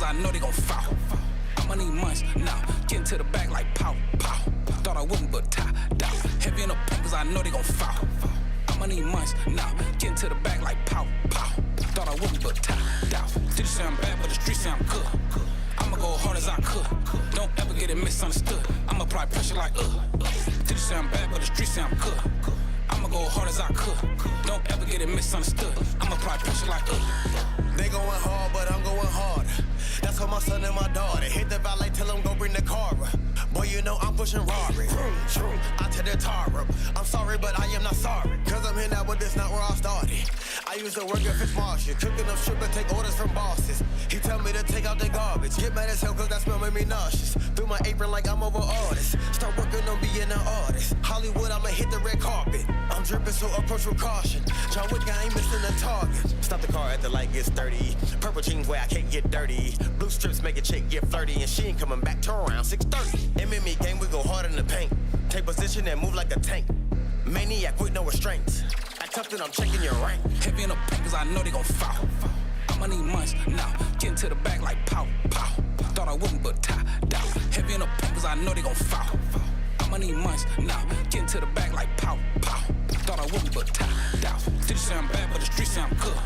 cause I know they gon' fall. I'ma need months now, getting to the back like pow, pow. Thought I wouldn't, but tie down. Heavy in the paint cause I know they gon' fall. I'ma need months now, getting to the back like pow, pow. Thought I wouldn't, but tie down. Did you say I'm bad, but the streets say I'm good. I'ma go hard as I could. Don't ever get it misunderstood. I'ma apply pressure like Did you say I'm bad, but the streets say I'm good. I'ma go hard as I could. Don't ever get it misunderstood. I'ma apply pressure like They going hard, but I'm going harder. That's for my son and my daughter. Hit the valet, tell them go bring the car up. Boy, you know I'm pushing Rari. I tear the tar up. I'm sorry, but I am not sorry. Cause I'm here now, but this not where I started. I used to work at Fish Marshall, cooking up shit but take orders from bosses. He tell me to take out the garbage. Get mad as hell cause that smell made me nauseous. Through my apron like I'm over artists. Start working on being an artist. Hollywood, I'ma hit the red carpet. I'm dripping, so approach with caution. John Wick, I ain't missing a target. Stop the car at the light gets 30. Purple jeans where I can't get dirty. Blue strips make a chick get flirty. And she ain't coming back till around 6:30. MMA game, we go hard in the paint. Take position and move like a tank. Maniac with no restraints. Act tough, then I'm checking your rank. Heavy in the paint cause I know they gon' fall. I'ma need months now, getting to the back like pow, pow. Thought I wouldn't, but tie down. Heavy in the paint cause I know they gon' fall. I'ma need months now, getting to the back like pow, pow. Thought I wouldn't, but tie down. Did you say I'm bad, but the streets say I'm good.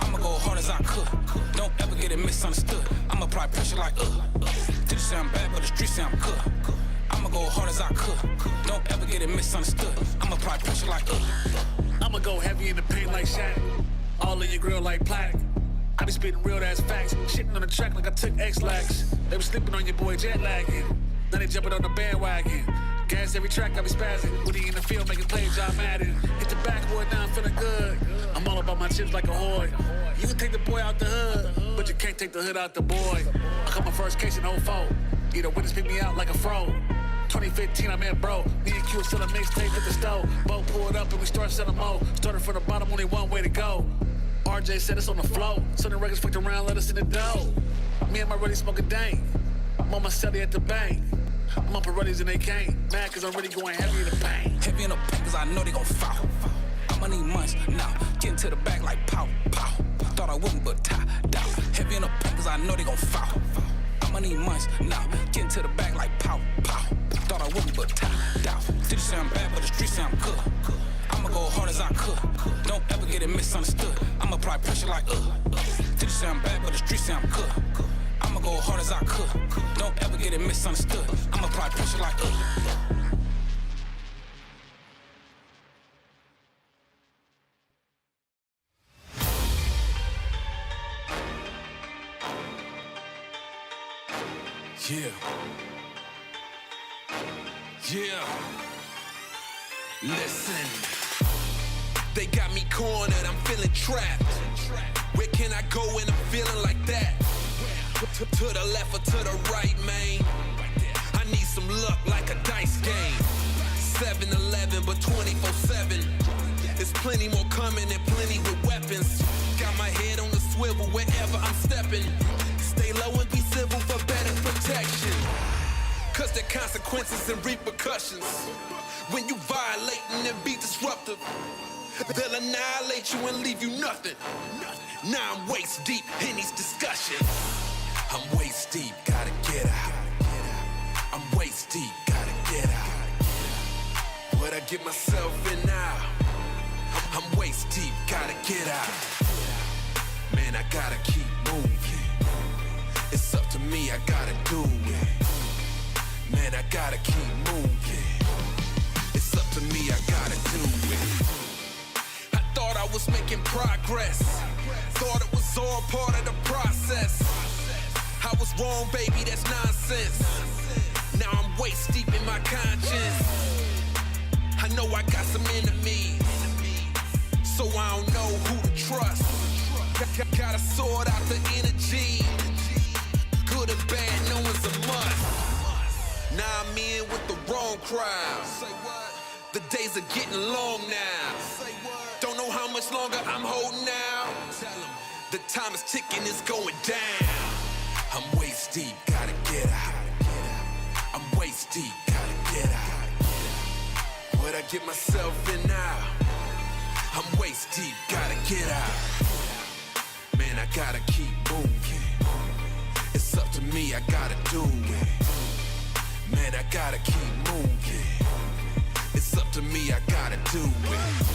I'ma go hard as I could. Don't ever get it misunderstood. I'ma apply pressure like Did you say I'm bad, but the streets say I'm good. I'ma go hard as I could. Don't ever get it misunderstood. I'ma apply pressure like I'ma go heavy in the paint like Shaq. All in your grill like plaque. I be spitting real ass facts. Shitting on the track like I took X-Lax. They be sleeping on your boy jet lagging. Now they jumping on the bandwagon. Gas every track, I be spazzing. When he in the field making plays, John Madden. Hit the backboard, now I'm feeling good. I'm all about my chips like a hoard. You can take the boy out the hood, but you can't take the hood out the boy. I caught my first case in 04. Either witness pick me out like a fro. 2015, I met bro. Me and Q was selling mixtape at the stove. Bo pulled up and we started selling more. Started from the bottom, only one way to go. RJ said it's on the flow. Southern Records fucked around, let us in the dough. Me and my buddy smoke a dank. I'm on my celly at the bank. I'm on Pirellis and they can't. Mad cause I'm really going heavy in the paint. Heavy in the paint cause I know they gon' fall. I'ma need months now, getting to the back like pow, pow. Thought I wouldn't, but tie down. Heavy in the paint cause I know they gon' fall. I'ma need months now, getting to the back like pow, pow. Thought I wouldn't, but tie down. Did you say I'm bad, but the streets say I'm good. I'ma go hard as I could. Don't ever get it misunderstood. I'ma apply pressure like Did you say I'm bad, but the streets say I'm good. I'ma go hard as I could. Don't ever get it misunderstood. I'ma apply pressure like Yeah. Yeah. Listen. They got me cornered, I'm feeling trapped. Where can I go when I'm feeling like that? To the left or to the right, man. I need some luck like a dice game. 7-Eleven, but 24/7. There's plenty more coming and plenty with weapons. Got my head on the swivel wherever I'm stepping. Stay low and be civil for better protection. Cause there are consequences and repercussions. When you violating and be disruptive, they'll annihilate you and leave you nothing. Now I'm waist deep in these discussions. I'm waist deep, gotta get out. I'm waist deep, gotta get out. What I get myself in now? I'm waist deep, gotta get out. Man, I gotta keep moving. It's up to me, I gotta do it. Man, I gotta keep moving. It's up to me, I gotta do it. I thought I was making progress. Thought it was all part of the process. I was wrong, baby, that's nonsense. Now I'm waist deep in my conscience. I know I got some enemies, so I don't know who to trust. Gotta sort out the energy. Good or bad, no one's a must. Now I'm in with the wrong crowd. The days are getting long now. Don't know how much longer I'm holding out. The time is ticking, it's going down. I'm waist deep, gotta get out. I'm waist deep, gotta get out. What I get myself in now? I'm waist deep, gotta get out. Man, I gotta keep moving. me, I gotta do it. Man, I gotta keep moving. It's up to me, I gotta do it.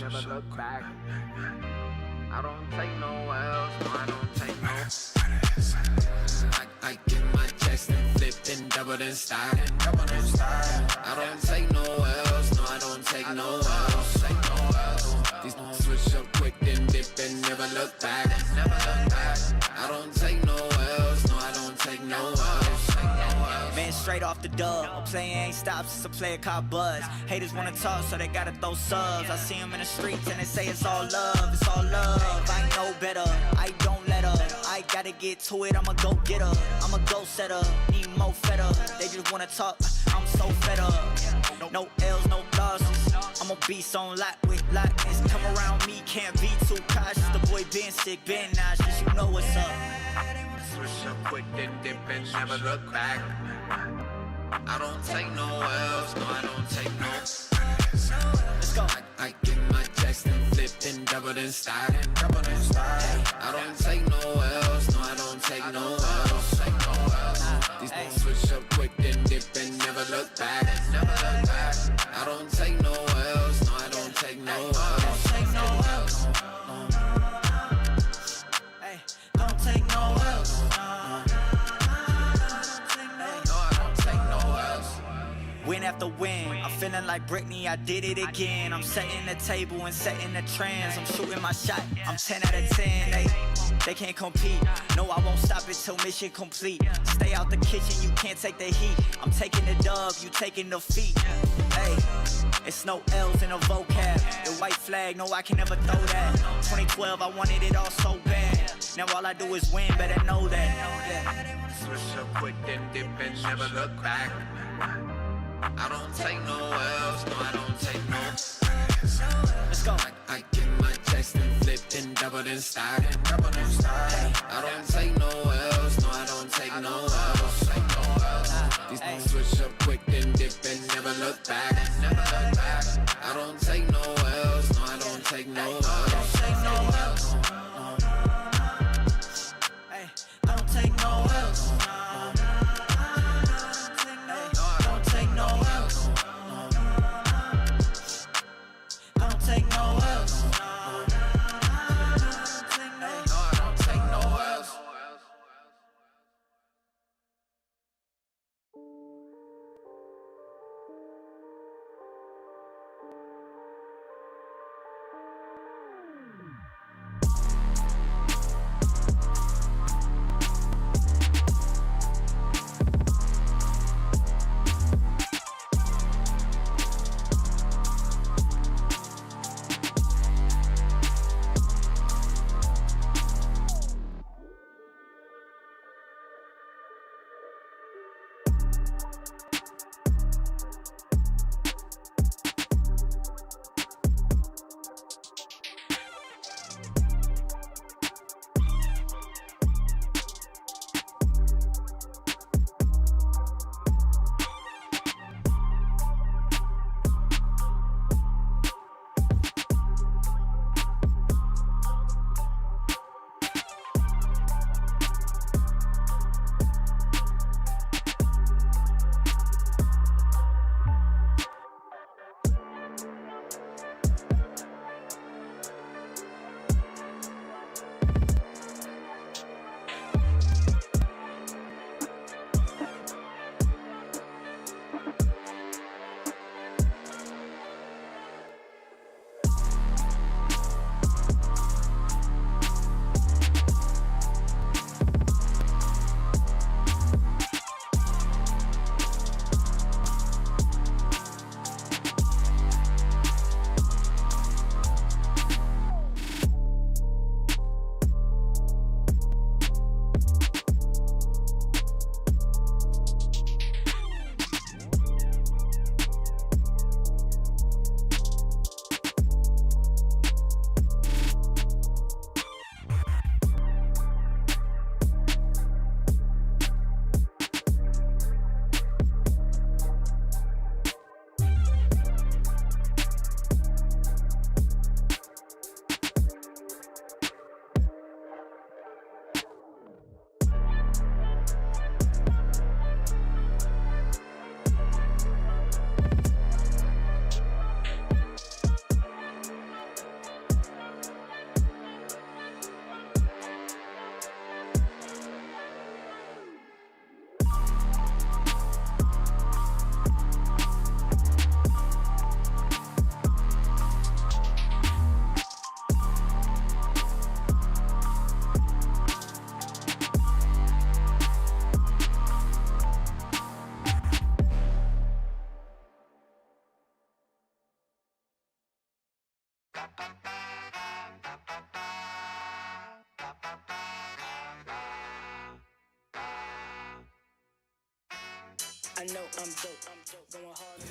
Never look back. I don't take no L's, no, I don't take no. I get my checks and flip and double and style. I don't take no L's, no, I don't take no L's. These niggas switch up quick then dip and never look back. I don't take no L's, no, I don't take no L's. Man, straight off the dub. A player ain't stopped since a player caught buzz. Haters wanna talk, so they gotta throw subs. I see them in the streets and they say it's all love, it's all love. I know better, I don't let her. I gotta get to it, I'ma go get her. I'm a go setter, need more fed up. They just wanna talk, I'm so fed up. No L's, no losses. I'm a beast on lock with lockness. Come around me, can't be too cautious. The boy been sick, been nauseous, you know what's up. Switch up quick, then dip and never look back. I don't take no L's, no, I don't take no. Let's go. I get my checks and flip and double and style. I don't take no L's, no, I don't take no L's. These niggas switch up quick, then dip and never look back. I don't take no L's, no, I don't take no L's. Hey, don't take no L's. Win after win, I'm feeling like Britney, I did it again. I'm setting the table and setting the trends. I'm shooting my shot, I'm 10 out of 10. They can't compete. No, I won't stop until mission complete. Stay out the kitchen, you can't take the heat. I'm taking the dub, you taking the feet. Hey, it's no L's in a vocab. The white flag, no, I can never throw that. 2012, I wanted it all so bad. Now all I do is win, better know that. Switch up quick, then dip and never look back. I don't take no L's, no, I don't take no. Let's go. I get my checks and flip and double and style. I don't take no L's, no, I don't take no L's. These niggas switch up quick, then dip and never look back. I don't take no L's, no, I don't take no L's. Hey, don't take no L's. Take no L's. I know I'm dope, going hard.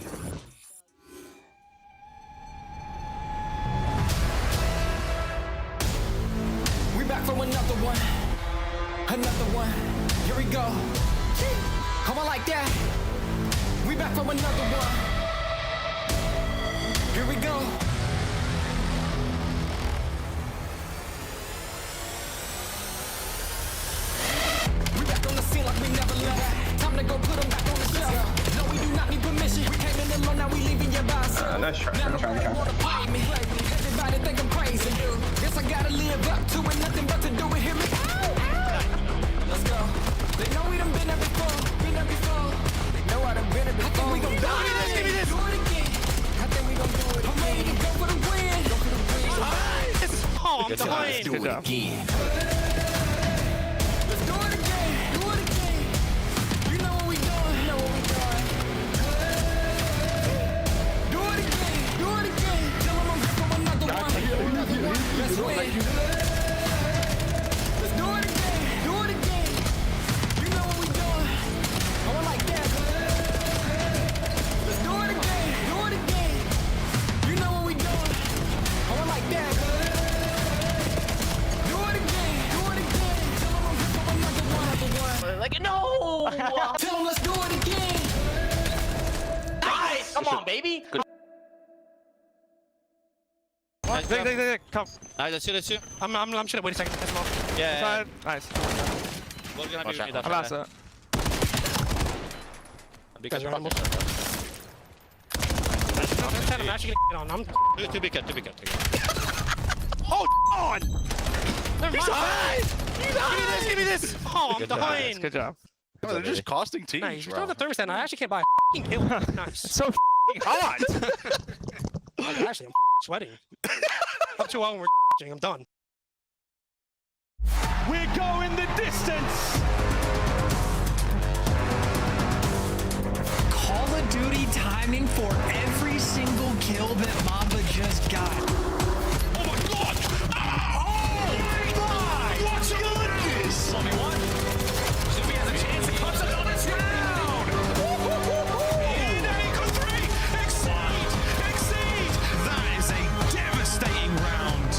We back for another one. Here we go. Come on like that. We back for another one. Here we go. We back on the scene like we never left. Time to go put them back on the shelf. No, we do not need permission. Came in alone, now we leaving your by yourself. Nice try. Now nobody wanna play me. Everybody think I'm crazy. Guess I gotta live up to it. Nothing but to do it. Hear me? Let's go. They know we done been there before. They know I done been there before. I think we gon' do it. Give me this. Do it again. I think we gon' do it again. I'm ready to go for the win. Go for the win. I'm behind. Let's do it again. Let's do it again. Do it again. You know what we doing. You know what we doing. Do it again. Do it again. Tell them I'm here for another one. Let's win. Let's do it again. Do it again. You know what we doing. I want like that. Let's do it again. Do it again. You know what we doing. I want like that. Do it again. Do it again. Tell them I'm here for another one. Like, no! Tell them let's do it again. Nice! Come on, baby! Come. Nice, let's shoot. I'm shooting. Wait a second. That's off. Yeah. Nice. We're gonna be with me. I'm last. Because Guys, you're I'm actually gonna get on. I'm too big cut. Oh, on! Never mind. Give me this. Oh, I'm behind. Good job. Oh, they're just costing teams, Nice. You bro. throw the thermostat. I actually can't buy a kill. Nice. It's so hot. Actually, I'm sweating. Up to when we're I'm done. We're going the distance. Call of Duty timing for every single kill that Mamba just got. Oh my god! Oh my! What's good this? Only one. Jimmy has a chance to cut it on its down. In Eagle 3, exceed. That is a devastating round.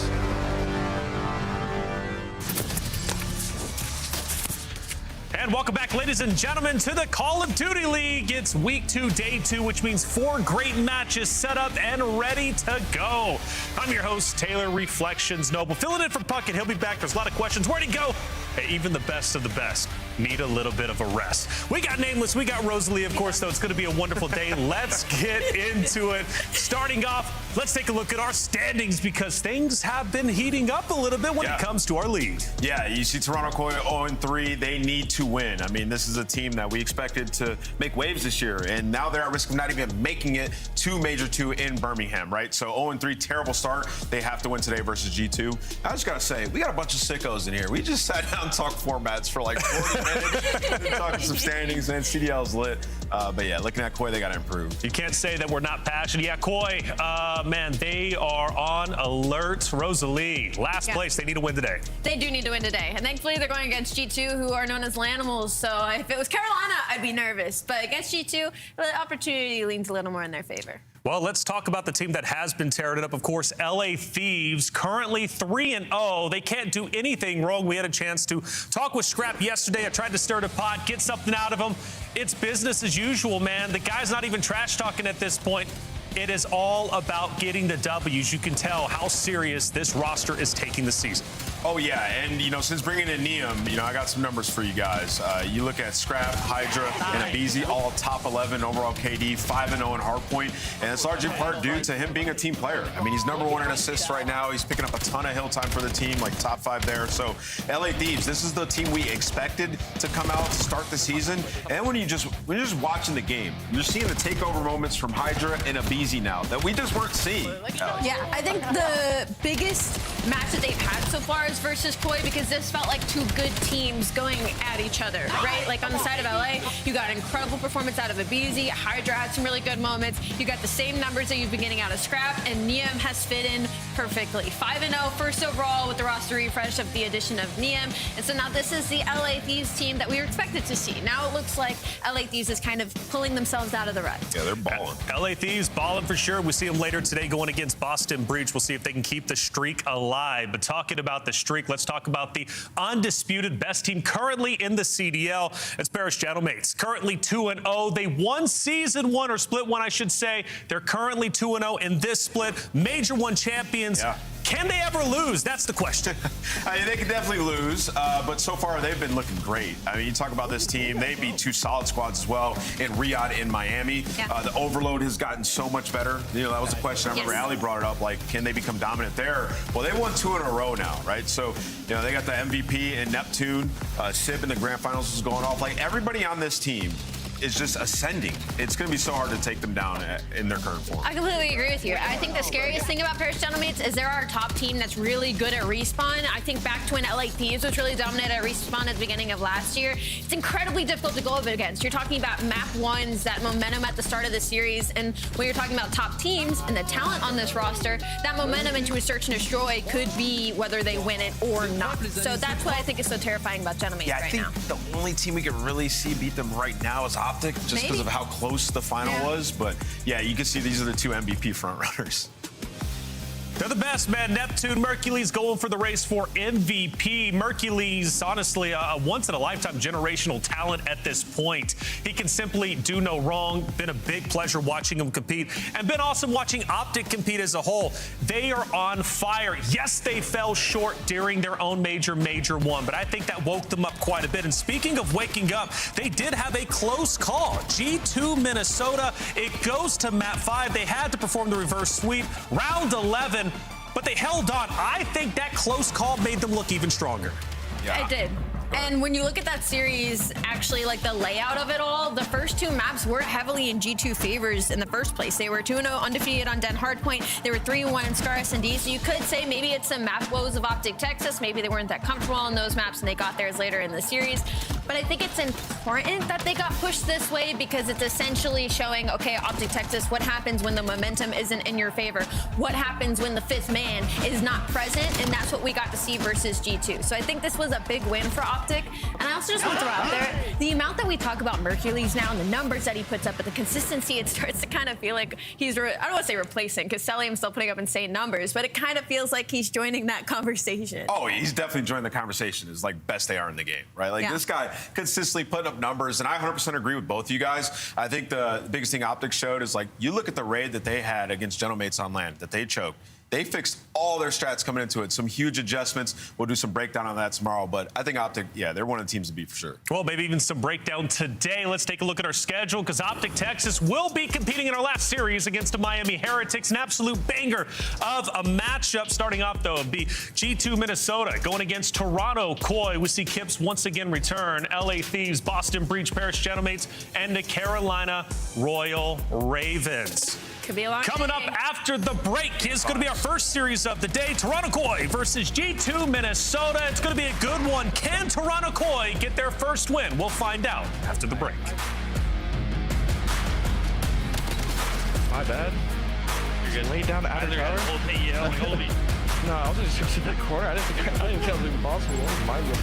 And welcome back, ladies and gentlemen, to the Call of Duty League. It's week 2, day 2, which means 4 great matches set up and ready to go. I'm your host, Taylor Reflections Noble. Filling in for Puckett. He'll be back. There's a lot of questions. Where'd he go? Hey, even the best of the best need a little bit of a rest. We got Nameless. We got Rosalie, of course, though. It's going to be a wonderful day. Let's get into it. Starting off, let's take a look at our standings because things have been heating up a little bit when it comes to our league. Yeah, you see Toronto Koi 0-3. They need to win. I mean, this is a team that we expected to make waves this year, and now they're at risk of not even making it to Major 2 in Birmingham, right? So 0-3, terrible start. They have to win today versus G2. I just got to say, we got a bunch of sickos in here. We just sat down and talked formats for like 40 minutes. We're talking some standings, man. CDL's lit. But yeah, looking at Koi, they got to improve. You can't say that we're not passionate. Yeah, Koi, man, they are on alert. Rosalie, last place. They need to win today. They do need to win today. And thankfully, they're going against G2, who are known as Lanimals. So if it was Carolina, I'd be nervous. But against G2, the opportunity leans a little more in their favor. Well, let's talk about the team that has been tearing it up. Of course, LA Thieves, currently 3-0. They can't do anything wrong. We had a chance to talk with Scrap yesterday. I tried to stir the pot, get something out of him. It's business as usual, man. The guy's not even trash talking at this point. It is all about getting the W's. You can tell how serious this roster is taking the season. Oh, yeah, and, you know, since bringing in Neum, you know, I got some numbers for you guys. You look at Scrap, Hydra, and Abizi, all top 11 overall KD, 5-0 in Hardpoint, and it's largely part due to him being a team player. I mean, he's #1 in assists right now. He's picking up a ton of hill time for the team, like top 5 there. So, LA Thieves, this is the team we expected to come out to start the season. And when you're just watching the game, you're seeing the takeover moments from Hydra and Abizi now that we just weren't seeing. Yeah, I think the biggest match that they've had so far is versus Koi, because this felt like 2 good teams going at each other, right? Like on the side of LA, you got incredible performance out of Abizi. Hydra had some really good moments. You got the same numbers that you've been getting out of Scrap, and Neum has fit in perfectly. 5-0, first overall with the roster refresh of the addition of Niam. And so now this is the LA Thieves team that we were expected to see. Now it looks like LA Thieves is kind of pulling themselves out of the rut. Yeah, they're balling. LA Thieves balling for sure. We see them later today going against Boston Breach. We'll see if they can keep the streak alive. But talking about the streak, let's talk about the undisputed best team currently in the CDL. It's Paris Gentlemen. Currently 2-0. They won Season 1, or Split 1, I should say. They're currently 2-0 in this split. Major 1 champions. Yeah. Can they ever lose? That's the question. I mean, they can definitely lose, but so far they've been looking great. I mean, you talk about this team, they beat 2 solid squads as well in Riyadh and Miami. Yeah. The overload has gotten so much better. You know, that was a question. I remember Ali brought it up, like, can they become dominant there? Well, they won 2 in a row now, right? So, you know, they got the MVP in Neptune. Sib in the grand finals is going off. Like, everybody on this team is just ascending. It's going to be so hard to take them down in their current form. I completely agree with you. I think the scariest thing about Paris Gentlemen is they're our top team that's really good at respawn. I think back to when LA Thieves was really dominant at respawn at the beginning of last year. It's incredibly difficult to go up against. You're talking about map 1s, that momentum at the start of the series, and when you're talking about top teams and the talent on this roster, that momentum into a search and destroy could be whether they win it or not. So that's what I think is so terrifying about Gentlemen right now. I think the only team we could really see beat them right now is Optic, just because of how close the final was. But yeah, you can see these are the 2 MVP frontrunners. They're the best, man. Neptune, Mercules going for the race for MVP. Mercules, honestly, a once-in-a-lifetime generational talent at this point. He can simply do no wrong. Been a big pleasure watching him compete, and been awesome watching Optic compete as a whole. They are on fire. Yes, they fell short during their own major 1, but I think that woke them up quite a bit. And speaking of waking up, they did have a close call. G2 Minnesota, it goes to map 5. They had to perform the reverse sweep. Round 11. But they held on. I think that close call made them look even stronger. Yeah. It did. And when you look at that series, actually, like the layout of it all, the first 2 maps were heavily in G2 favors in the first place. They were 2-0 undefeated on Den Hardpoint. They were 3-1 in Scar S&D. So you could say maybe it's some map woes of Optic Texas. Maybe they weren't that comfortable on those maps and they got theirs later in the series. But I think it's important that they got pushed this way because it's essentially showing, okay, Optic Texas, what happens when the momentum isn't in your favor? What happens when the 5th man is not present? And that's what we got to see versus G2. So I think this was a big win for Optic. And I also just want to throw out there, the amount that we talk about Mercules now and the numbers that he puts up, but the consistency, it starts to kind of feel like he's, I don't want to say replacing, because Celium's still putting up insane numbers, but it kind of feels like he's joining that conversation. Oh, he's definitely joining the conversation. It's like best they are in the game, right? Like this guy consistently putting up numbers, and I 100% agree with both of you guys. I think the biggest thing Optic showed is, like, you look at the raid that they had against Gentlemates on land that they choked. They fixed all their strats coming into it. Some huge adjustments. We'll do some breakdown on that tomorrow. But I think Optic, yeah, they're one of the teams to beat for sure. Well, maybe even some breakdown today. Let's take a look at our schedule, because Optic Texas will be competing in our last series against the Miami Heretics. An absolute banger of a matchup. Starting off, though, it'll be G2 Minnesota going against Toronto Koi. We see Kips once again return. LA Thieves, Boston Breach, Paris Gentlemen, and the Carolina Royal Ravens. Coming up after the break is going to be our first series of the day. Toronto Koi versus G2 Minnesota. It's going to be a good one. Can Toronto Koi get their first win? We'll find out after the break. My bad. You're good. Lay down the outer tower. No, I was just in the corner. I didn't think it was even possible. That was my goal.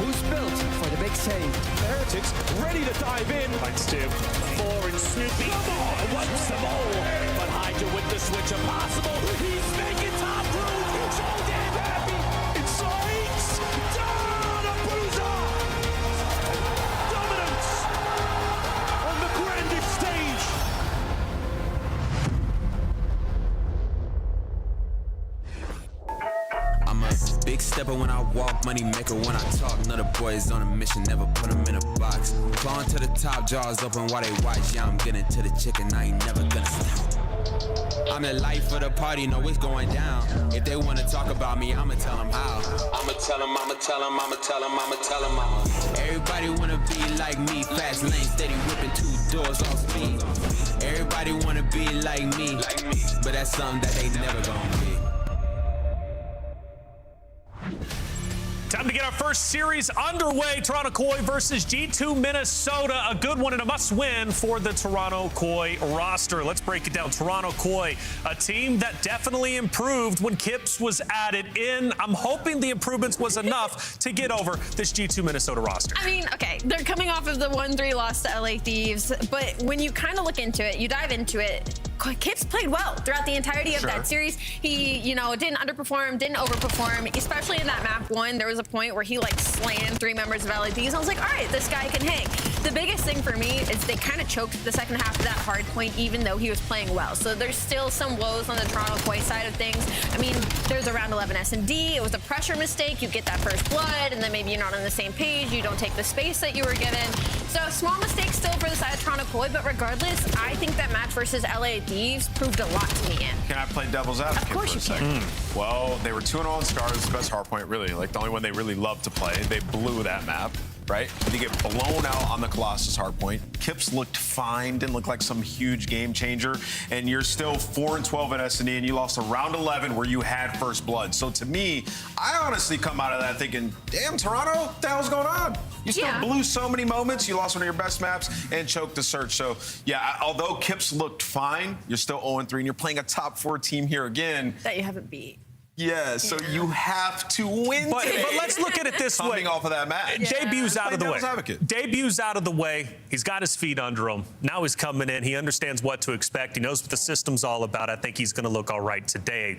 Who's built for the big save? Heretics ready to dive in. Thanks, Tim. Four and Snoopy. Come on, once more. But Hydra with the switch impossible. He's making top room. So damn happy. It's sight. Big stepper when I walk, money maker when I talk. Another boys on a mission, never put them in a box. Clawing to the top, jaws open while they watch. Yeah, I'm getting to the chicken, I ain't never gonna stop. I'm the life of the party, know it's going down. If they wanna talk about me, I'ma tell them how. I'ma tell them, I'ma tell them, I'ma tell them, I'ma tell them, Everybody wanna be like me, fast lane, steady whipping 2 doors off speed. Everybody wanna be like me, but that's something that they never gonna be. Time to get our first series underway. Toronto Koi versus G2 Minnesota. A good one and a must-win for the Toronto Koi roster. Let's break it down. Toronto Koi, a team that definitely improved when Kips was added in. I'm hoping the improvements was enough to get over this G2 Minnesota roster. I mean, okay, they're coming off of the 1-3 loss to LA Thieves, but when you kind of look into it, you dive into it, Kips played well throughout the entirety of that series. He, didn't underperform, didn't overperform, especially in that map 1. There was a point where he slammed 3 members of LA Thieves. I was like, all right, this guy can hang. The biggest thing for me is they kind of choked the second half of that Hardpoint, even though he was playing well. So there's still some woes on the Toronto Koi side of things. I mean, there's a round 11 S&D. It was a pressure mistake. You get that first blood, and then maybe you're not on the same page. You don't take the space that you were given. So small mistake still for the side of Toronto Koi, but regardless, I think that match versus LA Thieves proved a lot to me in. Can I play devil's advocate? Of course you can. Well, they were 2-0 on Scars, the best hardpoint, really. The only one they really love to play. They blew that map, right? They get blown out on the Colossus hardpoint. Kips looked fine, didn't look like some huge game changer. And you're still 4-12 in S&D, and you lost a round 11 where you had first blood. So to me, I honestly come out of that thinking, damn, Toronto, what the hell's going on? You still blew so many moments. You lost one of your best maps and choked the search. So, yeah, although Kips looked fine, you're still 0-3, and you're playing a top 4 team here again. That you haven't beat. Yeah, so you have to win. But let's look at it this way. Coming off of that match. Debut's out of the way. Advocate. Debut's out of the way. He's got his feet under him. Now he's coming in. He understands what to expect. He knows what the system's all about. I think he's going to look all right today.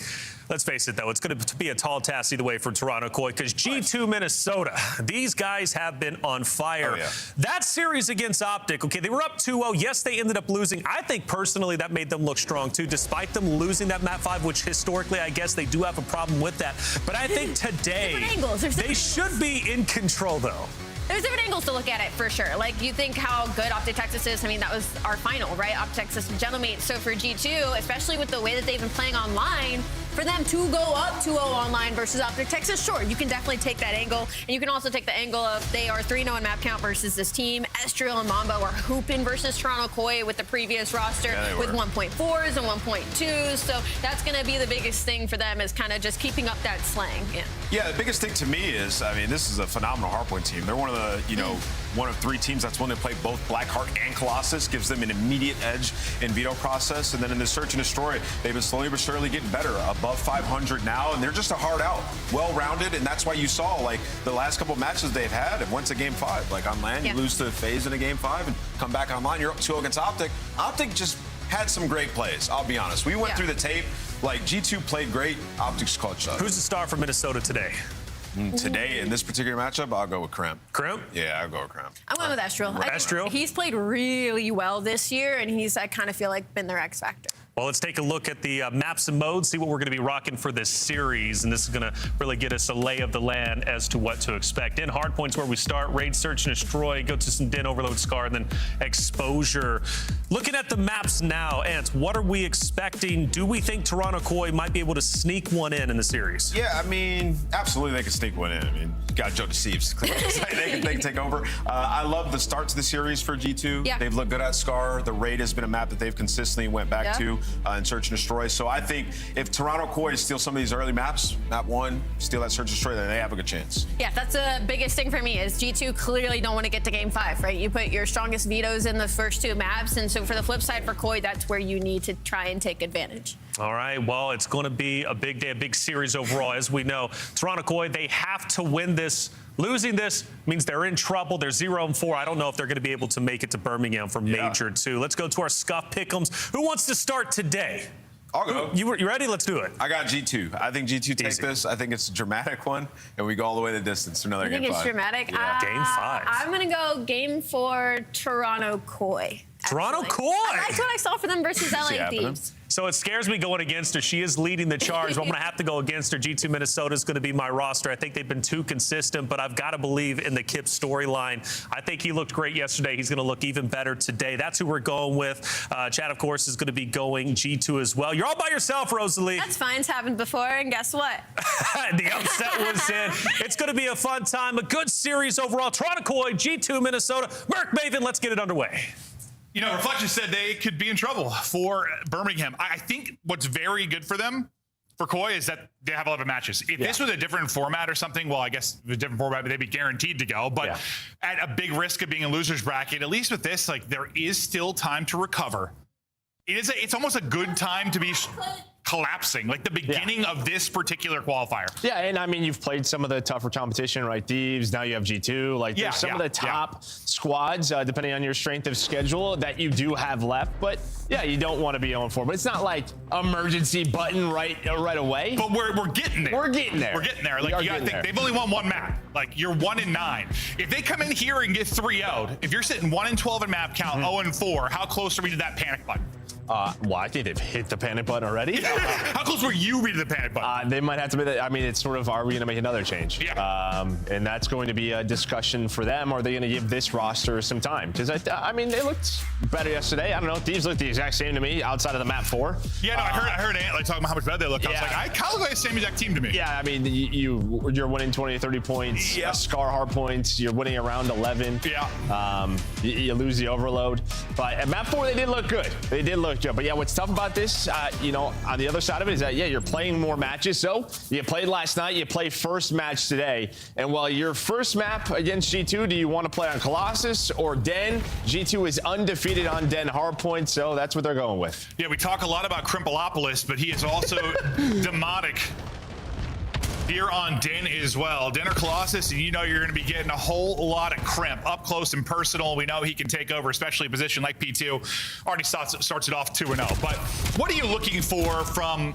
Let's face it, though. It's going to be a tall task either way for Toronto Koi because G2 Minnesota, these guys have been on fire. Oh, yeah. That series against Optic, okay, they were up 2-0. Yes, they ended up losing. I think personally that made them look strong, too, despite them losing that map 5, which historically I guess they do have a problem with that. But I think today they should be in control, though. There's different angles to look at it, for sure. You think how good Optic Texas is. I mean, that was our final, right? Optic Texas and Gentlemate. So for G2, especially with the way that they've been playing online, for them to go up 2-0 online versus Optic Texas, sure, you can definitely take that angle. And you can also take the angle of they are 3-0 in map count versus this team. Estriel and Mambo are hooping versus Toronto Koi with the previous roster with 1.4s and 1.2s. So that's going to be the biggest thing for them is kind of just keeping up that slang. Yeah, the biggest thing to me is, I mean, this is a phenomenal Hardpoint team. They're one of the, one of 3 teams that's willing to play both Blackheart and Colossus, gives them an immediate edge in veto process. And then in the Search and Destroy, they've been slowly but surely getting better, above 500 now, and they're just a hard out, well-rounded, and that's why you saw, the last couple of matches they've had, and went to Game 5. On land, you lose to FaZe in a Game 5, and come back online, you're up 2-0 against Optic. Optic just had some great plays, I'll be honest. We went through the tape, G2 played great, Optic's clutch up. Who's the star for Minnesota today? Today, in this particular matchup, I'll go with Crimp. Crimp? Yeah, I'll go with Crimp. I'm going with Estriel. Estriel? He's played really well this year, and he's, I kind of feel been their X factor. Well, let's take a look at the maps and modes, see what we're going to be rocking for this series. And this is going to really get us a lay of the land as to what to expect. In Hardpoint's where we start. Raid, Search, and Destroy. Go to some Den, Overload, Scar, and then Exposure. Looking at the maps now, Ant, what are we expecting? Do we think Toronto Koi might be able to sneak one in the series? Yeah, I mean, absolutely they can sneak one in. I mean, got Joe Deceives. they can take over. I love the start to the series for G2. Yeah. They've looked good at Scar. The Raid has been a map that they've consistently went back to. And Search and Destroy. So I think if Toronto Koi steal some of these early maps, map 1, steal that Search and Destroy, then they have a good chance. Yeah, that's the biggest thing for me is G2 clearly don't want to get to Game 5, right? You put your strongest vetoes in the first 2 maps, and so for the flip side for Koi, that's where you need to try and take advantage. All right, well, it's going to be a big day, a big series overall. As we know, Toronto Koi, they have to win this. Losing this means they're in trouble. They're 0-4. I don't know if they're going to be able to make it to Birmingham for Major 2. Let's go to our Scuff Pick'ems. Who wants to start today? I'll go. You ready? Let's do it. I got G2. I think G2 takes this. I think it's a dramatic one, and we go all the way the distance to another Game 5. I think it's dramatic. Yeah. Game 5. I'm going to go Game 4 Toronto Koi. Toronto Koi. I liked what I saw for them versus LA Thieves. So it scares me going against her. She is leading the charge. I'm going to have to go against her. G2 Minnesota is going to be my roster. I think they've been too consistent, but I've got to believe in the Kip storyline. I think he looked great yesterday. He's going to look even better today. That's who we're going with. Chad, of course, is going to be going G2 as well. You're all by yourself, Rosalie. That's fine. It's happened before, and guess what? The upset was in. It's going to be a fun time, a good series overall. Toronto Koi, G2 Minnesota. Merk Maven, let's get it underway. You know, Reflection said they could be in trouble for Birmingham. I think what's very good for them, for Koi, is that they have 11 matches. If this was a different format or something, well, I guess a different format, they'd be guaranteed to go. But at a big risk of being a loser's bracket, at least with this, like, there is still time to recover. It's almost a good time to be collapsing, like the beginning of this particular qualifier. Yeah, and I mean, you've played some of the tougher competition, right? Thieves, now you have G2. Like, there's some of the top squads, depending on your strength of schedule, that you do have left. But yeah, you don't want to be 0-4. But it's not like emergency button right away. But we're getting there. We're getting there. We're getting there. Like, you gotta think, they've only won one map. Like, you're 1-9. If they come in here and get 3-0'd, if you're sitting 1-12 in map count, 0-4, how close are we to that panic button? Well, I think they've hit the panic button already. How close were you to the panic button? They might have to be. I mean, it's sort of, are we going to make another change? Yeah. And that's going to be a discussion for them. Are they going to give this roster some time? Because, I mean, they looked better yesterday. I don't know. Thieves looked the exact same to me outside of the map 4. Yeah, no, I heard Ant like talking about how much better they look. I was like, I kind of look like the same exact team to me. Yeah, I mean, you're winning 20 or 30 points. Yeah. Scar Hardpoint. You're winning around 11. Yeah. You lose the overload. But at map 4, they did look good. They did look good. But yeah, what's tough about this, you know, on the other side of it is that, you're playing more matches. So you played last night, you play first match today. And while your first map against G2, do you want to play on Colossus or Den? G2 is undefeated on Den Hardpoint, so that's what they're going with. Yeah, we talk a lot about Krimpolopolis, but he is also demotic here on Den as well. Den or Colossus, and you know you're going to be getting a whole lot of Crimp up close and personal. We know he can take over, especially a position like P2. Already starts it off 2-0. But what are you looking for from,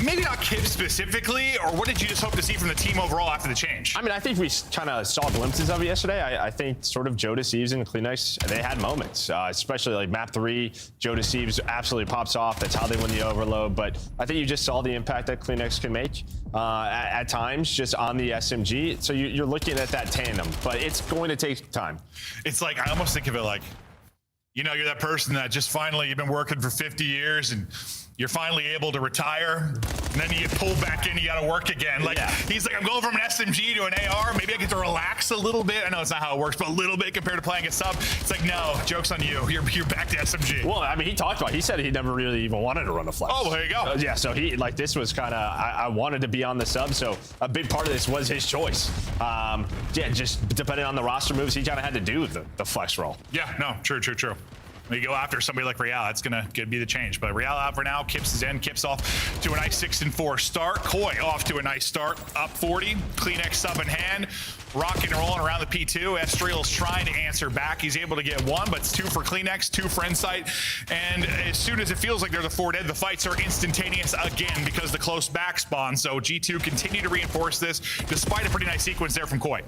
maybe not Kip specifically, or what did you just hope to see from the team overall after the change? I mean, I think we kind of saw glimpses of it yesterday. I think sort of Joe Deceives and Kleenex, they had moments, especially like map 3. Joe Deceives absolutely pops off. That's how they win the overload. But I think you just saw the impact that Kleenex can make at times just on the SMG. So you're looking at that tandem, but it's going to take time. It's like, I almost think of it like, you know, you're that person that just finally, you've been working for 50 years and you're finally able to retire, and then you get pulled back in, you gotta work again. Like, he's like, I'm going from an SMG to an AR, maybe I get to relax a little bit. I know it's not how it works, but a little bit compared to playing a sub. It's like, no, joke's on you. You're back to SMG. Well, I mean, he said he never really even wanted to run a flex. Oh, well, there you go. Yeah, so he, like, this was kind of, I wanted to be on the sub, so a big part of this was his choice. Yeah, just depending on the roster moves, he kind of had to do the flex roll. Yeah, no, true. When you go after somebody like Real, that's gonna be the change. But Real out for now. Kips is in. Kips off to a nice 6-4 start. Koi off to a nice start. Up 40. Kleenex sub in hand. Rocking and rolling around the P2. Estriel's trying to answer back. He's able to get 1, but it's 2 for Kleenex, 2 for Insight. And as soon as it feels like they're the 4 dead, the fights are instantaneous again because the close back spawn. So G2 continue to reinforce this despite a pretty nice sequence there from Koi.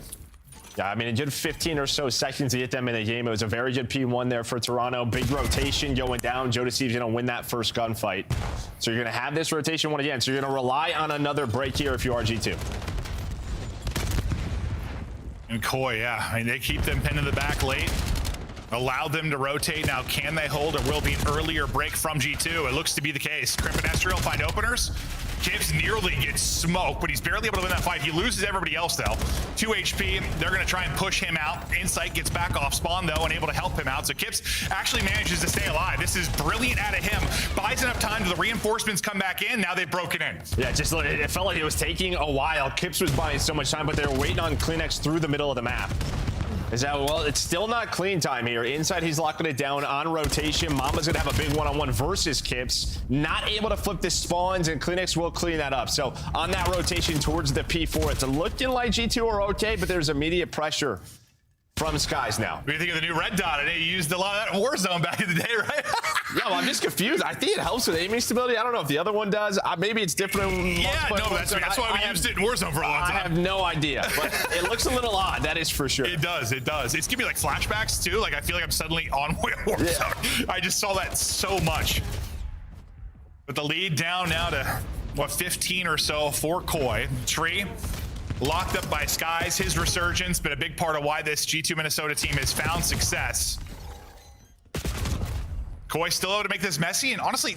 Yeah, I mean, it did 15 or so seconds to get them in the game. It was a very good P1 there for Toronto. Big rotation going down. Joe Deceives going to win that first gunfight. So you're going to have this rotation one again. So you're going to rely on another break here if you are G2. And Koi, yeah, I mean, they keep them pinned in the back late. Allow them to rotate. Now, can they hold, or will be an earlier break from G2? It looks to be the case. Crimp and Estriel find openers. Kips nearly gets smoked, but he's barely able to win that fight. He loses everybody else, though. 2 HP. They're going to try and push him out. Insight gets back off spawn, though, and able to help him out. So Kips actually manages to stay alive. This is brilliant out of him. Buys enough time to the reinforcements come back in. Now they've broken in. Yeah, just it felt like it was taking a while. Kips was buying so much time, but they were waiting on Kleenex through the middle of the map. Is that, well, it's still not clean time here. Inside, he's locking it down on rotation. Mama's going to have a big one-on-one versus Kips. Not able to flip the spawns, and Kleenex will clean that up. So on that rotation towards the P4, it's looking like G2 are okay, but there's immediate pressure from Skies now. What do you think of the new red dot? You used a lot of that in Warzone back in the day, right? Yeah, well, I'm just confused. I think it helps with aiming stability. I don't know if the other one does. Maybe it's different. Yeah, no, that's why we used it in Warzone for a long time. I have no idea, but it looks a little odd. That is for sure. It does. It's giving me like flashbacks too. Like I feel like I'm suddenly on Warzone. Yeah. I just saw that so much. But the lead down now to what 15 or so for Koi. Tree locked up by Skies. His resurgence, but a big part of why this G2 Minnesota team has found success. Koi still able to make this messy, and honestly,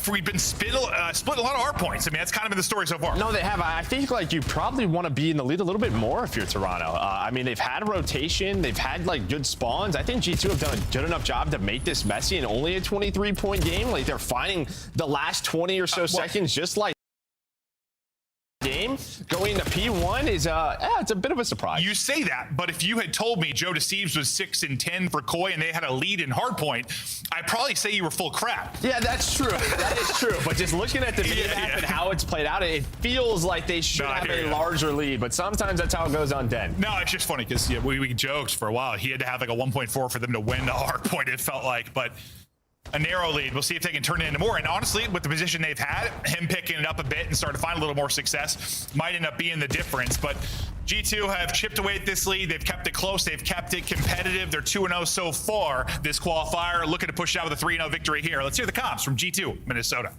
we've been splitting a lot of our points. I mean, that's kind of been the story so far. No, they have. I think like you probably want to be in the lead a little bit more if you're Toronto. I mean, they've had a rotation. They've had like good spawns. I think G2 have done a good enough job to make this messy and only a 23-point game. Like they're finding the last 20 or so seconds just like game. Going to P1 is it's a bit of a surprise. You say that, but if you had told me Joe Deceives was 6-10 for Koi and they had a lead in Hardpoint, I'd probably say you were full crap. Yeah, that's true. That is true. But just looking at the video map and how it's played out, it feels like they should have a larger lead. But sometimes that's how it goes on Den. No, it's just funny because we joked for a while. He had to have like a 1.4 for them to win the Hardpoint, it felt like. But a narrow lead. We'll see if they can turn it into more. And honestly, with the position they've had, him picking it up a bit and starting to find a little more success might end up being the difference. But G2 have chipped away at this lead. They've kept it close. They've kept it competitive. They're 2-0 so far this qualifier. Looking to push out with a 3-0 victory here. Let's hear the comps from G2 Minnesota.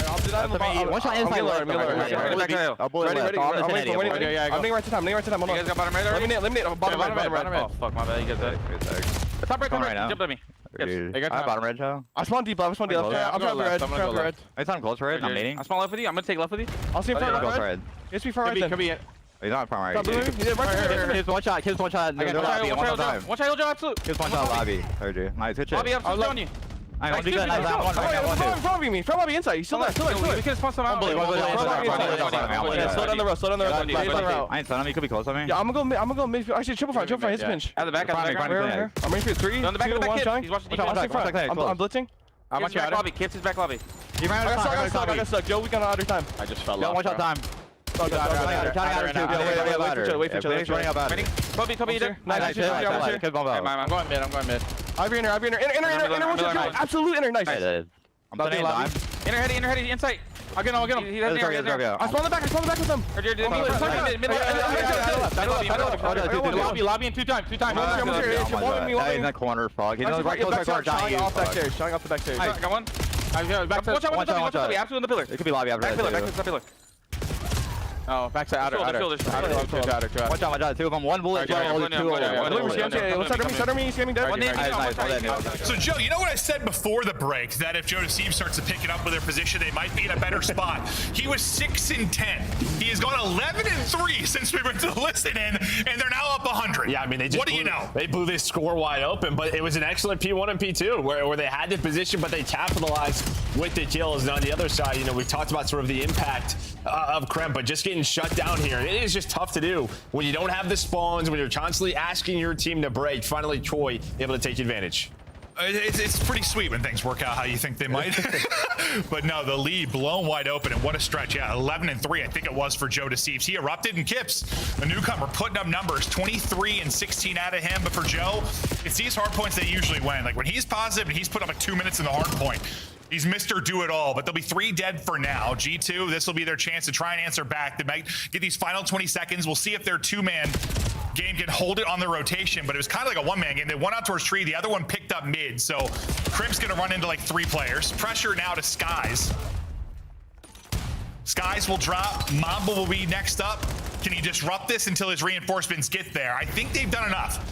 I'll do that. Watch my inside. I'm getting right to time. You guys got bottom right already? Eliminate. Bottom right. Oh, fuck, my bad. You guys got top right. Jump at me. I bottom red, Joe. I spawn deep left. I'm trying red. I thought I'm close red. I'm nading. I spawn left with you. I'm gonna take left with you. I'll see him front red. It's me front red. Could be it. He's not front right. Here's one shot. Here's one shot. One shot, Joe, absolute. Here's one shot, lobby. Heard you. Nice, good shit. Lobby up, on you. I want to get one. Front lobby inside. You still there. We can spawn some out. Slow down the road. I ain't telling him. He could be close on me. Yeah, I'm gonna go mid. Actually, triple front. His pinch. At the back. I'm ready for 3. On the back of the back. He's watching. I'm blitzing. I'm watching lobby. Kips his back lobby. I got stuck. Joe, we got another time. I just fell off. One shot time. Wait for Kobe, either. Nice. I'm going mid. I've inner. Absolute inner. Nice. I'm playing lobby. Inner heady, inside. I'll get him. He's there. I spawn the back with him. Lobby in two times. He's in that corner, fog. He's showing off the back stairs. Got one. Watch out. Absolute in the pillar. It could be lobby after that. Back pillar. Oh, backside outer. Watch out. Two of them. One bullet. Center me. So, Joe, you know what I said before the break? That if Joe Deceives starts to pick it up with their position, they might be in a better spot. He was 6-10. He has gone 11-3 since we went to the listen in, and they're now up 100. Yeah, I mean, what do you know? They blew this score wide open, but it was an excellent P1 and P2 where they had the position, but they capitalized with the kills. And on the other side, you know, we talked about sort of the impact of Kremp, but just getting shut down here. It is just tough to do when you don't have the spawns, when you're constantly asking your team to break. Finally, Choi able to take advantage. It's pretty sweet when things work out how you think they might. But no, the lead blown wide open, and what a stretch. Yeah, 11-3, I think it was for Joe Deceives. He erupted in Kips. The newcomer putting up numbers, 23 and 16 out of him. But for Joe, it's these hard points they usually win. Like when he's positive and he's put up like 2 minutes in the hard point, he's Mr. Do-It-All, but they'll be 3 dead for now. G2, this will be their chance to try and answer back. They might get these final 20 seconds. We'll see if their 2-man game can hold it on the rotation, but it was kind of like a 1-man game. They went out towards Tree. The other one picked up mid, so Crimp's going to run into like 3 players. Pressure now to Skies. Skies will drop. Mamba will be next up. Can he disrupt this until his reinforcements get there? I think they've done enough.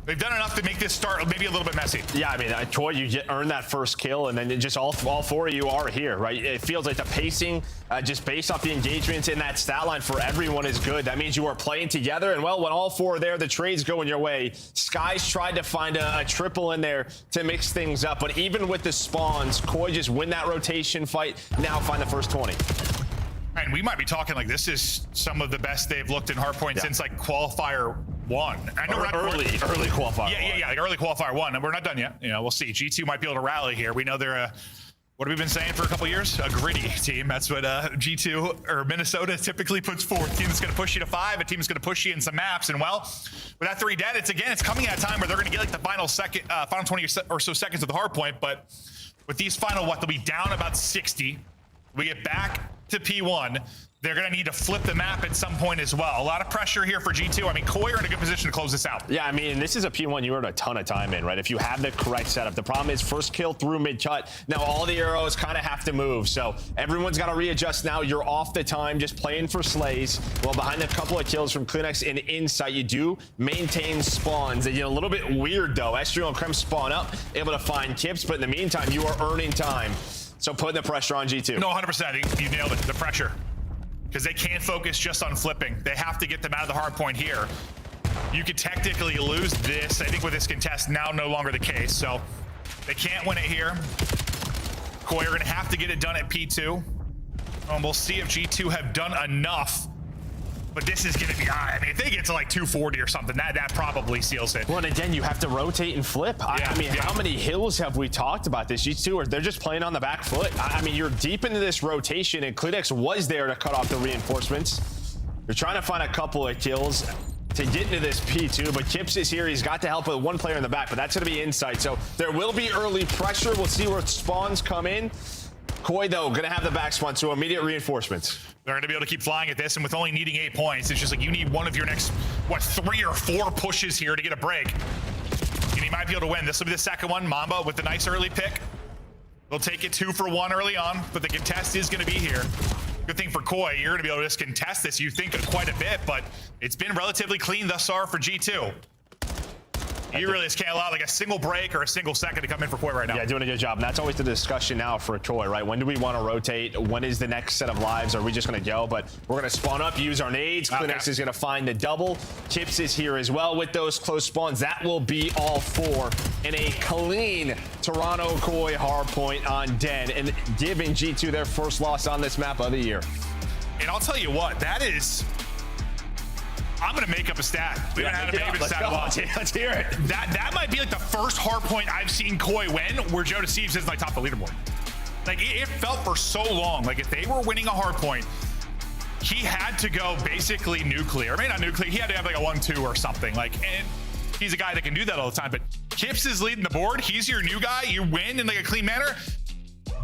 They've done enough to make this start maybe a little bit messy. Yeah, I mean, Troy, you earn that first kill, and then just all 4 of you are here, right? It feels like the pacing, just based off the engagements in that stat line for everyone is good. That means you are playing together, and well, when all 4 are there, the trade's going your way. Skies tried to find a triple in there to mix things up, but even with the spawns, Koi just win that rotation fight, now find the first 20. And we might be talking like this is some of the best they've looked in Hardpoint since like Qualifier 1. I know we're not early Qualifier. Yeah, like early Qualifier 1, and we're not done yet. You know, we'll see. G2 might be able to rally here. We know they're What have we been saying for a couple years? A gritty team. That's what G2 or Minnesota typically puts forward. A team that's going to push you to 5. A team that's going to push you in some maps. And well, with that 3 dead, it's coming at a time where they're going to get like the final 20 or so seconds of the hard point. But with these final, they'll be down about 60. We get back to P1. They're going to need to flip the map at some point as well. A lot of pressure here for G2. I mean, Koi are in a good position to close this out. Yeah, I mean, this is a P1 you earn a ton of time in, right? If you have the correct setup. The problem is first kill through mid-cut. Now all the arrows kind of have to move. So everyone's got to readjust now. You're off the time, just playing for slays. Well, behind a couple of kills from Kleenex and Insight, you do maintain spawns. You know, a little bit weird, though. Estrio and Krem spawn up, able to find Kips, but in the meantime, you are earning time. So putting the pressure on G2. No, 100%. You nailed it. The pressure. Because they can't focus just on flipping. They have to get them out of the hard point here. You could technically lose this. I think with this contest now no longer the case. So they can't win it here. Koi are going to have to get it done at P2. And we'll see if G2 have done enough. But this is going to be, I mean, if they get to like 240 or something, that probably seals it. Well, and again, you have to rotate and flip. I mean, how many hills have we talked about this? G2, or they're just playing on the back foot. I mean, you're deep into this rotation, and Kleenex was there to cut off the reinforcements. You're trying to find a couple of kills to get into this P2, but Kips is here. He's got to help with one player in the back, but that's going to be Insight. So there will be early pressure. We'll see where spawns come in. Koi, though, going to have the back spawn, so immediate reinforcements. They're going to be able to keep flying at this, and with only needing 8 points, it's just like you need one of your next, 3 or 4 pushes here to get a break. And he might be able to win. This will be the second one. Mamba with the nice early pick. They'll take it 2 for 1 early on, but the contest is going to be here. Good thing for Koi, you're going to be able to just contest this, you think, quite a bit, but it's been relatively clean thus far for G2. You really just can't allow like a single break or a single second to come in for Koi right now. Yeah, doing a good job. And that's always the discussion now for Koi, right? When do we want to rotate? When is the next set of lives? Are we just going to go? But we're going to spawn up, use our nades. Kleenex is going to find the double. Kips is here as well with those close spawns. That will be all 4 in a clean Toronto Koi hardpoint on Den, and giving G2 their first loss on this map of the year. And I'll tell you what, that is... I'm going to make up a stat. We don't have to make up a stat. Let's hear it. That might be like the first hard point I've seen Koi win where Joe Deceives is like top of the leaderboard. Like it felt for so long. Like if they were winning a hard point, he had to go basically nuclear. I mean, not nuclear. He had to have like a 1-2 or something. Like, and he's a guy that can do that all the time. But Kips is leading the board. He's your new guy. You win in like a clean manner.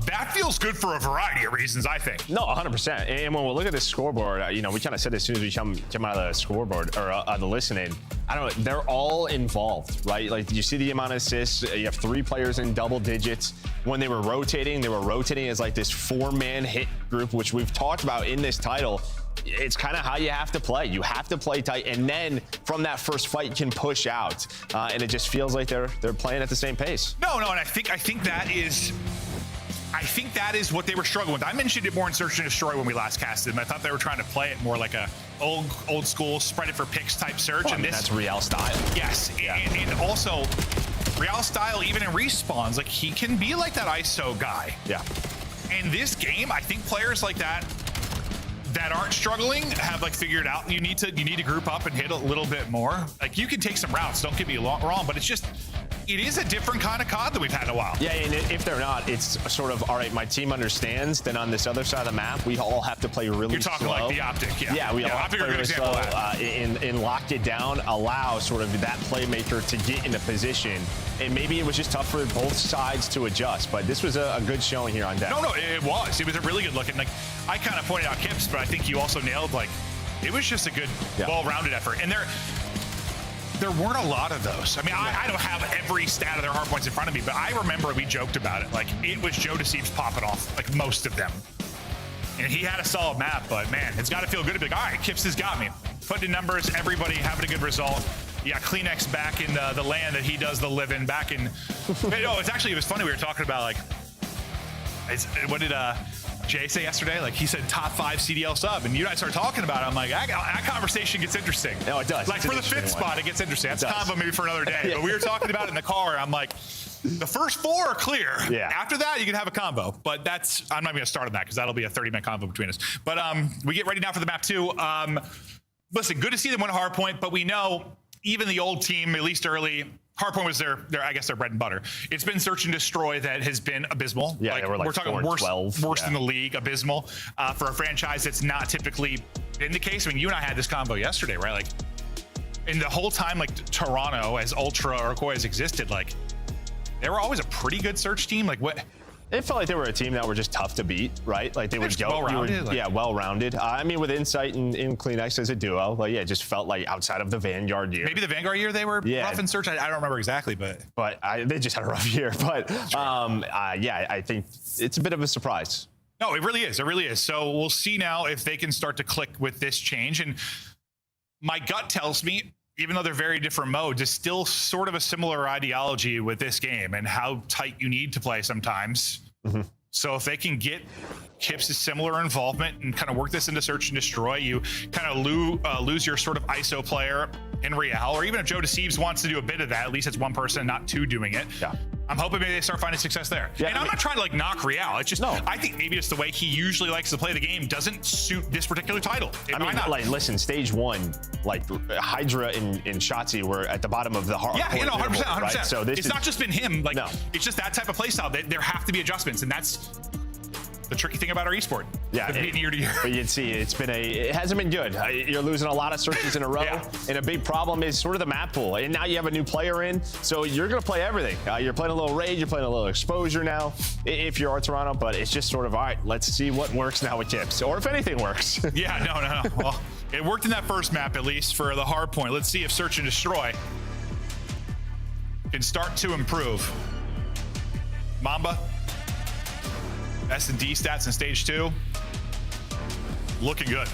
That feels good for a variety of reasons, I think. No, 100%. And when we look at this scoreboard, you know, we kind of said as soon as we come out of the scoreboard or the listening, I don't know, they're all involved, right? Like, you see the amount of assists. You have 3 players in double digits. When they were rotating as like this 4-man hit group, which we've talked about in this title. It's kind of how you have to play. You have to play tight, and then from that first fight, you can push out. And it just feels like they're playing at the same pace. No, and I think that is. I think that is what they were struggling with. I mentioned it more in Search and Destroy when we last casted them. I thought they were trying to play it more like a old school spread it for picks type search. Well, and that's Real style. Yes, yeah. and also Real style, even in respawns, like he can be like that ISO guy. Yeah. In this game, I think players like that aren't struggling have like figured out you need to group up and hit a little bit more. Like you can take some routes, don't get me wrong, but it is a different kind of COD that we've had in a while. Yeah, and if they're not, it's sort of, all right, my team understands, then on this other side of the map, we all have to play really You're talking slow. like the Optic, yeah. Yeah, we all have to play really slow and lock it down, allow sort of that playmaker to get into position. And maybe it was just tough for both sides to adjust, but this was a good showing here on deck. No, it was. It was a really good looking, like, I kind of pointed out Kips, but I think you also nailed, like, it was just a good, well-rounded effort. And there weren't a lot of those. I mean, I don't have every stat of their hard points in front of me, but I remember we joked about it. Like, it was Joe Deceives popping off, like most of them. And he had a solid map, but man, it's got to feel good to be like, all right, Kips has got me. Putting in numbers, everybody having a good result. Yeah, Kleenex back in the land that he does the live in, back in. No, it was funny. We were talking about, like, what did Jay say yesterday? Like, he said top 5 CDL sub, and you and I started talking about it. I'm like, that conversation gets interesting. No, it does. Like, for the 5th spot, it gets interesting. That's a combo maybe for another day. But we were talking about it in the car. I'm like, the first 4 are clear. Yeah. After that, you can have a combo. But I'm not going to start on that because that'll be a 30-minute combo between us. But we get ready now for the map 2. Listen, good to see them win a hard point, but we know even the old team, at least early, Hardpoint was their I guess their bread and butter. It's been search and destroy that has been abysmal. Yeah, they were like we're talking 4-12. worst in the league, abysmal for a franchise that's not typically been the case. I mean, you and I had this convo yesterday, right? Like, in the whole time, like Toronto as Ultra or Koi has existed, like they were always a pretty good search team. Like what? It felt like they were a team that were just tough to beat, right? Like they would go, well-rounded, yeah, well-rounded. I mean, with Insight and CleanX as a duo, like it just felt like outside of the Vanguard year. Maybe the Vanguard year they were rough in search. I don't remember exactly, but they just had a rough year. But yeah, I think it's a bit of a surprise. No, it really is. It really is. So we'll see now if they can start to click with this change. And my gut tells me, even though they're very different modes, it's still sort of a similar ideology with this game and how tight you need to play sometimes. Mm-hmm. So if they can get Kips' similar involvement and kind of work this into search and destroy, you kind of lose your sort of ISO player in Real, or even if Joe Deceives wants to do a bit of that, at least it's one person, not two doing it. Yeah. I'm hoping maybe they start finding success there. Yeah, and I'm not trying to like knock Real. It's just, I think maybe it's the way he usually likes to play the game doesn't suit this particular title. Like, listen, stage one, like Hydra and Shotzi were at the bottom of the hard. Yeah, 100%, 100%. Right? So it's not just been him. Like, it's just that type of playstyle. There have to be adjustments, and that's the tricky thing about our esport. Yeah, year to year. But you'd see it hasn't been good. You're losing a lot of searches in a row, and a big problem is sort of the map pool. And now you have a new player in, so you're going to play everything. You're playing a little Rage, you're playing a little Exposure now, if you're Toronto. But it's just sort of, all right, let's see what works now with Kips, or if anything works. Yeah, no. Well, it worked in that first map, at least, for the Hardpoint. Let's see if Search and Destroy can start to improve. Mamba, S&D stats in stage 2, looking good.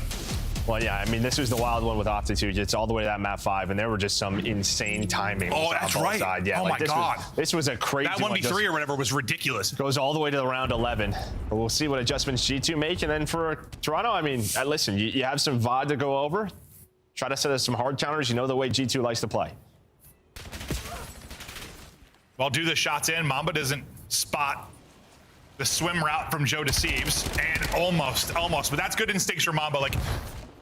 Well, yeah, I mean, this was the wild one with Optitude. It's all the way to that map 5, and there were just some insane timing. Oh, that's right. Side. Yeah, oh, like my God. This was a crazy That 1v3 or whatever was ridiculous. Goes all the way to the round 11. But we'll see what adjustments G2 make. And then for Toronto, I mean, listen, you have some VOD to go over. Try to set us some hard counters. You know the way G2 likes to play. Well, do the shots in. Mamba doesn't spot the swim route from Joe Deceives, and almost, but that's good instincts for Mamba. Like,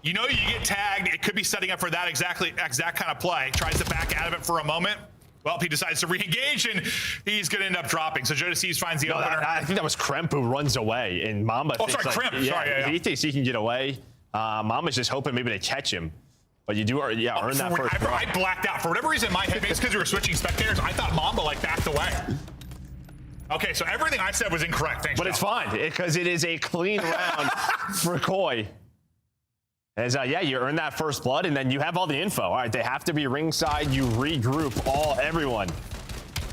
you know, you get tagged, it could be setting up for that exact kind of play. Tries to back out of it for a moment. Well, he decides to re-engage, and he's going to end up dropping. So Joe Deceives finds the opener. I think that was Kremp who runs away, and Mamba. Oh, sorry, Kremp. Yeah, he thinks he can get away. Mamba's just hoping maybe they catch him. But you do, earn that first. I blacked out for whatever reason. In my head, maybe it's because we were switching spectators. I thought Mamba like backed away. Okay, so everything I said was incorrect. Thanks, but Joe. It's fine because it is a clean round for Koi. As you earn that first blood, and then you have all the info. All right, they have to be ringside. You regroup everyone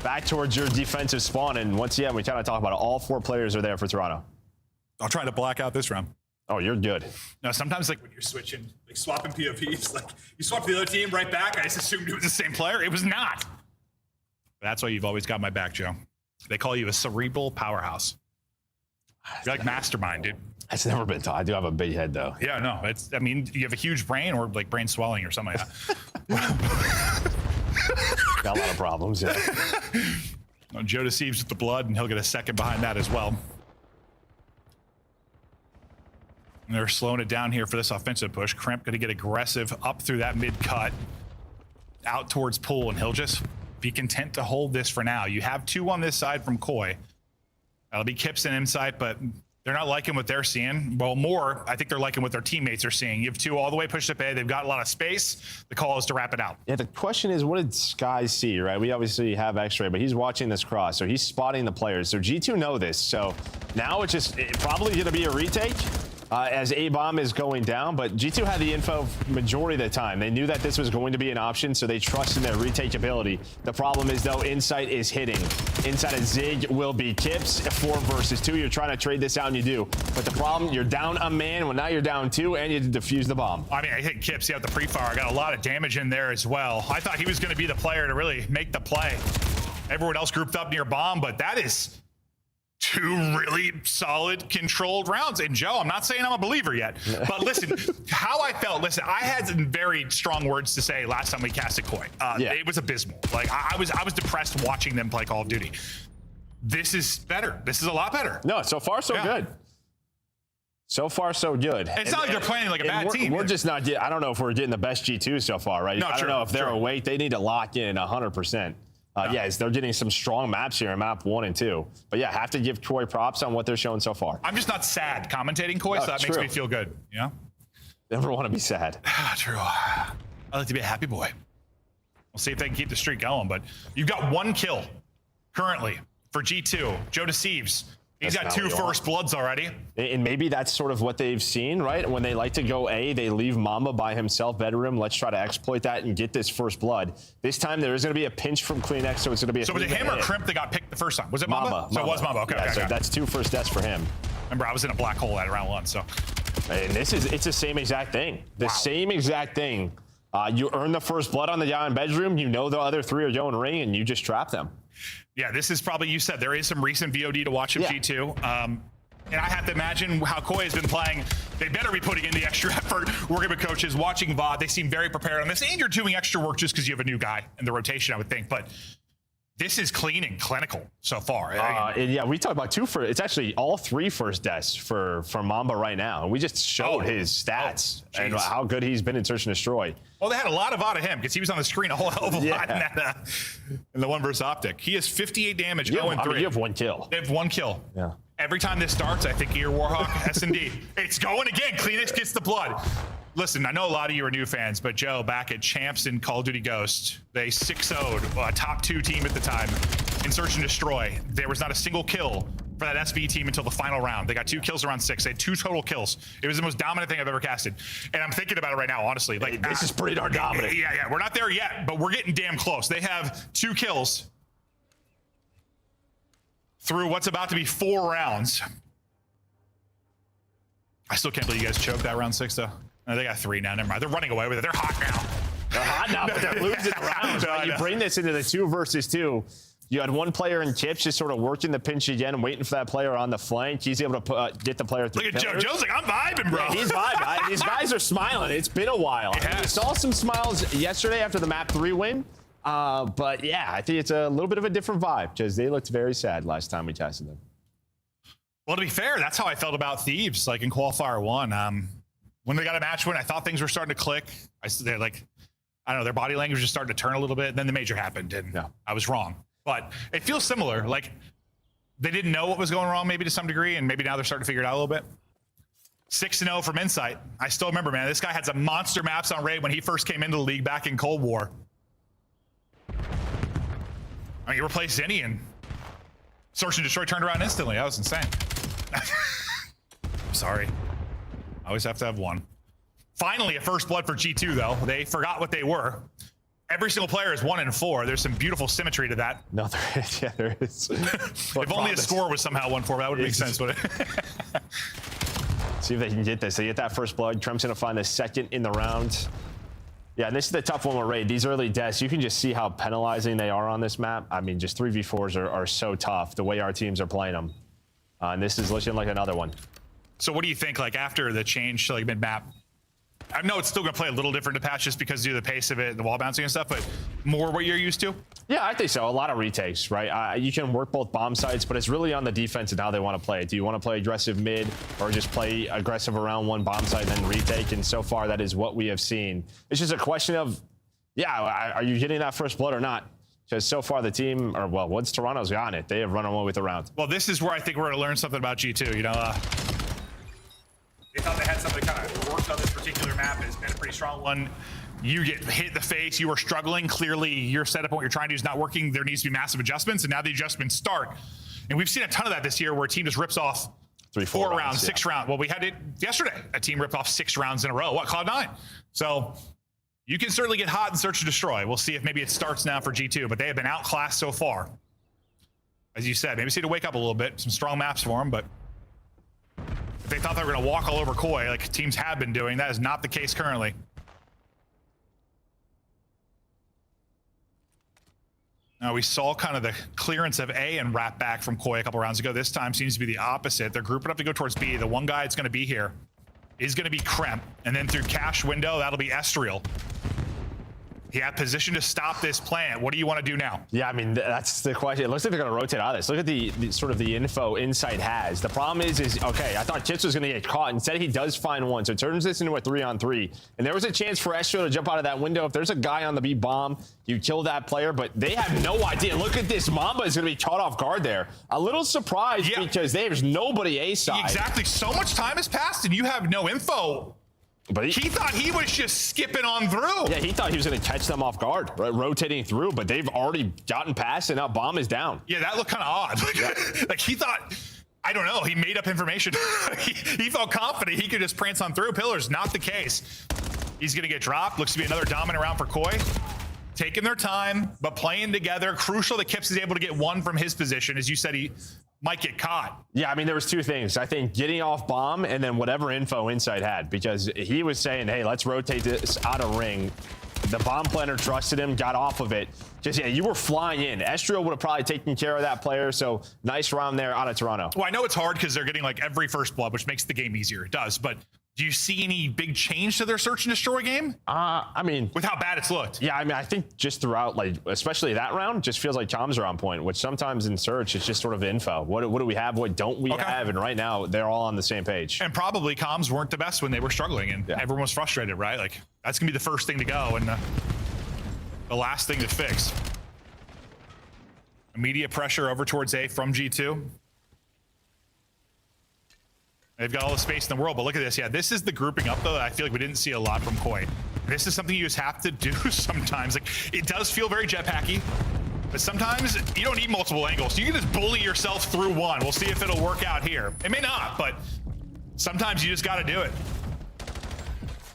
back towards your defensive spawn. And once again, we kind of talk about it. All 4 players are there for Toronto. I'll try to black out this round. Oh, you're good. No, sometimes like when you're switching, like swapping POVs, like you swap the other team right back. I just assumed it was the same player. It was not. But that's why you've always got my back, Joe. They call you a cerebral powerhouse. You're like mastermind, dude. That's never been taught. I do have a big head, though. Yeah, no. I mean, you have a huge brain or like brain swelling or something like that. Got a lot of problems, yeah. No, Joe Deceives with the blood, and he'll get a second behind that as well. And they're slowing it down here for this offensive push. Kremp going to get aggressive up through that mid cut, out towards Pool, and he'll just be content to hold this for now. You have 2 on this side from Koi. That'll be Kips and Insight, but they're not liking what they're seeing. Well, more, I think they're liking what their teammates are seeing. You have 2 all the way pushed up A. They've got a lot of space. The call is to wrap it out. Yeah, the question is, what did Sky see, right? We obviously have X-Ray, but he's watching this cross, so he's spotting the players. So G2 know this. So now it's probably going to be a retake. As A-Bomb is going down, but G2 had the info majority of the time. They knew that this was going to be an option, so they trust in their retake ability. The problem is, though, Insight is hitting. Inside of Zig will be Kips, 4 versus 2. You're trying to trade this out, and you do. But the problem, you're down a man. Well, now you're down 2, and you defuse the bomb. I mean, I hit Kips out the pre-fire. I got a lot of damage in there as well. I thought he was going to be the player to really make the play. Everyone else grouped up near bomb, but that is 2 really solid controlled rounds. And Joe, I'm not saying I'm a believer yet, but listen, how I felt, listen, I had some very strong words to say last time we casted Koi. It was abysmal. Like I was depressed watching them play Call of Duty. This is better. This is a lot better. No, so far so good. So far, so good. It's not like they're playing like a bad team. We're just not I don't know if we're getting the best G2 so far, right? No, I don't know if they're awake. They need to lock in 100%. Yeah, they're getting some strong maps here in map 1 and 2. But yeah, have to give Koi props on what they're showing so far. I'm just not sad commentating Koi, so that makes me feel good. You know? Never want to be sad. True. I like to be a happy boy. We'll see if they can keep the streak going, but you've got 1 kill currently for G2. Joe Deceives. He's got 2 first bloods already. And maybe that's sort of what they've seen, right? When they like to go A, they leave Mamba by himself, bedroom. Let's try to exploit that and get this first blood. This time there is going to be a pinch from Clean X, so it's going to be a So was it him or Crimp that got picked the first time? Was it Mamba? So it was Mamba. Okay, yeah, okay, so okay. that's 2 first deaths for him. Remember, I was in a black hole at round 1, so. And it's the same exact thing. The same exact thing. You earn the first blood on the guy in bedroom. You know the other 3 are going ring, and you just trap them. Yeah, this is probably, you said, there is some recent VOD to watch of G2. And I have to imagine how Koi has been playing. They better be putting in the extra effort, working with coaches, watching VOD. They seem very prepared on this. And you're doing extra work just because you have a new guy in the rotation, I would think. But this is clean and clinical so far. Yeah, we talked about 2 for. It's actually all 3 first deaths for Mamba right now. And we just showed his stats and how good he's been in Search and Destroy. Well, they had a lot of VOD of him because he was on the screen a whole hell of a lot in, that, in the 1 versus Optic. He has 58 damage, 0-3. You have 1 kill. They have 1 kill. Yeah. Every time this starts, I think you're Warhawk, S&D. It's going again. Kleenex gets the blood. Listen, I know a lot of you are new fans, but Joe, back at Champs in Call of Duty Ghost, they 6-0'd a top 2 team at the time in Search and Destroy. There was not a single kill for that SB team until the final round. They got 2 kills around 6. They had 2 total kills. It was the most dominant thing I've ever casted. And I'm thinking about it right now, honestly. Like this is pretty darn dominant. Yeah. We're not there yet, but we're getting damn close. They have 2 kills through what's about to be 4 rounds. I still can't believe you guys choked that round 6, though. No, they got 3 now. Never mind. They're running away with it. They're hot now. They're hot now, but they're losing rounds. Right? You bring this into the 2 versus 2. You had 1 player in Chips just sort of working the pinch again, waiting for that player on the flank. He's able to get the player through. Look at Joe. Joe's like, I'm vibing, bro. Yeah, he's vibing. These guys are smiling. It's been a while. We saw some smiles yesterday after the map 3 win. But yeah, I think it's a little bit of a different vibe because they looked very sad last time we tested them. Well, to be fair, that's how I felt about Thieves, like in Qualifier 1. When they got a match win, I thought things were starting to click. They're like, I don't know, their body language was starting to turn a little bit. And then the major happened, and I was wrong. But it feels similar. Like they didn't know what was going wrong, maybe to some degree, and maybe now they're starting to figure it out a little bit. 6-0 from Insight. I still remember, man, this guy had some monster maps on raid when he first came into the league back in Cold War. I mean, you replaced Zinni and Search and Destroy turned around instantly. That was insane. Sorry. I always have to have 1. Finally, a first blood for G2, though. They forgot what they were. Every single player is 1 and 4. There's some beautiful symmetry to that. No, there is. Yeah, there is. If only a score was somehow 1-4, that would make sense, would it? See if they can get this. They get that first blood. Trump's going to find the 2nd in the round. Yeah, this is the tough one with Raid. These early deaths, you can just see how penalizing they are on this map. I mean, just 3v4s are so tough, the way our teams are playing them. And this is looking like another one. So what do you think, like, after the change to, like, mid-map? I know it's still going to play a little different to patch just because of the pace of it, the wall bouncing and stuff, but more what you're used to? Yeah, I think so. A lot of retakes, right? You can work both bomb sites, but it's really on the defense and how they want to play it. Do you want to play aggressive mid or just play aggressive around 1 bomb site and then retake? And so far, that is what we have seen. It's just a question of, are you getting that first blood or not? Because so far the team, or well, once Toronto's got it, they have run away with the round. Well, this is where I think we're going to learn something about G2, you know? They thought they had something that kind of worked on this particular map. It's been a pretty strong one. You get hit in the face. You are struggling. Clearly, your setup and what you're trying to do is not working. There needs to be massive adjustments, and now the adjustments start. And we've seen a ton of that this year where a team just rips off 4 rounds, 6 rounds. Well, we had it yesterday. A team ripped off 6 rounds in a row. What, Cloud9? So you can certainly get hot and Search and Destroy. We'll see if maybe it starts now for G2, but they have been outclassed so far. As you said, maybe see to wake up a little bit. Some strong maps for them, but if they thought they were going to walk all over Koi, like teams have been doing, that is not the case currently. Now, we saw kind of the clearance of A and wrap back from Koi a couple rounds ago. This time seems to be the opposite. They're grouping up to go towards B. The one guy that's going to be here is going to be Kremp. And then through cash window, that'll be Estriel. He had position to stop this plant. What do you want to do now? Yeah, I mean, that's the question. It looks like they're going to rotate out of this. Look at the sort of the info Insight has. The problem is okay, I thought Chips was going to get caught. Instead, he does find one. So it turns this into a 3-on-3. And there was a chance for Estro to jump out of that window. If there's a guy on the B bomb, you kill that player. But they have no idea. Look at this. Mamba is going to be caught off guard there. A little surprised because there's nobody A side. Exactly. So much time has passed and you have no info. But he thought he was just skipping on through. Yeah, he thought he was going to catch them off guard, right? Rotating through, but they've already gotten past, and now bomb is down. Yeah, that looked kind of odd. Like he thought, I don't know, he made up information. he felt confident he could just prance on through pillars. Not the case. He's going to get dropped. Looks to be another dominant round for Koi. Taking their time, but playing together. Crucial that Kips is able to get one from his position. As you said, he might get caught. Yeah, I mean, there was two things. I think getting off bomb and then whatever info Insight had, because he was saying, hey, let's rotate this out of ring. The bomb planner trusted him, got off of it. Just, yeah, you were flying in. Estrio would have probably taken care of that player, so nice round there out of Toronto. Well, I know it's hard because they're getting like every first blood, which makes the game easier. It does, but do you see any big change to their search and destroy game? I mean, with how bad it's looked. Yeah, I mean, I think just throughout, like, especially that round, just feels like comms are on point, which sometimes in search, it's just sort of info. What do we have? What don't we have? And right now, they're all on the same page. And probably comms weren't the best when they were struggling, and everyone was frustrated, right? Like, that's going to be the first thing to go and the last thing to fix. Immediate pressure over towards A from G2. They've got all the space in the world, but look at this. Yeah, this is the grouping up, though, that I feel like we didn't see a lot from Koi. This is something you just have to do sometimes. Like, it does feel very jetpacky, but sometimes you don't need multiple angles. You can just bully yourself through one. We'll see if it'll work out here. It may not, but sometimes you just got to do it.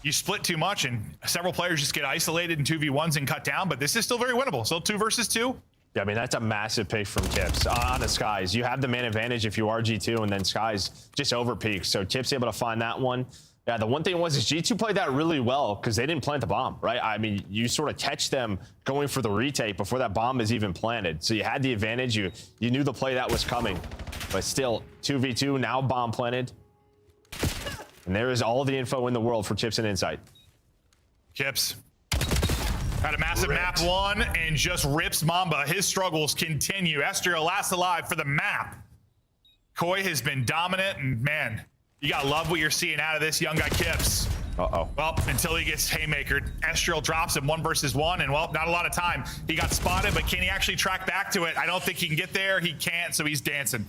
You split too much, and several players just get isolated in 2v1s and cut down, but this is still very winnable. Still 2 versus 2. Yeah, I mean, that's a massive pick from Tips on the Skies. You have the man advantage if you are G2, and then Skies just over peaks. So Tips able to find that one. Yeah, the one thing was is G2 played that really well because they didn't plant the bomb, right? I mean, you sort of catch them going for the retake before that bomb is even planted. So you had the advantage. You knew the play that was coming. But still, 2v2, now bomb planted. And there is all the info in the world for Chips and Insight. Kips had a massive map one and just rips Mamba. His struggles continue. Estrio last alive for the map. Koi has been dominant, and man, you gotta love what you're seeing out of this young guy Kips. Uh-oh. Well, until he gets haymakered. Estrio drops him 1 versus 1, and well, not a lot of time. He got spotted, but can he actually track back to it? I don't think he can get there. He can't, so he's dancing.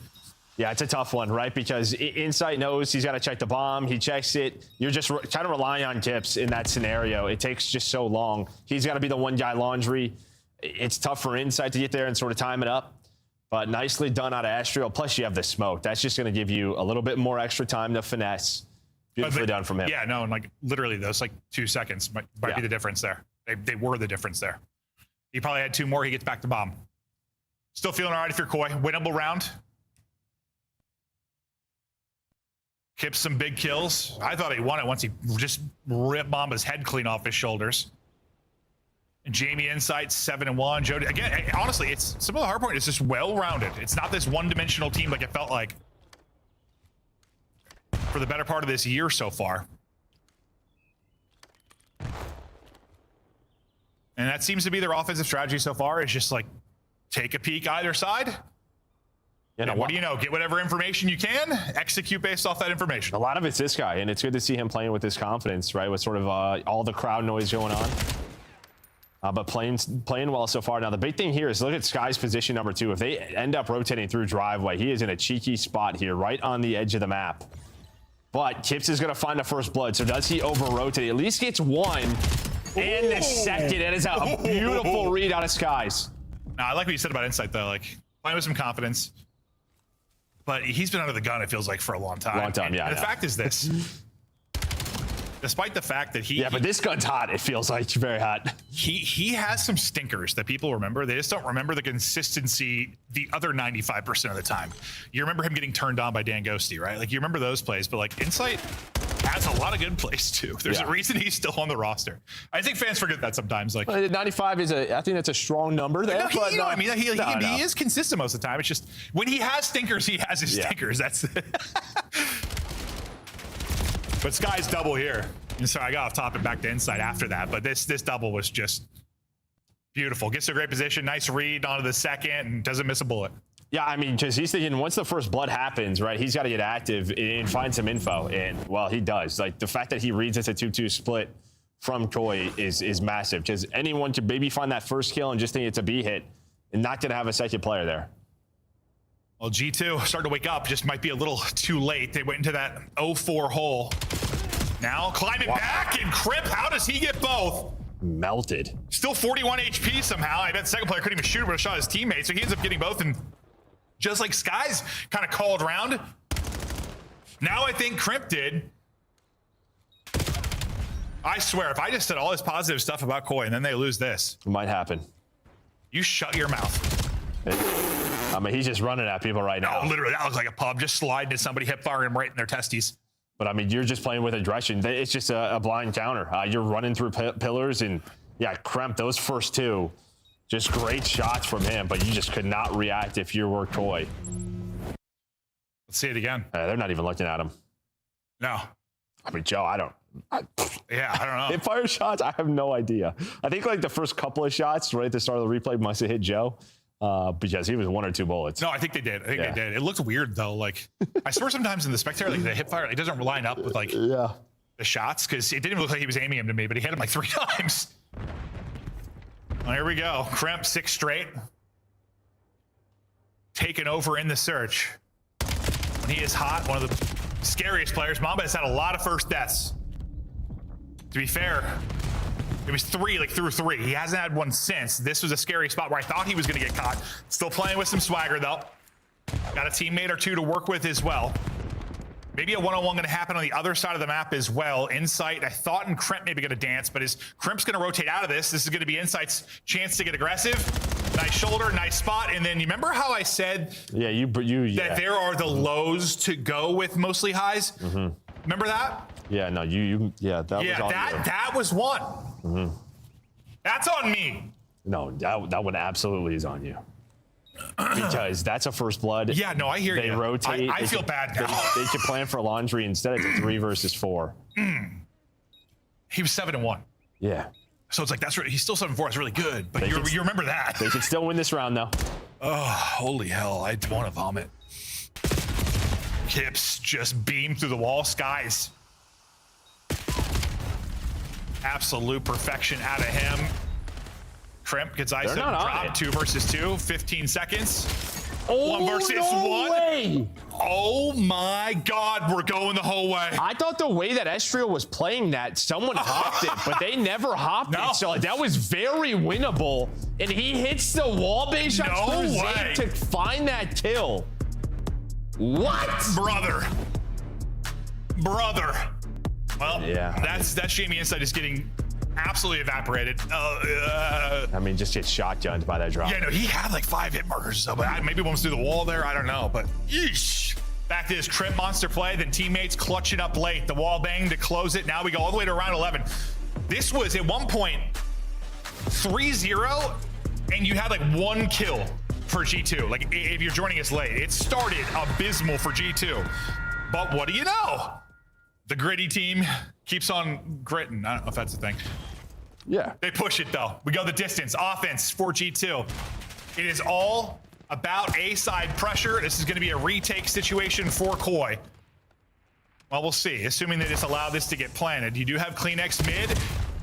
Yeah, it's a tough one, right? Because Insight knows he's got to check the bomb. He checks it. You're just kind of relying on Kips in that scenario. It takes just so long. He's got to be the one guy laundry. It's tough for Insight to get there and sort of time it up. But nicely done out of Estrio. Plus, you have the smoke. That's just going to give you a little bit more extra time to finesse. Beautifully done from him. Yeah, no, and like literally those like 2 seconds might be the difference there. They were the difference there. He probably had 2 more. He gets back to bomb. Still feeling all right if you're Koi. Winnable round. Kips some big kills. I thought he won it once he just ripped Mamba's head clean off his shoulders. And Jamie Insight 7-1. Joe, again, honestly, it's some of the Hardpoint is just well-rounded. It's not this one-dimensional team like it felt like for the better part of this year so far. And that seems to be their offensive strategy so far, is just like take a peek either side. And what do you know? Get whatever information you can, execute based off that information. A lot of it's this guy, and it's good to see him playing with this confidence, right? With sort of all the crowd noise going on. But playing well so far. Now, the big thing here is look at Sky's position number 2. If they end up rotating through driveway, he is in a cheeky spot here, right on the edge of the map. But Kips is going to find the first blood. So does he over-rotate? At least gets 1 and the second. It is a beautiful read out of Skies. Now, I like what you said about Insight, though. Like, playing with some confidence. But he's been under the gun, it feels like, for a long time. And the fact is this. Despite the fact that he... Yeah, but this gun's hot. It feels like very hot. He has some stinkers that people remember. They just don't remember the consistency the other 95% of the time. You remember him getting turned on by Dan Ghosty, right? Like, you remember those plays, but, like, Insight has a lot of good plays, too. There's a reason he's still on the roster. I think fans forget that sometimes. Like, 95 is I think that's a strong number there. He is consistent most of the time. It's just, when he has stinkers, he has his stinkers. That's But Sky's double here. And so I got off top and back to Insight after that. But this double was just Beautiful. Gets to a great position. Nice read onto the second and doesn't miss a bullet. Yeah, I mean, because he's thinking once the first blood happens, right, he's got to get active and find some info. And, well, he does. Like, the fact that he reads it's a 2-2 split from Koi is massive. Because anyone could maybe find that first kill and just think it's a B hit and not going to have a second player there. Well, G2 starting to wake up. Just might be a little too late. They went into that 0-4 hole. Now climbing back, and Crip, how does he get both? Melted. Still 41 HP somehow. I bet the second player couldn't even shoot, but a shot his teammate, so he ends up getting both. And just like Skies kind of called round, now I think Crimp did. I swear, if I just said all this positive stuff about Koi and then they lose this, it might happen. You shut your mouth. I mean, he's just running at people right now. No, literally, that looks like a pub. Just sliding at somebody, hip firing him right in their testes. But, I mean, you're just playing with aggression. It's just a blind counter. You're running through pillars, and, yeah, Kremp, those first two, just great shots from him, but you just could not react if you were Koi. Let's see it again. They're not even looking at him. No. I mean, Joe, I don't know. They fire shots. I have no idea. I think, like, the first couple of shots right at the start of the replay must have hit Joe. Because he was 1 or 2 bullets. No, I think they did. They did. It looked weird though. Like I swear sometimes in the spectator, like the hip fire, it doesn't line up with like the shots because it didn't even look like he was aiming him to me, but he hit him like 3 times. Well, here we go. Kremp 6 straight. Taken over in the search. When he is hot, one of the scariest players. Mamba has had a lot of first deaths. To be fair, it was 3, like through 3. He hasn't had one since. This was a scary spot where I thought he was going to get caught. Still playing with some swagger, though. Got a teammate or 2 to work with as well. Maybe a one-on-one going to happen on the other side of the map as well. Insight, I thought Crimp maybe going to dance, but Crimp's going to rotate out of this. This is going to be Insight's chance to get aggressive. Nice shoulder, nice spot. And then you remember how I said that there are the lows to go with mostly highs? Mm-hmm. Remember that? Yeah, no, that was one. Mm-hmm. That's on me. No, that one absolutely is on you. Because that's a first blood. Yeah, no, I hear you. They rotate. I feel bad now. They could plan for laundry instead. It's a 3 versus 4. He was 7-1. Yeah. So it's like he's still 7-4. It's really good, but you remember that. They could still win this round though. Oh, holy hell! I want to vomit. Kips just beamed through the wall. Skies. Absolute perfection out of him. Crimp gets ISO drop. 2 versus 2. 15 seconds. 1 versus 1. Way. Oh my God, we're going the whole way. I thought the way that Estriel was playing that, someone hopped it, but they never hopped it. So that was very winnable. And he hits the wall base shot to find that kill. What? Brother. Well, that's Jamie Insight is getting absolutely evaporated. I mean, just get shotgunned by that drop. Yeah, no, he had like 5 hit markers or so, but maybe one was through the wall there. I don't know, but yeesh. Back to this Crimp monster play, then teammates clutch it up late. The wall bang to close it. Now we go all the way to round 11. This was at one point 3-0, and you had like 1 kill for G2. Like if you're joining us late, it started abysmal for G2. But what do you know? The gritty team keeps on gritting. I don't know if that's a thing. Yeah. They push it though. We go the distance. Offense for G2. It is all about A-side pressure. This is going to be a retake situation for Koi. Well, we'll see. Assuming they just allow this to get planted. You do have CleanX mid.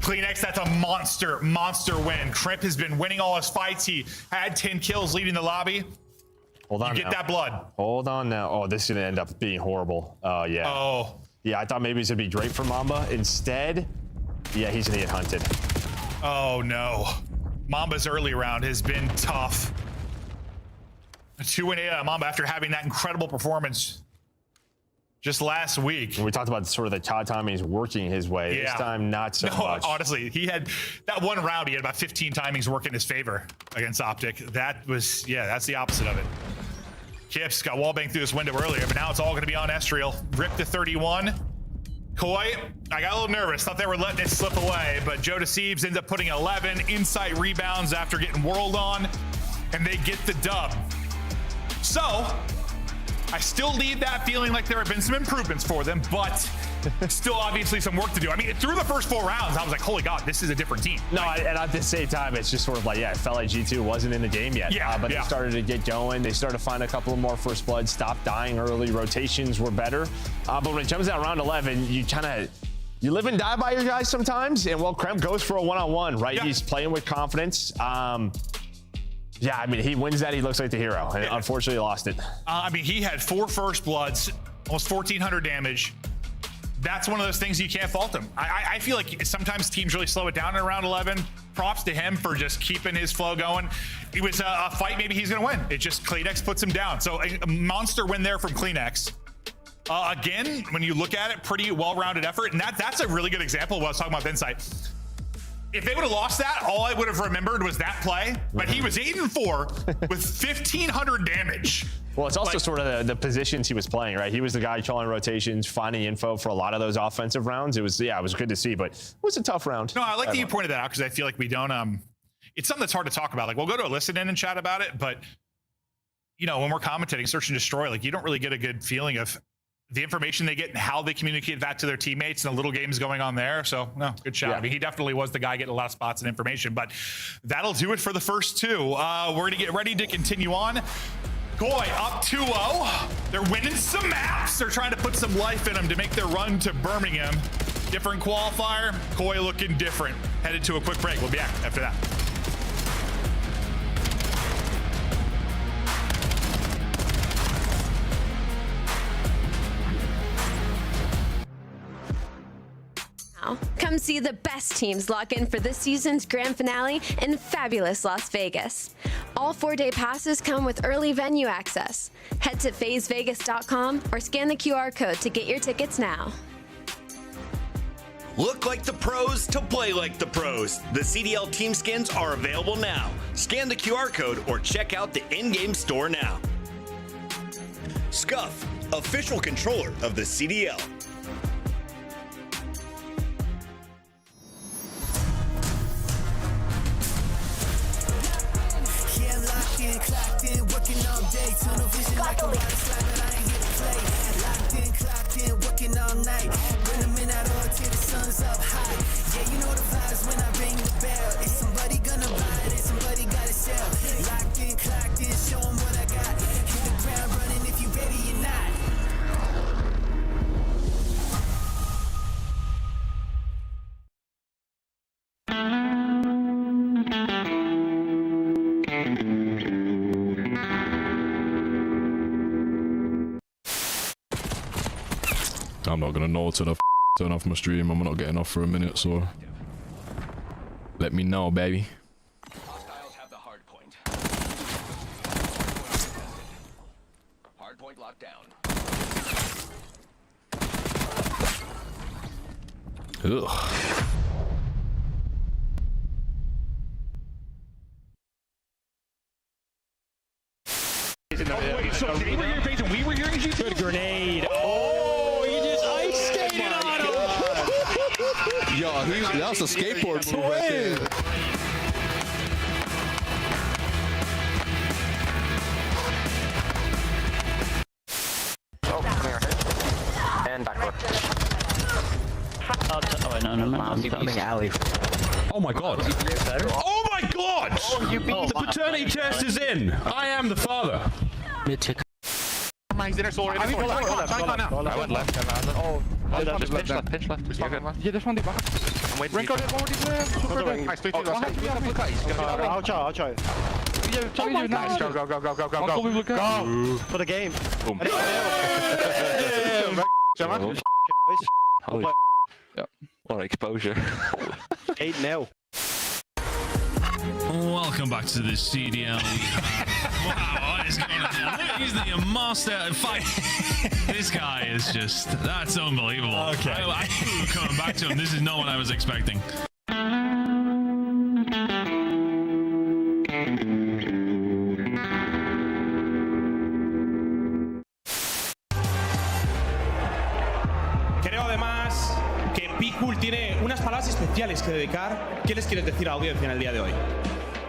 CleanX, that's a monster win. Crimp has been winning all his fights. He had 10 kills leading the lobby. Hold on. You get that blood. Hold on now. Oh, this is going to end up being horrible. Yeah. Oh. Yeah, I thought maybe it was going to be Drake for Mamba. Instead, yeah, he's going to get hunted. Oh, no. Mamba's early round has been tough. 2-8 Mamba after having that incredible performance just last week. And we talked about sort of the Todd timings working his way. Yeah. This time, not so much. Honestly, he had that one round. He had about 15 timings work in his favor against Optic. That was, that's the opposite of it. Kips got wallbang through this window earlier, but now it's all going to be on Estriel. Rip to 31. Koi, I got a little nervous. Thought they were letting it slip away, but Joe Deceives ends up putting 11. Insight rebounds after getting whirled on, and they get the dub. So, I still leave that feeling like there have been some improvements for them, but still obviously some work to do. I mean, through the first 4 rounds, I was like, holy God, this is a different team. No, and at the same time, it's just sort of like, yeah, it felt like G2 wasn't in the game yet. Yeah, but they started to get going. They started to find a couple more first bloods, stopped dying early. Rotations were better. But when it comes out round 11, you live and die by your guys sometimes. And well, Kremp goes for a one-on-one, right? Yeah. He's playing with confidence. Yeah, I mean, he wins that. He looks like the hero. And unfortunately, lost it. I mean, he had 4 first bloods, almost 1,400 damage. That's one of those things you can't fault him. I feel like sometimes teams really slow it down in round 11. Props to him for just keeping his flow going. It was a fight maybe he's going to win. It just, Kleenex puts him down. So a monster win there from Kleenex. Again, when you look at it, pretty well-rounded effort. And that's a really good example of what I was talking about with Insight. If they would have lost that, all I would have remembered was that play. But he was 8-4 with 1,500 damage. Well, it's also sort of the positions he was playing, right? He was the guy calling rotations, finding info for a lot of those offensive rounds. It was good to see, but it was a tough round. No, I like that you pointed that out because I feel like we don't. It's something that's hard to talk about. Like, we'll go to a listen in and chat about it, but you know, when we're commentating Search and Destroy, like, you don't really get a good feeling of the information they get and how they communicate that to their teammates and the little games going on there. So, no, good shout. Yeah. I mean, he definitely was the guy getting a lot of spots and information, but that'll do it for the first 2. We're going to get ready to continue on. Goy up 2-0. They're winning some maps. They're trying to put some life in them to make their run to Birmingham. Different qualifier. Goy looking different. Headed to a quick break. We'll be back after that. Come see the best teams lock in for this season's grand finale in fabulous Las Vegas. All 4-day passes come with early venue access. Head to phasevegas.com or scan the QR code to get your tickets now. Look like the pros to play like the pros. The CDL team skins are available now. Scan the QR code or check out the in-game store now. Scuff, official controller of the CDL. Clocked in, working all day, tunnel vision like a water slide, but I ain't here to play. Clocked in, working all night. Bring them in out all till the sun's up high. Yeah, you know the vibes when I ring the bell. Is somebody gonna buy it? Is somebody gotta sell? Locked in, show them what I got. Hit the ground running if you ready or not. I'm not gonna know till I turn off my stream. I'm not getting off for a minute, so let me know, baby. Hostiles have the hardpoint. Hardpoint locked down. Ugh. Wait, so they were here facing, we were here in G2? Good grenade. Oh, you just ice skated on him. Yo, that was a skateboard move right there. Oh, come here. And backward. Oh, no. Alley. Oh my god. Oh my god! Oh, the paternity test is in. I am the father. He's inner solar. I went left. Oh, pinch left. Yeah, there's one deep back. I'm waiting. Rank out it already. Nice, I'll try. Yeah, nice. Go. For the game. Boom. Holy yeah. What exposure. 8-0. Welcome back to the CDL. Wow, what is going on? He's the master fight. This guy is just, that's unbelievable. Okay. I coming back to him. This is not what I was expecting. Creo además que Pickbull tiene unas palabras especiales que dedicar. ¿Qué les quieres decir a la audiencia en el día de hoy?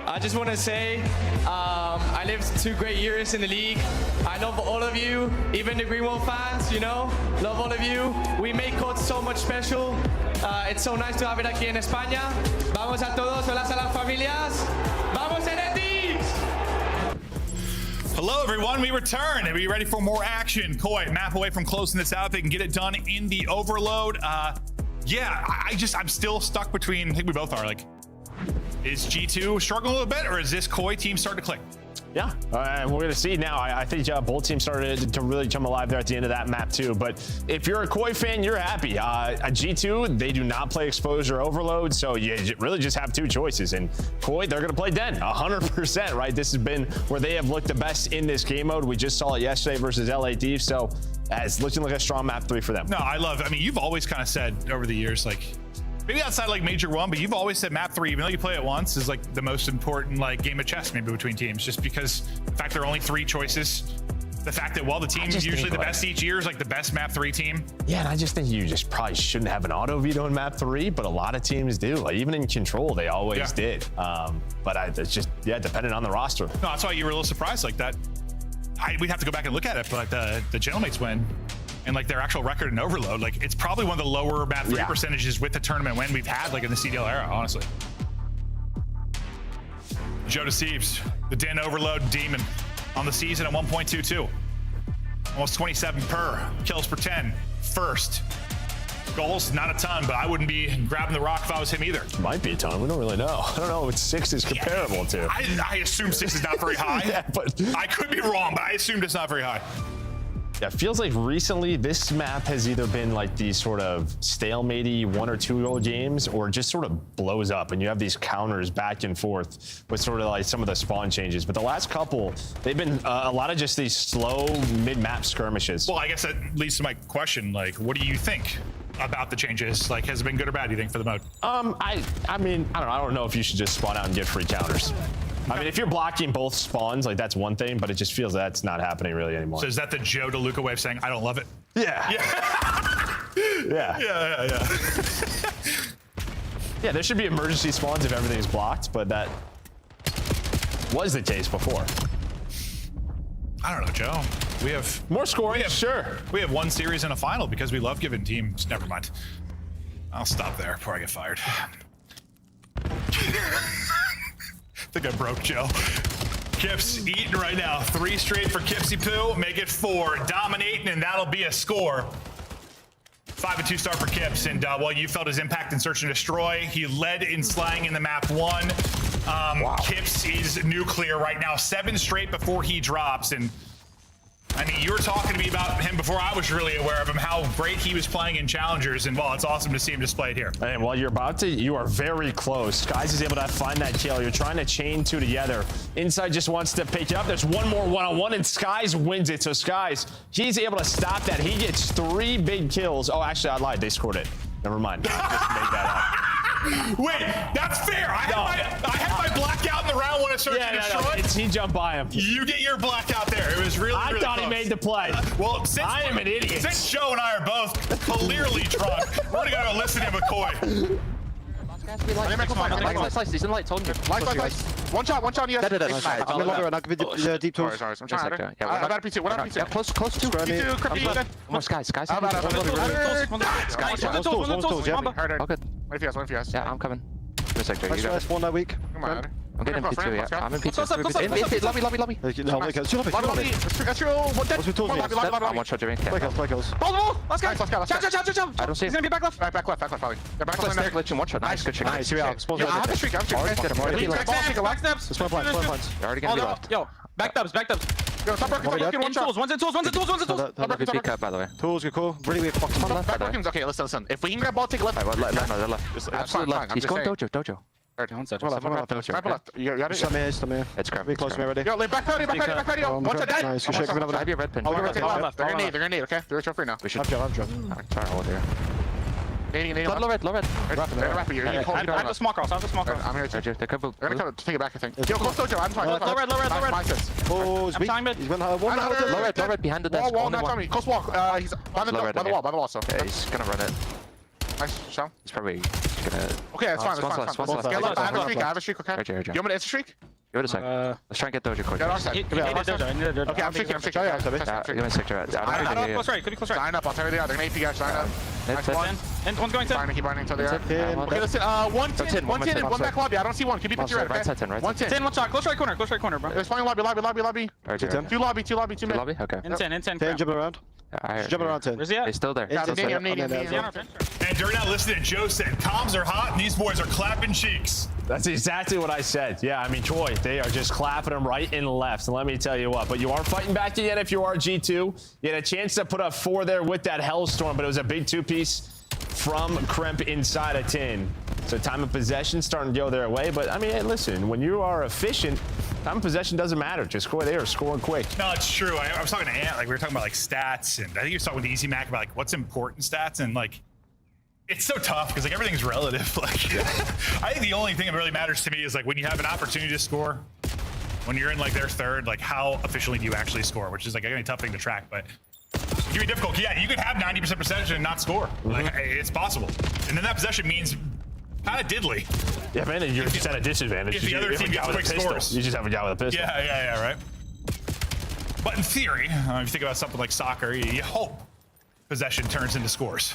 I just want to say I lived 2 great years in the league. I love all of you, even the Greenwald fans, you know. Love all of you. We make COD so much special. It's so nice to have it aquí en España. Vamos a todos, hola a las familias. Vamos NFTs! Hello, everyone. We return. Are you ready for more action? Koi, map away from closing this out. They can get it done in the overload. Yeah, I'm still stuck between, I think we both are, like, is G2 struggling a little bit, or is this Koi team starting to click? Yeah, we're going to see now. I think both teams started to really come alive there at the end of that map too. But if you're a Koi fan, you're happy. At G2, they do not play exposure overload, so you really just have 2 choices. And Koi, they're going to play Den, 100%, right? This has been where they have looked the best in this game mode. We just saw it yesterday versus LA Thieves, so it's looking like a strong map 3 for them. No, I mean, you've always kind of said over the years, like, maybe outside like Major 1, but you've always said map 3, even though you play it once, is like the most important like game of chess maybe between teams, just because the fact there are only 3 choices, the fact that while the team is usually the best each year is like the best map 3 team. Yeah, and I just think you just probably shouldn't have an auto veto in map 3, but a lot of teams do. Like even in Control, they always did. But it's just, dependent on the roster. No, that's why you were a little surprised like that. We'd have to go back and look at it, but the Gentlemates win and like their actual record in overload, like it's probably one of the lower map 3 percentages with the tournament win we've had like in the CDL era, honestly. Joe deceives the Den overload demon on the season at 1.22, almost 27 per kills per 10. First goals, not a ton, but I wouldn't be grabbing the rock if I was him either. Might be a ton. We don't really know. I don't know what 6 is comparable to. I assume 6 is not very high. But I could be wrong, but I assumed it's not very high. Yeah, it feels like recently this map has either been like these sort of stalematey 1 or 2 goal games, or just sort of blows up and you have these counters back and forth with sort of like some of the spawn changes. But the last couple, they've been a lot of just these slow mid-map skirmishes. Well, I guess that leads to my question, like, what do you think about the changes? Like, has it been good or bad, do you think, for the mode? I mean, I don't know if you should just spawn out and get free counters. I mean, if you're blocking both spawns, like that's one thing, but it just feels that's not happening really anymore. So is that the Joe DeLuca way of saying, I don't love it? Yeah. Yeah. Yeah, there should be emergency spawns if everything is blocked, but that was the case before. I don't know, Joe. We have more scoring, sure. We have 1 series and a final because we love giving teams. Never mind. I'll stop there before I get fired. I think I broke Joe. Kips eating right now. 3 straight for Kipsy Poo. Make it 4. Dominating, and that'll be a score. 5 and 2 start for Kips. And while you felt his impact in Search and Destroy, he led in slaying in the map 1. Kips is nuclear right now. 7 straight before he drops. And I mean, you were talking to me about him before I was really aware of him, how great he was playing in Challengers, and well, it's awesome to see him displayed here. And while you're about to, you are very close. Skies is able to find that kill. You're trying to chain 2 together. Inside just wants to pick it up. There's one more one-on-one, and Skies wins it. So Skies, he's able to stop that. He gets 3 big kills. Oh, actually, I lied. They scored it. Never mind. I just made that up. Wait, that's fair. I had my blackout in the round 1 of Search and Destroy. He jumped by him. You get your blackout there. It was really, I thought he made the play. Well, since I am an idiot. Since Joe and I are both clearly drunk, we're gonna go listen to McCoy. He's in lights, holding you. Lights. One shot on you. I'm in lobby right now. Give me deep tools. Sorry, I'm trying to. I'm about P2. What about P2? Yeah, close to. P2, More Skies. How about Okay. What if you guys? Yeah, I'm coming. Let's spawn that week. Come on. I'm getting P2, yeah. I'm in P2. Lobby. No, let's shoot. I'm one shot Jimmy. Play kills. Let's go. I don't see him. He's gonna be back left. Back left, probably. Back left. Glitching one shot. Nice, good shot. Nice, here we are. Yeah, I have a streak. I'm already back steps. Spawn points. You're already gonna be left. Yo, back dubs. Yo, stop working. One tools. One's in tools. Good peek up, by the way. Tools, good call. Really weird. Okay, listen. If we can grab ball, take left. They're left. Absolute left. He's going dojo. Left. You got it? Still me. It's crap. Be close to me already. Yo, back patio. One shot dead. Nice, good shake. I have your red pin. They're gonna need, okay? They're free now. We should try to hold here. Low red. I have a small cross. I'm here too. They're covered. They're gonna take it back, I think. Yo, close dojo. I'm trying. Low red. Oh, he's weak. He's been Low red behind the desk. Wall, not on me. Close walk. He's by the wall, so. Yeah, he's gonna run it. Nice, show. It's probably gonna. Okay, that's fine. That's fine. I have a streak. Okay. Right here. You want me to instant streak? Give it a sec. Let's try and get Doja quick. Get our side. Okay, I'm streaking. I'm streaking. Give me a sec. Close right. Could be close right. Sign up. I'll tell you they are. They're gonna AP guys. Sign up. Nice one. And one's going 10. Keep running until they are. Okay, listen. 110 and one back lobby. I don't see one. Keep it to your right. Right. 110. One shot. Close right corner, bro. There's flying lobby. Two lobby. Two mid. Okay. In 10. 10 jumping around. Jumping around 10. Where's he at? He's still there. Yeah, And during that, listening, Joe said, comms are hot and these boys are clapping cheeks. That's exactly what I said. Yeah, I mean, Troy, they are just clapping them right and left. And let me tell you what, but you are fighting back again if you are G2. You had a chance to put up 4 there with that Hellstorm, but it was a big 2-piece from Kremp inside a tin. So time of possession starting to go their way. But, I mean, hey, listen, when you are efficient, time of possession doesn't matter. Just Troy, they are scoring quick. No, it's true. I was talking to Ant, like we were talking about like stats, and I think he was talking with Easy Mac about like what's important stats, and like it's so tough because like everything's relative. Like I think the only thing that really matters to me is like when you have an opportunity to score, when you're in like their third, like how efficiently do you actually score, which is like a tough thing to track, but it can be difficult. Yeah, you could have 90% possession and not score. Like it's possible, and then that possession means kind of diddly. Yeah, man, and you're just at a disadvantage. If the other team gets quick scores. You just have a guy with a pistol. Yeah, right. But in theory, if you think about something like soccer, you hope possession turns into scores.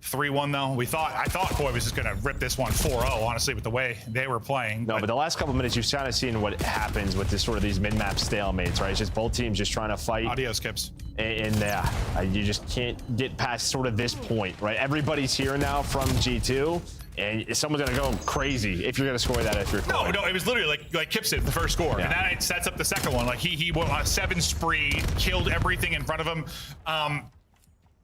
3-1 though. I thought Koi was just gonna rip this one 4-0, honestly, with the way they were playing. No, but the last couple minutes, you've kind of seen what happens with this sort of these mid-map stalemates, right? It's just both teams just trying to fight. Audio skips. And you just can't get past sort of this point, right? Everybody's here now from G2, and someone's gonna go crazy if you're gonna score that if you're Koi. No, it was literally like Kip said, the first score, and that sets up the second one. Like he went on a 7 spree, killed everything in front of him.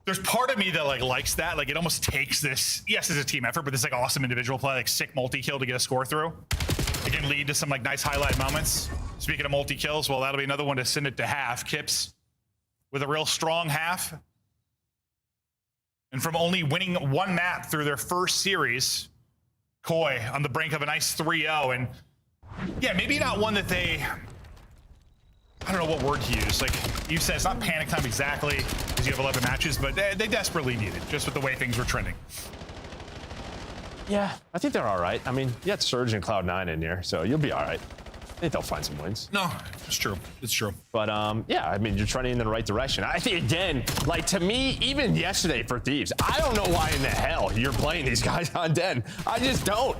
There's part of me that like likes that. Like it almost takes this, yes, it's a team effort, but this like awesome individual play, like sick multi-kill to get a score through. It can lead to some like nice highlight moments. Speaking of multi-kills, well, that'll be another one to send it to half. Kips with a real strong half. And from only winning 1 map through their first series, Koi on the brink of a nice 3-0. And yeah, maybe not one that they, I don't know what word to use. Like you said, it's not panic time exactly because you have 11 matches, but they desperately need it just with the way things were trending. Yeah, I think they're all right. I mean, you got Surge and Cloud9 in here, so you'll be all right. I think they'll find some wins. No, it's true. It's true. But yeah, I mean, you're trending in the right direction. I think again, like to me, even yesterday for Thieves, I don't know why in the hell you're playing these guys on Den. I just don't.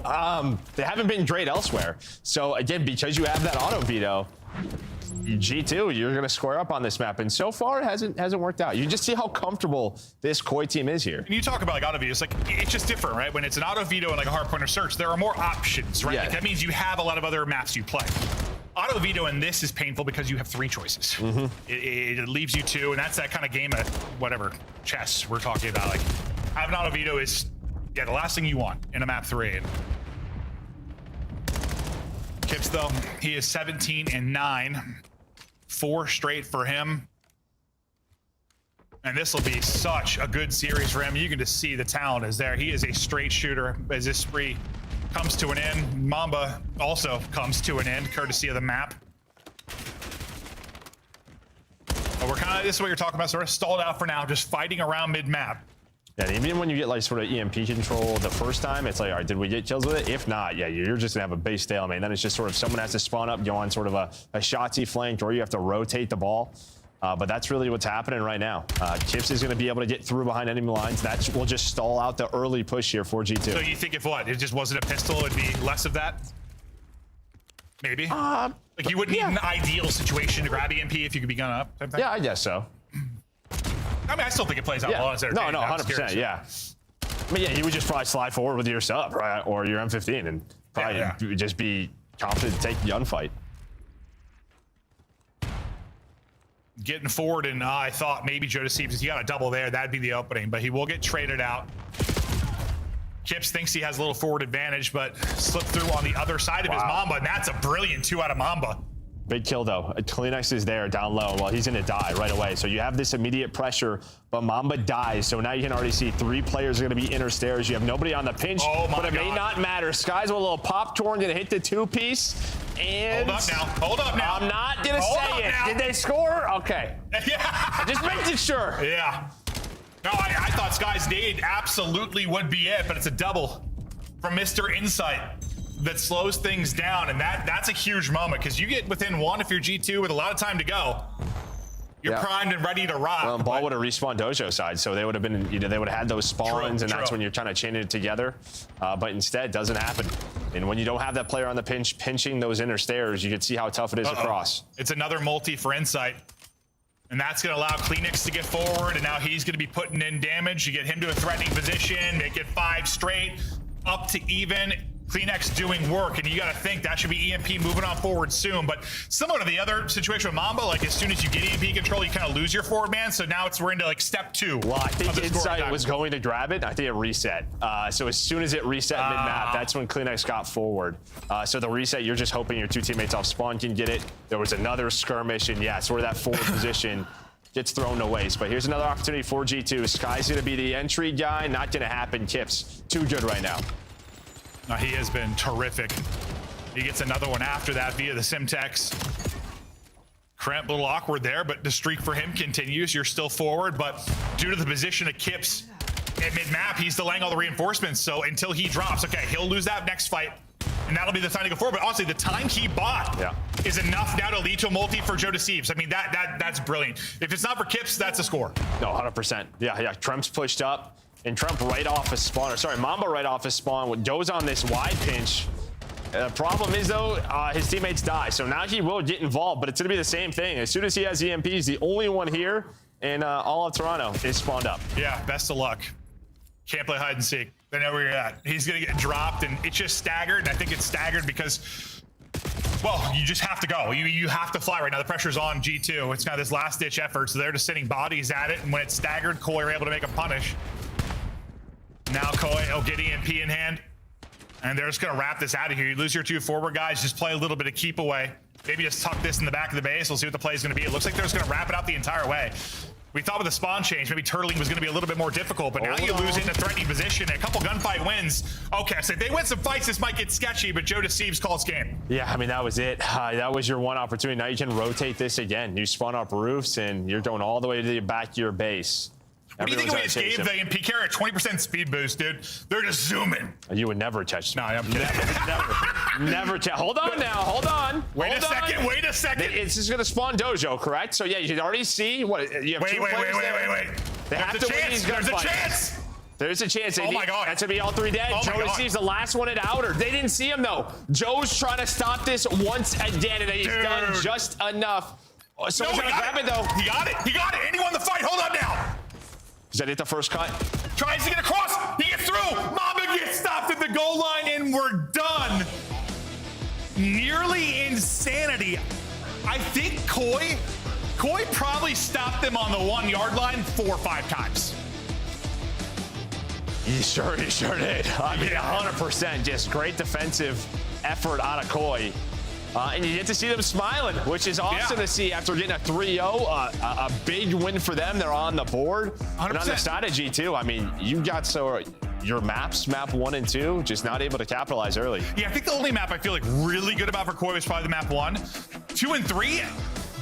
They haven't been great elsewhere. So again, because you have that auto veto, G2, you're going to square up on this map, and so far it hasn't worked out. You just see how comfortable this Koi team is here. And you talk about like auto veto, it's like it's just different, right? When it's an auto veto and like a hardpoint or search, there are more options, right? Yeah. Like, that means you have a lot of other maps you play. Auto veto in this is painful because you have 3 choices. It leaves you 2, and that's that kind of game of whatever chess we're talking about. Like having auto veto is the last thing you want in a map 3. And Kips though, he is 17-9. 4 straight for him. And this will be such a good series for him. You can just see the talent is there. He is a straight shooter as this spree comes to an end. Mamba also comes to an end, courtesy of the map. But we're kind of, this is what you're talking about, sort of stalled out for now, just fighting around mid-map. Yeah, and even when you get like sort of EMP control the first time, it's like, all right, did we get kills with it? If not, yeah, you're just gonna have a base stalemate. And then it's just sort of someone has to spawn up, go on sort of a Shotzzy flank, or you have to rotate the ball. But that's really what's happening right now. Kips is gonna be able to get through behind enemy lines. That will just stall out the early push here for G2. So you think if what, it just wasn't a pistol, it'd be less of that? Maybe? Like you wouldn't need an ideal situation to grab EMP if you could be gun up? Yeah, I guess so. I mean, I still think it plays out well as entertaining. No, 100%, yeah. I mean, yeah, you would just probably slide forward with your sub, right? Or your M15 and probably just be confident to take the gunfight. Getting forward, and I thought maybe Joe Deceives, if he got a double there, that'd be the opening, but he will get traded out. Kips thinks he has a little forward advantage, but slipped through on the other side of his Mamba, and that's a brilliant 2 out of Mamba. Big kill though. Kleenex is there down low. Well, he's gonna die right away. So you have this immediate pressure, but Mamba dies. So now you can already see 3 players are gonna be inner stairs. You have nobody on the pinch, but it may not matter. Skies with a little pop torn, gonna hit the 2-piece. And hold up now. I'm not gonna say it. Did they score? Okay. Yeah. Just making sure. Yeah. Sky's nade absolutely would be it, but it's a double from Mr. Insight that slows things down, and that's a huge moment because you get within one if you're G2 with a lot of time to go. You're primed and ready to rock. Well, ball would have respawned Dojo side, so they would have been, they would have had those spawns, and that's when you're trying to chain it together. But instead, it doesn't happen. And when you don't have that player on the pinch pinching those inner stairs, you can see how tough it is to cross. It's another multi for Insight. And that's going to allow Kleenex to get forward, and now he's going to be putting in damage. You get him to a threatening position, make it 5 straight, up to even. Kleenex doing work, and you got to think that should be EMP moving on forward soon. But similar to the other situation with Mamba, like as soon as you get EMP control, you kind of lose your forward man. So now we're into like step 2. Well, I think Insight was going to grab it. I think it reset. So as soon as it reset mid-map, that's when Kleenex got forward. So the reset, you're just hoping your 2 teammates off spawn can get it. There was another skirmish, and yeah, it's where that forward position gets thrown to waste. But here's another opportunity for G2. Sky's going to be the entry guy. Not going to happen. Kips, too good right now. No, he has been terrific. He gets another one after that via the Simtex. Kremp, a little awkward there, but the streak for him continues. You're still forward, but due to the position of Kips at mid-map, he's delaying all the reinforcements. So until he drops, okay, he'll lose that next fight, and that'll be the time to go forward. But honestly, the time he bought is enough now to lead to a multi for Joe Deceives. I mean, that's brilliant. If it's not for Kips, that's a score. No, 100%. Yeah, Trump's pushed up. And Trump right off his spawn, or sorry, Mamba right off his spawn with Doe's on this wide pinch. The problem is, though, his teammates die. So now he will get involved, but it's going to be the same thing. As soon as he has EMP, he's the only one here, and all of Toronto is spawned up. Yeah, best of luck. Can't play hide and seek. They know where you're at. He's going to get dropped, and it's just staggered. And I think it's staggered because, well, you just have to go. You have to fly right now. The pressure's on G2. It's kind of this last-ditch effort, so they're just sending bodies at it, and when it's staggered, Koi are able to make a punish. Now Koi will get EMP in hand, and they're just going to wrap this out of here. You lose your 2 forward guys, just play a little bit of keep away. Maybe just tuck this in the back of the base. We'll see what the play is going to be. It looks like they're just going to wrap it out the entire way. We thought with the spawn change, maybe turtling was going to be a little bit more difficult, but now you lose in a threatening position. A couple gunfight wins. Okay, so if they win some fights, this might get sketchy, but Joe Deceives calls game. Yeah, I mean, that was it. That was your one opportunity. Now you can rotate this again. You spawn up roofs, and you're going all the way to the back of your base. What do you think we just gave the EMP carrier a 20% speed boost, dude? They're just zooming. You would never touch them. No, I'm kidding. Never touch. Hold on now. Hold on. Wait a second. It's just going to spawn Dojo, correct? So, yeah, you can already see what you have. Wait. They have to win these gunfights. There's a chance. There's a chance. Oh, my God. That's going to be all 3 dead. Joe receives the last one at outer. They didn't see him, though. Joe's trying to stop this once again, and he's done just enough. So no, he's going to grab it, though. He got it. And he won the fight. Hold on now. Does that hit the first cut? Tries to get across. He gets through. Mamba gets stopped at the goal line, and we're done. Nearly insanity. I think Koi probably stopped them on the 1 yard line 4 or 5 times. He sure did. I mean, 100%. Just great defensive effort out of Koi. And you get to see them smiling, which is awesome to see after getting a 3-0. A big win for them. They're on the board. 100%. And on the side of G2, I mean, you got your maps, map 1 and 2, just not able to capitalize early. Yeah, I think the only map I feel like really good about for Koi was probably the map 1. 2 and 3,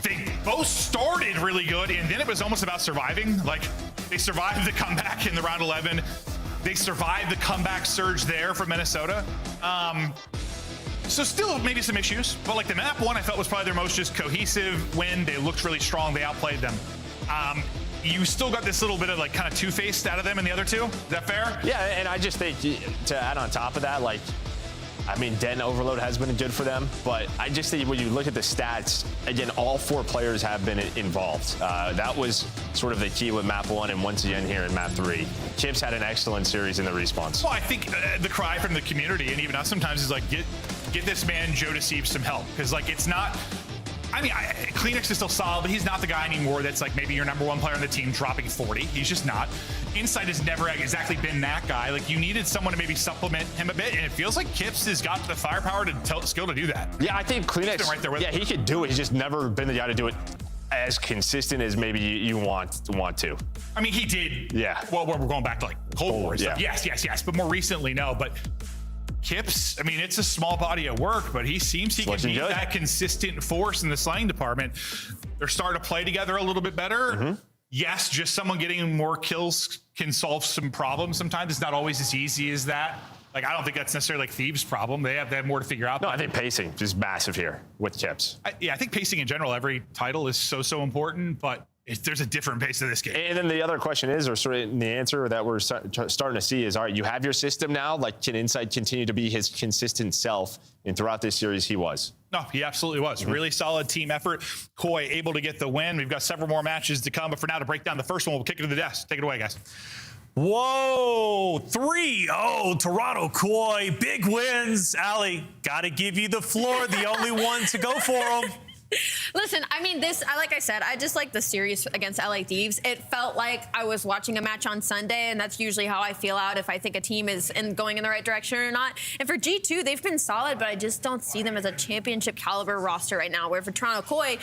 they both started really good, and then it was almost about surviving. Like, they survived the comeback in the round 11. They survived the comeback surge there from Minnesota. So still maybe some issues, but like the map 1 I felt was probably their most just cohesive win. They looked really strong. They outplayed them. You still got this little bit of like kind of two-faced out of them in the other 2. Is that fair? Yeah, and I just think to add on top of that, like, I mean, Den Overload has been good for them, but I just think when you look at the stats, again, all 4 players have been involved. That was sort of the key with map 1, and once again here in map 3. Chips had an excellent series in the response. Well, I think the cry from the community and even us sometimes is like, get this man Joe Deceives some help, because like it's not. I mean, Kleenex is still solid, but he's not the guy anymore that's like maybe your #1 player on the team dropping 40. He's just not. Insight has never exactly been that guy. Like, you needed someone to maybe supplement him a bit, and it feels like Kips has got the firepower to skill to do that. Yeah, I think Kleenex, right there with him. He could do it. He's just never been the guy to do it as consistent as maybe you want to. I mean, he did. Yeah. Well, we're going back to like Cold War. Yeah. Yes. But more recently, no. But Kips, I mean, it's a small body of work, but he seems he can be that consistent force in the slaying department. They're starting to play together a little bit better. Yes, just someone getting more kills can solve some problems. Sometimes it's not always as easy as that. Like, I don't think that's necessarily like Thieves' problem. They have more to figure out. No, I think pacing is massive here with Kips. I think pacing in general, every title is so important, but there's a different pace to this game. And then the other question is, or sort of the answer that we're starting to see is, all right, you have your system now. Like, can Insight continue to be his consistent self? And throughout this series, he was. No, he absolutely was. Really solid team effort. Koi able to get the win. We've got several more matches to come, but for now, to break down the first one, we'll kick it to the desk. Take it away, guys. Whoa, 3-0 Toronto Koi. Big wins. Ali, got to give you the floor. The only one to go for them. Listen, I mean, like I said, I just like the series against LA Thieves. It felt like I was watching a match on Sunday, and that's usually how I feel out if I think a team is going in the right direction or not. And for G2, they've been solid, but I just don't see them as a championship caliber roster right now, where for Toronto Koi,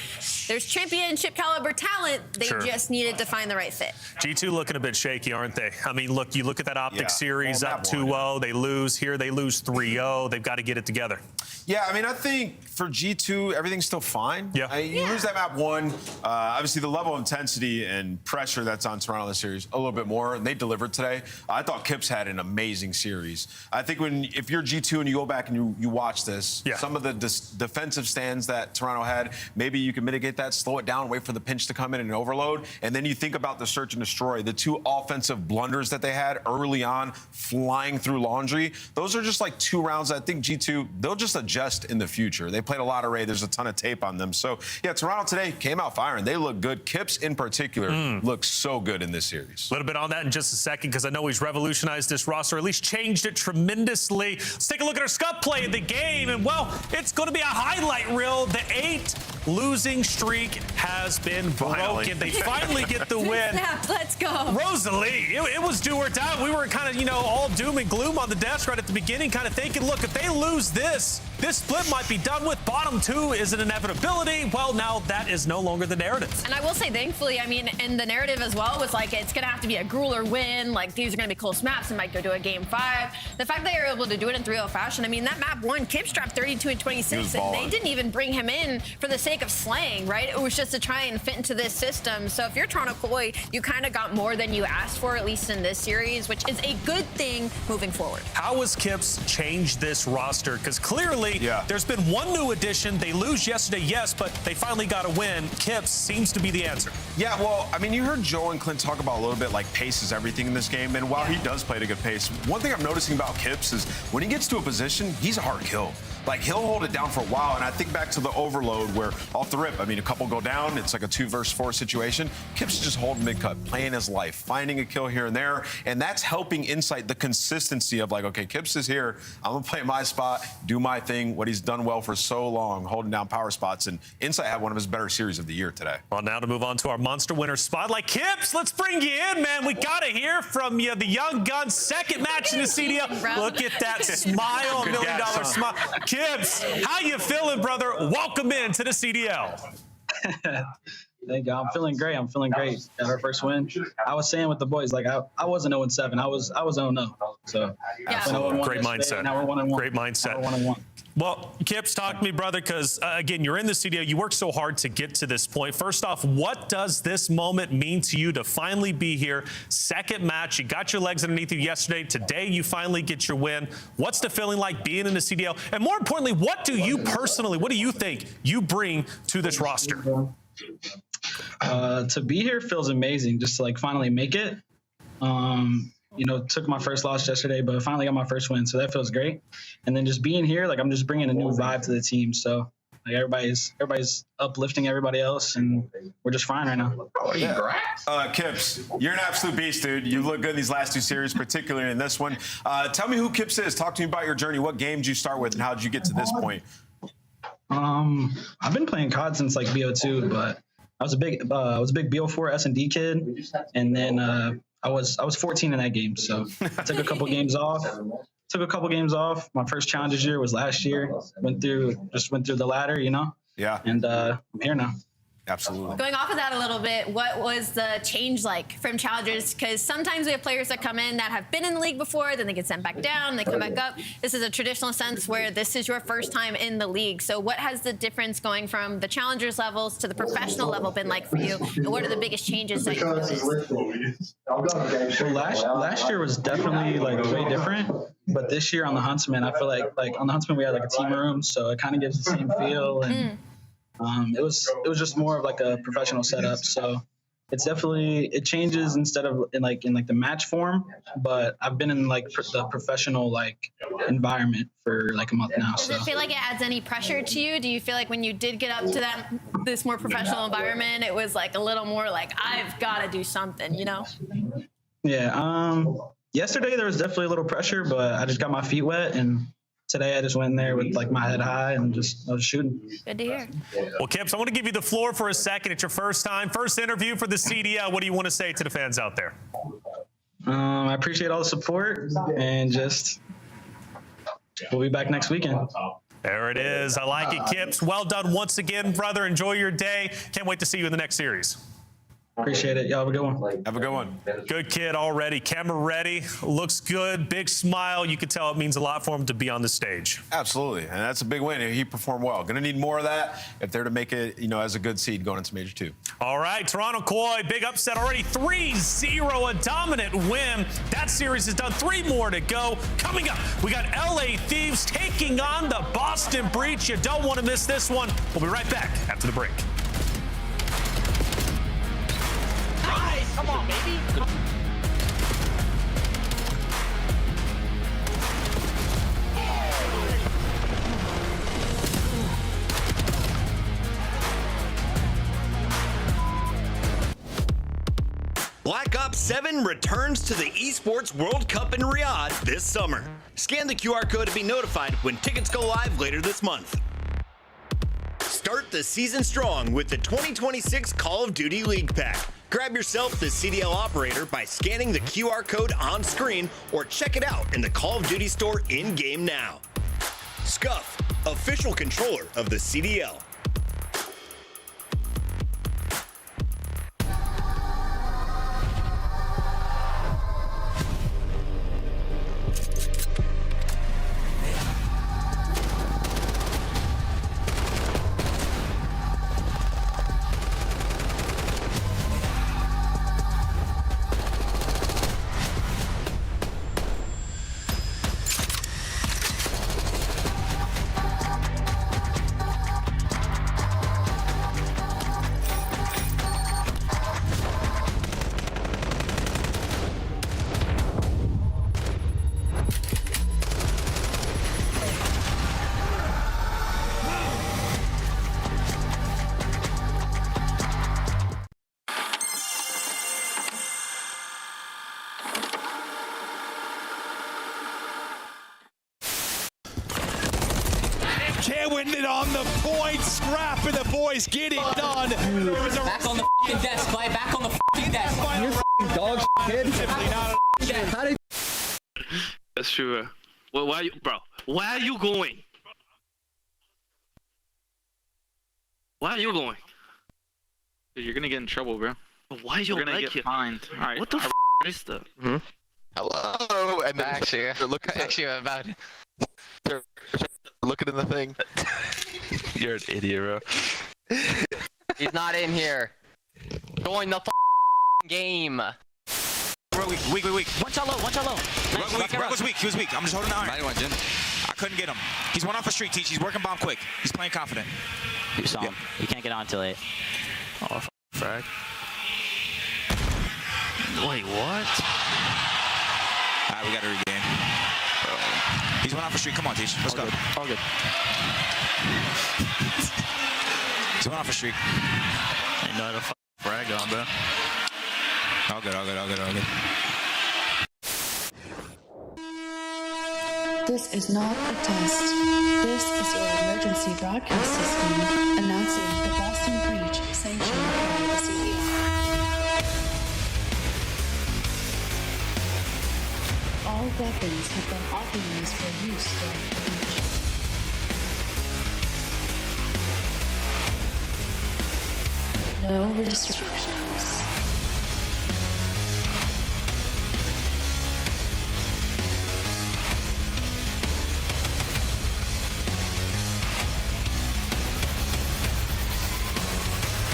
there's championship caliber talent. They just needed to find the right fit. G2 looking a bit shaky, aren't they? I mean, look, you look at that Optic series, up 2-0, they lose. Here they lose 3-0. They've got to get it together. Yeah, I mean, I think for G2, everything's still fine. Yeah. You lose that map 1. Obviously, the level of intensity and pressure that's on Toronto in this series, a little bit more, and they delivered today. I thought Kips had an amazing series. I think if you're G2 and you go back and you watch this, some of the defensive stands that Toronto had, maybe you can mitigate that, slow it down, wait for the pinch to come in and overload, and then you think about the search and destroy, the 2 offensive blunders that they had early on, flying through laundry. Those are just like 2 rounds. I think G2, they'll just adjust in the future. They played a lot of Ray. There's a ton of tape on them. So, yeah, Toronto today came out firing. They look good. Kips, in particular, looks so good in this series. A little bit on that in just a second, because I know he's revolutionized this roster, at least changed it tremendously. Let's take a look at our Scup play of the game, and, well, it's going to be a highlight reel. The 8 losing streak has been broken. They finally get the win. Snap, let's go. Rosalie, it was do or die. We were kind of, all doom and gloom on the desk right at the beginning, kind of thinking, look, if they lose this split might be done with. Bottom 2 is an inevitability. Well, now that is no longer the narrative. And I will say, thankfully, I mean, in the narrative as well was like, it's going to have to be a grueler win. Like, these are going to be close maps. It might go to a game 5. The fact that they were able to do it in 3-0 fashion, I mean, that map 1, Kips dropped 32 and 26, and they didn't even bring him in for the sake of slaying, right? It was just to try and fit into this system. So if you're Toronto Koi, you kind of got more than you asked for, at least in this series, which is a good thing moving forward. How has Kips changed this roster? Because clearly there's been one new addition. They lose yesterday, yes, but they finally got a win. Kips seems to be the answer. Yeah, well, I mean, you heard Joe and Clint talk about a little bit like pace is everything in this game, and while he does play at a good pace, one thing I'm noticing about Kips is when he gets to a position, he's a hard kill. Like, he'll hold it down for a while, and I think back to the overload where off the rip, I mean, a couple go down, it's like a 2 versus 4 situation. Kips is just holding mid-cut, playing his life, finding a kill here and there, and that's helping Insight the consistency of like, okay, Kips is here, I'm gonna play my spot, do my thing, what he's done well for so long, holding down power spots, and Insight had one of his better series of the year today. Well, now to move on to our monster winner spotlight. Kips, let's bring you in, man. We gotta hear from you, the young gun, second match in the CDL. Look at that smile, $1 million smile. Kips, how you feeling, brother? Welcome into the CDL. Thank you. I'm feeling great. Got our first win. I was saying with the boys, like I wasn't 0-7. I was 0-0. So great mindset. Now we're 1-1. Great mindset. Now we're 1-1. Well, Kips, talk to me, brother, because, again, you're in the studio. You worked so hard to get to this point. First off, what does this moment mean to you to finally be here? Second match, you got your legs underneath you yesterday. Today, you finally get your win. What's the feeling like being in the CDL? And more importantly, what do you think you bring to this roster? To be here feels amazing, just to, like, finally make it. Took my first loss yesterday, but finally got my first win, so that feels great. And then just being here, like, I'm just bringing a new vibe to the team. So, like, everybody's uplifting everybody else, and we're just fine right now. Kips, you're an absolute beast, dude. You look good in these last 2 series, particularly in this one. Tell me who Kips is. Talk to me about your journey. What game did you start with, and how did you get to this point? I've been playing COD since like BO2, but I was a big BO4 S&D kid, and then I was 14 in that game, so I took a couple games off. My first challenges year was last year. Went through the ladder, Yeah. And I'm here now. Absolutely. Going off of that a little bit, what was the change like from challengers? Because sometimes we have players that come in that have been in the league before, then they get sent back down, they come back up. This is a traditional sense where this is your first time in the league. So what has the difference going from the challengers levels to the professional level been like for you? And what are the biggest changes that you've noticed? Well, last year was definitely like way different, but this year on the Huntsman, I feel like on the Huntsman we had like a team room, so it kind of gives the same feel, and it was just more of like a professional setup. So it's definitely, it changes instead of in the match form, but I've been in like the professional like environment for like a month now. Does it feel like it adds any pressure to you? Do you feel like when you did get up to this more professional environment, it was like a little more like, I've got to do something, you know? Yeah. Yesterday there was definitely a little pressure, but I just got my feet wet, and today I just went in there with like my head high and I was shooting. Good to hear. Well, Kips, I want to give you the floor for a second. It's your first interview for the CDL. What do you want to say to the fans out there? I appreciate all the support, and we'll be back next weekend. There it is. I like it, Kips. Well done once again, brother. Enjoy your day. Can't wait to see you in the next series. Appreciate it. Y'all have a good one. Have a good one. Good kid already. Camera ready. Looks good. Big smile. You can tell it means a lot for him to be on the stage. Absolutely. And that's a big win. He performed well. Going to need more of that if they're to make it, as a good seed going into Major 2. All right. Toronto Koi, big upset already. 3-0, a dominant win. That series is done. 3 more to go. Coming up, we got LA Thieves taking on the Boston Breach. You don't want to miss this one. We'll be right back after the break. Come on, baby. Black Ops 7 returns to the Esports World Cup in Riyadh this summer. Scan the QR code to be notified when tickets go live later this month. Start the season strong with the 2026 Call of Duty League Pack. Grab yourself the CDL operator by scanning the QR code on screen or check it out in the Call of Duty store in-game now. Scuff, official controller of the CDL. Win it on the point, Scrap and the boys get it done. Back on the f***ing desk, play back on the f***ing desk. You're f***ing dog kid. How did... That's true. Well, why are you, bro? Where are you going? Why are you going? Dude, you're gonna get in trouble, bro. Why are you gonna like get fined? All right. What the f is that? Hello, and then actually about looking in the thing. You're an idiot, bro. He's not in here. Join the game. Bro, weak. One shot low. Nice. Rug was weak. He was weak. I'm just holding the iron. I couldn't get him. He's one off a streak, Teach. He's working bomb quick. He's playing confident. You saw him. You can't get on till 8. Oh, frag. Wait, what? Alright, we gotta regain. Bro. He's one off a streak. Come on, Teach. Let's go. All good. He's one off a streak. Ain't no other frag on, bro. All good. This is not a test. This is your emergency broadcast system announcing the Boston Breach sanctioned by the CDL. All weapons have been authorized for use during the breach. No restrictions.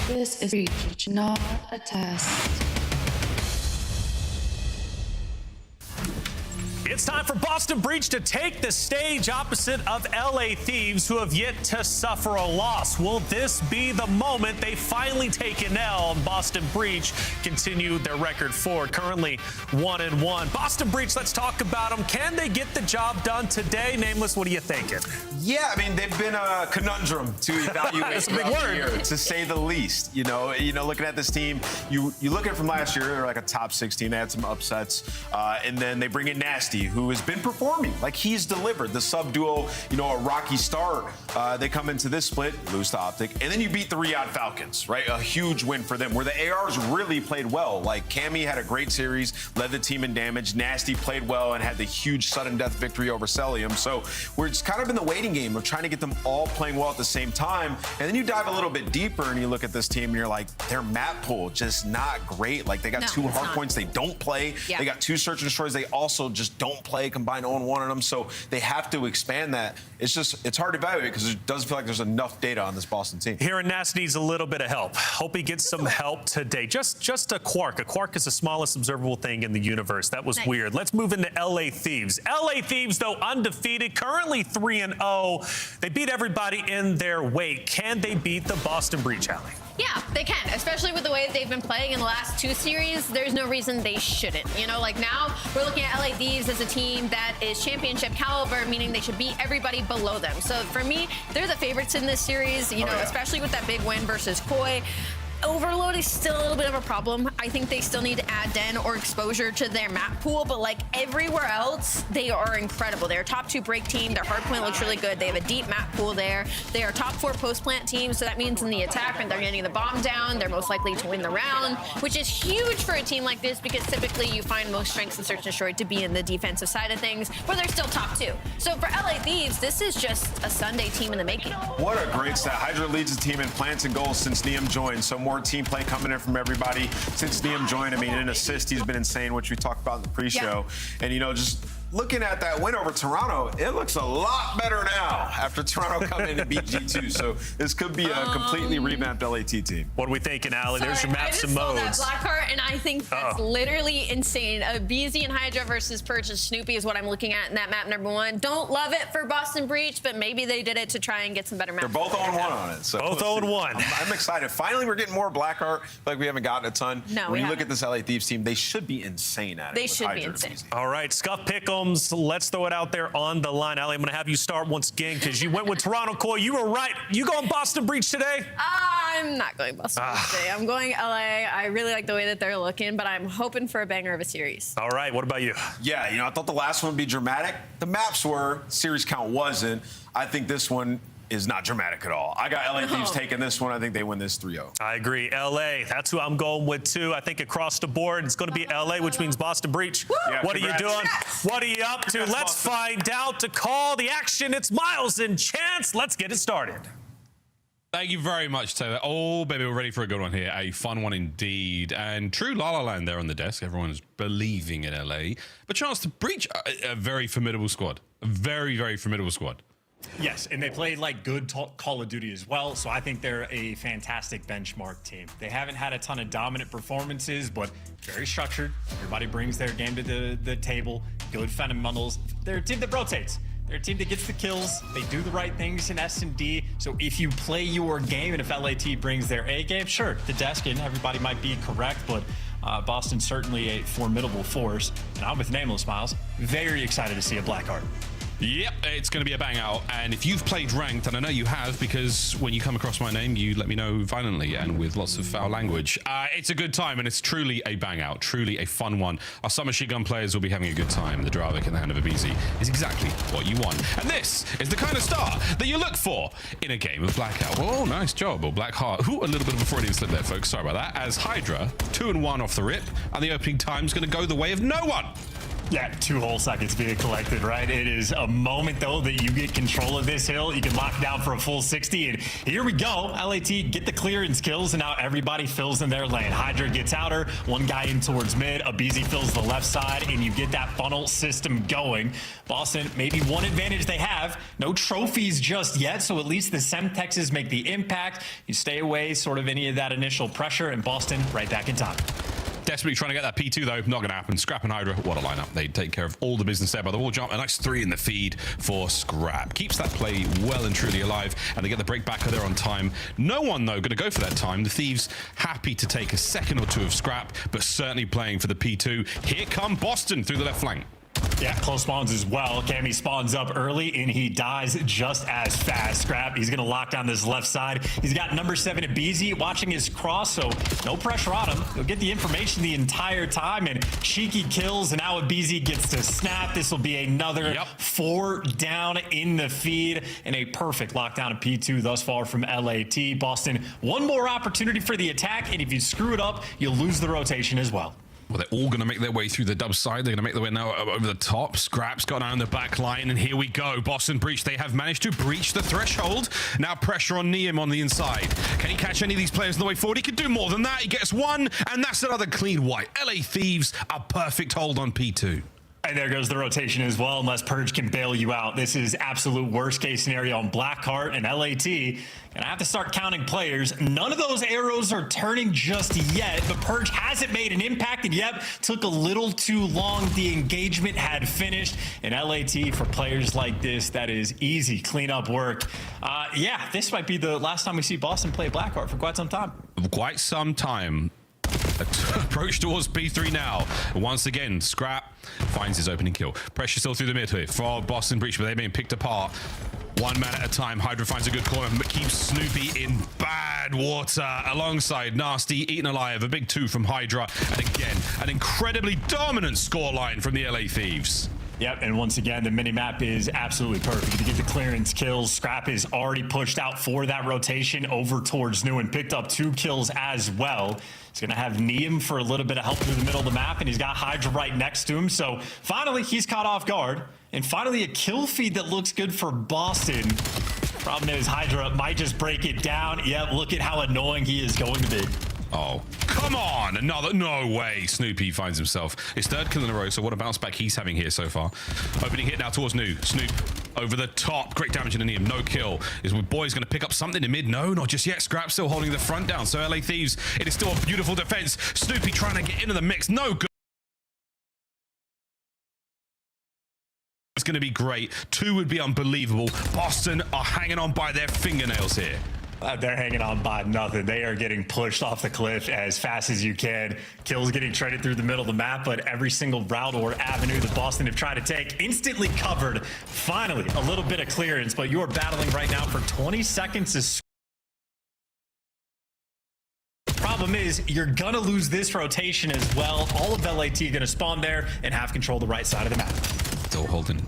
This is Breach, not a test. It's time for Boston Breach to take the stage opposite of LA Thieves, who have yet to suffer a loss. Will this be the moment they finally take an L and Boston Breach continue their record forward? Currently 1-1. Boston Breach, let's talk about them. Can they get the job done today? Nameless, what are you thinking? Yeah, I mean, they've been a conundrum to evaluate. That's a big word. Year, to say the least. You know, looking at this team, you look at it from last year, they're like a top 16. They had some upsets, and then they bring in Nasty, who has been performing. Like, he's delivered. The sub duo, a rocky start. They come into this split, lose to Optic, and then you beat the Riyadh Falcons, right? A huge win for them, where the ARs really played well. Like, Cammy had a great series, led the team in damage. Nasty played well and had the huge sudden death victory over Celium. So we're just kind of in the waiting game of trying to get them all playing well at the same time. And then you dive a little bit deeper and you look at this team and you're like, their map pool just not great. Like, they got two Hardpoints they don't play. Yeah. They got two Search and Destroys they also just don't play, combined 0-1 on them. So they have to expand that. It's hard to evaluate because it doesn't feel like there's enough data on this Boston team. Here, Nasty needs a little bit of help. Hope he gets some help today. Just a Quark. A Quark is the smallest observable thing in the universe. That was weird. Let's move into LA Thieves. LA Thieves, though, undefeated, currently 3-0. They beat everybody in their weight. Can they beat the Boston Breach, Allie? Yeah, they can, especially with the way that they've been playing in the last two series. There's no reason they shouldn't. Like, now we're looking at LA Thieves as a team that is championship caliber, meaning they should beat everybody below them. So for me, they're the favorites in this series, especially with that big win versus Koi. Overload is still a little bit of a problem. I think they still need to add Den or exposure to their map pool, but like everywhere else, they are incredible. They're a top 2 break team. Their hardpoint looks really good. They have a deep map pool there. They are top 4 post plant team, so that means in the attack, when they're getting the bomb down, they're most likely to win the round, which is huge for a team like this because typically you find most strengths in Search and Destroy to be in the defensive side of things, but they're still top 2. So for LA Thieves, this is just a Sunday team in the making. What a great stat. Hydra leads the team in plants and goals since Neum joined, so more team play coming in from everybody since Neum joined. I mean, in assist, he's been insane, which we talked about in the pre-show. And, just looking at that win over Toronto, it looks a lot better now after Toronto coming in and beat G2. So this could be a completely revamped LAT team. What are we thinking, Allie? There's your maps and modes. I just saw that Blackheart, and I think that's literally insane. BZ and Hydra versus Perch and Snoopy is what I'm looking at in that map number 1. Don't love it for Boston Breach, but maybe they did it to try and get some better maps. They're both 0-1 on it. So both 0-1. I'm excited. Finally, we're getting more Blackheart. Like, we haven't gotten a ton. No, when you look at this LA Thieves team, they should be insane at it. They should be insane. All right, Scuff Pick'ems. Let's throw it out there on the line. Allie, I'm going to have you start once again because you went with Toronto. Koi, you were right. You going Boston Breach today? I'm not going Boston Breach today. I'm going LA. I really like the way that they're looking, but I'm hoping for a banger of a series. All right, what about you? Yeah, I thought the last one would be dramatic. The maps were, series count wasn't. I think this one is not dramatic at all. I got LA Thieves taking this one. I think they win this 3-0. I agree. LA, that's who I'm going with too. I think across the board, it's going to be LA, which means Boston Breach. Yeah, what are you doing? What are you up to? Let's find out. To call the action, it's Miles and Chance. Let's get it started. Thank you very much, Taylor. Oh, baby, we're ready for a good one here. A fun one indeed. And true La La Land there on the desk. Everyone's believing in LA. But Chance to Breach, a very formidable squad. A very, very formidable squad. Yes, and they played like good Call of Duty as well, so I think they're a fantastic benchmark team. They haven't had a ton of dominant performances, but very structured. Everybody brings their game to the table. Good fundamentals. They're a team that rotates. They're a team that gets the kills. They do the right things in S&D. So if you play your game and if LAT brings their A game, sure, the desk and everybody might be correct, but Boston's certainly a formidable force. And I'm with Nameless, Miles. Very excited to see a Blackheart. Yep, it's going to be a bang out. And if you've played ranked, and I know you have, because when you come across my name, you let me know violently and with lots of foul language. It's a good time, and it's truly a bang out, truly a fun one. Our summer machine gun players will be having a good time. The Dravik in the hand of a BZ is exactly what you want. And this is the kind of start that you look for in a game of Blackout. Oh, nice job, or Blackheart. Ooh, a little bit of a Freudian slip there, folks. Sorry about that. As Hydra, 2-1 off the rip, and the opening time's going to go the way of no one. Yeah, 2 whole seconds being collected, right? It is a moment, though, that you get control of this hill. You can lock down for a full 60, and here we go. LAT get the clearance kills, and now everybody fills in their lane. Hydra gets outer, one guy in towards mid, Abizi fills the left side, and you get that funnel system going. Boston, maybe one advantage they have, no trophies just yet, so at least the Semtexes make the impact. You stay away sort of any of that initial pressure, and Boston right back in top. Desperately trying to get that P2 though, not going to happen. Scrap and Hydra, what a lineup. They take care of all the business there by the wall jump. A nice 3 in the feed for Scrap. Keeps that play well and truly alive, and they get the break back there on time. No one though going to go for that time. The Thieves happy to take a second or two of Scrap, but certainly playing for the P2. Here come Boston through the left flank. Yeah, close spawns as well. Cammy spawns up early, and he dies just as fast. Scrap, he's going to lock down this left side. He's got number 7 Abizi watching his cross, so no pressure on him. He'll get the information the entire time, and Cheeky kills, and now Abizi gets to snap. This will be another 4 down in the feed, and a perfect lockdown of P2 thus far from LAT. Boston, one more opportunity for the attack, and if you screw it up, you'll lose the rotation as well. Well, they're all going to make their way through the dub side. They're going to make their way now over the top. Scrap's got down the back line, and here we go. Boston breach. They have managed to breach the threshold. Now pressure on Neum on the inside. Can he catch any of these players on the way forward? He could do more than that. He gets one, and that's another clean wipe. LA Thieves, a perfect hold on P2. And there goes the rotation as well, unless Purge can bail you out. This is absolute worst case scenario on Blackheart and LAT. And I have to start counting players. None of those arrows are turning just yet, but Purge hasn't made an impact, and yep, took a little too long. The engagement had finished, and LAT for players like this, that is easy cleanup work. Yeah, this might be the last time we see Boston play Blackheart for quite some time. Quite some time. Approach towards P3 now. Once again, Scrap finds his opening kill. Pressure still through the mid here for Boston breach, but they're being picked apart. One man at a time. Hydra finds a good corner, but keeps Snoopy in bad water alongside Nasty, eaten alive. A big 2 from Hydra, and again, an incredibly dominant scoreline from the LA Thieves. Yep, and once again, the mini-map is absolutely perfect to get the clearance kills. Scrap is already pushed out for that rotation over towards New and picked up 2 kills as well. He's going to have Neum for a little bit of help through the middle of the map, and he's got Hydra right next to him. So finally, he's caught off guard. And finally, a kill feed that looks good for Boston. Problem is, Hydra might just break it down. Yep, look at how annoying he is going to be. Oh, come on. Another, no way. Snoopy finds himself his 3rd kill in a row, so what a bounce back he's having here so far. Opening hit now towards New. Snoop over the top. Great damage in the Neum. No kill. Is Boy's going to pick up something in mid? No, not just yet. Scrap still holding the front down. So LA Thieves, it is still a beautiful defense. Snoopy trying to get into the mix. No good. It's going to be great. 2 would be unbelievable. Boston are hanging on by their fingernails here. They're hanging on by nothing. They are getting pushed off the cliff as fast as you can. Kills getting traded through the middle of the map, but every single route or avenue that Boston have tried to take, instantly covered. Finally, a little bit of clearance, but you are battling right now for 20 seconds. Problem is, you're gonna lose this rotation as well. All of LAT gonna spawn there and have control of the right side of the map. Still holding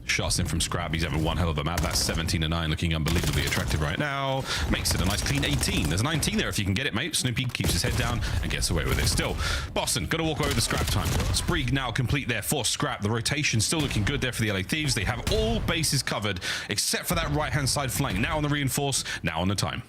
shots in from Scrap. He's having one hell of a map. That's 17-9, looking unbelievably attractive right now. Makes it a nice clean 18. There's a 19 there if you can get it, mate. Snoopy keeps his head down and gets away with it. Still, Boston gonna walk away with the Scrap time. Spree now complete there for Scrap. The rotation still looking good there for the LA Thieves. They have all bases covered except for that right-hand side flank. Now on the reinforce, now on the time.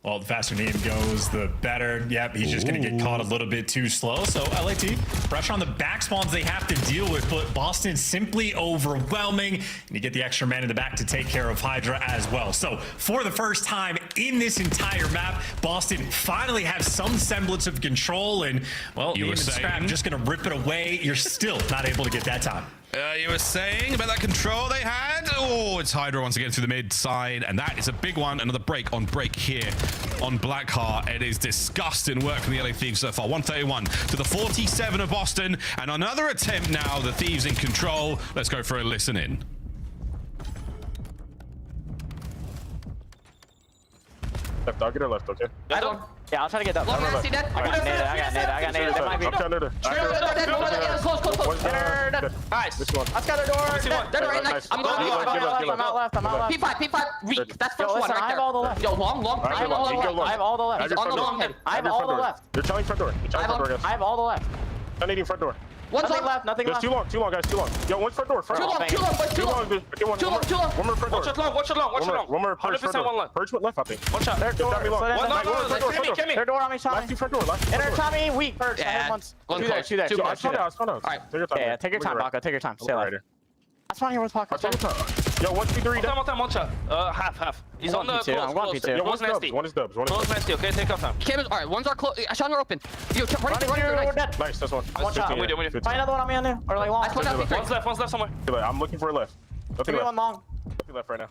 Well, the faster Neum goes, the better. Yep, he's just going to get caught a little bit too slow. So LAT, pressure on the back spawns they have to deal with, but Boston simply overwhelming. And you get the extra man in the back to take care of Hydra as well. So for the first time in this entire map, Boston finally have some semblance of control. And, well, Neum and Scrap just going to rip it away. You're still not able to get that time. You were saying about that control they had? Oh, it's Hydra once again through the mid side, and that is a big one. Another break on break here on Blackheart. It is disgusting work from the LA Thieves so far. 131 to the 47 of Boston, and another attempt now. The Thieves in control. Let's go for a listen in. Left, I'll get her left, okay? Yeah, I'll try to get that. I got naded. I got naded. That might be. Close. Nice. Let's get the door. They're right next. I'm out left. P5. Weak. That's first one right there. I have all the left. Yo, long. I have all the left. You're telling front door. I have all the left. I'm nading front door. One's nothing long. left. Nothing There's left. too long, guys, too long. Yo, one's front door. Too long, boys, too long. Too long. One more front door. Watch it long, watch it long, watch it long. One more purge 100% one left. Purge went left, I think. One shot. There, Tommy long. Kill me. Their door on me, Tommy. Last two front door, last two front Enter door. Tommy, weak. Purge. I Yeah. hit once. One Two there, close. two there, Two two close. there. I spawned out. Alright. Take your time. Yeah, take your time, Baka. Take your time. Stay alive. I spawn here with Baka. Take your time. Yo, 1, 2, 3. One shot. Half. He's on the P2. I'm going close. P2. Yo, Close nasty. one is dubs. One is Close dubs. nasty, okay? Take your time. Cameras, all right, ones are close. Sean, are open. Yo, run Running through, through, nice. Nice, that's one. One shot. I'm with you. Find another one on me on there. Or like long. I spawned out P3. One's left somewhere. I'm looking for a left. Give Nothing me left. one long. Nothing left right now.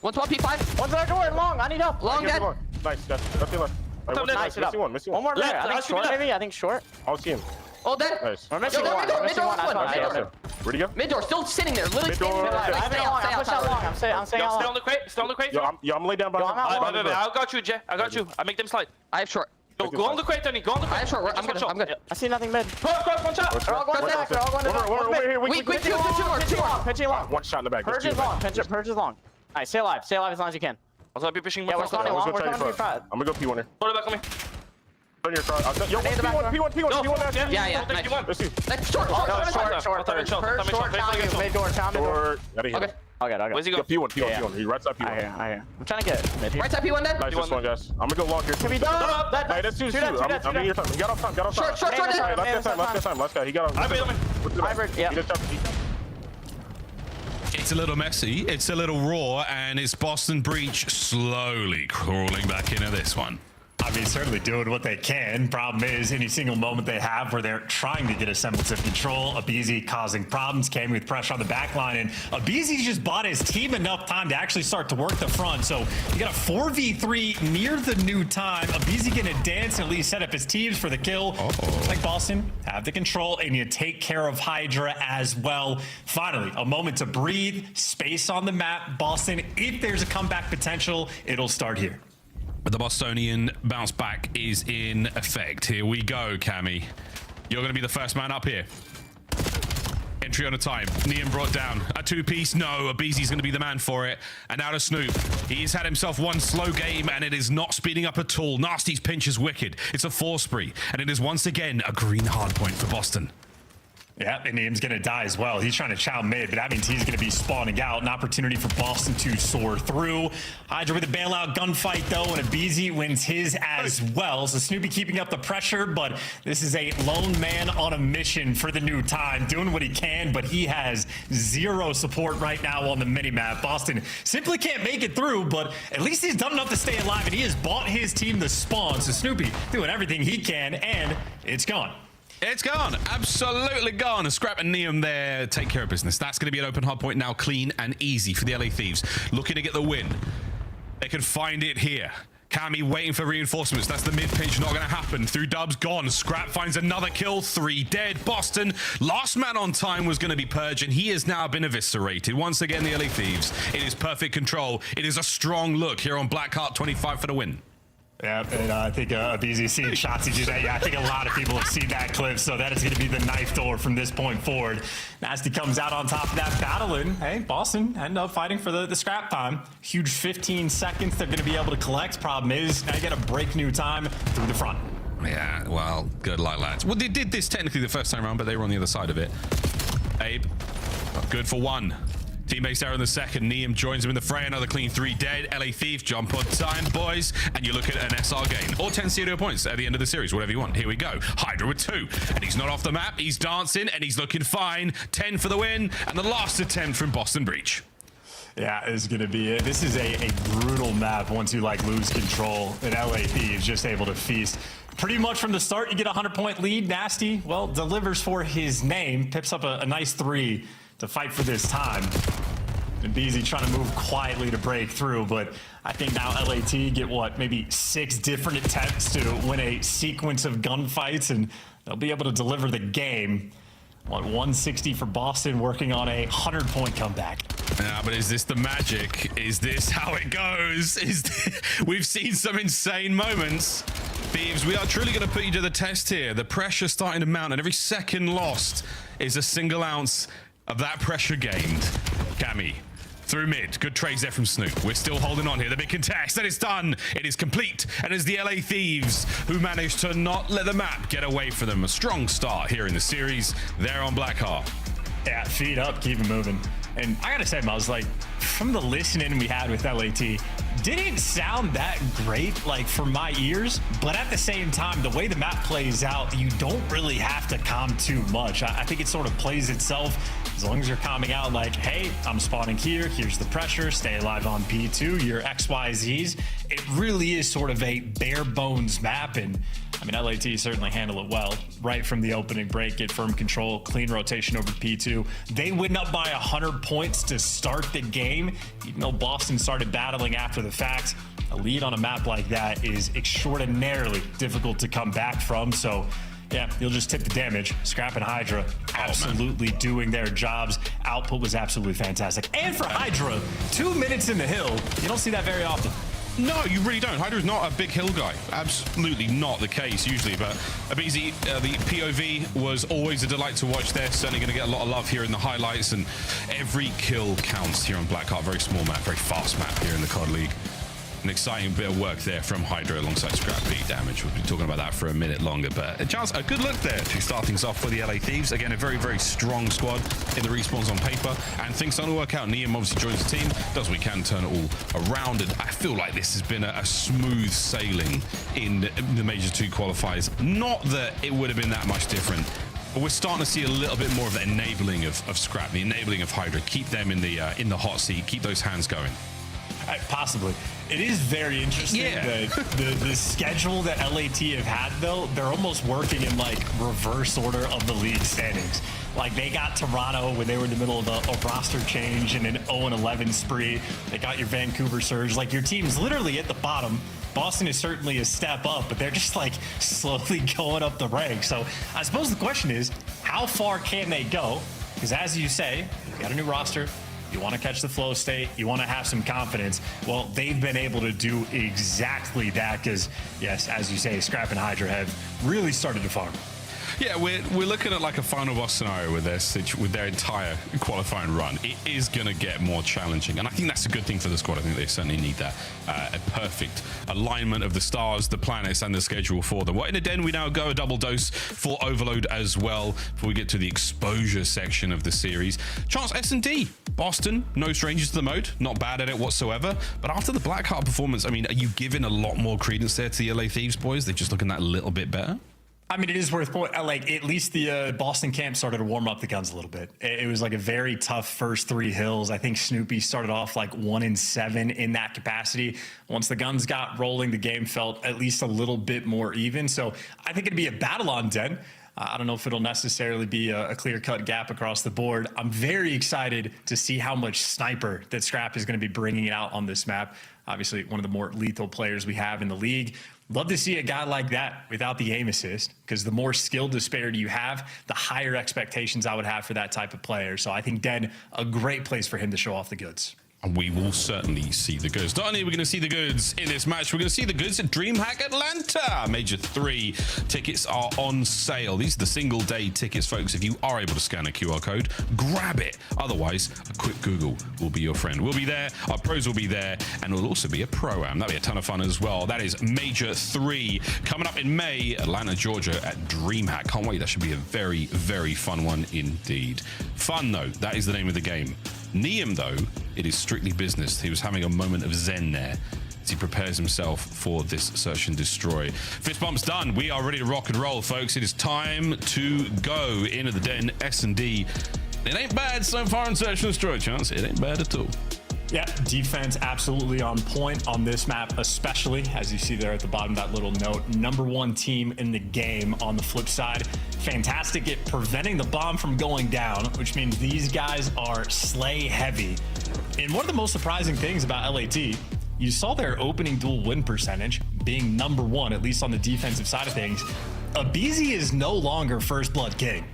One's one P5. One's at our door and long. I need help. Long dead. Nice, nothing left. Nice, Missing one, missing one one. more there. Left, I think left, short left. maybe. I think short. I'll see him. All dead. Nice. We're missing Yo, one. mid-door, We're missing one. mid-door, That's mid-door. one. Where'd he go? Mid-door, still sitting there, literally Mid-door. standing there. I haven't Stay long. out, stay I'm out, pushing out long. stay out. I'm staying Yo, out stay long. on the crate. Stay on the crate. Yo, I'm laid down behind. Yo, I'm out. I got you, Jay. I got you. I make them slide. I have short. Yo, go on the crate, Tony. Go on the crate. I have short. I'm good. I'm good. I see nothing mid. Cross, one shot. They're all going back. They're all going back. Over here. Weak, Pitching long. Pitching long. One shot in the back. Purge is long. Purge is long. Alright, stay alive. Stay alive as long as you can. I was gonna be pushing Yeah, we're spawning long. We're coming to your I'm front. gonna go P1 here. Throw it back on me. Turn your car. Yo, I need the back door. P1. Yeah, nice. Let's see. That's short. No, Short. short. Purge, short. Tommy, mid door. Tommy, mid door. Or, gotta hit him. Okay. Where's he Yo, going? P1. He right side P1. I hear. I'm trying to get mid here. Right side P1 dead. Nice, this one, guys. I'm gonna go long here. Can we done? Hey, that's two. I'm in your time. He got off time. Short Alright, dead. last time. Last guy. He got off. Hybrid, yeah. He just jumped. It's a little messy, it's a little raw, and it's Boston Breach slowly crawling back into this one. I mean, certainly doing what they can. Problem is, any single moment they have where they're trying to get a semblance of control, Abizi causing problems, came with pressure on the back line, and Abizi just bought his team enough time to actually start to work the front. So you got a 4v3 near the new time. Abizi gonna dance and at least set up his teams for the kill. Like Boston, have the control, and you take care of Hydra as well. Finally, a moment to breathe, space on the map. Boston, if there's a comeback potential, it'll start here. But the Bostonian bounce back is in effect. Here we go, Cammy. You're going to be the first man up here. Entry on a time. Neon brought down. A two-piece. No, Abizi's going to be the man for it. And now to Snoop. He's had himself one slow game, and it is not speeding up at all. Nasty's pinch is wicked. It's a 4-spree. And it is once again a green hardpoint for Boston. Yeah, and Neem's going to die as well. He's trying to chow mid, but that means he's going to be spawning out. An opportunity for Boston to soar through. Hydra with a bailout gunfight, though, and Abizi wins his as well. So Snoopy keeping up the pressure, but this is a lone man on a mission for the new time, doing what he can, but he has zero support right now on the minimap. Boston simply can't make it through, but at least he's done enough to stay alive, and he has bought his team the spawn. So Snoopy doing everything he can, and it's gone. It's gone. Absolutely gone. Scrap and Neum there take care of business. That's going to be an open hard point now, clean and easy for the LA Thieves. Looking to get the win. They can find it here. Cammy waiting for reinforcements. That's the mid pinch. Not going to happen. Through dubs gone. Scrap finds another kill. 3 dead. Boston, last man on time, was going to be Purge, and he has now been eviscerated. Once again, the LA Thieves. It is perfect control. It is a strong look here on Blackheart 25 for the win. Yeah, and I think Abizi seeing Shots do that. Yeah, I think a lot of people have seen that clip, so that is going to be the knife door from this point forward. Nasty comes out on top of that battle, and hey, Boston end up fighting for the scrap time. Huge 15 seconds they're going to be able to collect. Problem is, now you got to break new time through the front. Yeah, well, good luck, lads. Well, they did this technically the first time around, but they were on the other side of it. Abe, good for 1. Teammates there in the second. Neum joins him in the fray. Another clean 3 dead. LA Thieves jump on time, boys. And you look at an SR gain. Or 10 CDO points at the end of the series. Whatever you want. Here we go. Hydra with 2. And he's not off the map. He's dancing and he's looking fine. 10 for the win. And the last attempt from Boston Breach. Yeah, it's going to be it. This is a brutal map once you lose control. And LA Thieves just able to feast. Pretty much from the start, you get a 100-point lead. Nasty, well, delivers for his name. Pips up a nice 3 to fight for this time. And Beezy trying to move quietly to break through, but I think now LAT get maybe 6 different attempts to win a sequence of gunfights, and they'll be able to deliver the game. 160 for Boston, working on a 100-point comeback. Yeah, but is this the magic? Is this how it goes? We've seen some insane moments. Thieves, we are truly going to put you to the test here. The pressure starting to mount, and every second lost is a single ounce of that pressure gained. Cammy, Through mid. Good trades there from Snoop. We're still holding on here. The big contest. That is done. It is complete. And it's the LA Thieves who managed to not let the map get away from them. A strong start here in the series. They're on Black Heart. Yeah, feet up, keep it moving. And I gotta say, Miles, like, from the listening we had with LAT, didn't sound that great, like, for my ears. But at the same time, the way the map plays out, you don't really have to calm too much. I think it sort of plays itself as long as you're calming out, like, hey, I'm spawning here, here's the pressure, stay alive on P2, your XYZs. It really is sort of a bare bones map, and I mean, LAT certainly handle it well. Right from the opening break, get firm control, clean rotation over P2. They win up by 100 points to start the game, even though Boston started battling after the fact. A lead on a map like that is extraordinarily difficult to come back from, so yeah, you'll just tip the damage. Scrap and Hydra absolutely doing their jobs. Output was absolutely fantastic. And for Hydra, 2 minutes in the hill, you don't see that very often. No, you really don't. Hydra's not a big hill guy. Absolutely not the case usually, but Abizi, the POV was always a delight to watch there. Certainly going to get a lot of love here in the highlights, and every kill counts here on Blackheart. Very small map, very fast map here in the COD League. An exciting bit of work there from Hydra alongside Scrap Beat Damage. We'll be talking about that for a minute longer, but a chance, a good look there to start things off for the LA Thieves. Again, a very, very strong squad in the respawns on paper, and things starting to work out. Neum obviously joins the team, does what we can, turn it all around, and I feel like this has been a smooth sailing in the Major 2 qualifiers. Not that it would have been that much different, but we're starting to see a little bit more of the enabling of Scrap, the enabling of Hydra. Keep them in the hot seat, keep those hands going. Possibly. It is very interesting that the schedule that LAT have had, though, they're almost working in like reverse order of the league standings. Like they got Toronto when they were in the middle of a roster change and an 0-11 spree. They got your Vancouver Surge. Like your team's literally at the bottom. Boston is certainly a step up, but they're just like slowly going up the ranks. So I suppose the question is, how far can they go? Because as you say, you got a new roster. You want to catch the flow state. You want to have some confidence. Well, they've been able to do exactly that because, yes, as you say, Scrap and Hydra have really started to farm. Yeah, we're looking at like a final boss scenario with their entire qualifying run. It is going to get more challenging, and I think that's a good thing for the squad. I think they certainly need that. A perfect alignment of the stars, the planets, and the schedule for them. Well, in a den, we now go a double dose for Overload as well before we get to the exposure section of the series. Chance S&D. Boston, no strangers to the mode, not bad at it whatsoever. But after the Blackheart performance, I mean, are you giving a lot more credence there to the LA Thieves, boys? They're just looking that little bit better? I mean, it is worth pointing. Like, at least the Boston camp started to warm up the guns a little bit. It was like a very tough first 3 hills. I think Snoopy started off like 1-7 in that capacity. Once the guns got rolling, the game felt at least a little bit more even. So I think it'd be a battle on Den. I don't know if it'll necessarily be a clear-cut gap across the board. I'm very excited to see how much sniper that Scrap is going to be bringing out on this map. Obviously, one of the more lethal players we have in the league. Love to see a guy like that without the aim assist, because the more skill disparity you have, the higher expectations I would have for that type of player. So I think Den, a great place for him to show off the goods. And we will certainly see the goods. Not only are we going to see the goods in this match, we're going to see the goods at DreamHack Atlanta. Major 3 tickets are on sale. These are the single day tickets, folks. If you are able to scan a QR code, grab it. Otherwise, a quick Google will be your friend. We'll be there. Our pros will be there. And it'll also be a pro-am. That'll be a ton of fun as well. That is Major 3 coming up in May, Atlanta, Georgia at DreamHack. Can't wait. That should be a very, very fun one indeed. Fun, though. That is the name of the game. Neum, though, it is strictly business. He was having a moment of zen there as he prepares himself for this search and destroy. Fist bump's done. We are ready to rock and roll, folks. It is time to go into the den. S&D. It ain't bad so far in search and destroy, Chance. It ain't bad at all. Yeah, defense absolutely on point on this map, especially as you see there at the bottom of that little note. #1 team in the game on the flip side. Fantastic at preventing the bomb from going down, which means these guys are slay heavy. And one of the most surprising things about LAT, you saw their opening duel win percentage being #1, at least on the defensive side of things. Abizi is no longer first blood king.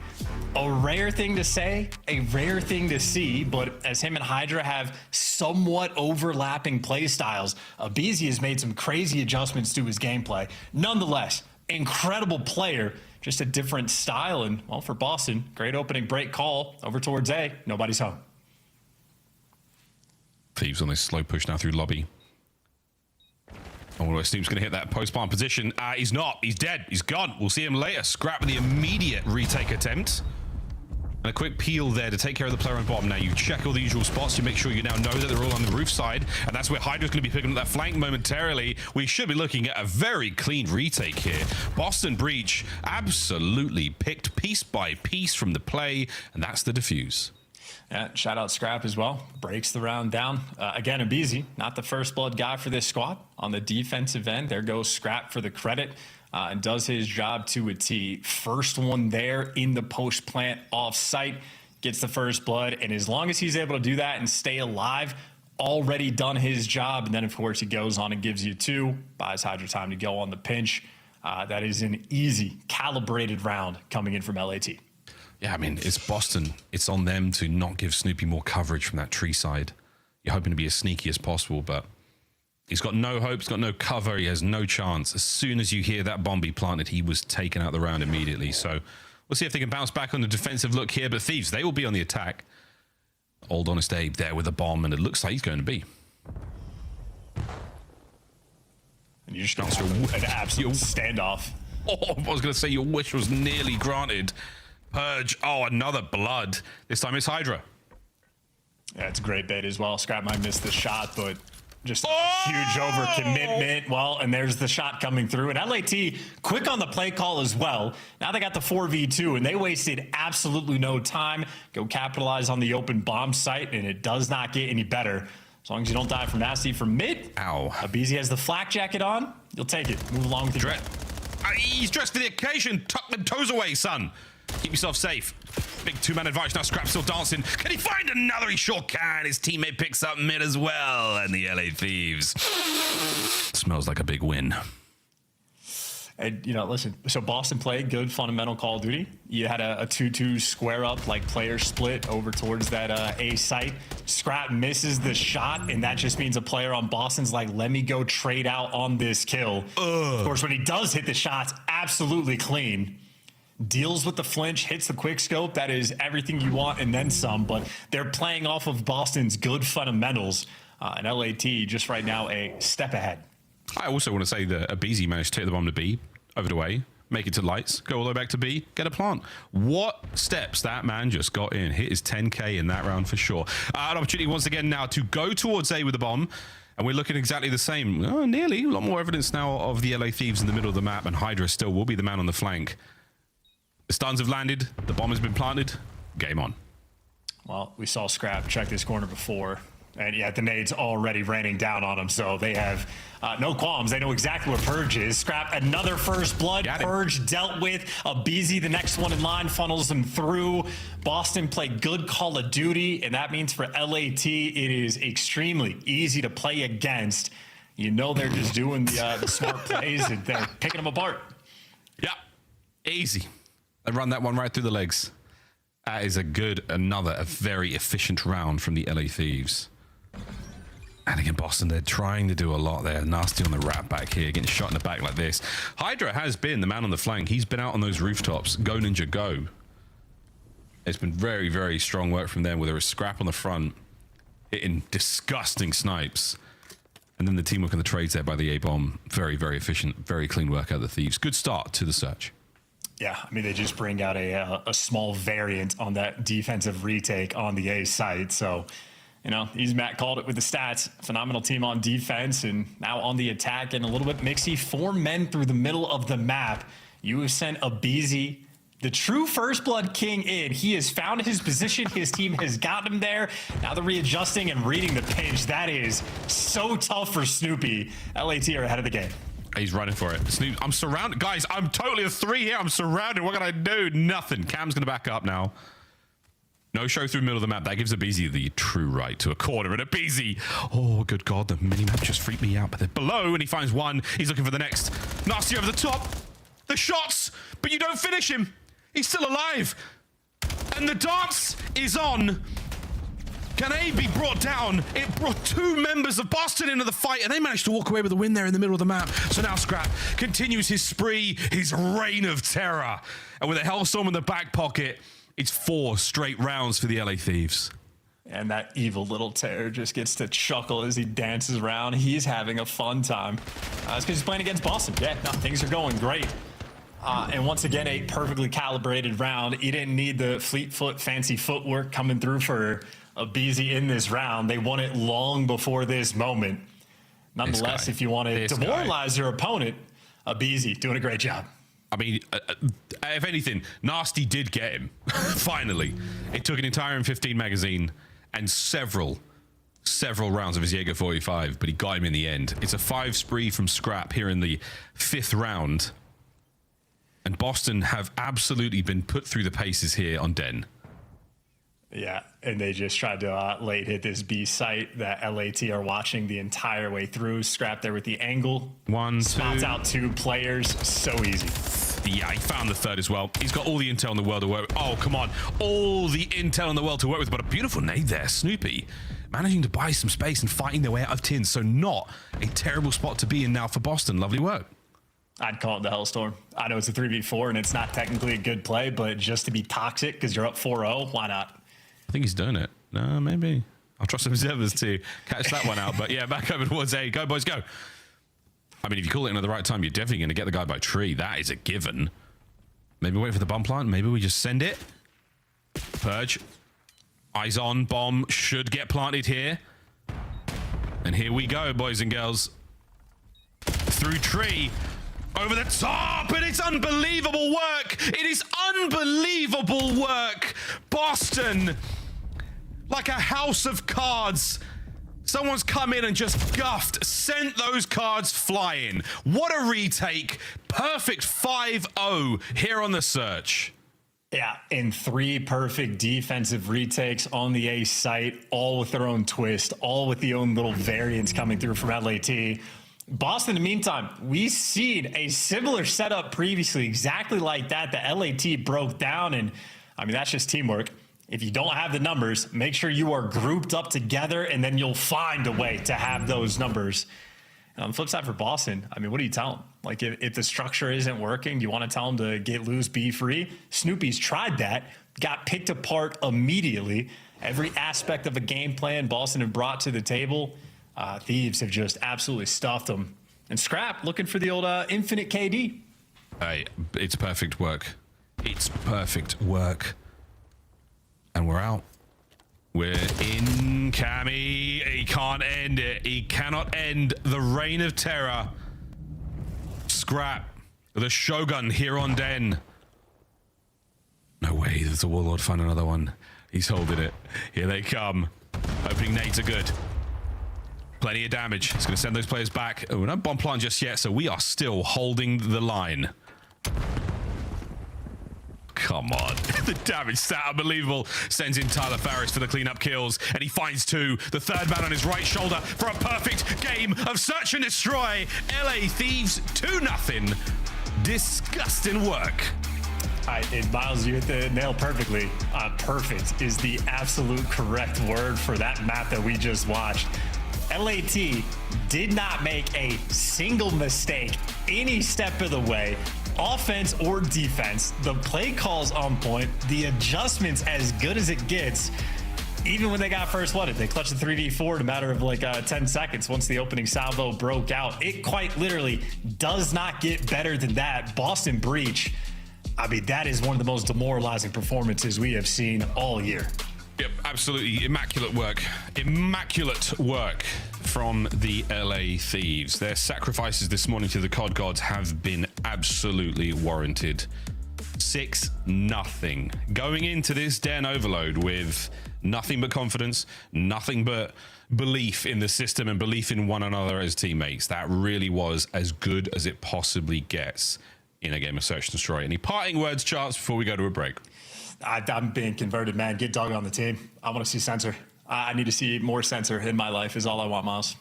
A rare thing to say, a rare thing to see, but as him and Hydra have somewhat overlapping play styles, Abizi has made some crazy adjustments to his gameplay. Nonetheless, incredible player, just a different style. And, well, for Boston, great opening break call over towards A. Nobody's home. Thieves on this slow push now through lobby. Oh, Snoop's going to hit that post-bomb position. He's not. He's dead. He's gone. We'll see him later. Scrap with the immediate retake attempt. And a quick peel there to take care of the player on bottom. Now you check all the usual spots. You make sure you now know that they're all on the roof side. And that's where Hydra's going to be picking up that flank momentarily. We should be looking at a very clean retake here. Boston Breach absolutely picked piece by piece from the play. And that's the defuse. Yeah, shout out Scrap as well. Breaks the round down. Again, Abizi, not the first blood guy for this squad. On the defensive end, there goes Scrap for the credit. And does his job to a T. First one there in the post plant off site, gets the first blood. And as long as he's able to do that and stay alive, already done his job. And then, of course, he goes on and gives you 2, buys Hydra time to go on the pinch. That is an easy, calibrated round coming in from LAT. Yeah, I mean, it's Boston. It's on them to not give Snoopy more coverage from that tree side. You're hoping to be as sneaky as possible, but he's got no hope. He's got no cover. He has no chance. As soon as you hear that bomb be planted, he was taken out the round immediately. So we'll see if they can bounce back on the defensive look here. But Thieves, they will be on the attack. Old Honest Abe there with a bomb, and it looks like he's going to be. And you just got an absolute standoff. Oh, I was going to say your wish was nearly granted. Purge. Oh, another blood. This time it's Hydra. Yeah, it's a great bait as well. Scrap might miss the shot, but just a huge overcommitment. Well, and there's the shot coming through. And LAT, quick on the play call as well. Now they got the 4v2, and they wasted absolutely no time. Go capitalize on the open bomb site, and it does not get any better. As long as you don't die from Nasty from mid. Ow. Abizi has the flak jacket on. You'll take it. Move along with the dread. He's dressed for the occasion. Tuck them toes away, son. Keep yourself safe. Big 2-man advantage now. Scrap still dancing. Can he find another? He sure can. His teammate picks up mid as well. And the LA Thieves. Smells like a big win. And, you know, listen, so Boston played good fundamental Call of Duty. You had a 2-2 square up, like player split over towards that A site. Scrap misses the shot, and that just means a player on Boston's like, let me go trade out on this kill. Of course, when he does hit the shots, absolutely clean. Deals with the flinch, hits the quick scope. That is everything you want and then some, but they're playing off of Boston's good fundamentals. And LAT just right now a step ahead. I also want to say that Abizi managed to take the bomb to B, over the way, make it to lights, go all the way back to B, get a plant. What steps that man just got in. Hit his 10K in that round for sure. An opportunity once again now to go towards A with the bomb. And we're looking exactly the same. Nearly. A lot more evidence now of the LA Thieves in the middle of the map, and Hydra still will be the man on the flank. The stuns have landed. The bomb has been planted. Game on. Well, we saw Scrap check this corner before. And yeah, the nade's already raining down on them. So they have no qualms. They know exactly where Purge is. Scrap, another first blood. Purge dealt with. Abizi, the next one in line, funnels him through. Boston played good Call of Duty. And that means for LAT, it is extremely easy to play against. You know they're just doing the smart plays and they're picking them apart. Yeah, easy. They run that one right through the legs. That is a very efficient round from the LA Thieves. And again, Boston, they're trying to do a lot there. Nasty on the wrap back here, getting shot in the back like this. Hydra has been the man on the flank. He's been out on those rooftops. Go Ninja, go. It's been very, very strong work from them, where there was Scrap on the front, hitting disgusting snipes. And then the teamwork on the trades there by the A-bomb. Very, very efficient, very clean work out of the Thieves. Good start to the search. Yeah, I mean, they just bring out a small variant on that defensive retake on the A site. So, you know, Matt called it with the stats. Phenomenal team on defense and now on the attack and a little bit mixy. 4 men through the middle of the map. You have sent Abizi, the true first blood king, in. He has found his position. His team has got him there. Now they're readjusting and reading the pinch. That is so tough for Snoopy. LAT are ahead of the game. He's running for it. Snoop, I'm surrounded. Guys, I'm totally a 3 here. I'm surrounded. What can I do? Nothing. Cam's going to back up now. No show through the middle of the map. That gives Abizi the true right to a corner. And Abizi, oh, good God, the mini-map just freaked me out. But they're below, and he finds one. He's looking for the next. Nasty over the top. The shots, but you don't finish him. He's still alive. And the dance is on. Can A be brought down? It brought 2 members of Boston into the fight, and they managed to walk away with a win there in the middle of the map. So now Scrap continues his spree, his reign of terror. And with a Hellstorm in the back pocket, it's 4 straight rounds for the LA Thieves. And that evil little terror just gets to chuckle as he dances around. He's having a fun time. It's because he's playing against Boston. Yeah, no, things are going great. And once again, a perfectly calibrated round. He didn't need the fleet foot fancy footwork coming through for Abizi in this round. They won it long before this moment. Nonetheless, if you want to demoralize your opponent, Abizi doing a great job. I mean, if anything, Nasty did get him. Finally. It took an entire M15 magazine and several rounds of his Jaeger 45, but he got him in the end. It's a 5 spree from Scrap here in the 5th round. And Boston have absolutely been put through the paces here on Den. Yeah, and they just tried to late hit this B site that LAT are watching the entire way through. Scrap there with the angle. 1, 2. Spots out 2 players. So easy. Yeah, he found the third as well. He's got all the intel in the world to work with. Oh, come on. All the intel in the world to work with. But a beautiful nade there. Snoopy managing to buy some space and fighting their way out of tins. So not a terrible spot to be in now for Boston. Lovely work. I'd call it the Hellstorm. I know it's a 3v4 and it's not technically a good play, but just to be toxic because you're up 4-0, why not? I think he's doing it. No, maybe. I'll trust observers to catch that one out. But yeah, back over towards A. Go, boys, go. I mean, if you call it in at the right time, you're definitely going to get the guy by tree. That is a given. Maybe wait for the bomb plant. Maybe we just send it. Purge. Eyes on. Bomb should get planted here. And here we go, boys and girls. Through tree. Over the top. And it's unbelievable work. It is unbelievable work. Boston. Like a house of cards. Someone's come in and just guffed, sent those cards flying. What a retake. Perfect 5-0 here on the search. Yeah, and 3 perfect defensive retakes on the A site, all with their own twist, all with the own little variants coming through from LAT. Boston, in the meantime, we've seen a similar setup previously, exactly like that. The LAT broke down, and I mean, that's just teamwork. If you don't have the numbers, make sure you are grouped up together, and then you'll find a way to have those numbers. And on the flip side for Boston, I mean, what do you tell them? Like, if the structure isn't working, you want to tell them to get loose, be free? Snoopy's tried that, got picked apart immediately. Every aspect of a game plan Boston have brought to the table, Thieves have just absolutely stuffed them. And Scrap looking for the old infinite KD. Hey, it's perfect work. It's perfect work. And we're out. We're in Cammy. He can't end it. He cannot end the reign of terror. Scrap. The Shogun here on Den. No way. There's a Warlord. Find another one. He's holding it. Here they come. Opening nades are good. Plenty of damage. It's going to send those players back. Oh, no bomb plant just yet, so we are still holding the line. Come on. The damage stat, unbelievable. Sends in Tyler Farris for the cleanup kills, and he finds 2. The third man on his right shoulder for a perfect game of search and destroy. LA Thieves 2-0. Disgusting work. And Miles, you hit the nail perfectly. Perfect is the absolute correct word for that map that we just watched. LAT did not make a single mistake any step of the way. Offense or defense, the play calls on point, the adjustments as good as it gets. Even when they got first blooded, they clutched the 3v4 in a matter of like 10 seconds once the opening salvo broke out. It quite literally does not get better than that. Boston breach, I mean, that is one of the most demoralizing performances we have seen all year. Yep, absolutely immaculate work. Immaculate work from the LA Thieves. Their sacrifices this morning to the COD gods have been absolutely warranted. 6-0. Going into this Den overload with nothing but confidence, nothing but belief in the system and belief in one another as teammates. That really was as good as it possibly gets in a game of Search and Destroy. Any parting words, Charles, before we go to a break? I'm being converted, man. Get Dog on the team. I want to see Sensor. I need to see more Sensor in my life is all I want, Miles.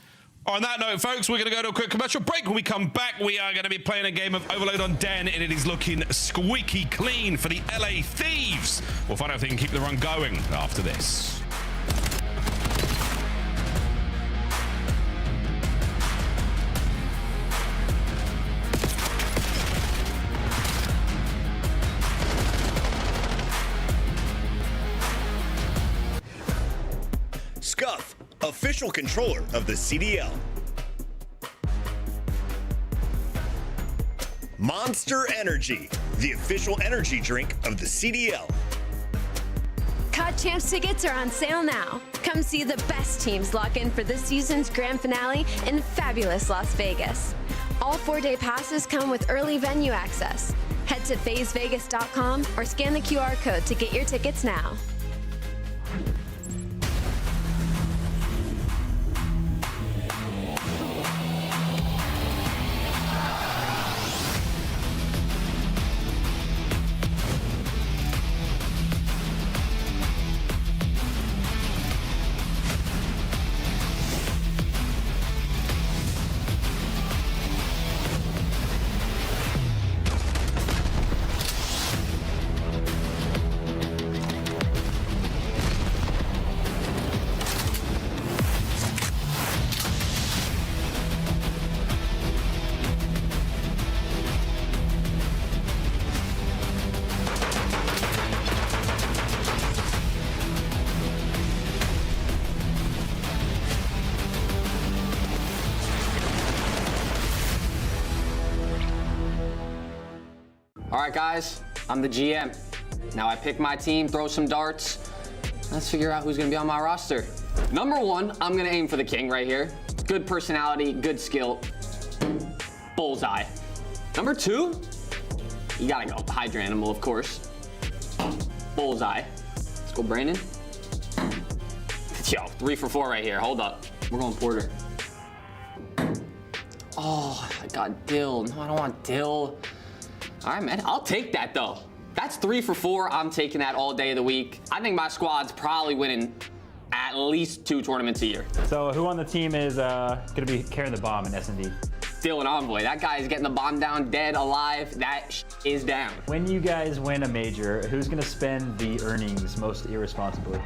On that note, folks, we're going to go to a quick commercial break. When we come back, we are going to be playing a game of Overload on Den, and it is looking squeaky clean for the LA Thieves. We'll find out if they can keep the run going after this. Scuff, official controller of the CDL. Monster Energy, the official energy drink of the CDL. COD Champs tickets are on sale now. Come see the best teams lock in for this season's grand finale in fabulous Las Vegas. All 4-day passes come with early venue access. Head to FazeVegas.com or scan the QR code to get your tickets now. All right, guys, I'm the GM. Now I pick my team, throw some darts. Let's figure out who's gonna be on my roster. Number 1, I'm gonna aim for the king right here. Good personality, good skill. Bullseye. Number 2, you gotta go Hydra Animal, of course. Bullseye. Let's go Brandon. Yo, 3 for 4 right here. Hold up. We're going Porter. Oh, I got Dill. No, I don't want Dill. All right, man. I'll take that, though. That's 3 for 4. I'm taking that all day of the week. I think my squad's probably winning at least 2 tournaments a year. So who on the team is going to be carrying the bomb in S&D? Still an Envoy. That guy is getting the bomb down, dead, alive. That is down. When you guys win a major, who's going to spend the earnings most irresponsibly?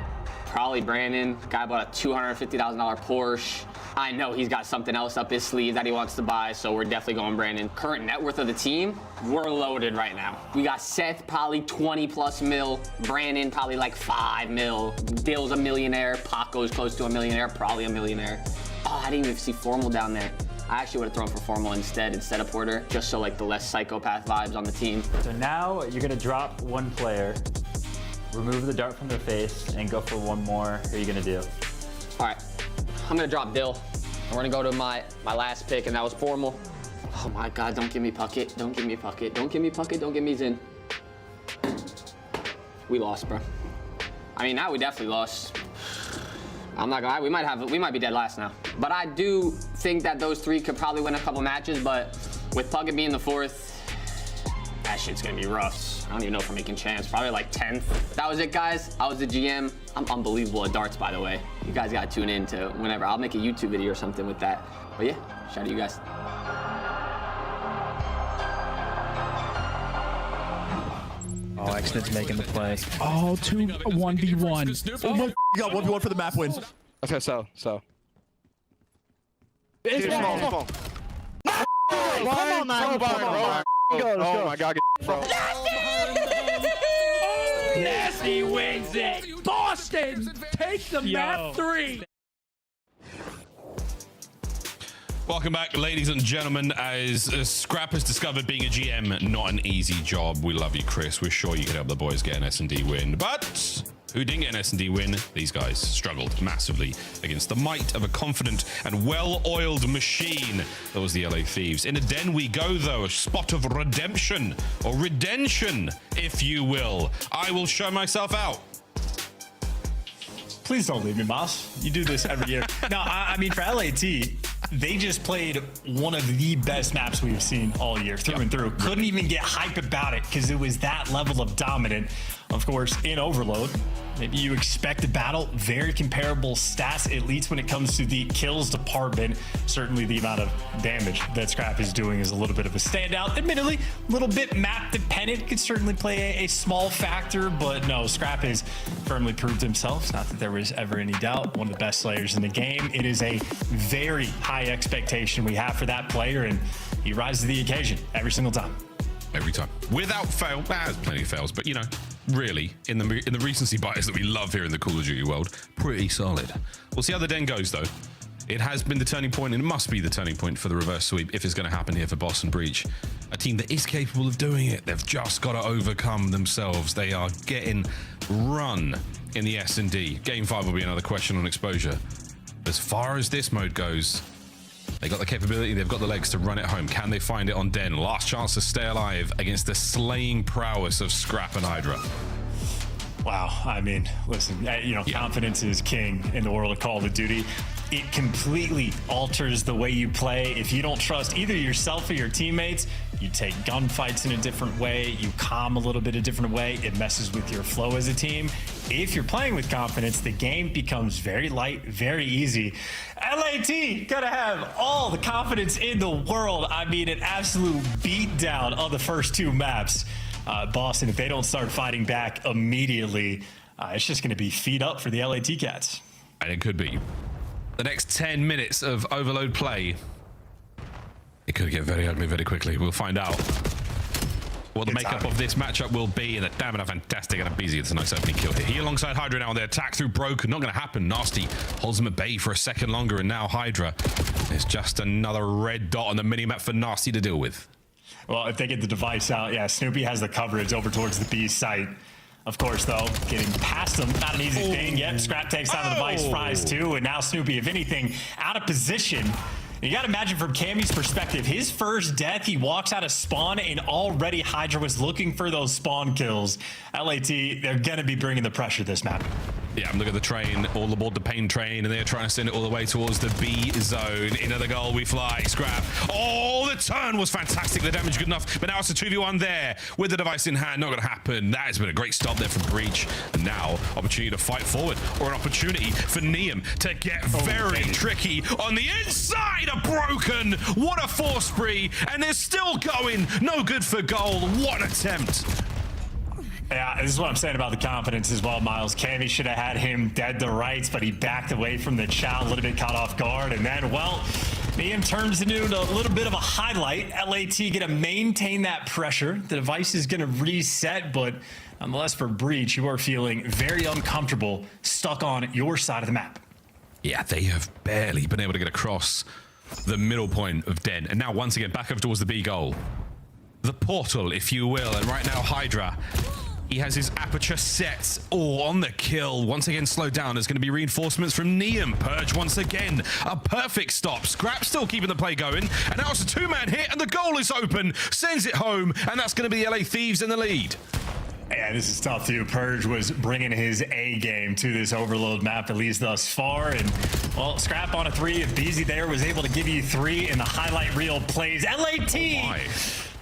Probably Brandon. Guy bought a $250,000 Porsche. I know he's got something else up his sleeve that he wants to buy, so we're definitely going Brandon. Current net worth of the team, we're loaded right now. We got Seth, probably 20+ mil. Brandon, probably like 5 mil. Dill's a millionaire. Paco's close to a millionaire, probably a millionaire. Oh, I didn't even see Formal down there. I actually would have thrown for Formal instead of Porter, just so like the less psychopath vibes on the team. So now you're gonna drop one player, remove the dart from their face, and go for one more. Who are you gonna do? All right, I'm gonna drop Dill. We're gonna go to my last pick, and that was Formal. Oh my God, don't give me Puckett. Don't give me Puckett. Don't give me Puckett. Don't give me Zin. We lost, bro. I mean, now we definitely lost. I'm not gonna lie, we might be dead last now. But I do think that those 3 could probably win a couple matches, but with Puckett being the 4th, that shit's gonna be rough. I don't even know if we're making champs, probably like 10th. That was it, guys. I was the GM. I'm unbelievable at darts, by the way. You guys gotta tune in to whenever. I'll make a YouTube video or something with that. But yeah, shout out to you guys. Oh, Xnit's making the play. Oh, 1v1. Oh my, you got 1v1 for the map wins. Okay, so. It's small. Come on, man. Bro. Oh my God, bro. Nasty wins it. Boston take the map 3. Welcome back, ladies and gentlemen. As Scrap has discovered, being a GM, not an easy job. We love you, Chris. We're sure you can help the boys get an S&D win. But who didn't get an S&D win? These guys struggled massively against the might of a confident and well-oiled machine. That was the LA Thieves. In a den we go, though, a spot of redemption, or redemption, if you will. I will show myself out. Please don't leave me, Moss. You do this every year. No, I mean, for LAT, they just played one of the best maps we've seen all year, through and through. Couldn't even get hype about it because it was that level of dominant. Of course, in Overload, maybe you expect a battle. Very comparable stats, at least when it comes to the kills department. Certainly the amount of damage that Scrap is doing is a little bit of a standout. Admittedly, a little bit map dependent. Could certainly play a small factor, but no, Scrap has firmly proved himself. It's not that there was ever any doubt. One of the best slayers in the game. It is a very high expectation we have for that player, and he rises to the occasion every single time. Every time. Without fail. There's plenty of fails, but you know, really, in the recency bias that we love here in the Call of Duty world, pretty solid. We'll see how the Den goes, though. It has been the turning point, and it must be the turning point for the reverse sweep if it's going to happen here for Boss and Breach. A team that is capable of doing it. They've just got to overcome themselves. They are getting run in the S&D. Game 5 will be another question on exposure. As far as this mode goes, they got the capability, they've got the legs to run it home. Can they find it on Den? Last chance to stay alive against the slaying prowess of Scrap and Hydra. Wow, I mean, listen, you know, confidence is king in the world of Call of Duty. It completely alters the way you play. If you don't trust either yourself or your teammates, you take gunfights in a different way, you calm a little bit a different way, it messes with your flow as a team. If you're playing with confidence, the game becomes very light, very easy. LAT gotta have all the confidence in the world. I mean, an absolute beatdown of the first 2 maps. Boston, if they don't start fighting back immediately, it's just going to be feet up for the LAT Cats. And it could be. The next 10 minutes of overload play, it could get very ugly very quickly. We'll find out what the makeup of this matchup will be. And damn it, a fantastic and a busy. It's a nice opening kill here. He alongside Hydra now on the attack through Broken. Not going to happen. Nasty holds him at bay for a second longer. And now Hydra is just another red dot on the minimap for Nasty to deal with. Well, if they get the device out, yeah, Snoopy has the coverage over towards the B site. Of course, though, getting past them, not an easy thing. Yep, Scrap takes down the device prize too, and now Snoopy, if anything, out of position. You got to imagine from Cammy's perspective, his first death, he walks out of spawn, and already Hydra was looking for those spawn kills. LAT, they're going to be bringing the pressure this map. Yeah, I'm looking at the train, all aboard the pain train, and they're trying to send it all the way towards the B zone. Into the goal we fly. Scrap. Oh, the turn was fantastic. The damage good enough, but now it's a 2v1 there with the device in hand. Not going to happen. That has been a great stop there from Breach. And now, opportunity to fight forward, or an opportunity for Neum to get very tricky on the inside of Broken. What a force spree, and they're still going. No good for goal. What an attempt. Yeah, this is what I'm saying about the confidence as well, Miles. Cammy should have had him dead to rights, but he backed away from the chow, a little bit caught off guard, and then, well, Neum turns into a little bit of a highlight. LAT gonna maintain that pressure. The device is gonna reset, but nonetheless for Breach, you are feeling very uncomfortable, stuck on your side of the map. Yeah, they have barely been able to get across the middle point of Den, and now once again back over towards the B goal. The portal, if you will, and right now Hydra, he has his aperture set on the kill. Once again slowed down. There's going to be reinforcements from Neum. Purge once again. A perfect stop. Scrap still keeping the play going. And now it's a 2-man hit and the goal is open. Sends it home, and that's going to be the LA Thieves in the lead. Yeah, this is tough too. Purge was bringing his A game to this overload map, at least thus far. And, well, Scrap on a 3. If Beezy there was able to give you 3 in the highlight reel plays. LAT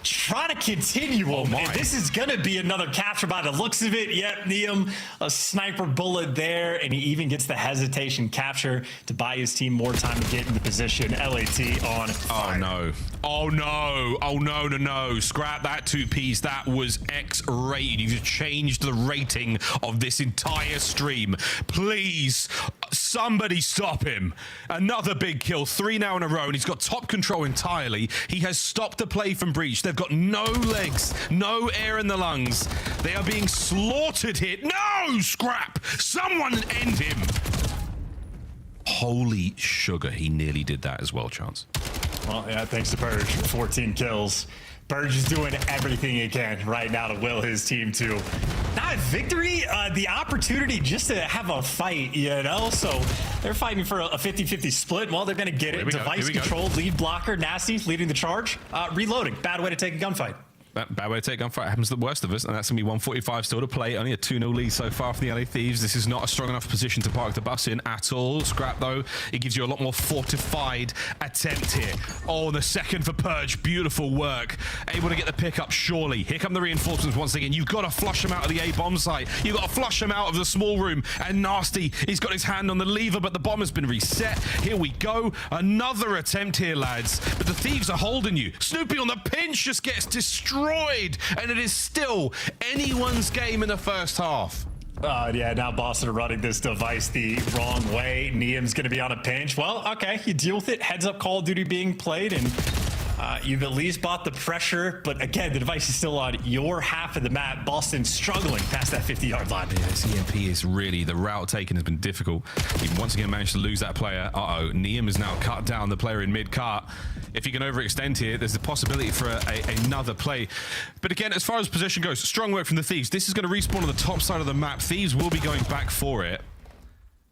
trying to continue him. And this is going to be another capture by the looks of it. Yep, Neum, a sniper bullet there. And he even gets the hesitation capture to buy his team more time to get into position. LAT on fire. Oh, no. Oh, no. Oh, no, no, no. Scrap that 2-piece. That was X-rated. You've changed the rating of this entire stream. Please, somebody stop him. Another big kill. 3 now in a row, and he's got top control entirely. He has stopped the play from Breach. They've got no legs, no air in the lungs. They are being slaughtered here. No, Scrap! Someone end him. Holy sugar, he nearly did that as well, Chance. Well, yeah, thanks to Purge. 14 kills. Purge is doing everything he can right now to will his team to not victory, the opportunity just to have a fight, you know? So they're fighting for a 50-50 split. Well, they're going to get it. Device control, lead blocker, Nasty leading the charge. Reloading. Bad way to take a gunfight. Bad way to take gunfight. Happens to the worst of us, and that's going to be 145 still to play. Only a 2-0 lead so far for the LA Thieves. This is not a strong enough position to park the bus in at all. Scrap, though, it gives you a lot more fortified attempt here. Oh, the second for Purge. Beautiful work. Able to get the pickup, surely. Here come the reinforcements once again. You've got to flush them out of the A bomb site. You've got to flush them out of the small room. And Nasty, he's got his hand on the lever, but the bomb has been reset. Here we go. Another attempt here, lads. But the Thieves are holding you. Snoopy on the pinch just gets destroyed. And it is still anyone's game in the first half. Yeah, now Boston are running this device the wrong way. Neum's going to be on a pinch. Well, okay, you deal with it. Heads up Call of Duty being played, and You've at least bought the pressure, but again, the device is still on your half of the map. Boston struggling past that 50-yard line. Yeah, this EMP is really, the route taken has been difficult. You've once again managed to lose that player. Uh-oh, Neum has now cut down the player in mid-cart. If he can overextend here, there's the possibility for another play. But again, as far as position goes, strong work from the Thieves. This is going to respawn on the top side of the map. Thieves will be going back for it.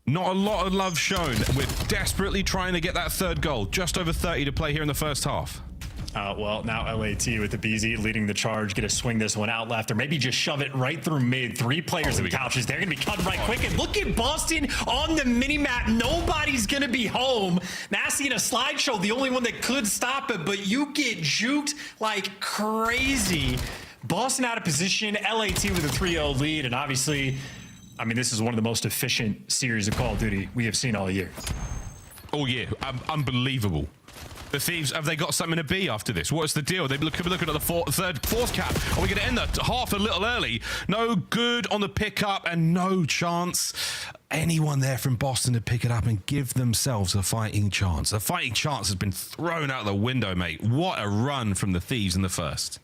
Not a lot of love shown. We're desperately trying to get that third goal. Just over 30 to play here in the first half. Well, now LAT with the BZ leading the charge. Get to swing this one out left, or maybe just shove it right through mid. 3 players in couches. They're going to be cut right quick. And look at Boston on the mini-map. Nobody's going to be home. Nasty in a slideshow, the only one that could stop it, but you get juked like crazy. Boston out of position. LAT with a 3-0 lead, and obviously, I mean, this is one of the most efficient series of Call of Duty we have seen all year. All year. Unbelievable. The Thieves, have they got something to be after this? What's the deal? They could be looking at the fourth cap. Are we going to end the half a little early? No good on the pickup and no chance. Anyone there from Boston to pick it up and give themselves a fighting chance. The fighting chance has been thrown out the window, mate. What a run from the Thieves in the first.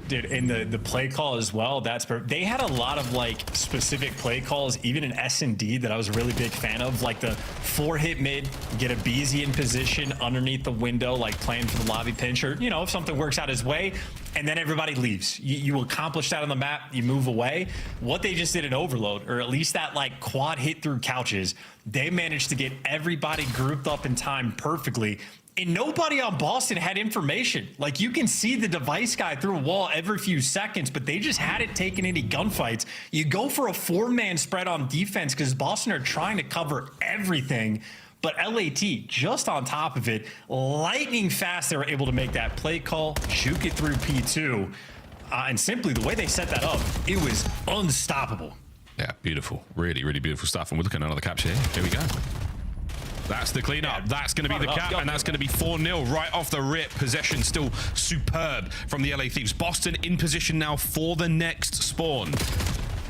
Dude, in the play call as well, they had a lot of like specific play calls, even in S&D, that I was a really big fan of, like the 4-hit mid, get a BZ in position underneath the window, like playing for the lobby pinch, or, you know, if something works out his way, and then everybody leaves. You accomplish that on the map, you move away. What they just did in Overload, or at least that like quad hit through couches, they managed to get everybody grouped up in time perfectly. And nobody on Boston had information. Like, you can see the device guy through a wall every few seconds, but they just hadn't taken any gunfights. You go for a 4-man spread on defense because Boston are trying to cover everything. But LAT, just on top of it, lightning fast, they were able to make that play call, juke it through P2. And simply, the way they set that up, it was unstoppable. Yeah, beautiful. Really, really beautiful stuff. And we're looking at another capture here. Here we go. That's the cleanup. Yeah. That's going to be the cap, and that's going to be 4-0 right off the rip. Possession still superb from the LA Thieves. Boston in position now for the next spawn.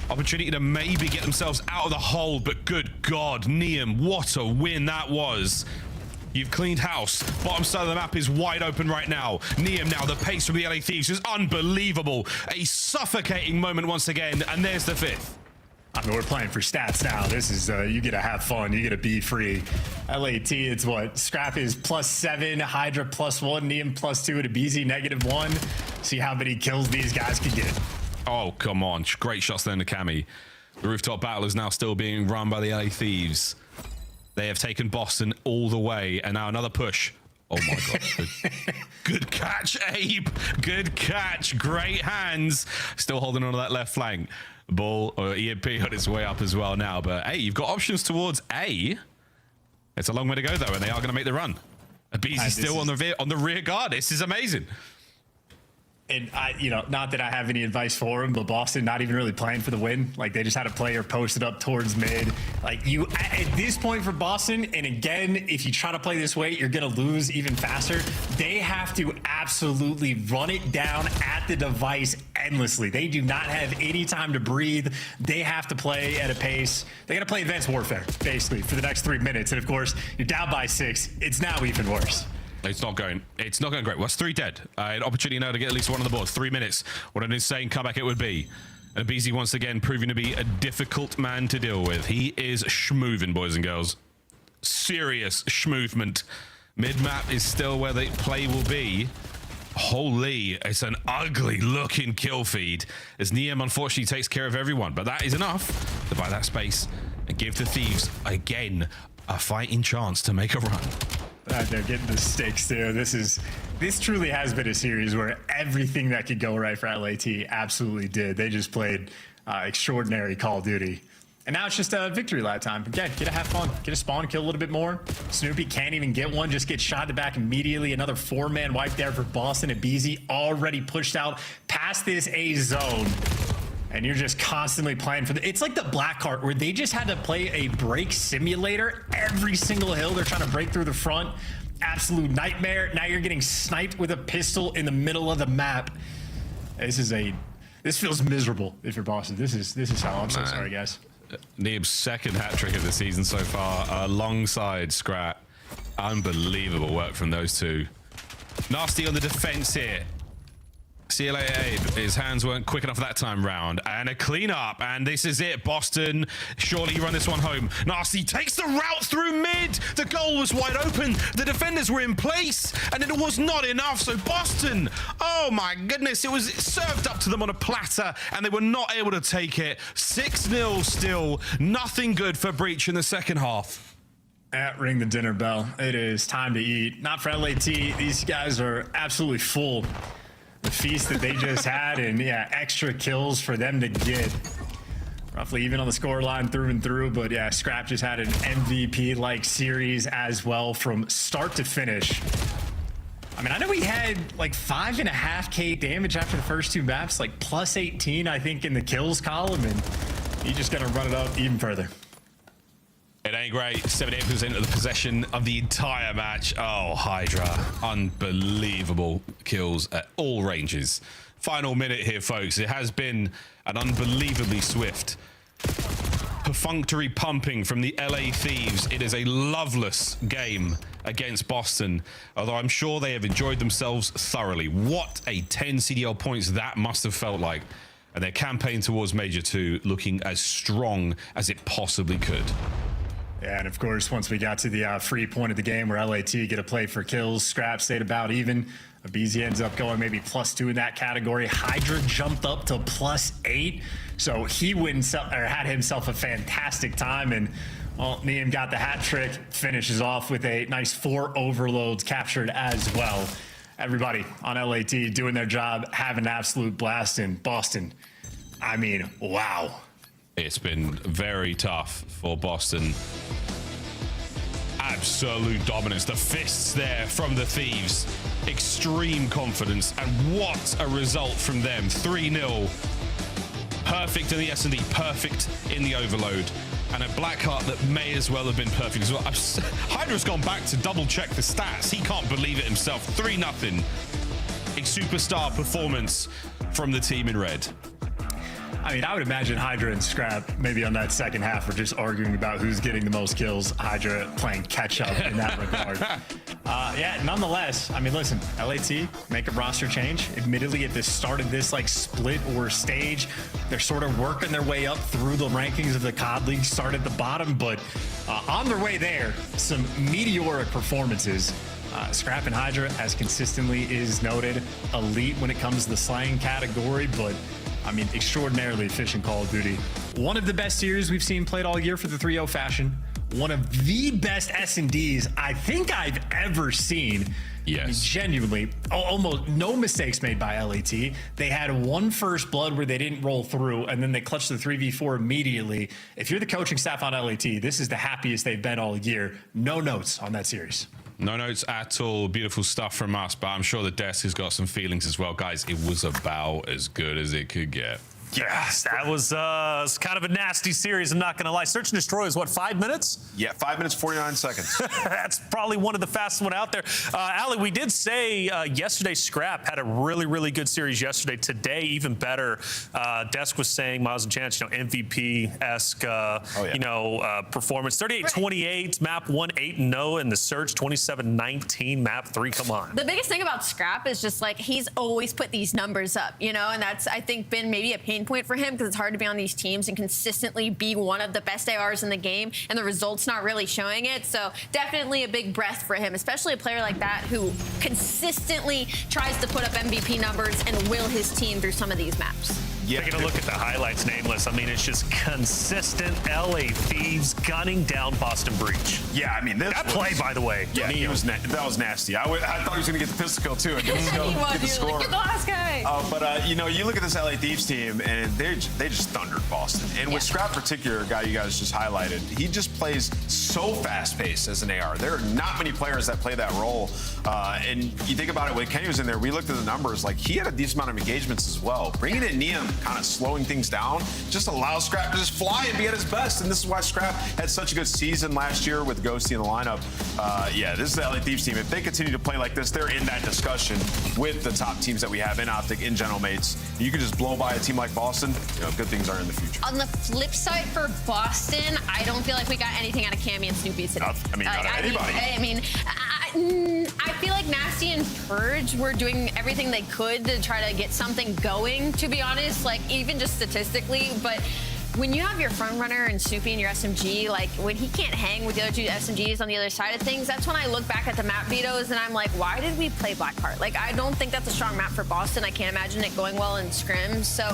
Opportunity to maybe get themselves out of the hole, but good God, Neum, what a win that was. You've cleaned house. Bottom side of the map is wide open right now. Neum now, the pace from the LA Thieves is unbelievable. A suffocating moment once again, and there's the 5th. I mean, we're playing for stats now. This is, you get to have fun. You get to be free. LAT, it's what? Scrap is +7, Hydra +1, Neum +2, and a BZ -1. See how many kills these guys can get. Oh, come on. Great shots there in the Cami. The rooftop battle is now still being run by the LA Thieves. They have taken Boston all the way, and now another push. Oh my God. Good catch, Abe. Good catch. Great hands. Still holding on to that left flank. Ball or EMP on its way up as well now, but hey, you've got options towards A. It's a long way to go though, and they are going to make the run. Abizi's still on the rear guard. This is amazing. And you know, not that I have any advice for him, but Boston not even really playing for the win. Like, they just had a player posted up towards mid. Like, you at this point for Boston, and again, if you try to play this way, you're gonna lose even faster. They have to absolutely run it down at the device endlessly. They do not have any time to breathe. They have to play at a pace. They gotta play Advanced Warfare basically for the next 3 minutes. And of course, you're down by 6. It's now even worse. It's not going great. Well, it's 3 dead. An opportunity now to get at least one on the board. 3 minutes. What an insane comeback it would be. And BZ once again proving to be a difficult man to deal with. He is schmoovin', boys and girls. Serious schmoovement. Mid-map is still where the play will be. Holy, it's an ugly looking kill feed as Neum unfortunately takes care of everyone, but that is enough to buy that space and give the Thieves again a fighting chance to make a run. They're getting the stakes too. This truly has been a series where everything that could go right for LAT absolutely did. They just played extraordinary Call of Duty. And now it's just a victory lap time. Again, get to have fun. Get a spawn, kill a little bit more. Snoopy can't even get one, just get shot in the back immediately. Another 4-man wipe there for Boston, and BZ already pushed out past this A zone. And you're just constantly playing for it's like the black cart where they just had to play a break simulator every single hill. They're trying to break through the front. Absolute nightmare. Now you're getting sniped with a pistol in the middle of the map. This feels miserable if you're Boston. This is how I'm so sorry, guys. Neum's second hat trick of the season so far, alongside Scrat. Unbelievable work from those two. Nasty on the defense here. CLA Abe, his hands weren't quick enough that time round. And a cleanup, and this is it. Boston, surely you run this one home. Nasty takes the route through mid. The goal was wide open. The defenders were in place, and it was not enough. So Boston, oh my goodness, it was served up to them on a platter, and they were not able to take it. 6-0 still. Nothing good for Breach in the second half. Ring the dinner bell. It is time to eat. Not for LAT. These guys are absolutely full. The feast that they just had, and yeah, extra kills for them to get. Roughly even on the scoreline through and through, but yeah, Scrap just had an MVP-like series as well from start to finish. I mean, I know he had like 5.5k damage after the first 2 maps, like plus 18, I think, in the kills column, and he's just gonna run it up even further. It ain't great. 78% of the possession of the entire match. Oh, Hydra. Unbelievable kills at all ranges. Final minute here, folks. It has been an unbelievably swift, perfunctory pumping from the LA Thieves. It is a loveless game against Boston, although I'm sure they have enjoyed themselves thoroughly. What a 10 CDL points that must have felt like. And their campaign towards Major 2 looking as strong as it possibly could. Yeah, and of course, once we got to the free point of the game where LAT get a play for kills, Scrap stayed about even. Abizi ends up going maybe +2 in that category. Hydra jumped up to +8, so he had himself a fantastic time, and well, Niam got the hat trick, finishes off with a nice 4 overloads captured as well. Everybody on LAT doing their job, having an absolute blast in Boston. I mean, wow. It's been very tough for Boston. Absolute dominance. The fists there from the Thieves. Extreme confidence. And what a result from them. 3-0. Perfect in the S&D. Perfect in the overload. And a Blackheart that may as well have been perfect as well. Hydra's gone back to double check the stats. He can't believe it himself. 3-0. A superstar performance from the team in red. I mean, I would imagine Hydra and Scrap maybe on that second half were just arguing about who's getting the most kills. Hydra playing catch up in that regard. Yeah, nonetheless, I mean, listen, LAT make a roster change. Admittedly, at the start of this like split or stage, they're sort of working their way up through the rankings of the COD League, start at the bottom, but on their way there, some meteoric performances. Scrap and Hydra, as consistently is noted, elite when it comes to the slaying category, but I mean, extraordinarily efficient Call of Duty. One of the best series we've seen played all year for the 3-0 fashion. One of the best S&Ds I think I've ever seen. Yes. I mean, genuinely, almost no mistakes made by LAT. They had 1 first blood where they didn't roll through, and then they clutched the 3v4 immediately. If you're the coaching staff on LAT, this is the happiest they've been all year. No notes on that series. No notes at all. Beautiful stuff from us, but I'm sure the desk has got some feelings as well. Guys, it was about as good as it could get. Yes, that was kind of a nasty series, I'm not going to lie. Search and Destroy is what, 5 minutes? Yeah, 5 minutes, 49 seconds. That's probably one of the fastest one out there. Ali, we did say yesterday Scrap had a really, really good series yesterday. Today, even better. Desk was saying Miles and Chance, MVP-esque, performance. 38-28, map 1, 8-0, and the Search 27-19, map 3. Come on. The biggest thing about Scrap is just like he's always put these numbers up, and that's, I think, been maybe a pain point for him because it's hard to be on these teams and consistently be one of the best ARs in the game, and the results not really showing it. So definitely a big breath for him, especially a player like that who consistently tries to put up MVP numbers and will his team through some of these maps. Yeah, taking a look at the highlights, Nameless. I mean, it's just consistent LA Thieves gunning down Boston Breach. Yeah, I mean, that play, by the way. Yeah, that was nasty. I thought he was going to get the pistol kill too. And get the score. Like, you're the last guy. But you look at this LA Thieves team, and they just thundered Boston. And with Scrap particular, a guy you guys just highlighted, he just plays so fast-paced as an AR. There are not many players that play that role. And you think about it, when Kenny was in there, we looked at the numbers, like he had a decent amount of engagements as well. Bringing in Niam, kind of slowing things down, just allows Scrap to just fly and be at his best. And this is why Scrap had such a good season last year with Ghosty in the lineup. This is the LA Thieves team. If they continue to play like this, they're in that discussion with the top teams that we have in Optic, in General Mates. You can just blow by a team like Boston, good things are in the future. On the flip side for Boston, I don't feel like we got anything out of Cammy and Snoopy today. Not out of anybody. I mean, I feel like Nasty and Purge were doing everything they could to try to get something going, to be honest, like even just statistically. But when you have your front runner and Snoopy and your SMG, like when he can't hang with the other two SMGs on the other side of things, that's when I look back at the map vetoes and I'm like, why did we play Blackheart? Like, I don't think that's a strong map for Boston. I can't imagine it going well in scrims. So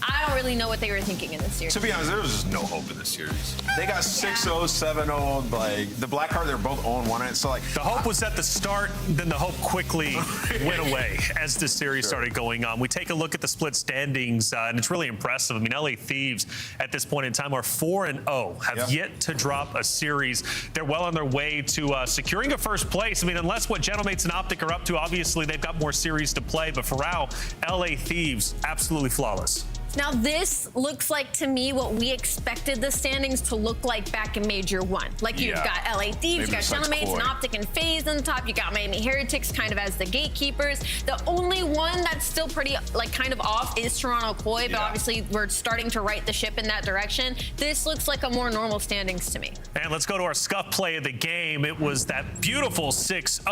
I don't really know what they were thinking in this series. To be honest, there was just no hope in this series. They got 6-0, 7-0. Like the Blackheart, they're both 0-1. So like the hope was at the start, then the hope quickly went away as the series started going on. We take a look at the split standings, and it's really impressive. I mean, LA Thieves at this point in time are 4-0, have yet to drop a series. They're well on their way to securing a first place. I mean, unless what Gentlemates and Optic are up to, obviously they've got more series to play. But for now, LA Thieves absolutely flawless. Now, this looks like, to me, what we expected the standings to look like back in Major 1. Like, you've got LA Thieves, you got Gentlemates and Optic and FaZe on the top. You got Miami Heretics kind of as the gatekeepers. The only one that's still pretty, like, kind of off is Toronto Koi, but obviously we're starting to right the ship in that direction. This looks like a more normal standings to me. And let's go to our scuff play of the game. It was that beautiful 6-0.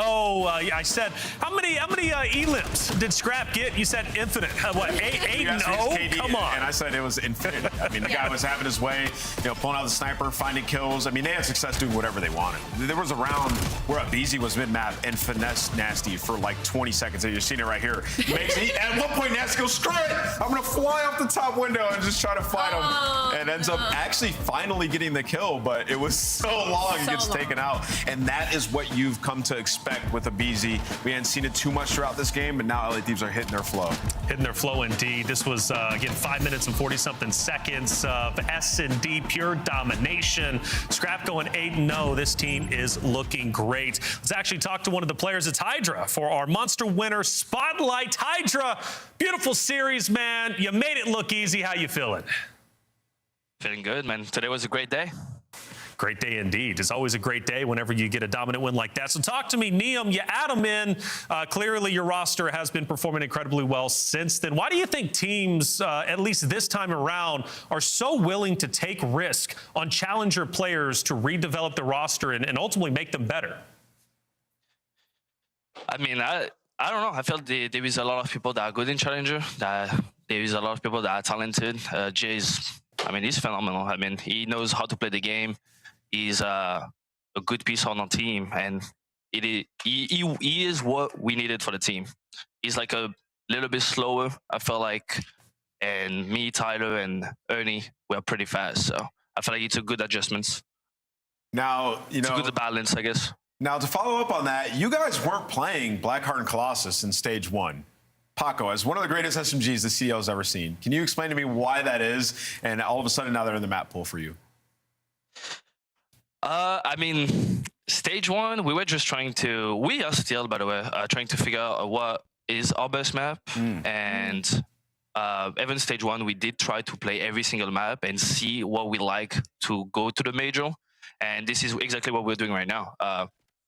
I said, how many elims did Scrap get? You said infinite. What, 8-0? Come on. And I said it was infinity. I mean, the guy was having his way, pulling out the sniper, finding kills. I mean, they had success doing whatever they wanted. There was a round where Abizi was mid-map and finessed Nasty for like 20 seconds. And you're seeing it right here. At one point, Nasty goes, screw it. I'm going to fly off the top window and just try to fight him. And ends up actually finally getting the kill. But it was so long, he gets taken out. And that is what you've come to expect with Abizi. We hadn't seen it too much throughout this game, but now LA Thieves are hitting their flow. Hitting their flow indeed. This was, again, 5 minutes and 40-something seconds of S&D pure domination. Scrap going 8-0. This team is looking great. Let's actually talk to one of the players. It's Hydra for our Monster Winner Spotlight. Hydra, beautiful series, man. You made it look easy. How you feeling? Feeling good, man. Today was a great day. Great day indeed. It's always a great day whenever you get a dominant win like that. So talk to me, Neum. You add them in. Clearly, your roster has been performing incredibly well since then. Why do you think teams, at least this time around, are so willing to take risk on challenger players to redevelop the roster and ultimately make them better? I mean, I don't know. I felt there is a lot of people that are good in challenger. There is a lot of people that are talented. Jay's, I mean, he's phenomenal. I mean, he knows how to play the game. He's a good piece on our team, and he is what we needed for the team. He's like a little bit slower, I feel like, and me, Tyler, and Ernie, we're pretty fast. So I feel like it's a good adjustments. Now, it's a good balance, I guess. Now, to follow up on that, you guys weren't playing Blackheart and Colossus in stage 1. Paco, as one of the greatest SMGs the CL's ever seen, can you explain to me why that is? And all of a sudden, now they're in the map pool for you. I mean, stage 1, we were just trying to, we are still, by the way, trying to figure out what is our best map. And even stage 1, we did try to play every single map and see what we like to go to the major. And this is exactly what we're doing right now.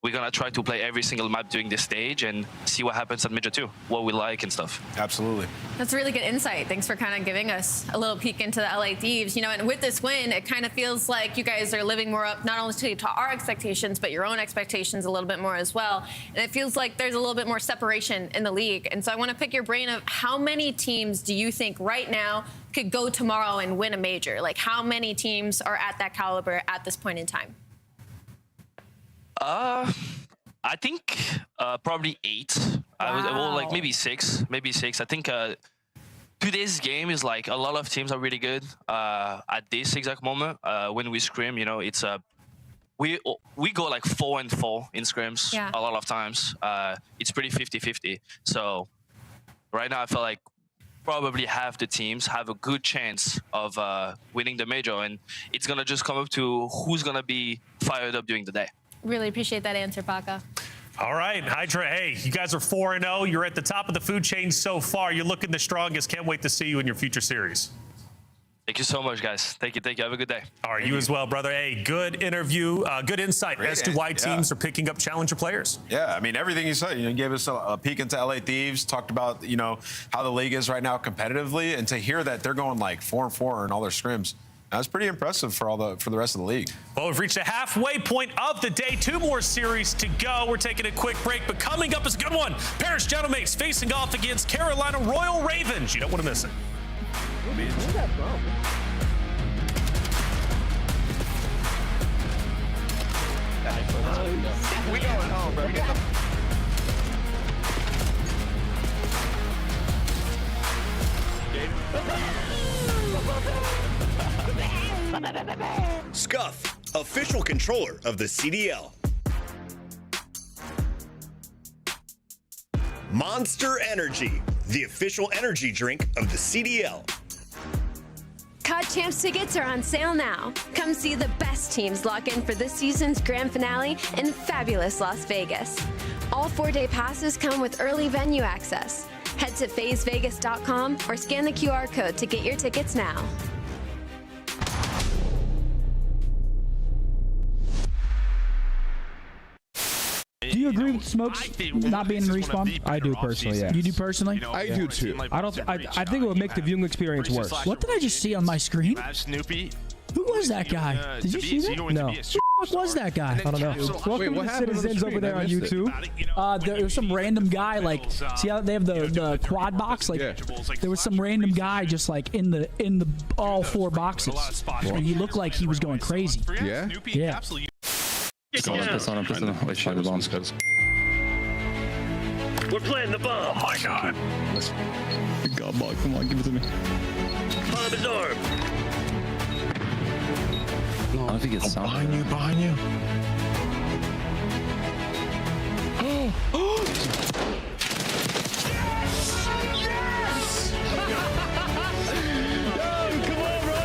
We're going to try to play every single map during this stage and see what happens at Major 2, what we like and stuff. Absolutely. That's really good insight. Thanks for kind of giving us a little peek into the LA Thieves. And with this win, it kind of feels like you guys are living more up not only to our expectations, but your own expectations a little bit more as well. And it feels like there's a little bit more separation in the league. And so I want to pick your brain of how many teams do you think right now could go tomorrow and win a major? Like, how many teams are at that caliber at this point in time? I think probably 8. Well, like maybe 6. I think today's game is like a lot of teams are really good at this exact moment. When we scrim, it's we go like 4-4 in scrims a lot of times. It's pretty 50-50. So right now I feel like probably half the teams have a good chance of winning the major, and it's gonna just come up to who's gonna be fired up during the day. Really appreciate that answer, Paca. All right, Hydra, hey, you guys are 4-0. You're at the top of the food chain so far. You're looking the strongest. Can't wait to see you in your future series. Thank you so much, guys. Thank you. Have a good day. All right, you as well, brother. Hey, good interview, good insight as to why teams are picking up challenger players. Yeah, I mean, everything you said, you gave us a peek into LA Thieves, talked about, how the league is right now competitively, and to hear that they're going like 4-4 in all their scrims, That's pretty impressive for the rest of the league. Well, we've reached a halfway point of the day. 2 more series to go. We're taking a quick break, but coming up is a good one. Paris Gentlemakes facing off against Carolina Royal Ravens. You don't want to miss it. Where's that from? We going home, bro. Scuff, official controller of the CDL. Monster Energy, the official energy drink of the CDL. COD Champs tickets are on sale now. Come see the best teams lock in for this season's grand finale in fabulous Las Vegas. All 4-day passes come with early venue access. Head to phasevegas.com or scan the QR code to get your tickets now. Do you agree with Smokes not being in respawn? I do personally, yeah. You do personally? I do too. I think it would make the viewing experience worse. What did I just see on my screen? Snoopy. Who was that guy? Did you see that? No. What was that guy? I don't know. Welcome to the citizens over there on YouTube. There was some random guy, like, see how they have the quad box? Like, there was some random guy just like in the all 4 boxes, and he looked like he was going crazy. Yeah. Yeah. Piss on him. Wait, try the bombs. We're playing the bomb. Oh my god. God, ball, come on, give it to me. Bomb is armed. I don't know if he gets behind you. Oh! Yes! Yo, come on, bro!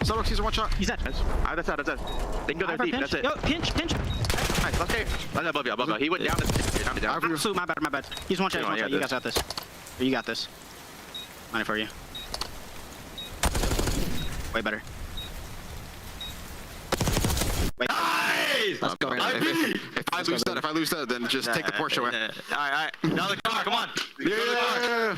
Starbucks, he's 1 shot. He's dead. Alright, that's it. They can go there deep. That's it. Yo, pinch. Nice, let's go. That's above you. He went down. Absolute, my bad. He's 1 shot. You guys got this. You got this. On it for you. Way better. Nice! Let's go. If I lose that, then just take the Porsche away. Alright. Another car, come on. Yeah.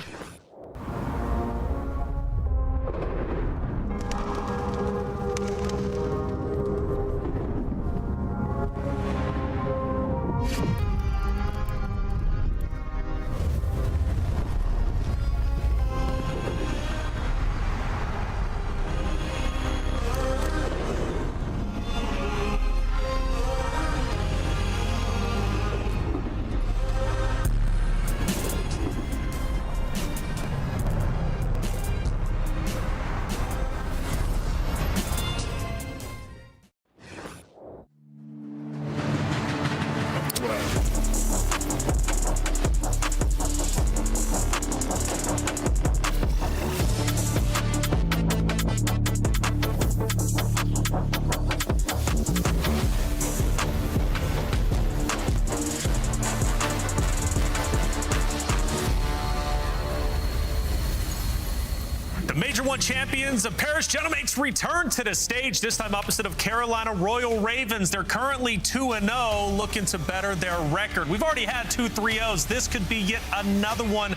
Major 1 champions of Paris Gentlemakes return to the stage, this time opposite of Carolina Royal Ravens. They're currently 2-0, looking to better their record. We've already had 2 3-0s. This could be yet another one.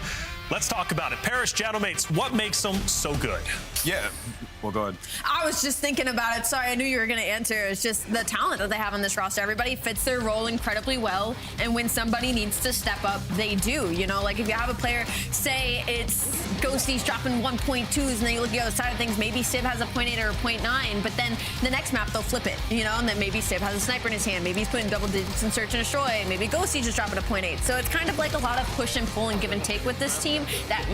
Let's talk about it. Paris Gentlemakes, what makes them so good? Yeah. Well, go ahead. I was just thinking about it. Sorry, I knew you were going to answer. It's just the talent that they have on this roster. Everybody fits their role incredibly well. And when somebody needs to step up, they do. You know, like if you have a player, say it's Ghosty's dropping 1.2s, and then you look at the other side of things, maybe Civ has a 0.8 or a 0.9, but then the next map they'll flip it, you know, and then maybe Civ has a sniper in his hand. Maybe he's putting double digits in search and destroy. Maybe Ghosty's just dropping a 0.8. So it's kind of like a lot of push and pull and give and take with this team that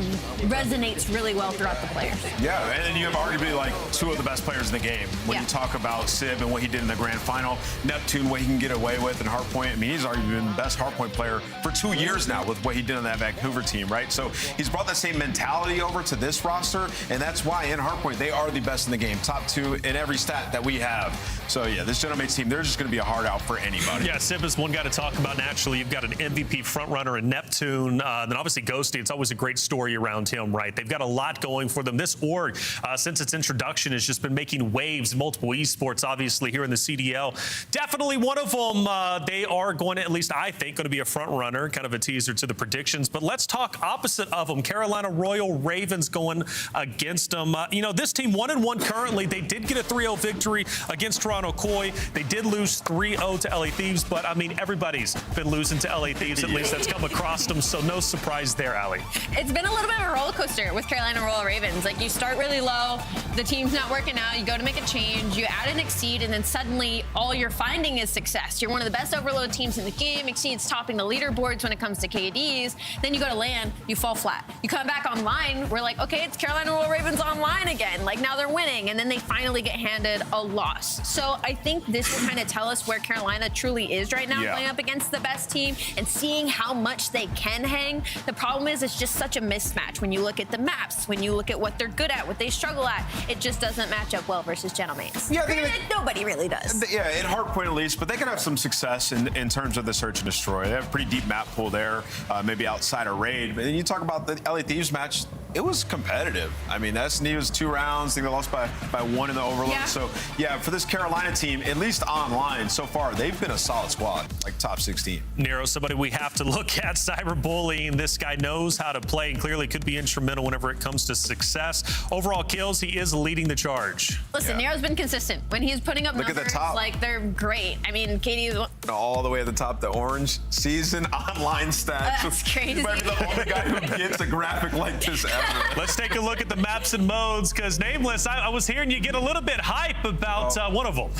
resonates really well throughout the players. Yeah, and then you have arguably like 2 of the best players in the game. When you talk about Civ and what he did in the grand final, Neptune, what he can get away with, and Hardpoint. I mean, he's already been the best Hardpoint player for 2 years now with what he did on that Vancouver team, right? So he's brought that same mentality over to this roster, and that's why in Hardpoint they are the best in the game, top 2 in every stat that we have. So yeah, this Gentlemakes team, they're just going to be a hard out for anybody. Yeah, Civ is one guy to talk about naturally. You've got an MVP frontrunner in Neptune, then obviously Ghosty. It's always a great story around him, right? They've got a lot going for them. This org, since its introduction introduction has just been making waves in multiple esports, obviously, here in the CDL. Definitely one of them. They are going to, at least I think, going to be a front runner, kind of a teaser to the predictions. But let's talk opposite of them. Carolina Royal Ravens going against them. You know, this team 1-1 currently. They did get a 3-0 victory against Toronto Koi. They did lose 3-0 to LA Thieves, but I mean, everybody's been losing to LA Thieves, at least that's come across them, so no surprise there, Ali. It's been a little bit of a roller coaster with Carolina Royal Ravens. Like, you start really low, the team's not working out, you go to make a change, you add an Exceed, and then suddenly all you're finding is success. You're one of the best overload teams in the game. Exceed's topping the leaderboards when it comes to KDs. Then you go to LAN, you fall flat. You come back online, we're like, okay, it's Carolina Royal Ravens online again. Like, now they're winning, and then they finally get handed a loss. So I think this will kind of tell us where Carolina truly is right now, playing up against the best team and seeing how much they can hang. The problem is it's just such a mismatch when you look at the maps, when you look at what they're good at, what they struggle at. It just doesn't match up well versus Gentleman's. Yeah, I think nobody really does. Yeah, in Hardpoint at least, but they can have some success in terms of the search and destroy. They have a pretty deep map pool there, maybe outside of raid. But then you talk about the LA Thieves match, it was competitive. I mean, S&E was 2 rounds. I think they lost by 1 in the overload. Yeah. So, yeah, for this Carolina team, at least online so far, they've been a solid squad, like top 16. Nero, somebody we have to look at. Cyberbullying. This guy knows how to play and clearly could be instrumental whenever it comes to success. Overall kills, he is leading the charge. Listen, Nero's been consistent. When he's putting up Look numbers, at the top. like, they're great. I mean, Katie's All the way at the top, the orange season online stats. That's crazy. You might be the only guy who gets a graphic like this ever. Let's take a look at the maps and modes, because Nameless, I was hearing you get a little bit hype about one of them.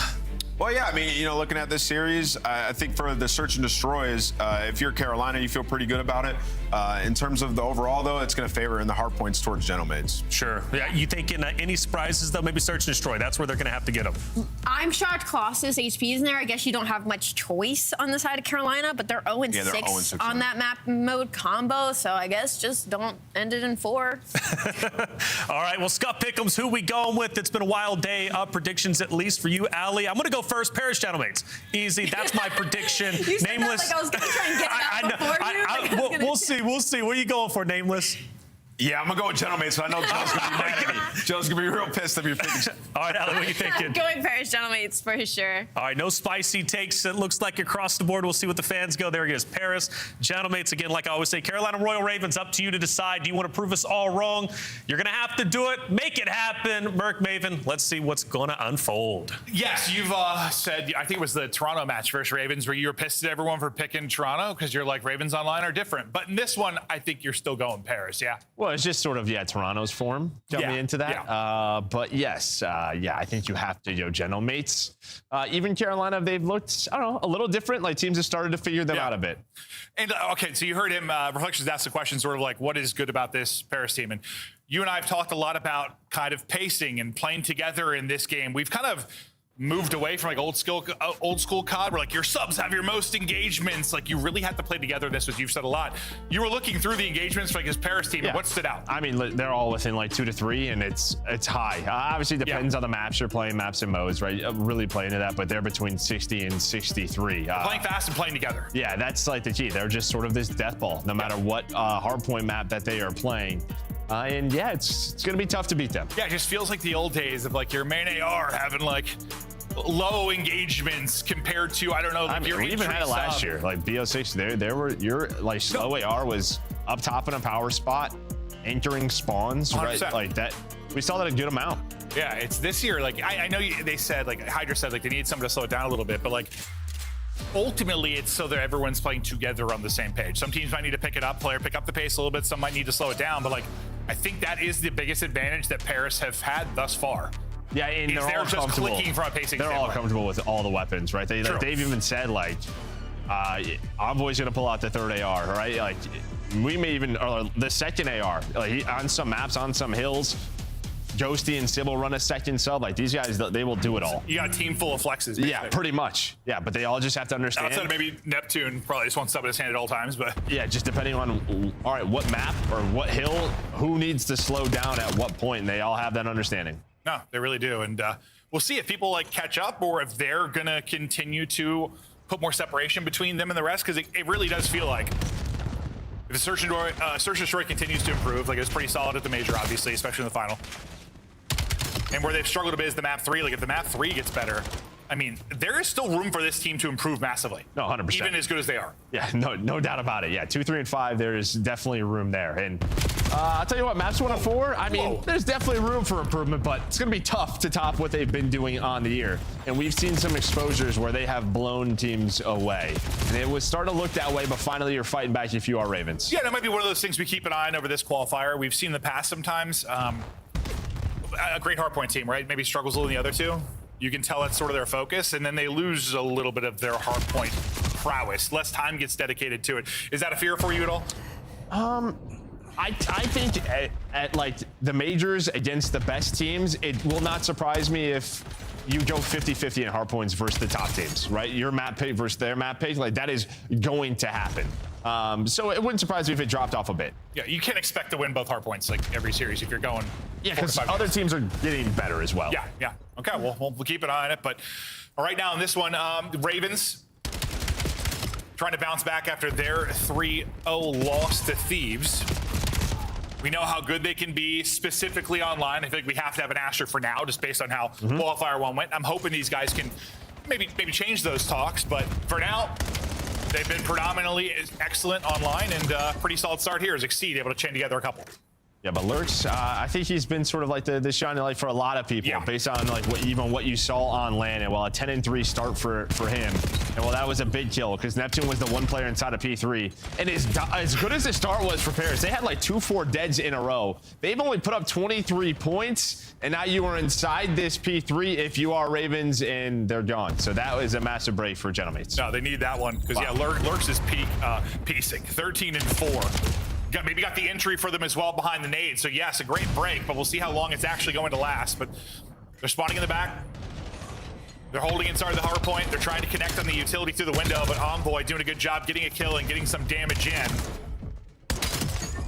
Well, yeah, I mean, you know, looking at this series, I think for the search and destroys, if you're Carolina, you feel pretty good about it. In terms of the overall, though, it's going to favor in the hard points towards Gentlemaids. Sure. Yeah, you thinking any surprises, though? Maybe search and destroy. That's where they're going to have to get them. I'm shocked Colossus HP's in there. I guess you don't have much choice on the side of Carolina, but they're 0-6 on that map mode combo, so I guess just don't end it in 4. All right, well, Scuff Pick'ems, who we going with? It's been a wild day of predictions, at least for you, Ali. I'm going to go first. Paris Gentlemaids. Easy. That's my prediction. You said Nameless. that like I was going to try and get it out before you. We'll see. We'll see. What are you going for, Nameless? Yeah, I'm going to go with Gentlemaids, so I know Joe's going to be mad at me. Joe's going to be real pissed if you're thinking. All right, Ali, what are you thinking? Going Paris Gentlemaids for sure. All right, no spicy takes. It looks like across the board. We'll see what the fans go. There he is. Paris Gentlemaids. Again, like I always say, Carolina Royal Ravens, up to you to decide. Do you want to prove us all wrong? You're going to have to do it. Make it happen. Merc Maven, let's see what's going to unfold. Yes, you've said, I think it was the Toronto match versus Ravens, where you were pissed at everyone for picking Toronto because you're like, Ravens online are different. But in this one, I think you're still going Paris, yeah? Well, it's just sort of, Toronto's form got me into that. Yeah. But yes, I think you have to, Gentlemaids. Even Carolina, they've looked, I don't know, a little different. Like, teams have started to figure them out a bit. And okay, so you heard him, Reflections asked the question sort of like, what is good about this Paris team? And you and I have talked a lot about kind of pacing and playing together in this game. We've kind of moved away from like old school COD, where like your subs have your most engagements. Like, you really have to play together. This was, you've said a lot. You were looking through the engagements for like his Paris team. And what stood out? I mean, they're all within like 2 to 3, and it's high. Obviously, depends on the maps you're playing, maps and modes, right? Really playing to that, but they're between 60 and 63. Playing fast and playing together. Yeah, that's like the key. They're just sort of this death ball, no matter what hardpoint map that they are playing. And yeah, it's going to be tough to beat them. Yeah, it just feels like the old days of like your main AR having like low engagements compared to, I don't know, like your we even had it last year. Like BO6, there were your like slow AR was up top in a power spot, entering spawns, 100%. right? Like that. We saw that a good amount. Yeah, it's this year. Like I know they said, like Hydra said, like they need someone to slow it down a little bit, but like ultimately it's so that everyone's playing together on the same page. Some teams might need to pick up the pace a little bit. Some might need to slow it down, but like I think that is the biggest advantage that Paris have had thus far. Yeah, and they're all just comfortable. clicking from a pacing They're all comfortable with all the weapons, right? They've even said like, Envoy's gonna pull out the third AR, right? Like, we may even, or the second AR, like on some maps, on some hills, Ghosty and Sybil run a second sub. Like, these guys, they will do it all. You got a team full of flexes. Basically. Yeah, pretty much. Yeah, but they all just have to understand. Outside of maybe Neptune, probably just one sub in his hand at all times, but. Yeah, just depending on, all right, what map or what hill, who needs to slow down at what point, and they all have that understanding. No, they really do. And we'll see if people like catch up or if they're going to continue to put more separation between them and the rest, because it really does feel like if the Search and Destroy continues to improve, like it's pretty solid at the major, obviously, especially in the final. And where they've struggled a bit is the map 3. Like if the map 3 gets better, I mean, there is still room for this team to improve massively. No, 100%. Even as good as they are. Yeah, no doubt about it. Yeah, 2, 3, and 5, there is definitely room there. And I'll tell you what, maps 1 and 4, I mean, there's definitely room for improvement, but it's going to be tough to top what they've been doing on the year. And we've seen some exposures where they have blown teams away. And it was starting to look that way, but finally you're fighting back if you are Ravens. Yeah, that might be one of those things we keep an eye on over this qualifier. We've seen in the past sometimes a great Hardpoint team, right? Maybe struggles a little in the other two. You can tell that's sort of their focus, and then they lose a little bit of their hardpoint prowess. Less time gets dedicated to it. Is that a fear for you at all? I think at like the majors against the best teams, it will not surprise me if you go 50-50 in hardpoints versus the top teams, right? Your map pick versus their map pick, like that is going to happen. So it wouldn't surprise me if it dropped off a bit. Yeah, you can't expect to win both hardpoints like every series if you're going. Yeah, because other teams are getting better as well. Yeah. Okay, well, we'll keep an eye on it. But right now in this one, Ravens trying to bounce back after their 3-0 loss to Thieves. We know how good they can be, specifically online. I think we have to have an asterisk for now, just based on how Qualifier 1 went. I'm hoping these guys can maybe change those talks, but for now, they've been predominantly excellent online, and pretty solid start here as Exceed able to chain together a couple. Yeah, but Lurks, I think he's been sort of like the shining light for a lot of people, based on like what you saw on LAN. And while a 10-3 start for him, and well, that was a big kill because Neptune was the one player inside of P3. And as good as the start was for Paris, they had like 2-4 deads in a row. They've only put up 23 points, and now you are inside this P3 if you are Ravens, and they're gone. So that was a massive break for Gentlemates. No, they need that one because Lurks is piecing 13-4. Maybe got the entry for them as well behind the nade. So yes, a great break, but we'll see how long it's actually going to last. But they're spawning in the back. They're holding inside the hard point. They're trying to connect on the utility through the window, but Envoy doing a good job getting a kill and getting some damage in.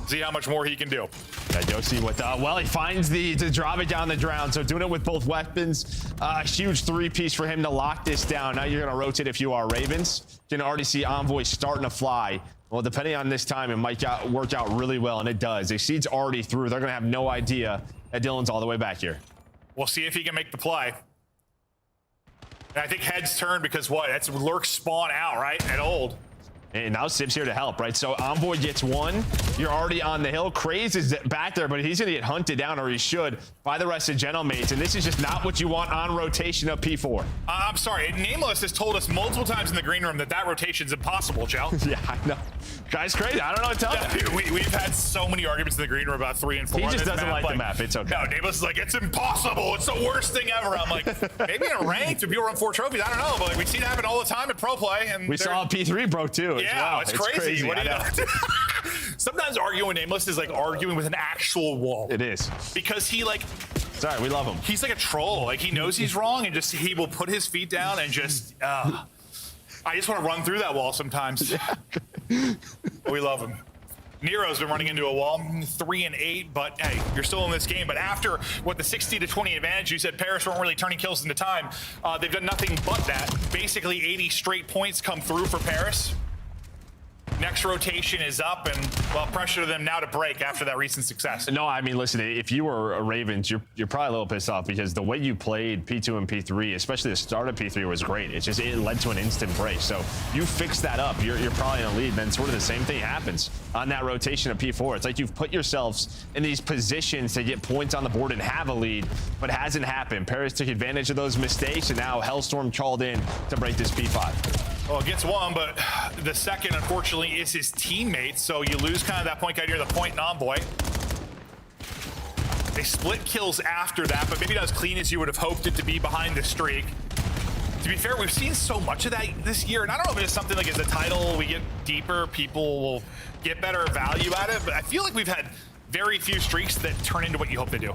See how much more he can do. Yeah, Josie with, well, he finds to drop it down the drown. So doing it with both weapons, huge 3-piece for him to lock this down. Now you're going to rotate if you are Ravens. You can already see Envoy starting to fly. Well, depending on this time, it might work out really well, and it does. Exceed's already through. They're going to have no idea that Dylan's all the way back here. We'll see if he can make the play. And I think heads turn because what? That's Lurk spawn out, right? At old. And now Sib's here to help, right? So Envoy gets one. You're already on the hill. Craze is back there, but he's going to get hunted down, or he should, by the rest of Gentlemates. And this is just not what you want on rotation of P4. I'm sorry. Nameless has told us multiple times in the green room that rotation's impossible, Joe. Yeah, I know. Guy's crazy. I don't know what to tell you. We've had so many arguments in the green room about 3 and 4. He just doesn't like the map. It's okay. No, Nameless is like, it's impossible. It's the worst thing ever. I'm like, maybe in a ranked, if you run 4 trophies, I don't know. But like, we see it happen all the time at pro play. And we saw P3 broke too. Yeah, it's crazy. What do you know? Sometimes arguing with Nameless is like arguing with an actual wall. It is. Because he like... Sorry, we love him. He's like a troll. Like he knows he's wrong and just he will put his feet down and just... I just want to run through that wall sometimes. We love him. Nero's been running into a wall, 3 and 8, but hey, you're still in this game. But after what the 60-20 advantage, you said Paris weren't really turning kills into time. They've done nothing but that. Basically 80 straight points come through for Paris. Next rotation is up, and well, pressure to them now to break after that recent success. No, I mean, listen, if you were a Ravens, you're probably a little pissed off because the way you played P2 and P3, especially the start of P3, was great. It led to an instant break. So you fix that up, you're probably in a lead. Then sort of the same thing happens on that rotation of P4. It's like you've put yourselves in these positions to get points on the board and have a lead, but it hasn't happened. Paris took advantage of those mistakes, and now Hellstorm called in to break this P5. Well, it gets one, but the second, unfortunately, is his teammate. So you lose kind of that point guy near the point in Envoy. They split kills after that, but maybe not as clean as you would have hoped it to be behind the streak. To be fair, we've seen so much of that this year, and I don't know if it's something like as a title, we get deeper, people will get better value out of it, but I feel like we've had very few streaks that turn into what you hope they do.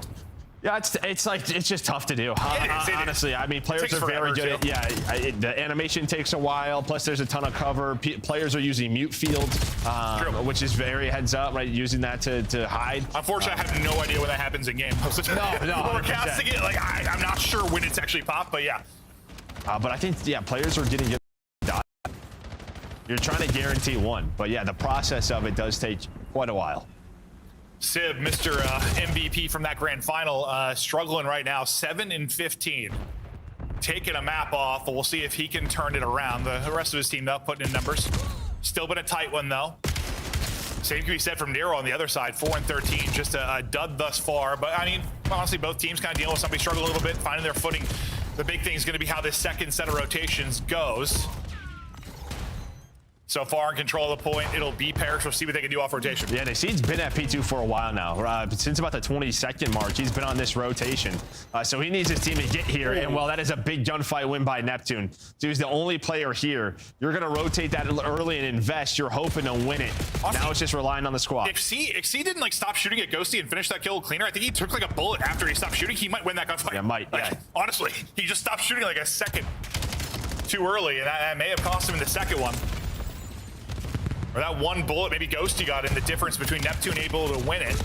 Yeah, it's just tough to do. Honestly, I mean, players are very good at, the animation takes a while, plus there's a ton of cover. Players are using mute field, which is very heads up, right? Using that to hide. Unfortunately, I have no idea when that happens in game. No, we're casting it, like, I'm not sure when it's actually popped, but yeah. But I think, players are getting done. You're trying to guarantee one, but yeah, the process of it does take quite a while. Sib, Mr. MVP from that grand final, struggling right now, 7 and 15. Taking a map off, but we'll see if he can turn it around. The rest of his team, though, putting in numbers. Still been a tight one, though. Same can be said from Nero on the other side, 4 and 13, just a dud thus far. But I mean, honestly, both teams kind of dealing with somebody struggling a little bit, finding their footing. The big thing is going to be how this second set of rotations goes. So far in control of the point, it'll be Parrish. We'll see what they can do off rotation. Yeah, Naseed's been at P2 for a while now. Since about the 22nd mark, he's been on this rotation. So he needs his team to get here. And, well, that is a big gunfight win by Neptune. So he's the only player here. You're going to rotate that early and invest. You're hoping to win it. Honestly, now it's just relying on the squad. If C didn't, like, stop shooting at Ghosty and finish that kill cleaner, I think he took, like, a bullet after he stopped shooting. He might win that gunfight. Yeah, might. Like, yeah. Honestly, he just stopped shooting, like, a second too early, and that may have cost him in the second one. Or that one bullet maybe Ghosty got in the difference between Neptune able to win it.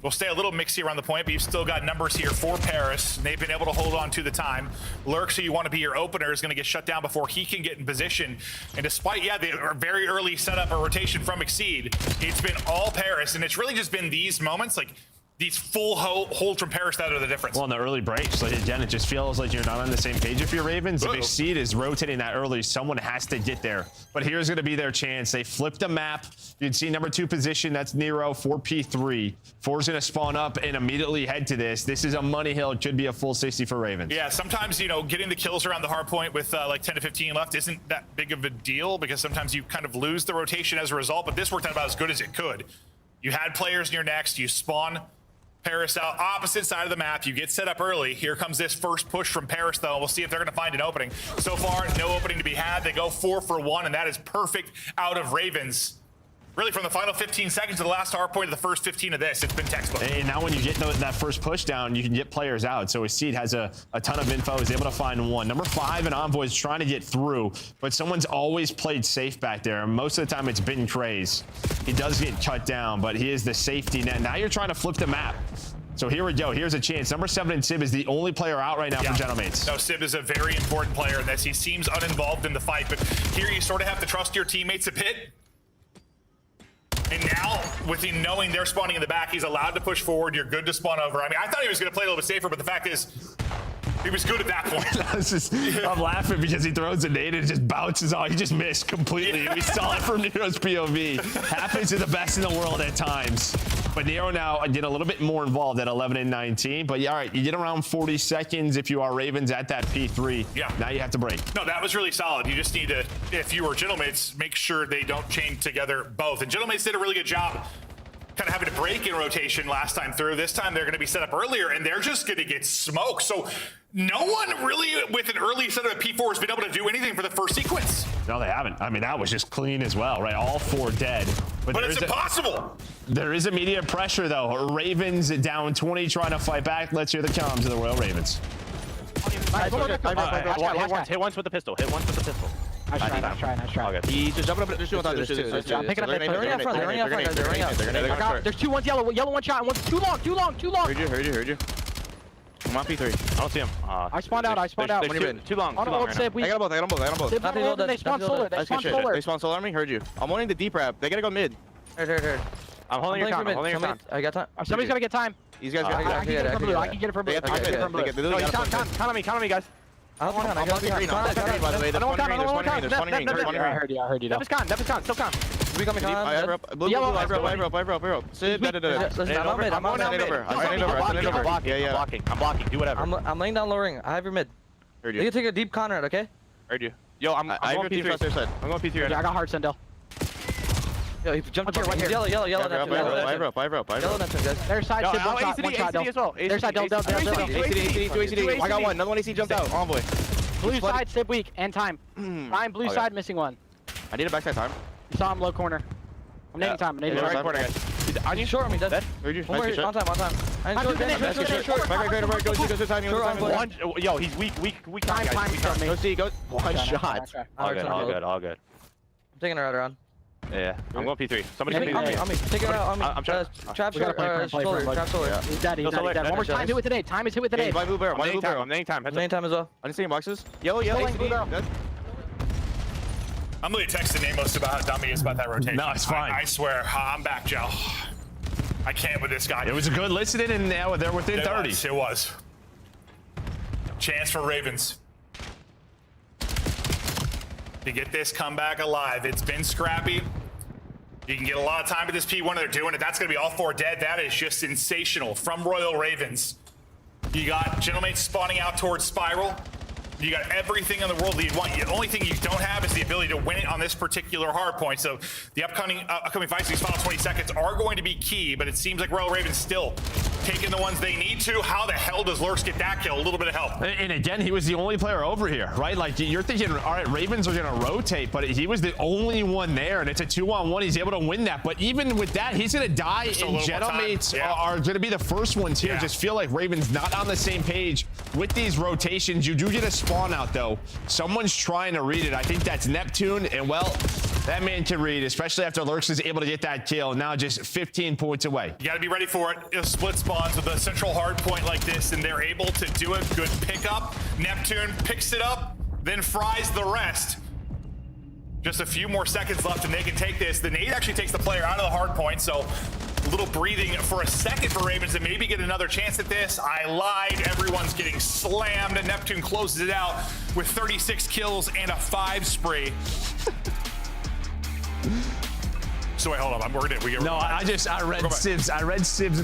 We'll stay a little mixy around the point, but you've still got numbers here for Paris. They've been able to hold on to the time. Lurk, so you want to be your opener, is going to get shut down before he can get in position. And despite, the very early setup or rotation from Exceed, it's been all Paris, and it's really just been these moments, like these full hold from Paris that are the difference. Well, in the early breaks, like, again, it just feels like you're not on the same page if you're Ravens. If Exceed is rotating that early, someone has to get there. But here's going to be their chance. They flipped the map. You can see number 2 position. That's Nero, 4P3. 4's going to spawn up and immediately head to this. This is a money hill. It could be a full 60 for Ravens. Yeah, sometimes, getting the kills around the hard point with like 10 to 15 left isn't that big of a deal because sometimes you kind of lose the rotation as a result, but this worked out about as good as it could. You had players in your next. You spawn Paris out opposite side of the map. You get set up early. Here comes this first push from Paris, though. We'll see if they're going to find an opening. So far, no opening to be had. They go 4 for 1, and that is perfect out of Ravens. Really, from the final 15 seconds of the last hard point to the first 15 of this, it's been textbook. And now when you get that first push down, you can get players out. So Exceed has a ton of info. He's able to find one. Number 5 and Envoy is trying to get through, but someone's always played safe back there. And most of the time, it's been Craze. He does get cut down, but he is the safety net. Now you're trying to flip the map. So here we go. Here's a chance. Number 7 and Sib is the only player out right now for Gentlemates. No, Sib is a very important player in this. He seems uninvolved in the fight, but here you sort of have to trust your teammates a bit. And now, with him knowing they're spawning in the back, he's allowed to push forward. You're good to spawn over. I mean, I thought he was going to play a little bit safer, but the fact is, he was good at that point. I'm laughing because he throws a nade and it just bounces off. He just missed completely. Yeah. We saw it from Nero's POV. Happens to the best in the world at times. But Nero now get a little bit more involved at 11 and 19. But yeah, all right, you get around 40 seconds if you are Ravens at that P3. Yeah. Now you have to break. No, that was really solid. You just need to, if you were Gentlemates, make sure they don't chain together both. And Gentlemates did a really good job kind of having to break in rotation last time through. This time they're going to be set up earlier, and they're just going to get smoked. So no one really, with an early setup at P4, has been able to do anything for the first sequence. No, they haven't. I mean, that was just clean as well, right? All 4 dead. But it's impossible. There is immediate pressure, though. Ravens down 20, trying to fight back. Let's hear the comms of the Royal Ravens. Hit once with the pistol. Hit once with the pistol. Nice try. Okay. He's just jumping up. There's 2 on top. I'm picking up. They're running up front. They're running up. There's 2 ones yellow. Yellow 1 shot. One's too long. Heard you. I'm on P3. I don't see him. I spawned out. Too long. I got them both. They spawn solar. They spawn solar on me. Heard you. I'm wanting the deep wrap. They gotta go mid. Heard. I'm holding your time. I got time. Somebody's gotta get time. These guys I can get it from blue. I can get it from blue. Count on me, guys. I don't want to. I'm blocking green. By the way, there's one green. I heard you. Dev is con. Still con. We coming con. Blue. I broke. Sid, I'm blocking. I'm blocking. Do whatever. I'm laying down low ring. I have your mid. Heard you. You can take a deep Conrad, okay? Heard you. Yo, I'm going P3. I'm going P3 right now. I got hard Sendel. Yo, he jumped right here. Yellow. I broke. Yellow Neptune, guys. Their side, Sid, one shot, ACD as well. Their side, Del. ACD. I got one. Another one AC jumped out. Envoy. Blue side, Sib weak, and time. Time, blue side, missing one. I need a backside time. You saw him low corner. I'm nading time. Right corner, guys. On you short on me, dead. Heard you. On time. I'm short. Back, go time. Yo, he's weak. Time. Go see, go. One shot. All good. I'm taking her out around. Yeah, I'm going P3. Somebody on me. Take it out on me. I'm trying. Trap solar. He's dead. One more time, hit with the nade. Time is hit with the nade. My blue barrel. I'm nailing time. Name time as well. I didn't see any boxes. Yellow. I'm really texting Amos about how dumb he is about that rotation. No, it's fine. I swear. I'm back, Joe. I can't with this guy. It was a good listening, and now they're within 30. It was. Chance for Ravens to get this comeback alive. It's been scrappy. You can get a lot of time with this P1. They're doing it. That's going to be all 4 dead. That is just sensational from Royal Ravens. You got Gentlemate spawning out towards Spiral. You got everything in the world that you'd want. The only thing you don't have is the ability to win it on this particular hardpoint. So the upcoming fights, these final 20 seconds are going to be key, but it seems like Royal Ravens still taking the ones they need to. How the hell does Lurks get that kill? A little bit of help. And again, he was the only player over here, right? Like, you're thinking, all right, Ravens are going to rotate, but he was the only one there, and it's a 2-on-1. He's able to win that. But even with that, he's going to die, and Gentlemates are going to be the first ones here. Just feel like Ravens not on the same page with these rotations. You do get a spawn out, though. Someone's trying to read it. I think that's Neptune, and, well, that man can read, especially after Lurks is able to get that kill. Now just 15 points away. You got to be ready for it. It split spawns with a central hard point like this, and they're able to do a good pickup. Neptune picks it up, then fries the rest. Just a few more seconds left, and they can take this. The nade actually takes the player out of the hard point, so a little breathing for a second for Ravens to maybe get another chance at this. I lied. Everyone's getting slammed, and Neptune closes it out with 36 kills and a 5 spree. So wait, hold on. I read Sib's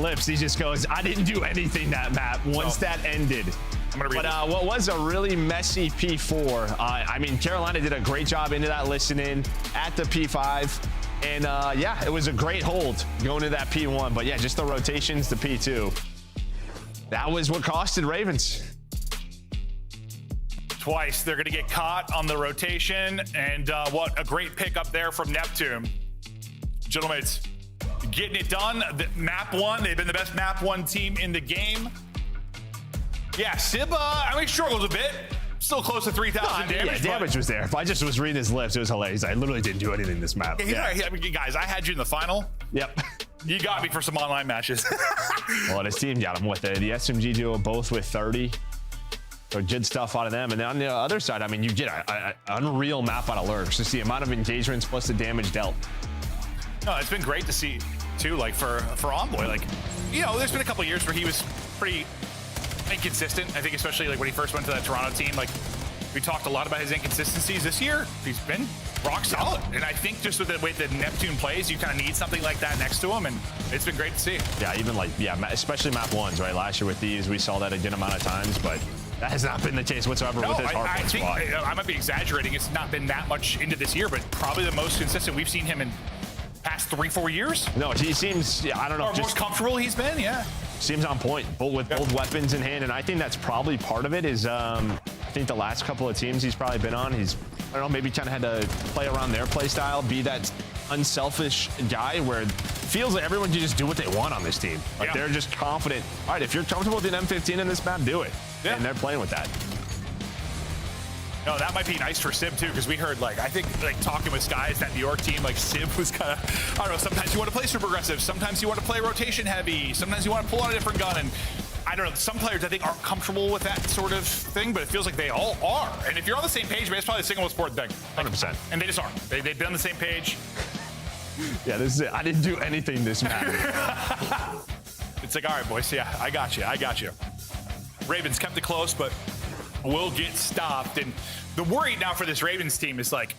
lips. He just goes, "I didn't do anything that map." Once that ended. I'm gonna read this. What was a really messy P4? I mean, Carolina did a great job into that listening at the P5, and yeah, it was a great hold going to that P1. But yeah, just the rotations to P2. That was what costed Ravens. Twice they're going to get caught on the rotation, and what a great pickup there from Neptune. Gentlemates getting it done. Map 1, they've been the best map 1 team in the game. Yeah, Sib, struggles a bit. Still close to 3,000 damage. Yeah, damage was there. If I just was reading his lips, it was hilarious. I literally didn't do anything this map. I mean, guys, I had you in the final. Yep. You got me for some online matches. Well, this team got him with the SMG duo, both with 30. So good stuff out of them. And then on the other side, I mean, you get an unreal map out of Lurks. Just the amount of engagements plus the damage dealt. No, it's been great to see, too, like, for Envoy. Like, you know, there's been a couple of years where he was pretty inconsistent. I think especially, like, when he first went to that Toronto team, like, we talked a lot about his inconsistencies. This year, he's been rock solid. And I think just with the way that Neptune plays, you kind of need something like that next to him, and it's been great to see. Yeah, even, like, especially map 1s, right? Last year with these, we saw that a good amount of times, but that has not been the case whatsoever with this Hardpoint squad. I might be exaggerating. It's not been that much into this year, but probably the most consistent we've seen him in past 3-4 years. No, he seems, I don't know. Or just most comfortable he's been, yeah. Seems on point, with both weapons in hand, and I think that's probably part of it is, I think the last couple of teams he's probably been on, he's, I don't know, maybe kind of had to play around their play style, be that unselfish guy where it feels like everyone can just do what they want on this team. Like they're just confident. All right, if you're comfortable with an M15 in this map, do it. Yeah. And they're playing with that. No, that might be nice for Sib too, because we heard, like, I think, like, talking with guys, that New York team, like, Sib was kind of, I don't know, sometimes you want to play super aggressive, sometimes you want to play rotation heavy, sometimes you want to pull out a different gun, and I don't know, some players I think aren't comfortable with that sort of thing, but it feels like they all are. And if you're on the same page, man, it's probably the single most important thing. 100%. And they just are. They've been on the same page. Yeah, this is it. I didn't do anything this match. It's like, all right, boys, yeah, I got you. Ravens kept it close, but will get stopped. And the worry now for this Ravens team is, like,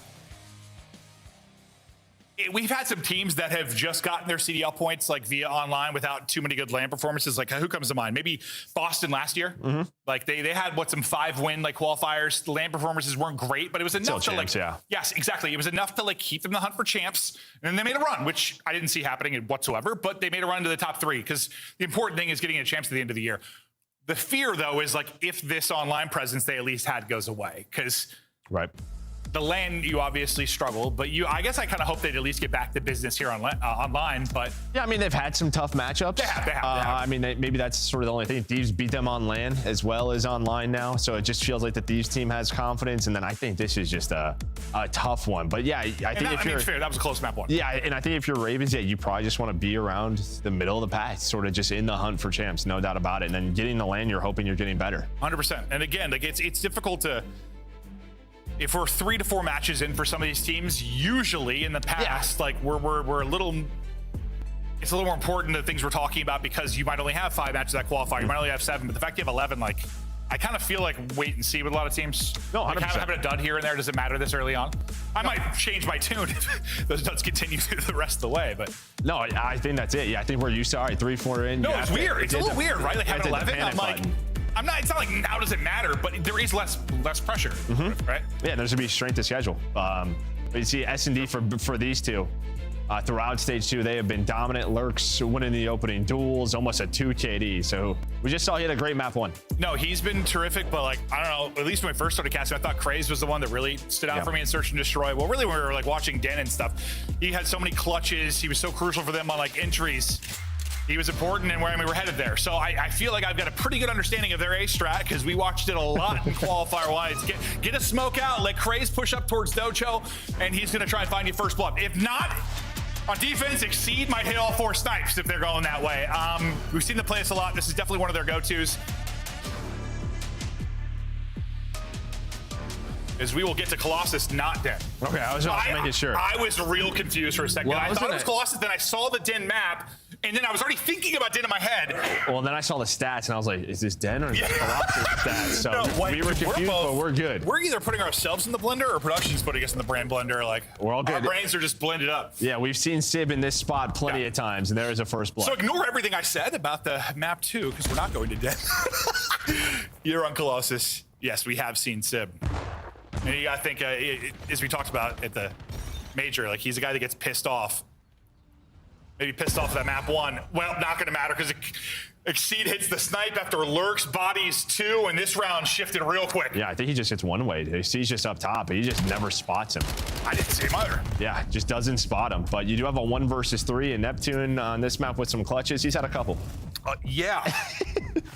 we've had some teams that have just gotten their CDL points, like, via online without too many good LAN performances. Like, who comes to mind? Maybe Boston last year. Mm-hmm. Like, they had, some 5-win, like, qualifiers. The LAN performances weren't great, but it was enough to, champs, like, yes, exactly. It was enough to, like, keep them in the hunt for champs. And then they made a run, which I didn't see happening whatsoever, but they made a run to the top 3, because the important thing is getting a champs at the end of the year. The fear, though, is, like, if this online presence they at least had goes away, because the LAN, you obviously struggle, but I guess I kind of hope they'd at least get back to business here online. But yeah, I mean, they've had some tough matchups. They have. I mean, maybe that's sort of the only thing. Thieves beat them on LAN as well as online now, so it just feels like the Thieves team has confidence. And then I think this is just a tough one. But yeah, I think if you're fair, that was a close map 1. Yeah, and I think if you're Ravens, you probably just want to be around the middle of the pack, sort of just in the hunt for champs, no doubt about it. And then getting the LAN, you're hoping you're getting better. 100%. And again, like, it's difficult to. If we're 3 to 4 matches in for some of these teams, usually in the past, like we're a little it's a little more important the things we're talking about because you might only have 5 matches that qualify. You might only have 7, but the fact you have 11, like, I kind of feel like wait and see with a lot of teams. No, 100%. Like having a dud here and there doesn't matter this early on. I might change my tune if those duds continue through the rest of the way, but no, I think that's it. Yeah, I think we're used to, all right, 3-4 in. No, it's weird. It's a little weird, right? Like having 11, I'm like, I'm not, it's not like now doesn't matter, but there is less pressure, right? Yeah, there's gonna be strength of schedule. But you see S&D for these two. Throughout stage 2, they have been dominant. Lurks winning the opening duels, almost a 2 KD. So we just saw he had a great map 1. No, he's been terrific, but like, I don't know, at least when I first started casting, I thought Craze was the one that really stood out for me in Search and Destroy. Well, really, when we were like watching Den and stuff, he had so many clutches. He was so crucial for them on like entries. He was important and where we're headed there. So I feel like I've got a pretty good understanding of their A strat because we watched it a lot in qualifier wise. Get a smoke out, let Craze push up towards Docho, and he's gonna try and find you first blood. If not, on defense, Exceed might hit all 4 snipes if they're going that way. We've seen them play this a lot. This is definitely one of their go-tos. As we will get to Colossus not dead. Okay, I was just making sure. I was real confused for a second. Well, I thought it was Colossus, then I saw the Den map, and then I was already thinking about Den in my head. Well, then I saw the stats, and I was like, is this Den or is this Colossus stats? So we were confused, but we're good. We're either putting ourselves in the blender or production's putting us in the brand blender. Like, we're all good. Our brains are just blended up. Yeah, we've seen Sib in this spot plenty of times, and there is a first blood. So ignore everything I said about the map 2, because we're not going to Den. You're on Colossus. Yes, we have seen Sib. And you gotta think, as we talked about at the major, like he's a guy that gets pissed off. Maybe pissed off at that map 1. Well, not gonna matter because Exceed hits the snipe after Lurks bodies 2, and this round shifted real quick. Yeah, I think he just hits one way. He's just up top, but he just never spots him. I didn't see him either. Yeah, just doesn't spot him. But you do have a 1 versus 3, and Neptune on this map with some clutches. He's had a couple. Yeah.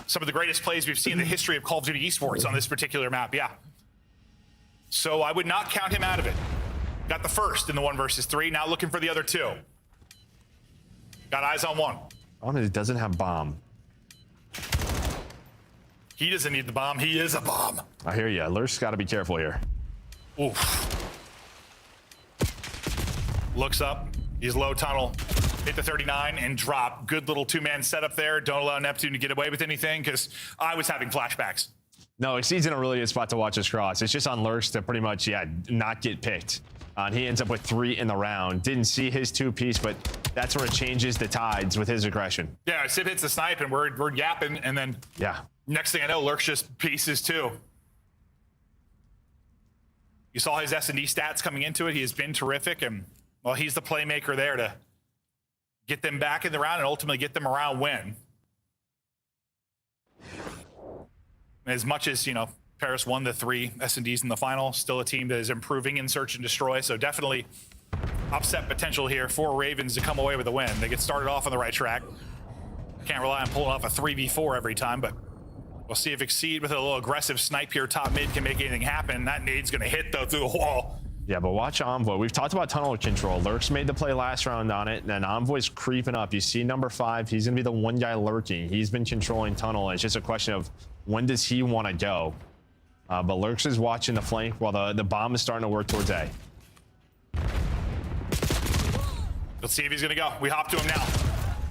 Some of the greatest plays we've seen in the history of Call of Duty esports on this particular map, yeah. So I would not count him out of it. Got the first in the 1 versus 3, now looking for the other 2. Got eyes on 1. Oh, he doesn't have bomb. He doesn't need the bomb, he is a bomb. I hear you. Lurk's got to be careful here. Oof. Looks up, he's low tunnel. Hit the 39 and drop. Good little 2-man setup there. Don't allow Neptune to get away with anything because I was having flashbacks. No, Exceed's in a really good spot to watch us cross. It's just on Lurks to pretty much, not get picked. And he ends up with 3 in the round. Didn't see his 2-piece, but that's where it changes the tides with his aggression. Yeah, Sib hits the snipe and we're yapping, and then next thing I know, Lurks just pieces too. You saw his S&D stats coming into it. He has been terrific, and well, he's the playmaker there to get them back in the round and ultimately get them a round win. As much as, Paris won the 3 S&Ds in the final, still a team that is improving in Search and Destroy, so definitely upset potential here for Ravens to come away with a win. They get started off on the right track. Can't rely on pulling off a 3v4 every time, but we'll see if Exceed with a little aggressive snipe here top mid can make anything happen. That nade's gonna hit though through the wall. Yeah, but watch Envoy. We've talked about tunnel control. Lurks made the play last round on it, and then Envoy's creeping up. You see number 5, he's gonna be the one guy lurking. He's been controlling tunnel, and it's just a question of when does he want to go? But Lurks is watching the flank while the bomb is starting to work towards A. Let's see if he's gonna go. We hop to him now.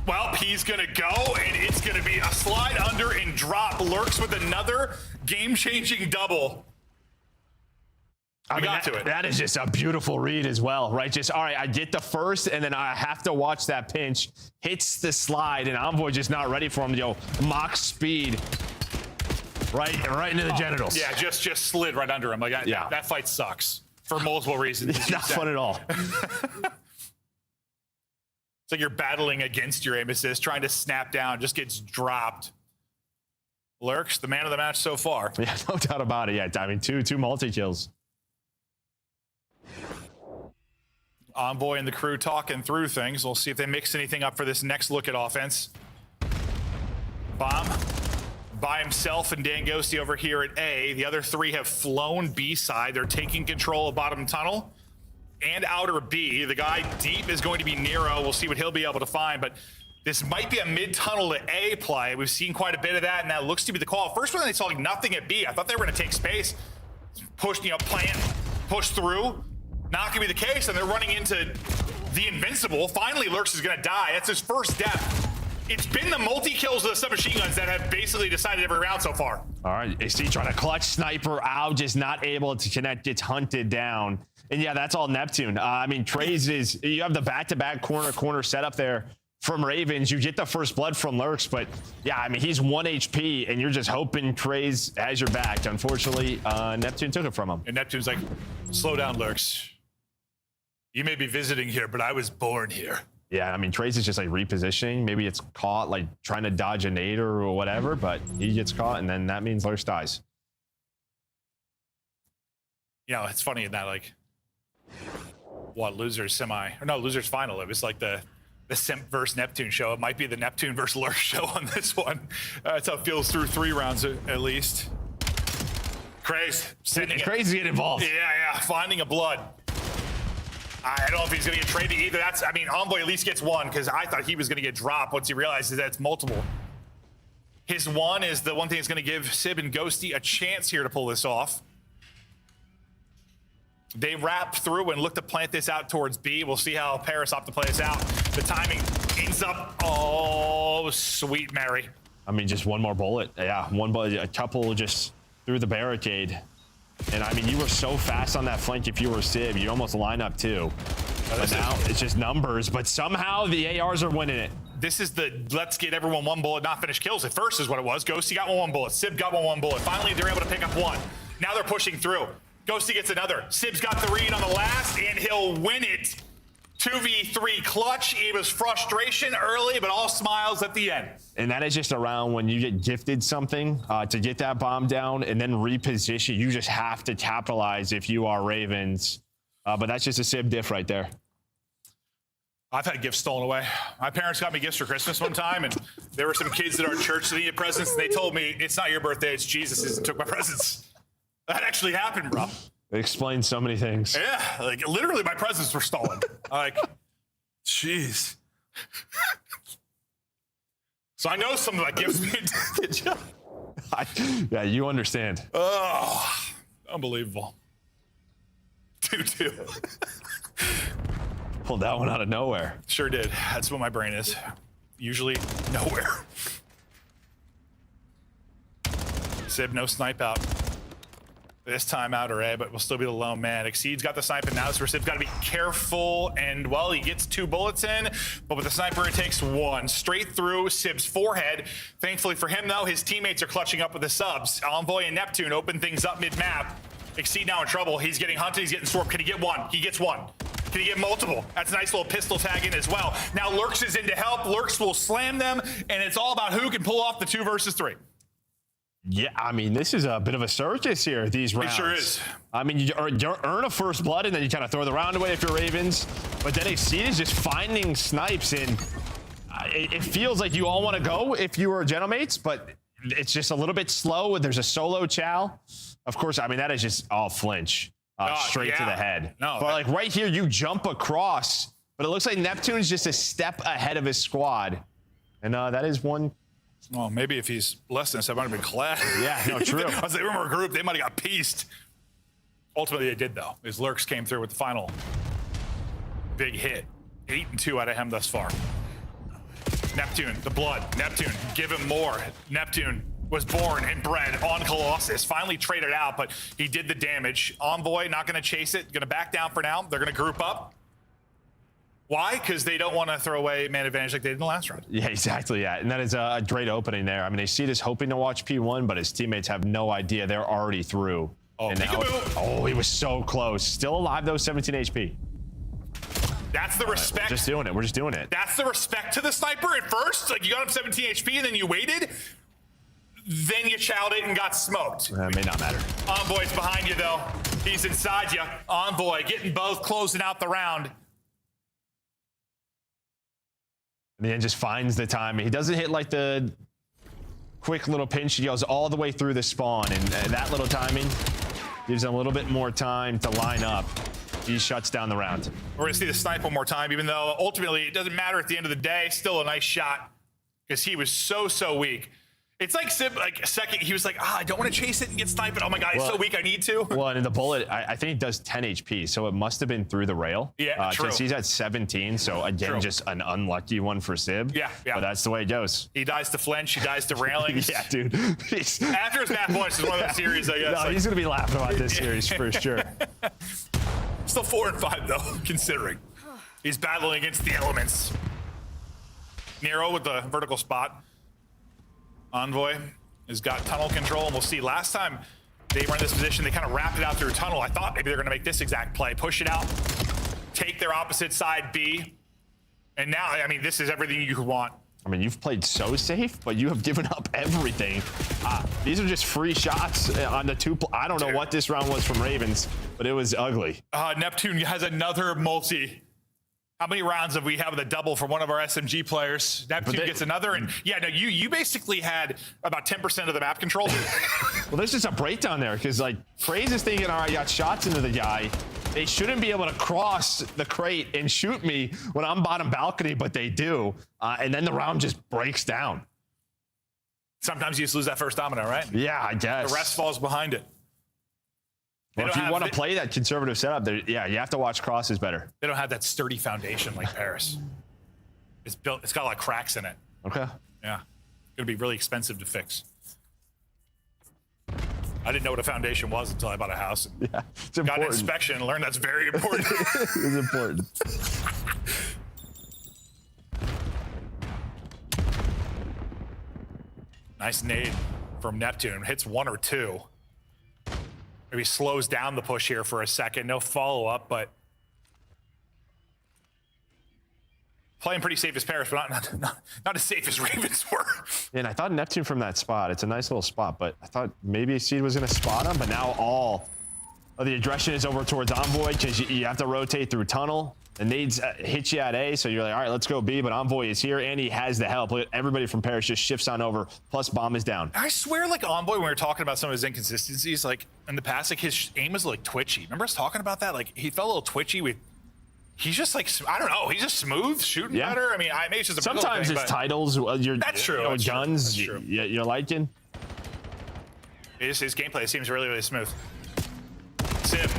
Well, he's gonna go, and it's gonna be a slide under and drop. Lurks with another game-changing double. We got to it. That is just a beautiful read as well, right? Just, all right, I get the first, and then I have to watch that pinch. Hits the slide, and Envoy just not ready for him. Mach speed. Right into the genitals. Yeah, just slid right under him. Like, that fight sucks for multiple reasons. It's not fun at all. It's like you're battling against your aim assist, trying to snap down, just gets dropped. Lurks, the man of the match so far. Yeah, no doubt about it. Yeah, I mean, two multi-kills. Envoy and the crew talking through things. We'll see if they mix anything up for this next look at offense. Bomb by himself and Dan Ghosty over here at A. The other 3 have flown B side. They're taking control of bottom tunnel and outer B. The guy deep is going to be Nero. We'll see what he'll be able to find, but this might be a mid-tunnel to A play. We've seen quite a bit of that, and that looks to be the call. First one, they saw nothing at B. I thought they were going to take space, push, plant, push through. Not going to be the case, and they're running into the Invincible. Finally, Lurks is going to die. That's his first death. It's been the multi-kills of the submachine guns that have basically decided every round so far. All right, AC trying to clutch sniper out, just not able to connect, gets hunted down. And yeah, that's all Neptune. I mean, Trays is, you have the back-to-back corner setup there from Ravens. You get the first blood from Lurks, but yeah, I mean, he's 1 HP, and you're just hoping Trays has your back. Unfortunately, Neptune took it from him. And Neptune's like, slow down, Lurks. You may be visiting here, but I was born here. Yeah, I mean, Trace is just like repositioning. Maybe it's caught like trying to dodge a nade or whatever, but he gets caught, and then that means Lurks dies. You know, it's funny in that, like, what, losers final. It was like the Simp versus Neptune show. It might be the Neptune versus Lurks show on this one. That's how it feels through 3 rounds at least. Crazy get involved. Yeah, finding a blood. I don't know if he's going to get traded either. I mean, Envoy at least gets 1 because I thought he was going to get dropped once he realizes that it's multiple. His 1 is the one thing that's going to give Sib and Ghosty a chance here to pull this off. They wrap through and look to plant this out towards B. We'll see how Paris opt to play this out. The timing ends up. Oh, sweet Mary. I mean, just one more bullet. Yeah, one bullet. A couple just through the barricade. And I mean, you were so fast on that flank. If you were Sib, you almost line up too. But now it's just numbers. But somehow the ARs are winning it. This is the let's get everyone 1 bullet, not finish kills. At first is what it was. Ghosty got 1 bullet. Sib got 1 bullet. Finally, they're able to pick up 1. Now they're pushing through. Ghosty gets another. Sib's got the read on the last, and he'll win it. 2v3 clutch. It was frustration early, but all smiles at the end. And that is just a round when you get gifted something to get that bomb down and then reposition. You just have to capitalize if you are Ravens. But that's just a Sib diff right there. I've had gifts stolen away. My parents got me gifts for Christmas one time, and there were some kids at our church that needed presents, and they told me, it's not your birthday, it's Jesus's, and took my presents. That actually happened, bro. It explains so many things. Yeah, like literally my presents were stolen. Like, jeez. So I know some of that gives me a job. Yeah, you understand. Oh, unbelievable. 2-2. Pulled that one out of nowhere. Sure did. That's what my brain is. Usually nowhere. Sib, no snipe out. This time out array, but will still be the lone man. Exceed's got the sniper, and now this where Sib's got to be careful, and well, he gets 2 bullets in, but with the sniper, it takes 1 straight through Sib's forehead. Thankfully for him, though, his teammates are clutching up with the subs. Envoy and Neptune open things up mid-map. Exceed now in trouble. He's getting hunted, he's getting swarmed. Can he get 1? He gets 1. Can he get multiple? That's a nice little pistol tag in as well. Now Lurks is in to help. Lurks will slam them, and it's all about who can pull off the 2 versus 3. Yeah, I mean, this is a bit of a circus here, these rounds. It sure is. I mean, you earn a first blood, and then you kind of throw the round away if you're Ravens. But then Exceed is just finding snipes, and it feels like you all want to go if you are Genomates, but it's just a little bit slow. There's a solo chow. Of course, I mean, that is just all flinch. Straight to the head. No, but like right here, you jump across, but it looks like Neptune's just a step ahead of his squad. And that is one. Well, maybe if he's less than us, I might have been glad. Yeah, no, true. As they were more group, they might have got pieced. Ultimately, they did, though. His Lurks came through with the final big hit. 8-2 out of him thus far. Neptune, the blood. Neptune, give him more. Neptune was born and bred on Colossus. Finally traded out, but he did the damage. Envoy, not going to chase it. Going to back down for now. They're going to group up. Why? Because they don't want to throw away man advantage like they did in the last round. Yeah, exactly. Yeah, and that is a great opening there. I mean, they see this hoping to watch P1, but his teammates have no idea. They're already through. Oh, and now, he was so close. Still alive, though, 17 HP. That's the respect. We're just doing it. We're just doing it. That's the respect to the sniper at first. Like, you got him 17 HP, and then you waited. Then you chowed it and got smoked. That may not matter. Envoy's behind you, though. He's inside you. Envoy getting both, closing out the round. And then just finds the time. He doesn't hit like the quick little pinch. He goes all the way through the spawn. And that little timing gives him a little bit more time to line up. He shuts down the round. We're going to see the snipe one more time, even though ultimately it doesn't matter at the end of the day. Still a nice shot because he was so weak. It's like Sib, like second, he was like, I don't want to chase it and get sniped. Oh my God, he's so weak, I need to. Well, and the bullet, I think it does 10 HP, so it must have been through the rail. Yeah, true. Because he's at 17, so again, just an unlucky one for Sib. Yeah. But that's the way it goes. He dies to flinch, he dies to railings. Yeah, dude. After his map points is one of those series, I guess. No, he's going to be laughing about this series for sure. Still 4 and 5, though, considering. He's battling against the elements. Nero with the vertical spot. Envoy has got tunnel control, and we'll see. Last time they were in this position, they kind of wrapped it out through a tunnel. I thought maybe they're going to make this exact play, push it out, take their opposite side B, and now, I mean, this is everything you could want. I mean, you've played so safe, but you have given up everything. These are just free shots on the two. I don't know what this round was from Ravens, but it was ugly. Neptune has another multi. How many rounds have we have the double from one of our SMG players? Neptune gets another, and yeah, no, you basically had about 10% of the map control. Well, there's just a breakdown there, because like Praise is thinking, all right, I got shots into the guy. They shouldn't be able to cross the crate and shoot me when I'm bottom balcony, but they do. And then the round just breaks down. Sometimes you just lose that first domino, right? Yeah, I guess. The rest falls behind it. Well, if you want to play that conservative setup, yeah, you have to watch crosses better. They don't have that sturdy foundation like Paris. It's built. It's got a lot of cracks in it. Okay. Yeah, it's gonna be really expensive to fix. I didn't know what a foundation was until I bought a house. Yeah, it's important. Got an inspection and learned that's very important. It's important. Nice nade from Neptune. Hits 1 or 2. Maybe slows down the push here for a second. No follow-up, but playing pretty safe as Paris, but not as safe as Ravens were. And I thought Neptune from that spot. It's a nice little spot, but I thought maybe Seed was going to spot him, but now all of the aggression is over towards Envoy because you have to rotate through tunnel. The nades hit you at A, so you're like, all right, let's go B, but Envoy is here, and he has the help. Everybody from Paris just shifts on over, plus bomb is down. I swear, like, Envoy, when we were talking about some of his inconsistencies, like, in the past, like, his aim was, like, twitchy. Remember us talking about that? Like, he felt a little twitchy with... He's just, like, I don't know. He's just smooth, shooting better. I mean, maybe it's just a sometimes thing, his titles, that's true. That's guns, true. You're liking. His gameplay seems really, really smooth. Sib,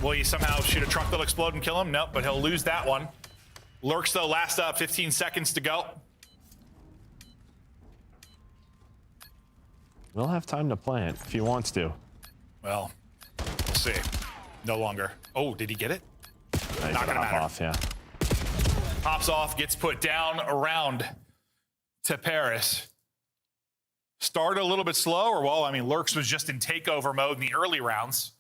will he somehow shoot a truck that'll explode and kill him? Nope, but he'll lose that one. Lurks, though, last up, 15 seconds to go. We'll have time to plant if he wants to. Well, we'll see. No longer. Oh, did he get it? Not gonna matter. Off, yeah. Pops off, gets put down around to Paris. Started a little bit slower. Well, I mean, Lurks was just in takeover mode in the early rounds.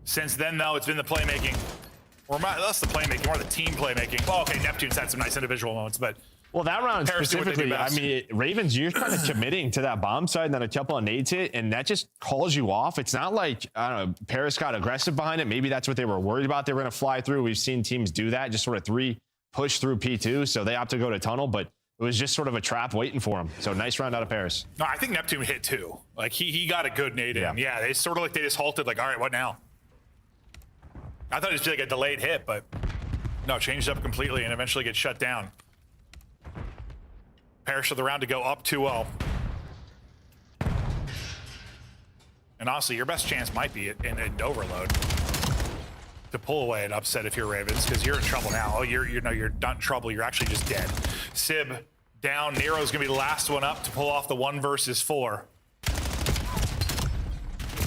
Since then, though, it's been the playmaking. Or that's the playmaking, or the team playmaking. Well, okay, Neptune's had some nice individual moments, but... Well, that round specifically, I mean, Ravens, you're kind of committing to that bomb side, and then a couple of nades hit, and that just calls you off. It's not like, I don't know, Paris got aggressive behind it. Maybe that's what they were worried about. They were going to fly through. We've seen teams do that, just sort of push through P2, so they opt to go to tunnel, but it was just sort of a trap waiting for him. So nice round out of Paris. No, I think Neptune hit 2. Like, he got a good nade in. Yeah, they sort of like they just halted, like, all right, what now? I thought it was like a delayed hit, but no, changed up completely and eventually gets shut down. Paris with the round to go up 2-0. And honestly, your best chance might be in overload to pull away an upset if you're Ravens, because you're in trouble now. Oh, you're not in trouble. You're actually just dead. Sib down. Nero's gonna be the last one up to pull off the 1 versus 4.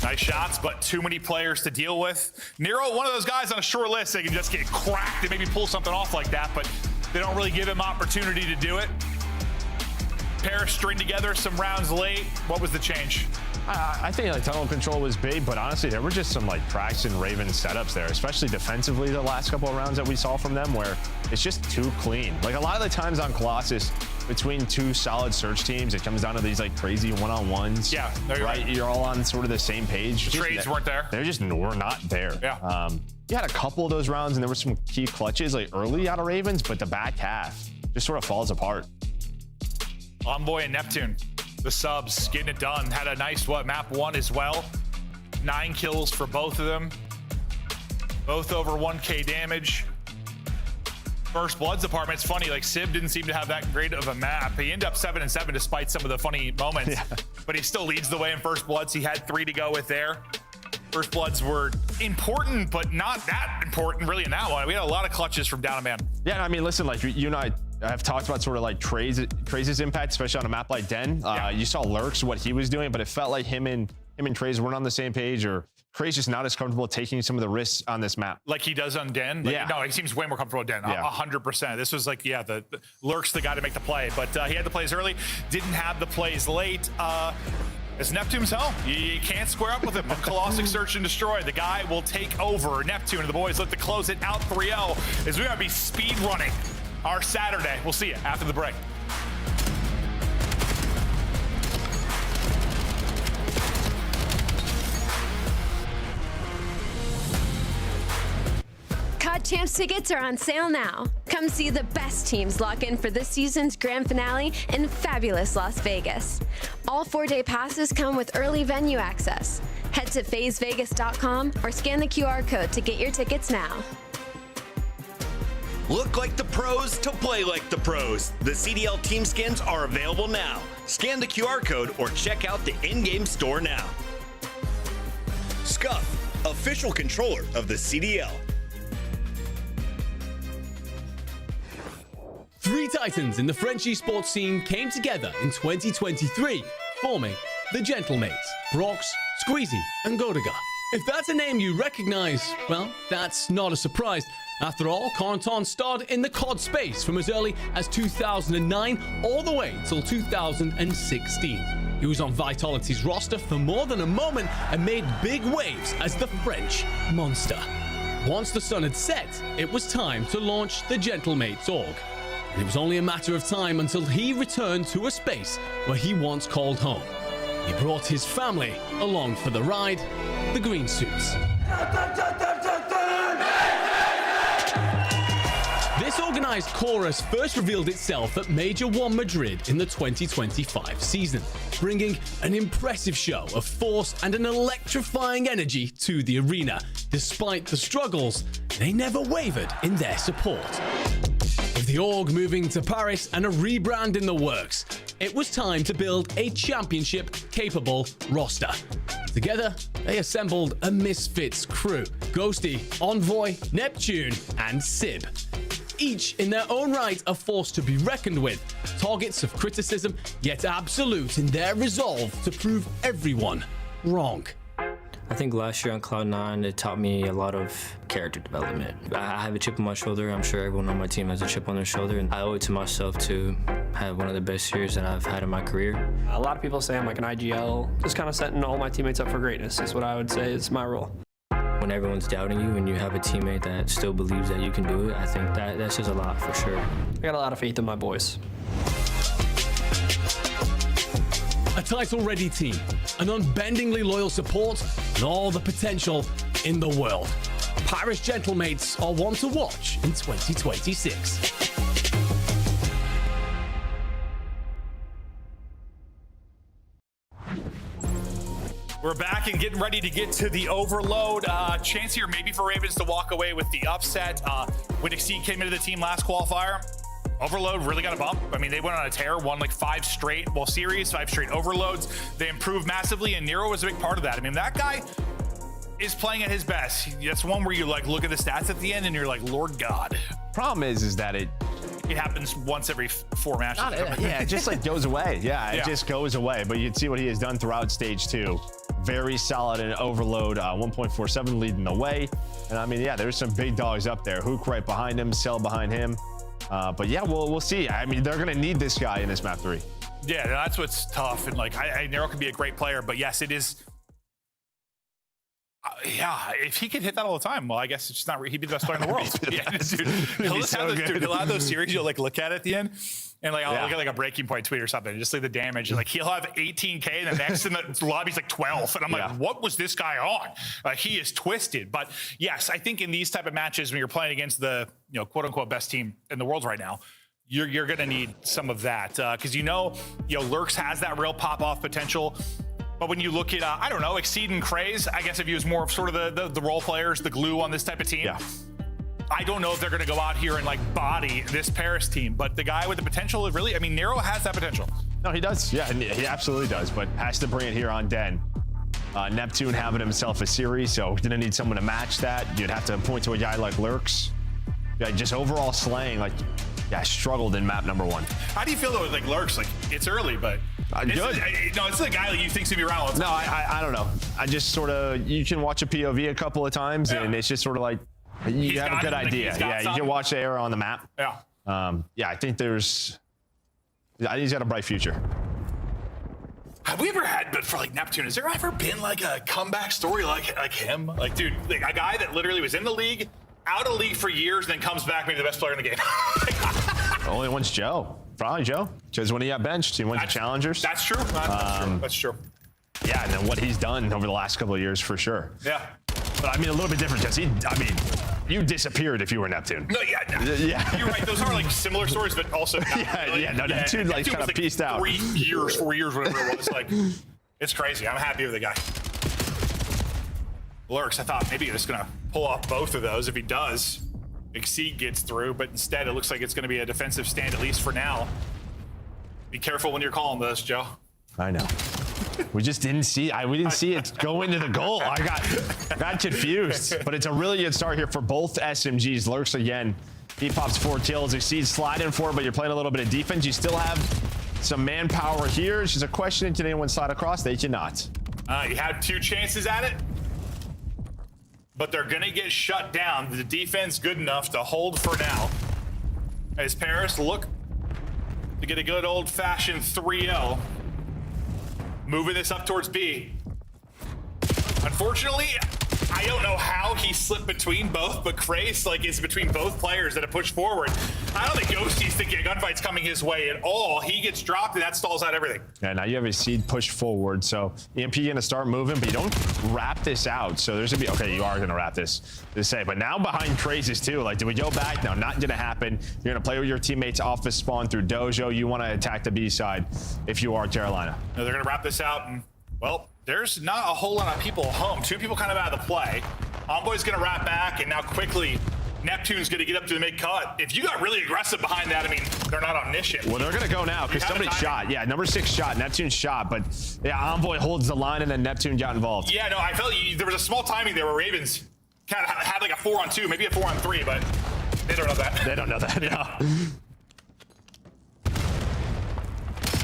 Nice shots, but too many players to deal with. Nero, one of those guys on a short list, they can just get cracked and maybe pull something off like that, but they don't really give him opportunity to do it. Paris string together some rounds late. What was the change? I think like tunnel control was big, but honestly, there were just some like cracks in Ravens setups there, especially defensively the last couple of rounds that we saw from them, where it's just too clean. Like a lot of the times on Colossus, between two solid search teams, it comes down to these like crazy one-on-ones. Yeah, no, you're right. You're all on sort of the same page. The trades weren't there. They just were not there. Yeah. You had a couple of those rounds, and there were some key clutches like early out of Ravens, but the back half just sort of falls apart. Envoy and Neptune, the subs, getting it done. Had a nice map 1 as well. 9 kills for both of them. Both over 1K damage. First Blood's department. It's funny, like Sib didn't seem to have that great of a map. He ended up 7-7 despite some of the funny moments, but he still leads the way in First Bloods. He had 3 to go with there. First Bloods were important, but not that important really in that one. We had a lot of clutches from down a man. Yeah, I mean, listen, like you and I have talked about sort of like Craze's impact, especially on a map like Den. You saw Lurks, what he was doing, but it felt like him and Craze weren't on the same page, or Craze just not as comfortable taking some of the risks on this map. Like he does on Den? Like, no, he seems way more comfortable with Den, 100%. This was like, the Lurks the guy to make the play, but he had the plays early, didn't have the plays late. It's Neptune's home. You can't square up with him. Colossic Search and Destroy. The guy will take over. Neptune and the boys look to close it out 3-0 as we're going to be speed running our Saturday. We'll see you after the break. COD Champs tickets are on sale now. Come see the best teams lock in for this season's grand finale in fabulous Las Vegas. All 4-day passes come with early venue access. Head to phasevegas.com or scan the QR code to get your tickets now. Look like the pros to play like the pros. The CDL team skins are available now. Scan the QR code or check out the in-game store now. Scuff, official controller of the CDL. 3 titans in the French esports scene came together in 2023, forming the Gentlemates, Brox, Squeezy, and Godiga. If that's a name you recognize, well, that's not a surprise. After all, Conton starred in the COD space from as early as 2009 all the way till 2016. He was on Vitality's roster for more than a moment and made big waves as the French monster. Once the sun had set, it was time to launch the Gentlemates org. And it was only a matter of time until he returned to a space where he once called home. He brought his family along for the ride, the green suits. This organized chorus first revealed itself at Major 1 Madrid in the 2025 season, bringing an impressive show of force and an electrifying energy to the arena. Despite the struggles, they never wavered in their support. With the org moving to Paris and a rebrand in the works, it was time to build a championship-capable roster. Together, they assembled a misfits crew: Ghosty, Envoy, Neptune, and Sib. Each in their own right a force to be reckoned with, targets of criticism, yet absolute in their resolve to prove everyone wrong. I think last year on Cloud9, it taught me a lot of character development. I have a chip on my shoulder. I'm sure everyone on my team has a chip on their shoulder, and I owe it to myself to have one of the best years that I've had in my career. A lot of people say I'm like an IGL, just kind of setting all my teammates up for greatness is what I would say is my role. When everyone's doubting you and you have a teammate that still believes that you can do it, I think that says a lot for sure. I got a lot of faith in my boys. A title-ready team, an unbendingly loyal support, and all the potential in the world. Paris Gentlemates are one to watch in 2026. We're back and getting ready to get to the overload. Chance here maybe for Ravens to walk away with the upset. When Exceed came into the team last qualifier, Overload really got a bump. I mean, they went on a tear, won like 5 straight, series, 5 straight overloads. They improved massively, and Nero was a big part of that. I mean, that guy is playing at his best. That's one where you like look at the stats at the end and you're like, Lord God. Problem is that it happens once every 4 matches. It just like goes away. It just goes away. But you'd see what he has done throughout stage 2. Very solid in overload, 1.47 leading the way. And I mean, there's some big dogs up there. Hook right behind him, Cell behind him. But we'll see. I mean, they're gonna need this guy in this map 3. Yeah, that's what's tough. And like, Nero could be a great player, but yes, it is. If he could hit that all the time, well, I guess it's just not. He'd be the best player in the world. He'll have those series. You'll like look at the end, and like I'll look at like a breaking point tweet or something, just like the damage. And like he'll have 18K, and the next in the lobby's like 12, and I'm like, what was this guy on? Like he is twisted. But yes, I think in these type of matches when you're playing against the quote unquote best team in the world right now, you're gonna need some of that because Lurks has that real pop off potential. But when you look at, I don't know, Exceed and Craze, I guess if he was more of sort of the role players, the glue on this type of team. I don't know if they're going to go out here and like body this Paris team, but the guy with the potential, really, I mean, Nero has that potential. No, he does. Yeah, he absolutely does, but has to bring it here on Den. Neptune having himself a series, so didn't need someone to match that. You'd have to point to a guy like Lurks. Yeah, just overall slaying, like, yeah, struggled in map number 1. How do you feel though with like Lurks? Like, it's early, but good. It's the guy that you think's gonna be around all the time. No, I don't know. I just sort of, you can watch a POV a couple of times, and it's just sort of like, you have a good idea. Yeah, you can watch the error on the map. Yeah. Yeah, I think he's got a bright future. Have we ever had, but for like Neptune, has there ever been like a comeback story like him? Like, dude, like a guy that literally was in the league, out of the league for years, and then comes back, maybe the best player in the game. The only one's Joe. Probably Joe. Because when he got benched, he went to Challengers. That's true. That's true. Yeah, and then what he's done over the last couple of years, for sure. Yeah. But I mean, a little bit different, because you disappeared if you were Neptune. No, yeah. You're right. Those are like similar stories, but also Neptune like kind of pieced out. 4 years, whatever it was. Like, it's crazy. I'm happy with the guy. Lurks, I thought maybe he was gonna pull off both of those. If he does, Exceed gets through, but instead it looks like it's gonna be a defensive stand, at least for now. Be careful when you're calling this, Joe. I know. We just didn't see. We didn't see it go into the goal. I got confused. But it's a really good start here for both SMGs. Lurks again. He pops 4 kills. Exceed sliding for it, but you're playing a little bit of defense. You still have some manpower here. It's just a question: can anyone slide across? They cannot. You had 2 chances at it, but they're gonna get shut down. The defense good enough to hold for now. As Paris look to get a good old-fashioned 3-0. Moving this up towards B. Unfortunately, I don't know how he slipped between both, but Krace like is between both players that have pushed forward. I don't think Ghosty's thinking a gunfight's coming his way at all. He gets dropped and that stalls out everything. Yeah, now you have a seed push forward, so EMP gonna start moving, but you don't wrap this out. So there's gonna be, okay, you are gonna wrap this to say, but now behind Crazes too. Like, do we go back? No, not gonna happen. You're gonna play with your teammates off the spawn through Dojo. You wanna attack the B side if you are Carolina. No, they're gonna wrap this out, and well, there's not a whole lot of people home. 2 people kind of out of the play. Envoy's gonna wrap back, and now quickly Neptune's gonna get up to the mid-cut. If you got really aggressive behind that, I mean, they're not omniscient. Well, they're gonna go now because somebody shot. Yeah, number 6 shot. Neptune shot, but yeah, Envoy holds the line, and then Neptune got involved. Yeah, no, I felt there was a small timing there where Ravens kind of had like a 4-on-2, maybe a 4-on-3, but they don't know that. They don't know that, no.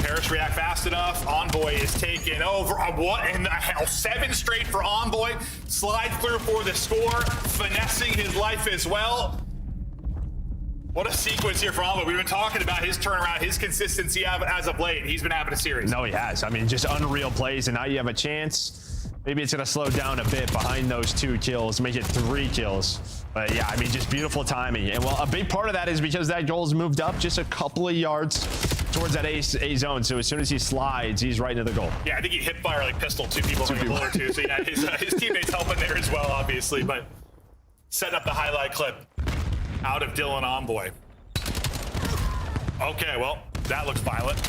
Paris react fast enough. Envoy is taken over. What in the hell? 7 straight for Envoy. Slide through for the score. Finessing his life as well. What a sequence here for Envoy. We've been talking about his turnaround, his consistency as of late. He's been having a series. No, he has. I mean, just unreal plays, and now you have a chance. Maybe it's going to slow down a bit behind those 2 kills, make it 3 kills. But yeah, I mean, just beautiful timing. And well, a big part of that is because that goal's moved up just a couple of yards towards that A zone. So as soon as he slides, he's right into the goal. Yeah, I think he hip fire like pistol 2 people on the goal or 2. So yeah, his teammates helping there as well, obviously. But setting up the highlight clip out of Dylan Envoy. Okay, well, that looks violent.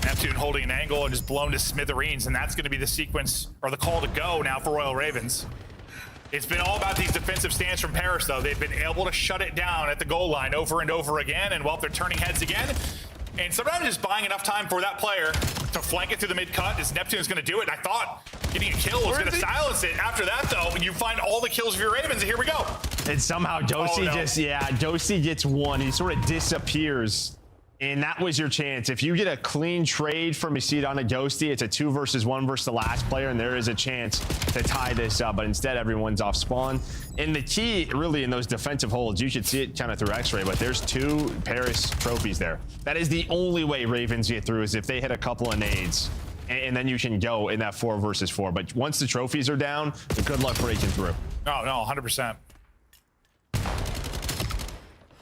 Neptune holding an angle and just blown to smithereens, and that's going to be the sequence or the call to go now for Royal Ravens. It's been all about these defensive stands from Paris, though. They've been able to shut it down at the goal line over and over again, and well, they're turning heads again. And sometimes just buying enough time for that player to flank it through the mid-cut is Neptune's going to do it. And I thought getting a kill was going to silence it. After that, though, you find all the kills of your Ravens, and here we go. And somehow Dosi Dosi gets 1. He sort of disappears. And that was your chance. If you get a clean trade from Exceed on a Ghosty, it's a 2 versus 1 versus the last player, and there is a chance to tie this up. But instead, everyone's off spawn. And the key, really, in those defensive holds, you should see it kind of through X-ray, but there's 2 Paris trophies there. That is the only way Ravens get through, is if they hit a couple of nades. And then you can go in that 4 versus 4. But once the trophies are down, good luck breaking through. Oh, no, 100%.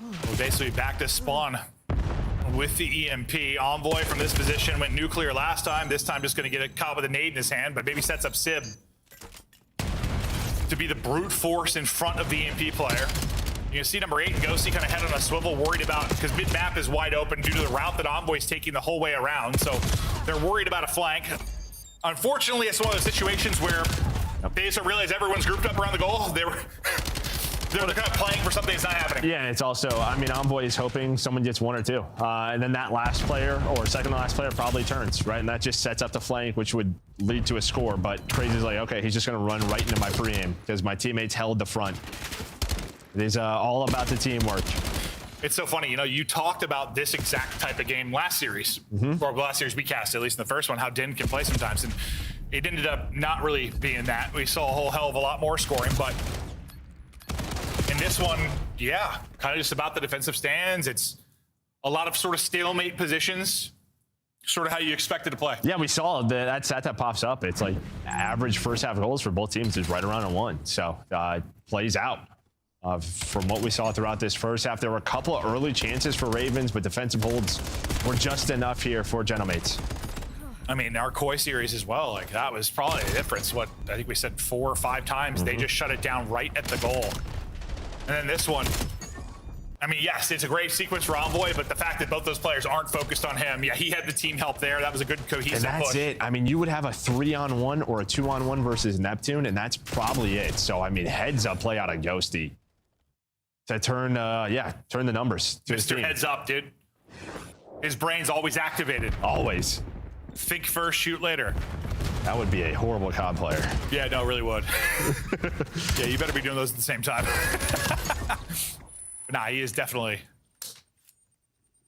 Well, basically back to spawn with the EMP. Envoy from this position went nuclear last time. This time just going to get caught with a nade in his hand, but maybe sets up Sib to be the brute force in front of the EMP player. You can see number 8 and Ghosty kind of head on a swivel, worried about, because mid-map is wide open due to the route that Envoy's taking the whole way around, so they're worried about a flank. Unfortunately, it's one of those situations where they just realize everyone's grouped up around the goal. They're kind of playing for something that's not happening. Yeah, and it's also, I mean, Envoy is hoping someone gets 1 or 2. And then that last player or second to last player probably turns, right? And that just sets up the flank, which would lead to a score. But Crazy's like, okay, he's just going to run right into my pre-aim because my teammates held the front. It is all about the teamwork. It's so funny, you know, you talked about this exact type of game last series, or last series we cast, at least in the first one, how Din can play sometimes. And it ended up not really being that. We saw a whole hell of a lot more scoring, but in this one, yeah, kind of just about the defensive stands. It's a lot of sort of stalemate positions, sort of how you expected to play. Yeah, we saw that stat that pops up. It's like average first half goals for both teams is right around a 1. So it plays out. From what we saw throughout this first half, there were a couple of early chances for Ravens, but defensive holds were just enough here for Gentlemates. I mean, our Koi series as well, like that was probably the difference. What I think we said 4 or 5 times, they just shut it down right at the goal. And then this one, I mean, yes, it's a great sequence for Envoy, but the fact that both those players aren't focused on him, yeah, he had the team help there. That was a good cohesive And that's push. it. I mean, you would have a 3-on-1 or a 2-on-1 versus Neptune, and that's probably it. So, I mean, heads up play out of Ghosty to turn, turn the numbers to his Mr. team. Heads up, dude. His brain's always activated. Always. Think first, shoot later. That would be a horrible COD player. Yeah, no, it really would. Yeah, you better be doing those at the same time. But nah, he is definitely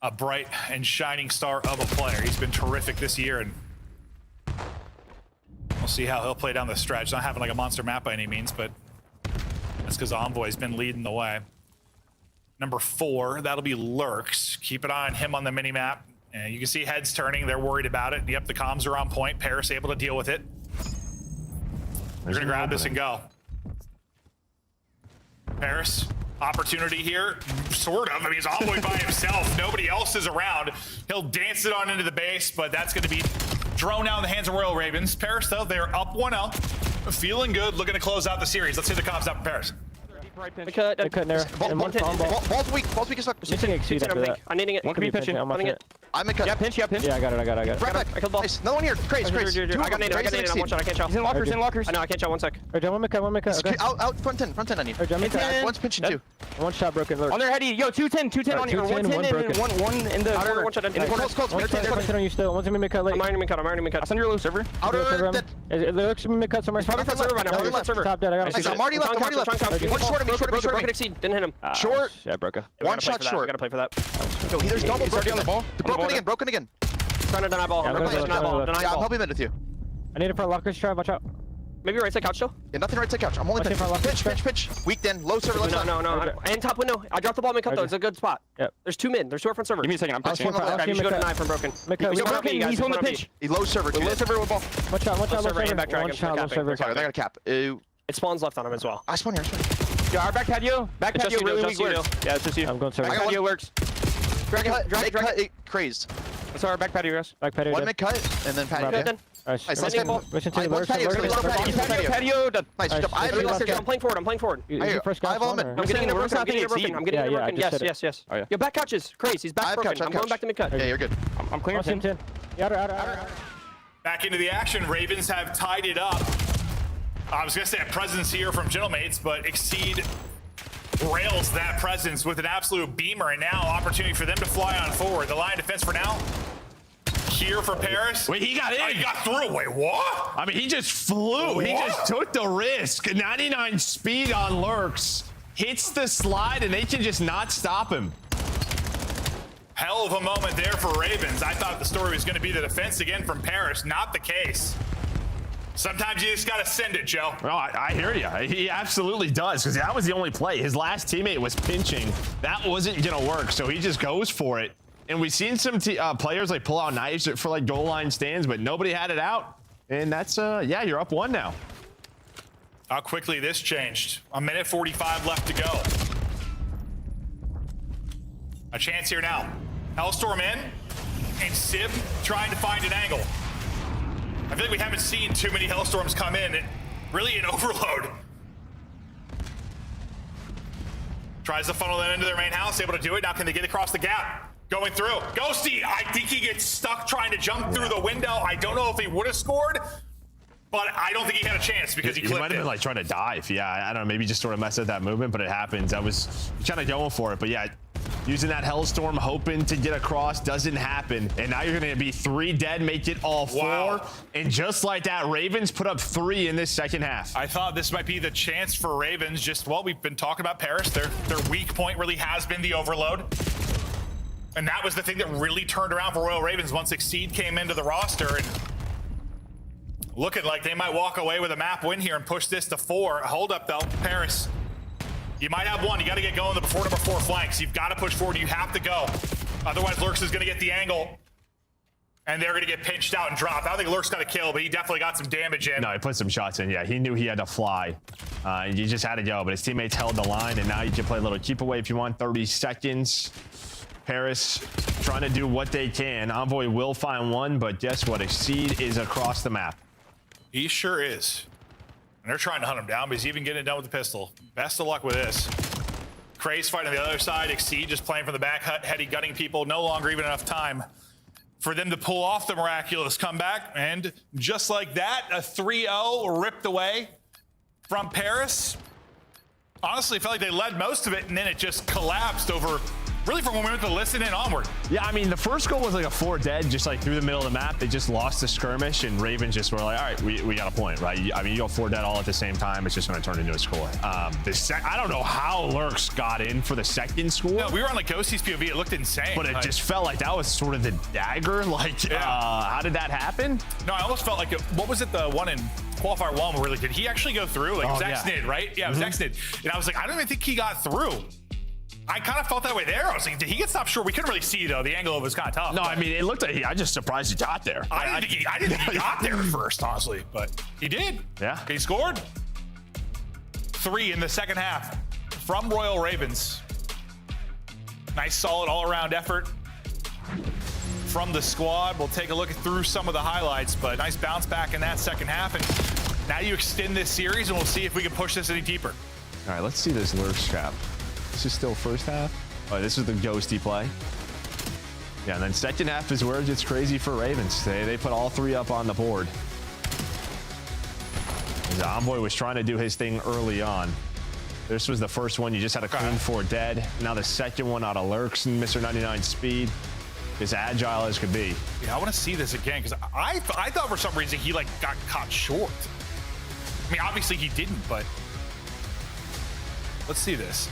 a bright and shining star of a player. He's been terrific this year, and we'll see how he'll play down the stretch. Not having like a monster map by any means, but that's because Envoy's been leading the way. Number 4, that'll be Lurks. Keep an eye on him on the mini-map. And you can see heads turning. They're worried about it. Yep, the comms are on point. Paris able to deal with it. They're going to grab this and go. Paris, opportunity here. Sort of. I mean, he's Envoy by himself. Nobody else is around. He'll dance it on into the base, but that's going to be drone out in the hands of Royal Ravens. Paris, though, they're up 1-0. Feeling good. Looking to close out the series. Let's see the comms out for Paris. They cut there. Ball's weak as fuck. I'm needing it. One could be pinching. I'm it. I'm in cut. Yeah, pinch. Yeah, I got it. Right back. I killed ball. Nice. Another one here. Craze. I got naded. I'm one shot. I can't shot. He's in lockers. I know. I can't shot. 1 sec. One minute. Out front 10 on you. One's pinching too. One shot broken. On their heady. Yo, 210 on you. 110 and one in the corner. One shot. In the corner. Close. On you still. One's in mid cut late. I'm ironing mid cut. I'll send you a low server. Outer. It looks mid cut somewhere. Probably front server right now. Front server. Top dead. I got I'm already left. One short of me. Broken exceed. Didn't hit him. Short. Yeah, broke. One shot short. Gotta play for that. Yo, there's double broken on the ball. Broken again. Trying to deny ball. Yeah, I'm helping mid with you. I need it for a lockers try. Watch out. Maybe right side couch still? Yeah, nothing right side couch. I'm only pitch. Weak then. Low server left. No. And top window. I dropped the ball mid cut though. It's a good spot. Yep. There's 2 mid. There's 2 up front server. Give me a second. I'm pitching. You should go deny from broken. He's on the pitch. He's low server. Low server with ball. Watch out. Low server. Back dragon. One shot. Low server. Sorry, they got a cap. It spawns left on him as well. I spawn here. Yeah, our back patio. Back patio really weak works. Yeah, it's just you. I'm going server. Back patio works. Drag cut. Crazed. That's our back patio, guys. Back patio. One mid cut and then patio. Nice. Patio. Nice. I'm playing forward. I've all mid. I'm getting into broken. I'm getting into broken. Yes. Yo, back couches. Crazy. He's back broken. I'm going back to mid cut. Yeah, you're good. I'm clearing 10. Out. Back into the action. Ravens have tied it up. I was going to say a presence here from Gentlemates, but Exceed rails that presence with an absolute beamer, and now opportunity for them to fly on forward. The line of defense for now. Here for Paris. Wait, he got in. Oh, he got through. Wait, what? I mean, he just flew. What? He just took the risk. 99 speed on Lurks. Hits the slide, and they can just not stop him. Hell of a moment there for Ravens. I thought the story was going to be the defense again from Paris. Not the case. Sometimes you just got to send it, Joe. Oh, I hear you. He absolutely does, because that was the only play. His last teammate was pinching. That wasn't going to work, so he just goes for it. And we've seen some players like pull out knives for like goal line stands, but nobody had it out. And that's, yeah, you're up 1 now. How quickly this changed. 1:45 left to go. A chance here now. Hellstorm in, and Sib trying to find an angle. I feel like we haven't seen too many Hellstorms come in. Really an overload. Tries to funnel that into their main house, able to do it. Now can they get across the gap? Going through. Ghosty, I think he gets stuck trying to jump through the window. I don't know if he would have scored. But I don't think he had a chance because he might have been like trying to dive. Yeah, I don't know. Maybe just sort of messed up that movement, but it happens. I was kind of going for it. But yeah, using that Hellstorm, hoping to get across, doesn't happen. And now you're going to be 3 dead, make it all 4. Wow. And just like that, Ravens put up 3 in this second half. I thought this might be the chance for Ravens. Just, well, we've been talking about Paris. Their weak point really has been the overload. And that was the thing that really turned around for Royal Ravens once Exceed came into the roster. And looking like they might walk away with a map win here and push this to 4. Hold up, though. Paris, you might have one. You got to get going before number 4 flanks. You've got to push forward. You have to go. Otherwise, Lurks is going to get the angle. And they're going to get pinched out and dropped. I don't think Lurks got a kill, but he definitely got some damage in. No, he put some shots in. Yeah, he knew he had to fly. You just had to go, but his teammates held the line, and now you can play a little keep away if you want. 30 seconds. Paris trying to do what they can. Envoy will find one, but guess what? Exceed is across the map. He sure is. And they're trying to hunt him down, but he's even getting it done with the pistol. Best of luck with this. Craze fighting on the other side. Exceed just playing from the back, heady gunning people. No longer even enough time for them to pull off the miraculous comeback. And just like that, a 3-0 ripped away from Paris. Honestly, felt like they led most of it, and then it just collapsed over, really from when we went to listen in onward. Yeah, I mean, the first goal was like a 4 dead, just like through the middle of the map. They just lost the skirmish, and Ravens just were like, all right, we got a point, right? I mean, you go 4 dead all at the same time, it's just going to turn into a score. I don't know how Lurks got in for the second score. No, we were on like Ghostie's POV. It looked insane. But it just felt like that was sort of the dagger. Like, how did that happen? No, I almost felt like, what was it, the one in Qualifier 1 where, like, did he actually go through? Like, Zexnid, right? Yeah, it was Zexnid. And I was like, I don't even think he got through. I kind of felt that way there. I was like, did he get stopped short? We couldn't really see, though. The angle of it was kind of tough. No, I mean, it looked like I just surprised he got there. I didn't think he got there at first, honestly, but he did. Yeah. He scored 3 in the second half from Royal Ravens. Nice, solid all-around effort from the squad. We'll take a look through some of the highlights, but nice bounce back in that second half. And now you extend this series, and we'll see if we can push this any deeper. All right, let's see this Lurk scrap. This is still first half. Oh, this is the ghosty play. Yeah, and then second half is where it gets crazy for Ravens. They put all 3 up on the board. The Envoy was trying to do his thing early on. This was the first one. You just had a clean 4 dead. Now the second one out of Lurks and Mr. 99 speed. As agile as could be. Yeah, I want to see this again because I thought for some reason he like got caught short. I mean, obviously he didn't, but let's see this.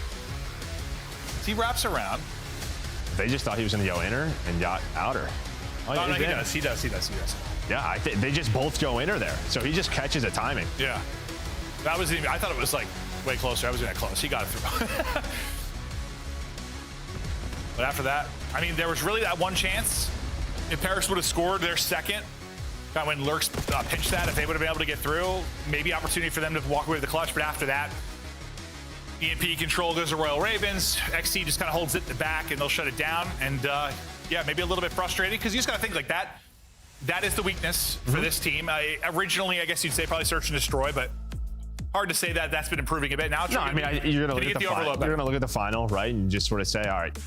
He wraps around. They just thought he was going to go inner and got outer. Oh, no, he does. Yeah, they just both go inner there. So he just catches the timing. Yeah. That was I thought it was like way closer. I wasn't that close. He got it through. But after that, I mean, there was really that one chance. If Paris would have scored their second, when Lurks pinched that, if they would have been able to get through, maybe opportunity for them to walk away with the clutch. But after that, EMP control goes to Royal Ravens. XC just kind of holds it in the back, and they'll shut it down. And yeah, maybe a little bit frustrated because you just got to think like that. That is the weakness for this team. Originally, I guess you'd say probably search and destroy, but hard to say that that's been improving a bit. Now, no, I mean, you're going to look at the final. You're going to look at the final, right, and just sort of say, all right.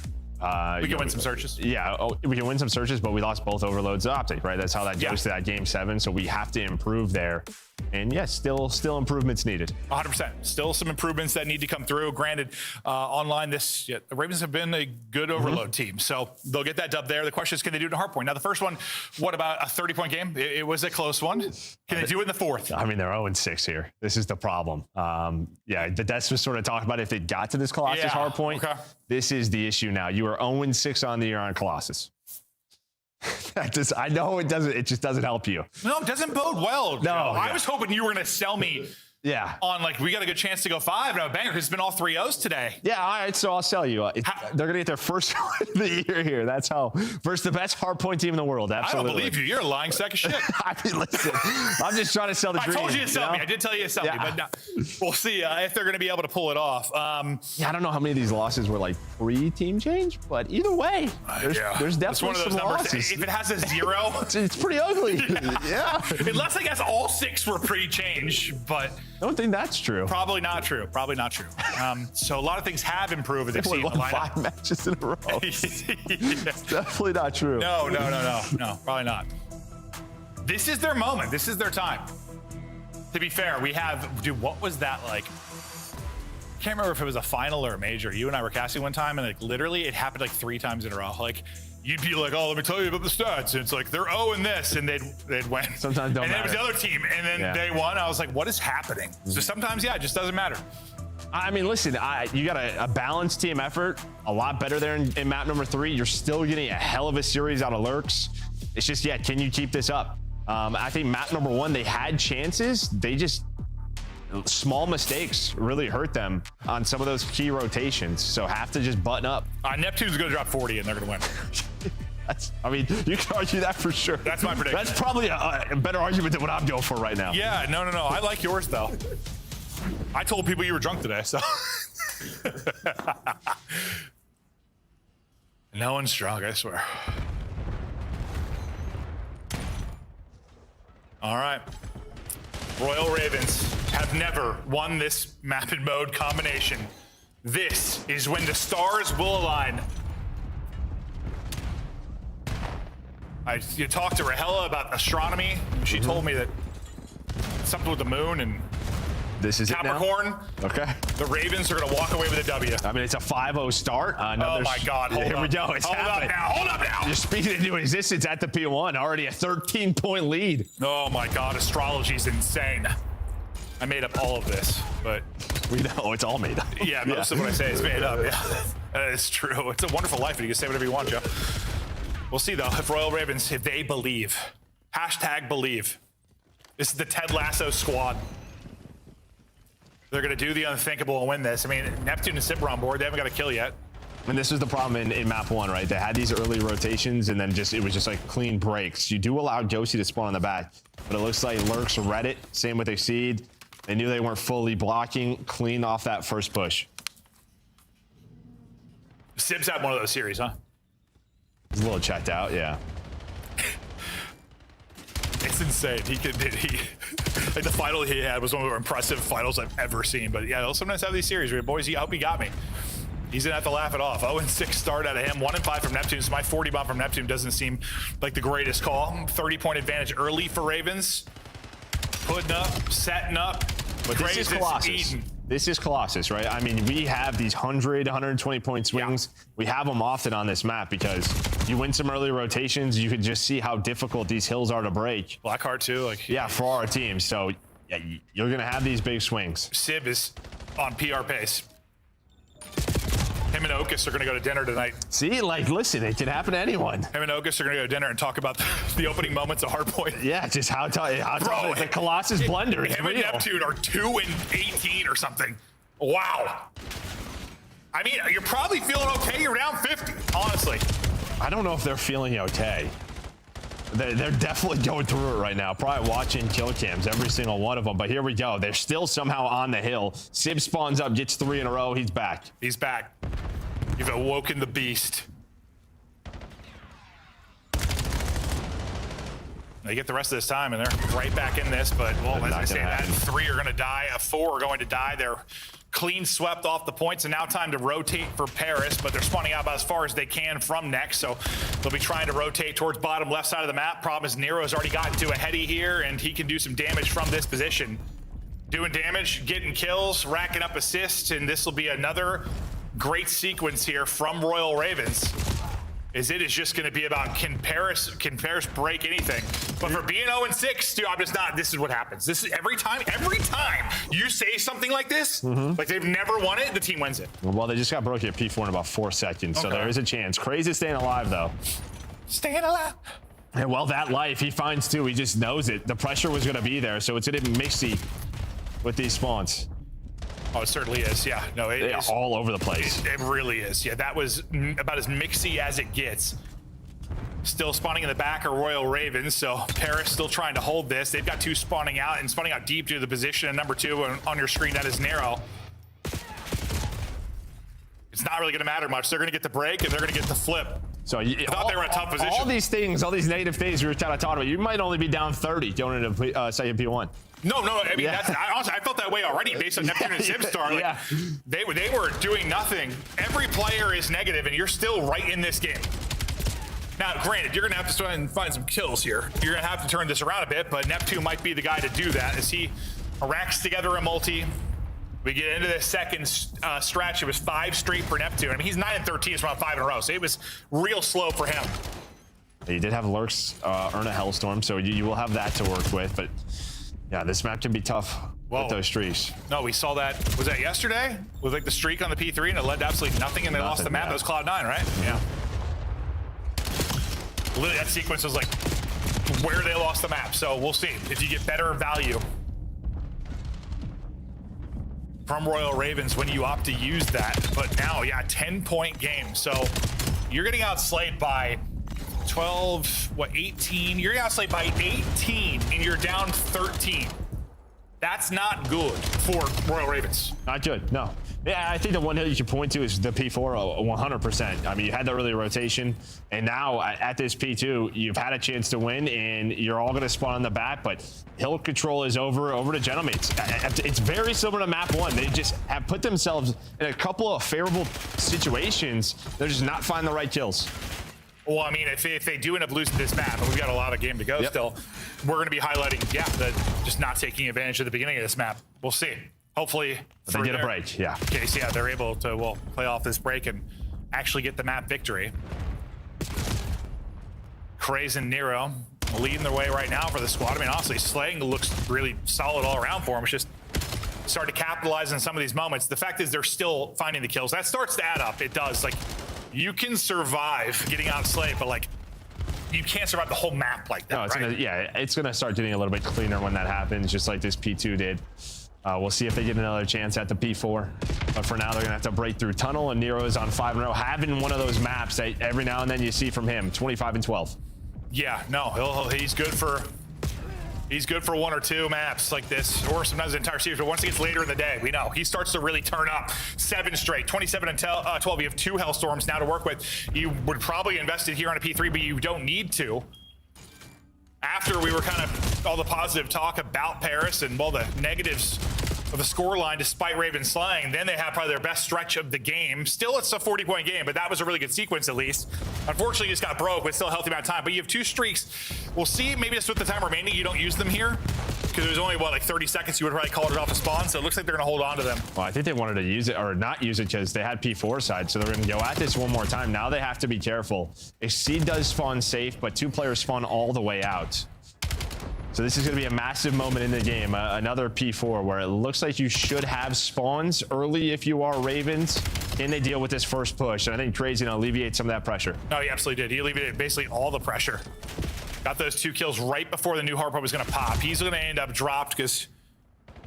We can win some searches. Yeah, we can win some searches, but we lost both overloads to Optic, right? That's how that goes to that game 7. So we have to improve there. And yes, still improvements needed. 100%. Still some improvements that need to come through. Granted, online, the Ravens have been a good overload team, so they'll get that dub there. The question is, can they do it in Hardpoint? Now, the first one, what about a 30-point game? It was a close one. Can they do it in the fourth? I mean, they're 0-6 here. This is the problem. Yeah, that's just sort of talking about if they got to this Colossus Hardpoint. Okay. This is the issue now. You are 0-6 on the year on Colossus. I know it doesn't. It just doesn't help you. No, it doesn't bode well. No, I was hoping you were going to sell me. Yeah. On like we got a good chance to go 5 and a banger because it's been all 3-0s today. Yeah. All right. So I'll sell you. They're gonna get their first win of the year here. That's how versus the best hardpoint team in the world. Absolutely. I don't believe you. You're a lying sack of shit. I mean, listen. I'm just trying to sell the dream. I told you to sell me. I did tell you to sell me, but no, we'll see if they're gonna be able to pull it off. Yeah, I don't know how many of these losses were like pre-team change, but either way, there's definitely some losses. If it has a 0, it's pretty ugly. Yeah. Unless I guess all 6 were pre-change, but I don't think that's true. Probably not true. So a lot of things have improved as they've seen the lineup. 5 matches in a row. It's definitely not true. No, probably not. This is their moment. This is their time. To be fair, we have, dude, what was that like? I can't remember if it was a final or a major. You and I were casting one time, and like literally it happened like 3 times in a row. Like you'd be like, oh, let me tell you about the stats. And it's like they're 0 in this, and they'd win. Sometimes don't and then matter. it was the other team, and then they won. I was like, what is happening? So sometimes, yeah, it just doesn't matter. I mean, listen, you got a balanced team effort, a lot better there in map number 3. You're still getting a hell of a series out of Lurks. It's just, yeah, can you keep this up? I think map number 1, they had chances. They just, small mistakes really hurt them on some of those key rotations. So have to just button up. Neptune's going to drop 40, and they're going to win. I mean, you can argue that for sure. That's my prediction. That's probably a better argument than what I'm going for right now. Yeah, no. I like yours, though. I told people you were drunk today, so. No one's drunk, I swear. All right. Royal Ravens have never won this map and mode combination. This is when the stars will align. You talked to Rahela about astronomy. She told me that something with the moon and this is Capricorn. It now? Okay. The Ravens are going to walk away with a W. I mean, it's a 5-0 start. Oh my God! Here we go. It's happening. Hold up now. You're speaking into existence at the P1. Already a 13-point lead. Oh my God! Astrology's insane. I made up all of this, but we know it's all made up. Yeah, most of what I say is made up. Yeah, it's true. It's a wonderful life, and you can say whatever you want, Joe. We'll see though if Royal Ravens, if they believe. #believe. This is the Ted Lasso squad. They're going to do the unthinkable and win this. I mean, Neptune and Sip are on board. They haven't got a kill yet. And this was the problem in map 1, right? They had these early rotations, and then it was just like clean breaks. You do allow Josie to spawn on the back, but it looks like Lurks read it. Same with Exceed. They knew they weren't fully blocking, clean off that first push. Sip's had one of those series, huh? He's a little checked out, yeah. It's insane. Like the final he had was one of the more impressive finals I've ever seen. But yeah, they'll sometimes have these series where, boys, I hope he got me. He's gonna have to laugh it off. 0-6 start out of him, 1-5 from Neptune. So my 40 bomb from Neptune doesn't seem like the greatest call. 30-point advantage early for Ravens. Putting up, setting up. But this is Colossus. This is Colossus, right? I mean, we have these 100, 120-point swings. Yeah. We have them often on this map because you win some early rotations. You can just see how difficult these hills are to break. Blackheart too, yeah, for our team. So yeah, you're gonna have these big swings. Sib is on PR pace. Him and Okus are going to go to dinner tonight. See, like, listen, it can happen to anyone. Him and Okus are going to go to dinner and talk about the opening moments of Hardpoint. Yeah, just how the Colossus blender is him real. And Neptune are 2-18 or something. Wow. I mean, you're probably feeling okay. You're down 50, honestly. I don't know if they're feeling okay. They're definitely going through it right now. Probably watching kill cams, every single one of them. But here we go. They're still somehow on the hill. Sib spawns up, gets 3 in a row. He's back. He's back. You've awoken the beast. They get the rest of this time, and they're right back in this. But, well, as I say, that 3 are going to die. 4 are going to die. They're clean swept off the points, and now time to rotate for Paris, but they're spawning out about as far as they can from next, so they'll be trying to rotate towards bottom left side of the map. Problem is Nero's already gotten to a heady here, and he can do some damage from this position. Doing damage, getting kills, racking up assists, and this will be another great sequence here from Royal Ravens. It is just going to be about can Paris break anything? But for being 0-6, dude, I'm just not. This is what happens. This is every time you say something like this, like they've never won it, the team wins it. Well, they just got broken at P4 in about 4 seconds, so there is a chance. Crazy staying alive though. Staying alive. And well, that life he finds too. He just knows it. The pressure was going to be there, so it's going to be mixy with these spawns. Oh, it certainly is. Yeah, no, it is all over the place. It really is. Yeah, that was about as mixy as it gets. Still spawning in the back are Royal Ravens, so Paris still trying to hold this. They've got 2 spawning out and spawning out deep due to the position. And number 2 on your screen, that is Nero. It's not really going to matter much. They're going to get the break and they're going to get the flip. So I thought they were in a tough position. All these things, all these negative things we were kind of talking about, you might only be down 30 going into second P1. No, I mean, honestly, I felt that way already based on Neptune and Zipstar. Like, they were doing nothing. Every player is negative, and you're still right in this game. Now, granted, you're going to have to try and find some kills here. You're going to have to turn this around a bit, but Neptune might be the guy to do that as he Racks together a multi. We get into the second stretch. It was 5 straight for Neptune. I mean, he's 9 and 13, so around 5 in a row. So it was real slow for him. You did have Lurks earn a Hellstorm, so you will have that to work with. But yeah, this map can be tough with those streaks. No, we saw that. Was that yesterday? With like the streak on the P3, and it led to absolutely nothing, and they lost the map. That was Cloud9, right? Yeah. Literally, that sequence was like where they lost the map. So we'll see if you get better value from Royal Ravens when you opt to use that. But now, yeah, 10-point game. So you're getting outslayed by 12, 18? You're getting outslayed by 18, and you're down 13. That's not good for Royal Ravens. Not good, no. Yeah, I think the one hill you should point to is the P4 100%. I mean, you had the early rotation, and now at this P2, you've had a chance to win, and you're all going to spawn on the back, but hill control is over to Gentlemates. It's very similar to map 1. They just have put themselves in a couple of favorable situations. They're just not finding the right kills. Well, I mean, if they do end up losing this map, and we've got a lot of game to go still, we're going to be highlighting, just not taking advantage of the beginning of this map. We'll see. Hopefully, they get a break, yeah. Okay, so yeah, they're able to, play off this break and actually get the map victory. Craze and Nero leading their way right now for the squad. I mean, honestly, Slaying looks really solid all around for him. It's just starting to capitalize on some of these moments. The fact is they're still finding the kills. That starts to add up. It does. Like, you can survive getting outslayed, but like, you can't survive the whole map like that, it's gonna start getting a little bit cleaner when that happens, just like this P2 did. We'll see if they get another chance at the P4, but for now they're gonna have to break through tunnel, and Nero is on 5 in a row, having one of those maps that every now and then you see from him, 25 and 12. Yeah, no, he's good for 1 or 2 maps like this, or sometimes the entire series, but once it gets later in the day, we know he starts to really turn up. 7 straight, 27 and 12. You have 2 Hellstorms now to work with. You would probably invest it here on a P3, but you don't need to. After we were kind of all the positive talk about Paris and the negatives of the scoreline despite Raven slaying, then they have probably their best stretch of the game. Still, it's a 40-point game, but that was a really good sequence at least. Unfortunately, it just got broke, but still a healthy amount of time. But you have 2 streaks. We'll see, maybe just with the time remaining, you don't use them here, because there's only, like 30 seconds you would probably call it off a spawn, so it looks like they're gonna hold on to them. Well, I think they wanted to use it, or not use it, because they had P4 side, so they're gonna go at this one more time. Now they have to be careful. Exceed does spawn safe, but 2 players spawn all the way out. So this is going to be a massive moment in the game. Another P4 where it looks like you should have spawns early if you are Ravens. Can they deal with this first push? And I think Trey's going to alleviate some of that pressure. No, he absolutely did. He alleviated basically all the pressure. Got those 2 kills right before the new Hardpoint was going to pop. He's going to end up dropped because,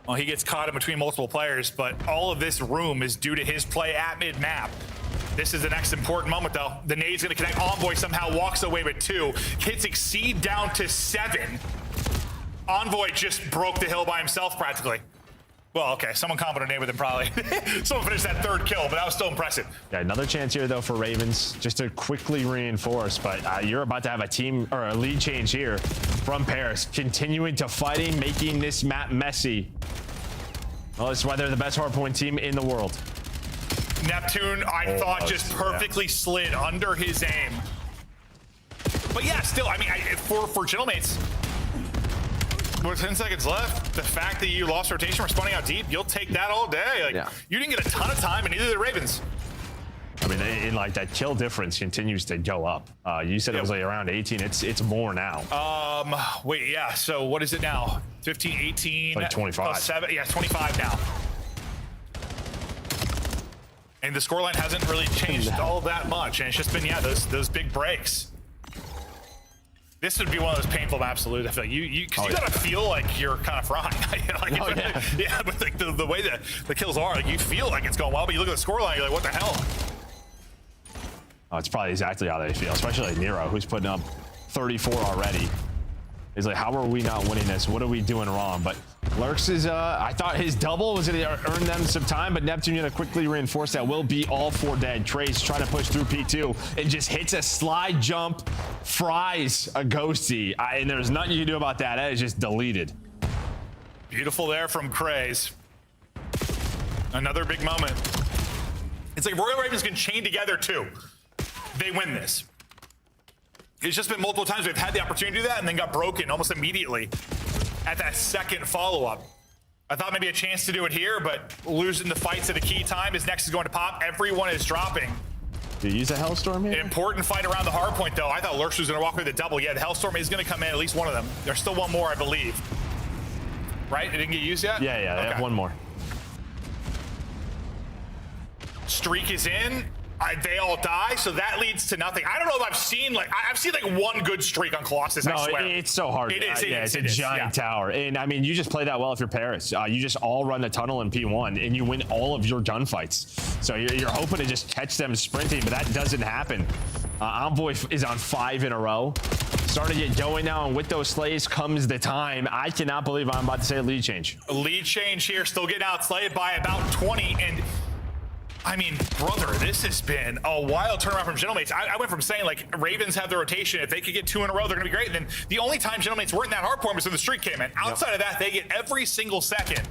well, he gets caught in between multiple players. But all of this room is due to his play at mid-map. This is the next important moment, though. The nade's going to connect. Envoy somehow walks away with 2. Hits Exceed down to 7. Envoy just broke the hill by himself, practically. Well, okay, someone competent name with him, probably. Someone finished that 3rd kill, but that was still impressive. Yeah, another chance here, though, for Ravens, just to quickly reinforce. But you're about to have a team, or a lead change here from Paris, continuing to fighting, making this map messy. Well, that's why they're the best Hardpoint team in the world. Neptune, I thought, just perfectly slid under his aim. But yeah, still, I mean, for Gentlemates, with 10 seconds left, the fact that you lost rotation, responding out deep, you'll take that all day. Like, you didn't get a ton of time, and neither did the Ravens. I mean, in like that kill difference continues to go up. You said it was like around 18. It's more now. Wait, yeah. So what is it now? 15, 18, like 25. Plus 7. Yeah, 25 now. And the scoreline hasn't really changed all that much, and it's just been those big breaks. This would be one of those painful maps to lose. I feel like you gotta feel like you're kind of frying. Yeah, but like the way that the kills are, like you feel like it's going well, but you look at the scoreline, you're like, what the hell? Oh, it's probably exactly how they feel, especially like Nero, who's putting up 34 already. He's like, how are we not winning this? What are we doing wrong? But Lurks is, I thought his double was going to earn them some time, but Neptune going to quickly reinforce that. Will be all 4 dead. Trace trying to push through P2 and just hits a slide jump, fries a ghosty. And there's nothing you can do about that. That is just deleted. Beautiful there from Craze. Another big moment. It's like Royal Ravens can chain together too. They win this. It's just been multiple times we've had the opportunity to do that and then got broken almost immediately at that second follow-up. I thought maybe a chance to do it here, but losing the fights at a key time. His next is going to pop. Everyone is dropping. Do you use a Hellstorm here? An important fight around the hard point, though. I thought Lurks was going to walk away with the double. Yeah, the Hellstorm is going to come in, at least one of them. There's still one more, I believe. Right? It didn't get used yet? Yeah, okay. I have one more. Streak is in. They all die, so that leads to nothing. I don't know if I've seen like one good streak on Colossus. I swear. It's so hard. It is. It's a giant tower, and I mean, you just play that well if you're Paris. You just all run the tunnel in P1, and you win all of your gunfights. So you're hoping to just catch them sprinting, but that doesn't happen. Envoy is on 5 in a row. Starting to get going now, and with those slays comes the time. I cannot believe I'm about to say a lead change. A lead change here, still getting outslayed by about 20, and I mean, brother, this has been a wild turnaround from Gentlemates. I went from saying, like, Ravens have the rotation. If they could get 2 in a row, they're going to be great. And then the only time Gentlemates weren't in that hard point was when the streak came in. Outside of that, they get every single second.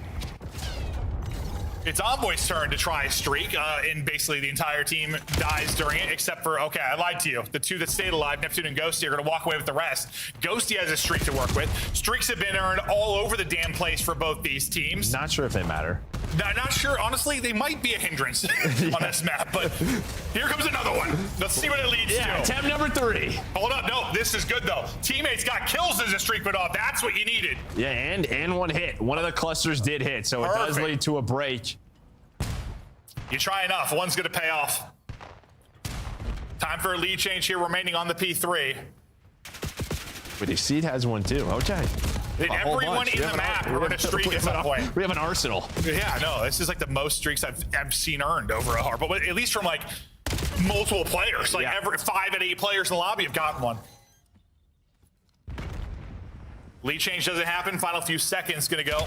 It's Envoy's turn to try a streak, and basically the entire team dies during it, except for, okay, I lied to you. The 2 that stayed alive, Neptune and Ghosty, are going to walk away with the rest. Ghosty has a streak to work with. Streaks have been earned all over the damn place for both these teams. Not sure if they matter. Not sure. Honestly, they might be a hindrance on this map, but here comes another one. Let's see what it leads to. Attempt number 3. Hold up. No, this is good, though. Teammates got kills as a streak went off. That's what you needed. Yeah, and one hit. One of the clusters did hit, so it does lead to a break. You try enough. One's going to pay off. Time for a lead change here, remaining on the P3. But the seed has one, too. Okay. Everyone in the map earned a streak at some point. We have an arsenal. Yeah, no, this is like the most streaks I've seen earned over a hard, but at least from like multiple players. Like every 5 and 8 players in the lobby have gotten one. Lead change doesn't happen. Final few seconds gonna go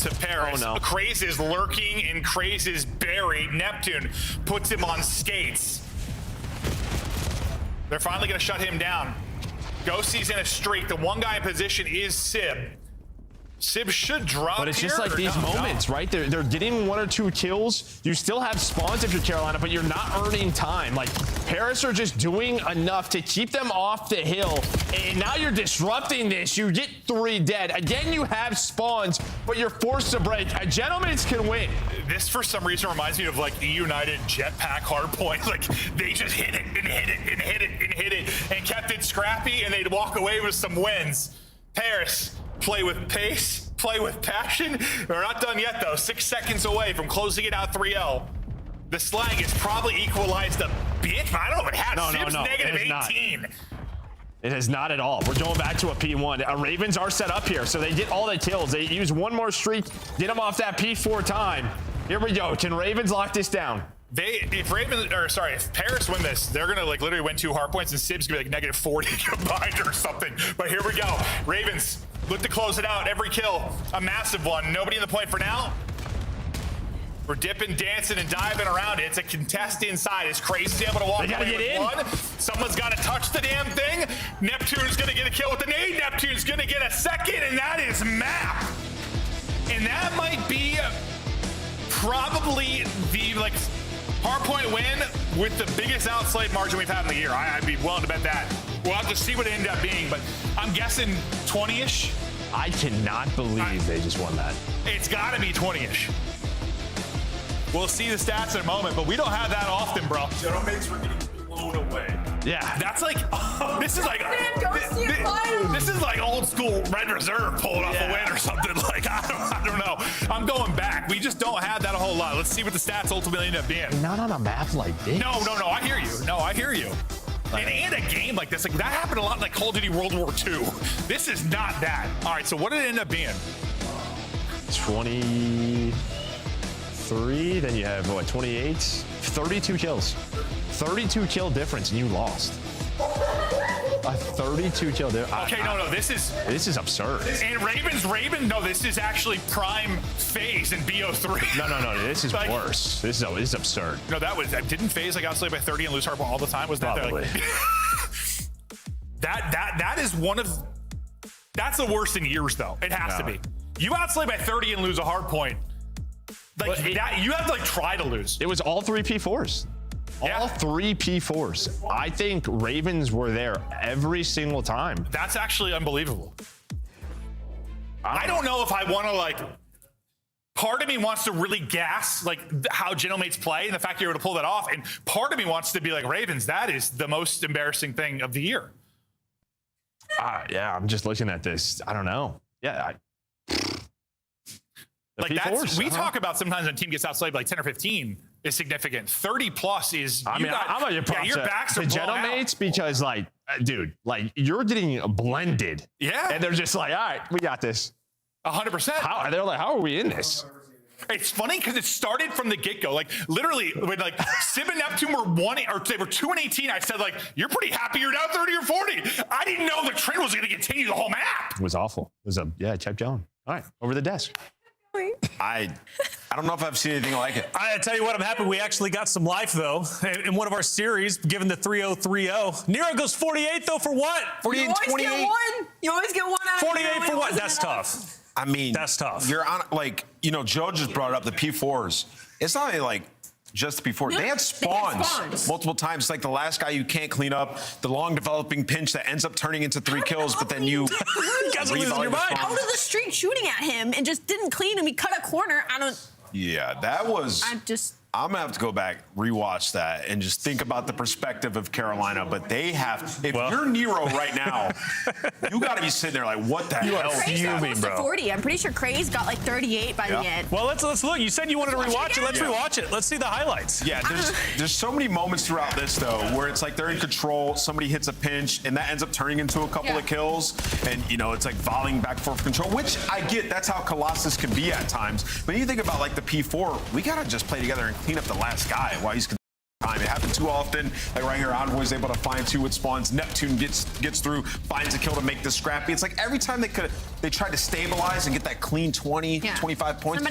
to Paris. Oh, no. Craze is lurking and Craze is buried. Neptune puts him on skates. They're finally gonna shut him down. Ghosty's in a streak. The one guy in position is Sib. Sib should drop. But it's just like these moments, right? They're getting 1 or 2 kills. You still have spawns if you're Carolina, but you're not earning time. Like, Paris are just doing enough to keep them off the hill. And now you're disrupting this. You get 3 dead. Again, you have spawns, but you're forced to break. A Gentleman's can win. This, for some reason, reminds me of, like, the United Jetpack Hardpoint. Like, they just hit it and hit it and hit it and hit it and kept it scrappy, and they'd walk away with some wins. Paris, play with pace, play with passion. We're not done yet, though. 6 seconds away from closing it out 3-0. The slang is probably equalized a bit, but I don't know if it has. Sib's negative 18. It is not at all. We're going back to a P1. Ravens are set up here, so they get all the kills. They use one more streak, get them off that P4 time. Here we go. Can Ravens lock this down? If Paris win this, they're gonna like literally win 2 hard points, and Sib's gonna be like negative 40 combined or something. But here we go. Ravens look to close it out. Every kill, a massive one. Nobody in the point for now. We're dipping, dancing, and diving around it. It's a contest inside. Is Crazy able to walk away with 1? Someone's got to touch the damn thing. Neptune's gonna get a kill with the nade. Neptune's gonna get a second, and that is map. And that might be probably the like hardpoint win with the biggest outslayed margin we've had in the year. I'd be willing to bet that. We'll have to see what it ended up being, but I'm guessing 20-ish. I cannot believe they just won that. It's got to be 20-ish. We'll see the stats in a moment, but we don't have that often, bro. Gentlemen's were getting blown away. Yeah. That's like, this is like, this is like old school Red Reserve pulling off a win or something. Like, I don't know. I'm going back. We just don't have that a whole lot. Let's see what the stats ultimately end up being. Not on a map like this. No. I hear you. No, I hear you. And a game like this, like that happened a lot in like Call of Duty World War II. This is not that. All right, so what did it end up being? 23, then you have what, 28? 32 kills. 32 kill difference and you lost. A 32 kill difference. Okay, no, this is absurd. And Ravens, no, this is actually prime phase in BO3. No, this is like, worse. This is absurd. No, didn't phase like outslayed by 30 and lose hardpoint all the time? Was that probably? Like, that is one of, that's the worst in years though. It has to be. You outslay by 30 and lose a hardpoint. Like that, you have to like try to lose. It was all 3 P4s. All 3 P4s. I think Ravens were there every single time. That's actually unbelievable. I don't know if I want to like part of me wants to really gas like how Gentlemates play and the fact you're able to pull that off. And part of me wants to be like, Ravens, that is the most embarrassing thing of the year. Yeah, I'm just looking at this. I don't know. Yeah. Like we talk about sometimes when a team gets outside like 10 or 15 is significant. 30 plus is. I'm gonna your backs are the Gentlemates because like, dude, like you're getting blended. Yeah. And they're just like, all right, we got this. 100%. They're like, how are we in this? It's funny because it started from the get-go. Like literally, when like Sib and Neptune were they were 2-18. I said like, you're pretty happy you're down 30 or 40. I didn't know the trend was going to continue the whole map. It was awful. It was Chip Jones. All right, over the desk. I don't know if I've seen anything like it. I tell you what, I'm happy we actually got some life, though, in one of our series, given the 3-0-3-0. Nero goes 48, though, for what? 48 and 28. You always get one out of 48 for what? That's tough. I mean, that's tough. You're on, like, Joe just brought up the P4s. It's not like just the P4s. They had spawns multiple times. It's like the last guy you can't clean up, the long developing pinch that ends up turning into 3 kills, but then you guys are losing your mind. Out of the street shooting at him and just didn't clean him. He cut a corner. Yeah, that was. I'm gonna have to go back, rewatch that, and just think about the perspective of Carolina. But they have, if you're Nero right now, you got to be sitting there like, what the hell? Fuming, bro. 40. I'm pretty sure Craze got like 38 by the end. Well, let's look. You said you wanted to rewatch it. Let's rewatch it. Let's see the highlights. Yeah, there's so many moments throughout this though where it's like they're in control, somebody hits a pinch, and that ends up turning into a couple of kills, and it's like volleying back and forth control, which I get. That's how Colossus can be at times. But you think about like the P4, we gotta just play together and clean up the last guy while he's time. It happens too often. Like right here, Envoy's able to find 2 with spawns. Neptune gets through, finds a kill to make this scrappy. It's like every time they tried to stabilize and get that clean 20, 25 points.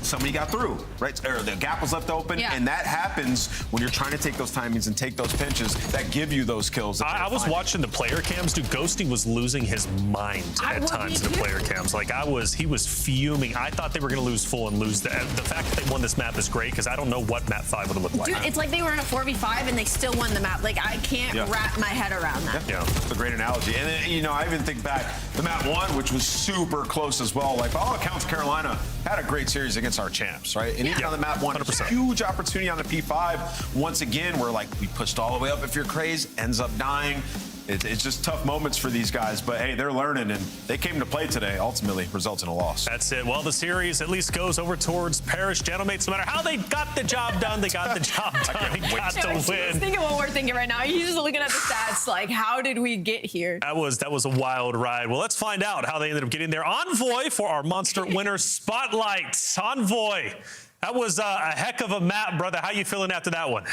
Somebody got through, right? Or the gap was left open, and that happens when you're trying to take those timings and take those pinches that give you those kills. I was watching the player cams. Dude, Ghosty was losing his mind at times in the player cams. Like he was fuming. I thought they were going to lose full and lose. The fact that they won this map is great because I don't know what map 5 would have looked like. Dude, it's like they were in a 4v5 and they still won the map. Like I can't wrap my head around that. Yeah, it's a great analogy. And then, I even think back to map 1, which was super close as well. Like by all accounts, Carolina had a great series against our champs, right? And even on the map 1, 100%. Huge opportunity on the P5. Once again, we're like, we pushed all the way up. If you're Craze, ends up dying. It's just tough moments for these guys, but hey, they're learning, and they came to play today. Ultimately, results in a loss. That's it. Well, the series at least goes over towards Parish Gentlemates. No matter how they got the job done, they got the job done. They got the win. Think of what we're thinking right now. He's just looking at the stats, like, how did we get here? That was a wild ride. Well, let's find out how they ended up getting there. Envoy for our Monster Winner Spotlight. Envoy, that was a heck of a map, brother. How you feeling after that one?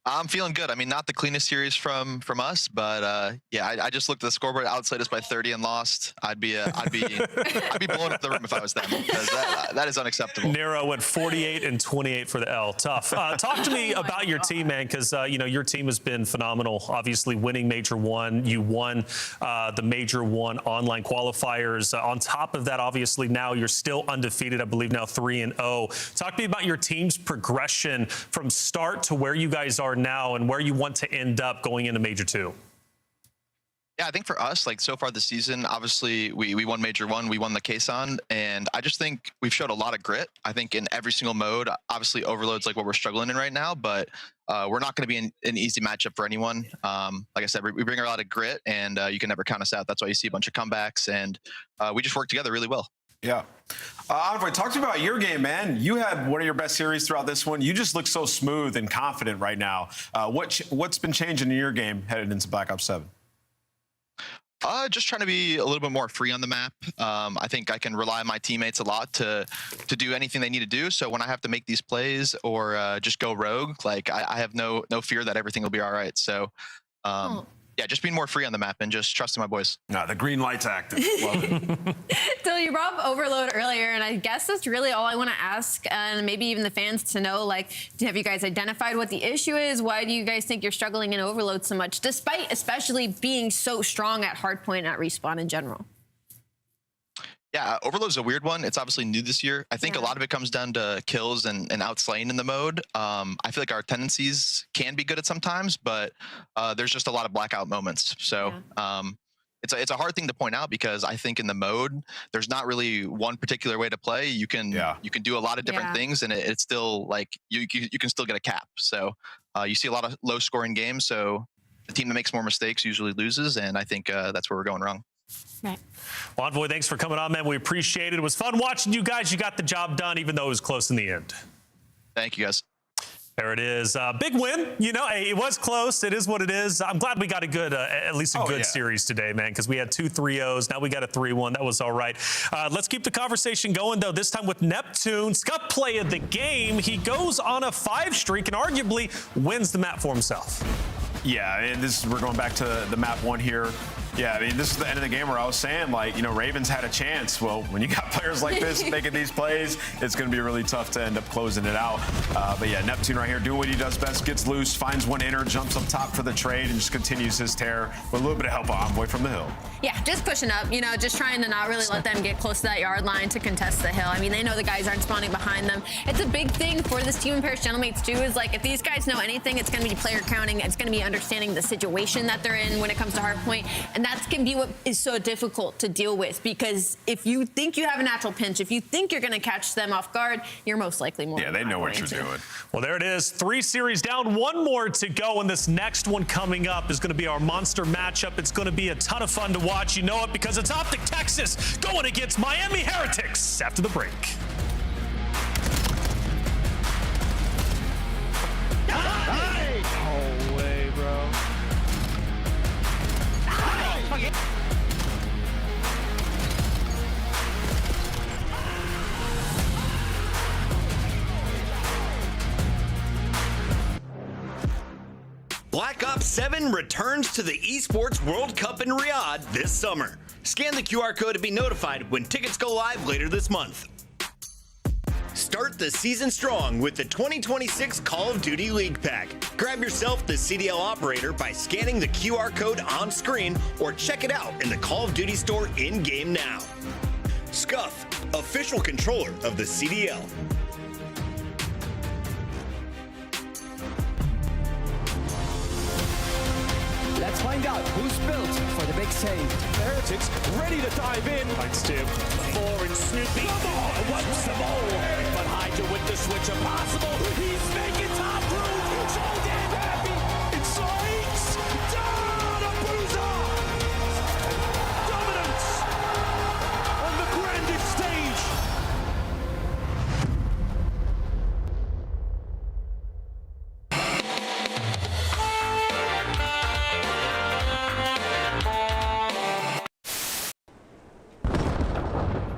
I'm feeling good. I mean, not the cleanest series from us, but I just looked at the scoreboard, outside us by 30 and lost. I'd be blowing up the room if I was them, because that is unacceptable. Nero went 48 and 28 for the L. Tough. Talk to me about your team, man, because your team has been phenomenal. Obviously, winning Major 1, you won the Major 1 online qualifiers. On top of that, obviously now you're still undefeated. I believe now 3-0. Talk to me about your team's progression from start to where you guys are now and where you want to end up going into Major 2. Yeah, I think for us, like so far this season, obviously we won Major 1, we won the Quezon, and I just think we've showed a lot of grit. I think in every single mode, obviously Overload's like what we're struggling in right now, but we're not going to be an easy matchup for anyone. Like I said, we bring a lot of grit, and you can never count us out. That's why you see a bunch of comebacks, and we just work together really well. Yeah. Envoy, talk to me about your game, man. You had one of your best series throughout this one. You just look so smooth and confident right now. What's been changing in your game headed into Black Ops 7? Just trying to be a little bit more free on the map. I think I can rely on my teammates a lot to do anything they need to do. So when I have to make these plays or just go rogue, like I have no fear that everything will be all right. So yeah, just being more free on the map and just trusting my boys. No, the green light's active. Love it. So you brought up Overload earlier, and I guess that's really all I want to ask, and maybe even the fans to know, like, have you guys identified what the issue is? Why do you guys think you're struggling in Overload so much, despite especially being so strong at Hardpoint at Respawn in general? Yeah, Overload's a weird one. It's obviously new this year. I think a lot of it comes down to kills and outslaying in the mode. I feel like our tendencies can be good at sometimes, but there's just a lot of blackout moments. So it's a hard thing to point out because I think in the mode there's not really one particular way to play. You can do a lot of different things, and it's still like you can still get a cap. So you see a lot of low scoring games. So the team that makes more mistakes usually loses, and I think that's where we're going wrong. Right. Well, Envoy, thanks for coming on, man. We appreciate it. It was fun watching you guys. You got the job done, even though it was close in the end. Thank you, guys. There it is. Big win. You know, it was close. It is what it is. I'm glad we got a good, at least a good series today, man, because we had 2 3-0s. Now we got a 3-1. That was all right. Let's keep the conversation going, though, this time with Neptune. Scott play of the game. He goes on a 5 streak and arguably wins the map for himself. Yeah, and we're going back to the map 1 here. Yeah, I mean, this is the end of the game where I was saying, like, you know, Ravens had a chance. Well, when you got players like this making these plays, it's going to be really tough to end up closing it out. But yeah, Neptune right here doing what he does best, gets loose, finds one inner, jumps up top for the trade, and just continues his tear with a little bit of help on Envoy from the hill. Yeah, just pushing up, you know, just trying to not really let them get close to that yard line to contest the hill. I mean, they know the guys aren't spawning behind them. It's a big thing for this team in Paris Gentlemates, too, is like if these guys know anything, it's going to be player counting. It's going to be understanding the situation that they're in when it comes to Hardpoint. And that's going to be what is so difficult to deal with, because if you think you have a natural pinch, if you think you're going to catch them off guard, you're most likely more. Yeah, they know what you're doing. Well, there it is. 3 series down, 1 more to go, and this next one coming up is going to be our monster matchup. It's going to be a ton of fun to watch. You know it because it's Optic Texas going against Miami Heretics after the break. No way, bro. Black Ops 7 returns to the Esports World Cup in Riyadh this summer. Scan the QR code to be notified when tickets go live later this month. Start the season strong with the 2026 Call of Duty League Pack. Grab yourself the CDL operator by scanning the QR code on screen or check it out in the Call of Duty store in-game now. Scuff, official controller of the CDL. Let's find out who's built for the big save. Heretics ready to dive in. Thanks, Tim. 4 and Snoopy. Come on, what's the ball? But Hydra with the switch impossible. He's making top room. So damn happy. It's Sykes. Down a boozer. Dominance on the grandest stage.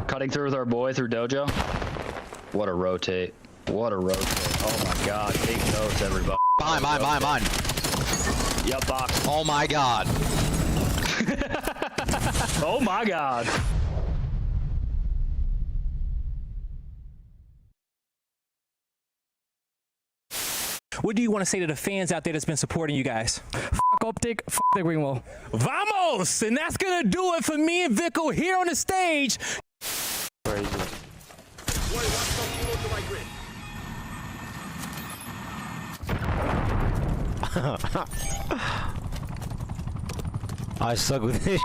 Cutting through with our boy through Dojo. What a rotate. What a rotate. Oh my god. Take notes, everybody. Mine. Yep, box. Oh my god. Oh my god. What do you want to say to the fans out there that's been supporting you guys? Fuck Optic, fuck the Greenwall. Vamos! And that's gonna do it for me and Vico here on the stage. I suck with this.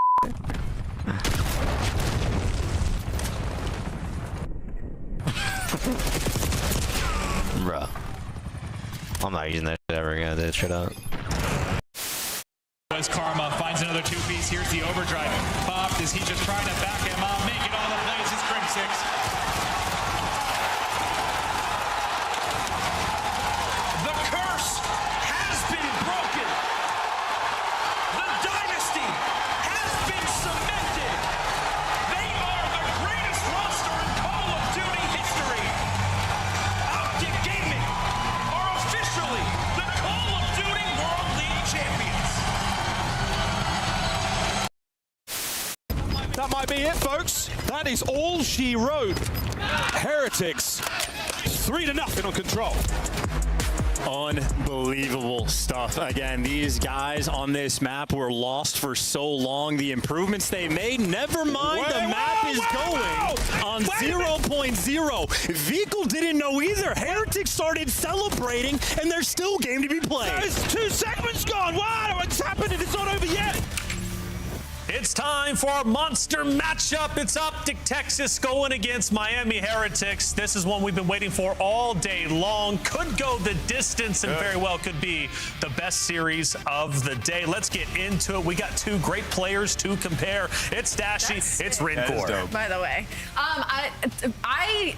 Bruh. I'm not using that shit ever again. That shit out. As Karma finds another 2-piece. Here's the overdrive. Popped. Is he just trying to back him up? Making all the plays is Crim 6. The curse has been broken. The dynasty has been cemented. They are the greatest roster in Call of Duty history. Optic Gaming are officially the Call of Duty World League champions. That might be it, folks. That is all she wrote. Heretics 3-0 on Control. Unbelievable stuff. Again, these guys on this map were lost for so long. The improvements they made, never mind the map is going on 0.0. Vico didn't know either. Heretics started celebrating, and there's still a game to be played. There's 2 segments gone. Wow, what's happening? It's not over yet. It's time for our monster matchup. It's Optic Texas going against Miami Heretics. This is one we've been waiting for all day long. Could go the distance and very well could be the best series of the day. Let's get into it. We got two great players to compare. It's Dashy, it's Rincor. By the way, I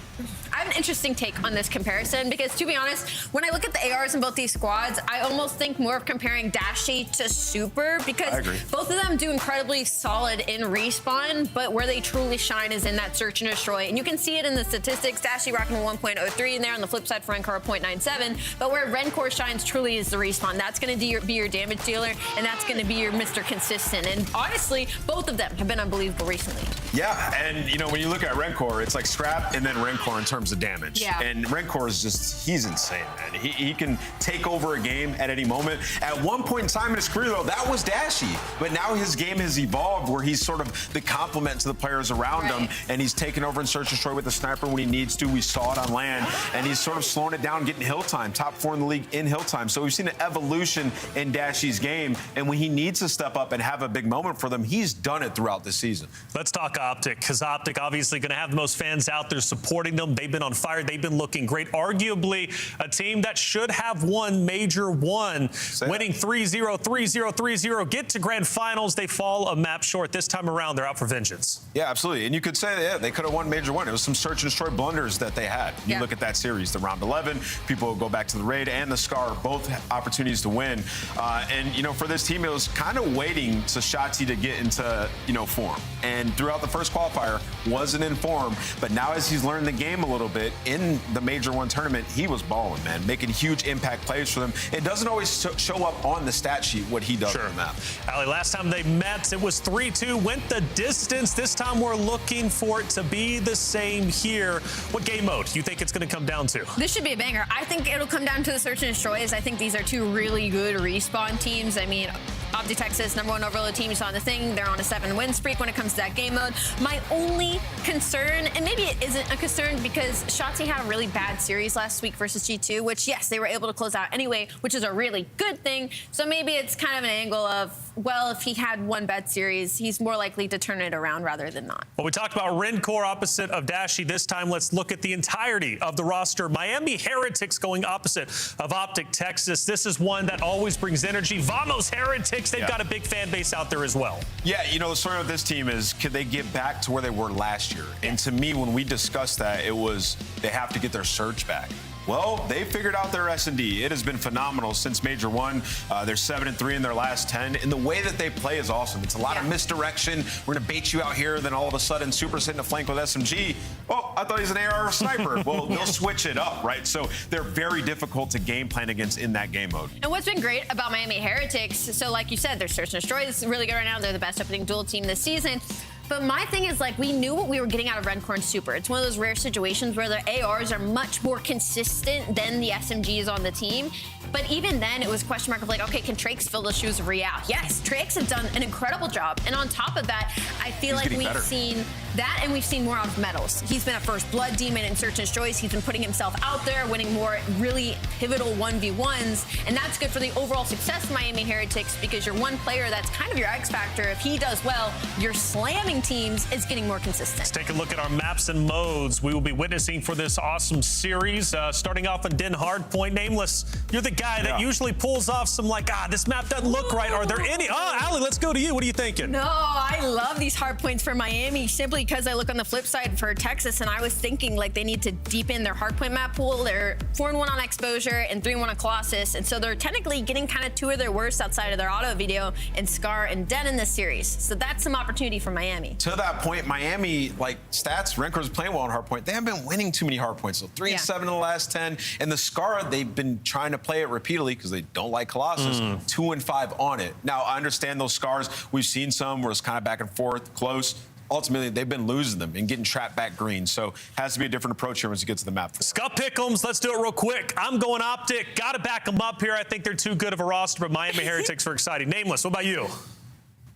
have an interesting take on this comparison because, to be honest, when I look at the ARs in both these squads, I almost think more of comparing Dashy to Super because both of them do incredibly solid in respawn, but where they truly shine is in that search and destroy. And you can see it in the statistics. Dashy rocking a 1.03 in there. On the flip side for Rincor, 0.97. But where Rincor shines truly is the respawn. That's going to be your damage dealer, and that's going to be your Mr. Consistent. And honestly, both of them have been unbelievable recently. Yeah, and you know, when you look at Rincor, it's like Scrap and then Rincor in terms of damage. Yeah. And Rincor is just, he's insane, man. He can take over a game at any moment. At one point in time in his career, though, that was Dashy. But now his game has evolved where he's sort of the complement to the players around him, and he's taken over in search and destroy with the sniper when he needs to. We saw it on land, and he's sort of slowing it down, getting hill time, top 4 in the league in hill time. So we've seen an evolution in Dashy's game, and when he needs to step up and have a big moment for them, he's done it throughout the season. Let's talk Optic, because Optic obviously going to have the most fans out there supporting them. They've been on fire. They've been looking great. Arguably a team that should have won Major 1, winning 3-0, 3-0, 3-0, get to grand finals. They fall a map short. This time around, they're out for vengeance. Yeah, absolutely. And you could say, yeah, they could have won Major 1. It was some search and destroy blunders that they had. You look at that series, the round 11, people go back to the raid and the Scar, both opportunities to win. And, you know, for this team, it was kind of waiting to Shotzi to get into, you know, form. And throughout the first qualifier, wasn't in form. But now as he's learned the game a little bit in the Major 1 tournament, he was balling, man, making huge impact plays for them. It doesn't always show up on the stat sheet what he does on the map. Ali, last time they met, it was 3-2, went the distance. This time we're looking for it to be the same here. What game mode do you think it's going to come down to? This should be a banger. I think it'll come down to the search and destroys. I think these are two really good respawn teams. I mean, Optic Texas, #1 overload team, you saw the thing. They're on a 7-win streak when it comes to that game mode. My only concern, and maybe it isn't a concern because Shotzi had a really bad series last week versus G2, which, yes, they were able to close out anyway, which is a really good thing. So maybe it's kind of an angle of, well, if he had one bad series, he's more likely to turn it around rather than not. Well, we talked about Rincor opposite of Dashy. This time, let's look at the entirety of the roster. Miami Heretics going opposite of Optic Texas. This is one that always brings energy. Vamos Heretics, they've got a big fan base out there as well. Yeah, you know, the story of this team is, can they get back to where they were last year? And to me, when we discussed that, it was they have to get their surge back. Well, they figured out their S&D. It has been phenomenal since Major 1. They're 7-3 in their last 10. And the way that they play is awesome. It's a lot of misdirection. We're going to bait you out here. Then all of a sudden, Super's hitting a flank with SMG. Oh, I thought he's an AR sniper. Well, they'll switch it up, right? So they're very difficult to game plan against in that game mode. And what's been great about Miami Heretics, so like you said, their search and destroy is really good right now. They're the best opening duel team this season. But my thing is, like, we knew what we were getting out of Rincor and Super. It's one of those rare situations where their ARs are much more consistent than the SMGs on the team. But even then, it was a question mark of like, okay, can Trakes fill the shoes of Real? Yes, Trakes have done an incredible job. And on top of that, I feel like we've seen that, and we've seen more out of medals. He's been a first blood demon in search and destroys. He's been putting himself out there, winning more really pivotal 1v1s. And that's good for the overall success of Miami Heretics because you're one player that's kind of your X factor. If he does well, you're slamming teams is getting more consistent. Let's take a look at our maps and modes we will be witnessing for this awesome series. Starting off in Den Hardpoint. Nameless, you're the guy that usually pulls off some like, this map doesn't look right. Are there any? Oh, Ali, let's go to you. What are you thinking? No, I love these hard points for Miami simply because I look on the flip side for Texas and I was thinking like they need to deepen their hardpoint map pool. They're 4-1 on Exposure and 3-1 on Colossus. And so they're technically getting kind of two of their worst outside of their auto video and Scar and Den in this series. So that's some opportunity for Miami. To that point, Miami, like stats, Renkor's playing well on hardpoint. They haven't been winning too many hardpoints. So 3-7 in the last 10. And the Scar, they've been trying to play it repeatedly because they don't like Colossus. 2-5 on it. Now, I understand those Scars. We've seen some where it's kind of back and forth, close. Ultimately, they've been losing them and getting trapped back green. So has to be a different approach here once you get to the map. Scott Pickles, let's do it real quick. I'm going Optic. Got to back them up here. I think they're too good of a roster, but Miami Heretics are exciting. Nameless, what about you?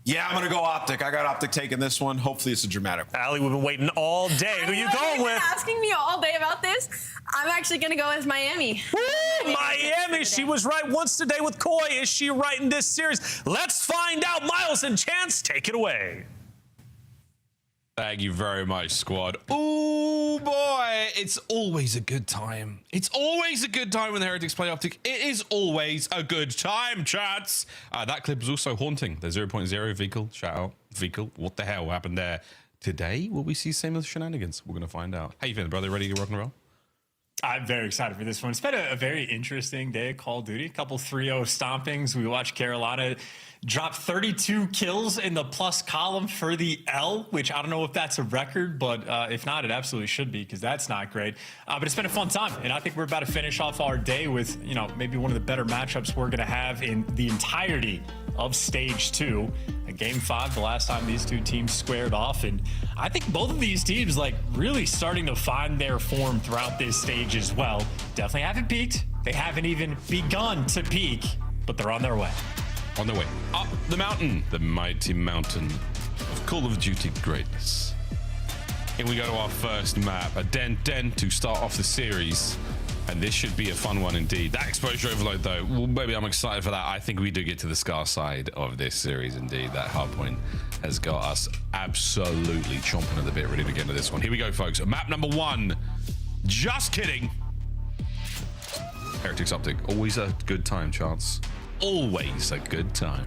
Yeah, I'm going to go Optic. I got Optic taking this one. Hopefully it's a dramatic one. Ali, we've been waiting all day. Who are you going with? Asking me all day about this. I'm actually going to go with Miami. Woo! Miami Tammy, she was right once today with Koi. Is she right in this series? Let's find out. Miles and Chance, take it away. Thank you very much, squad. Oh boy, it's always a good time. It's always a good time when the Heretics play Optic. It is always a good time, chats. That clip was also haunting. The 0.0 vehicle, shout out, vehicle. What the hell happened there? Today, will we see same shenanigans? We're going to find out. How you feeling, brother? Ready to rock and roll? I'm very excited for this one. It's been a very interesting day of Call of Duty. A couple 3-0 stompings. We watched Carolina drop 32 kills in the plus column for the L, which I don't know if that's a record, but if not, it absolutely should be, because that's not great. But it's been a fun time, and I think we're about to finish off our day with, you know, maybe one of the better matchups we're going to have in the entirety of Stage 2. Game 5, the last time these two teams squared off, and I think both of these teams like really starting to find their form throughout this stage as well. Definitely haven't peaked. They haven't even begun to peak, but they're on their way. On their way up the mountain, the mighty mountain of Call of Duty greatness. Here we go to our first map, a Den to start off the series. And this should be a fun one indeed. That exposure overload, though, well, maybe I'm excited for that. I think we do get to the Scar side of this series indeed. That Hardpoint has got us absolutely chomping at the bit, ready to get into this one. Here we go, folks. Map number 1. Just kidding. Heretics Optic. Always a good time, Chance. Always a good time.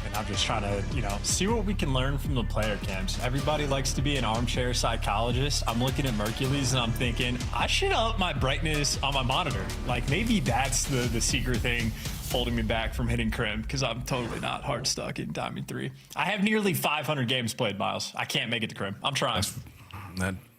And I'm just trying to, you know, see what we can learn from the player camps. Everybody likes to be an armchair psychologist. I'm looking at Mercules and I'm thinking, I should up my brightness on my monitor. Like, maybe that's the secret thing holding me back from hitting Crim, because I'm totally not hard stuck in Diamond 3. I have nearly 500 games played, Miles. I can't make it to Crim. I'm trying.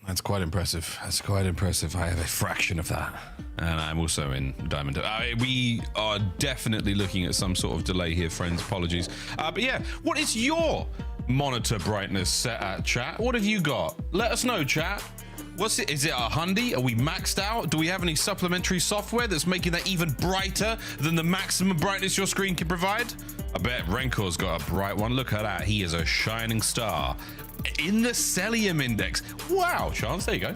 That's quite impressive. That's quite impressive. I have a fraction of that. And I'm also in Diamond. We are definitely looking at some sort of delay here, friends. Apologies. But yeah, what is your monitor brightness set at, chat? What have you got? Let us know, chat. What's it? Is it a Hyundai? Are we maxed out? Do we have any supplementary software that's making that even brighter than the maximum brightness your screen can provide? I bet Renkor's got a bright one. Look at that. He is a shining star in the Celium Index. Wow, Chance, there you go.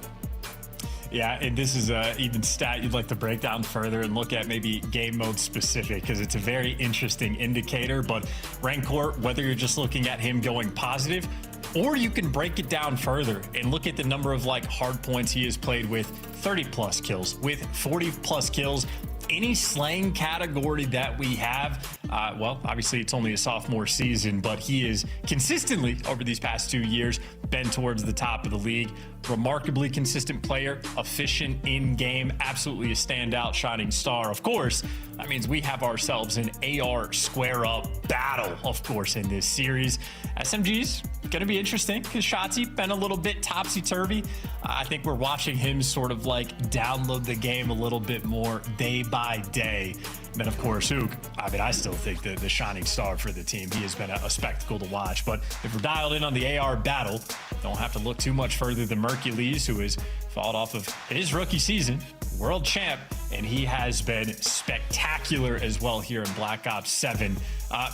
Yeah, and this is a even stat you'd like to break down further and look at maybe game mode specific, because it's a very interesting indicator. But Rancor, whether you're just looking at him going positive, or you can break it down further and look at the number of like hard points he has played with 30 plus kills, with 40 plus kills, any slaying category that we have. Well, obviously it's only a sophomore season, but he is consistently over these past 2 years been towards the top of the league. Remarkably consistent player, efficient in game, absolutely a standout shining star. Of course, that means we have ourselves an AR square up battle, of course, in this series. SMG's gonna be interesting because Shotzi been a little bit topsy-turvy. I think we're watching him sort of like download the game a little bit more day by day. And then, of course, Ook, I mean, I still think the shining star for the team. He has been a spectacle to watch. But if we're dialed in on the AR battle, don't have to look too much further than Mercules, who has fallen off of his rookie season, world champ, and he has been spectacular as well here in Black Ops 7.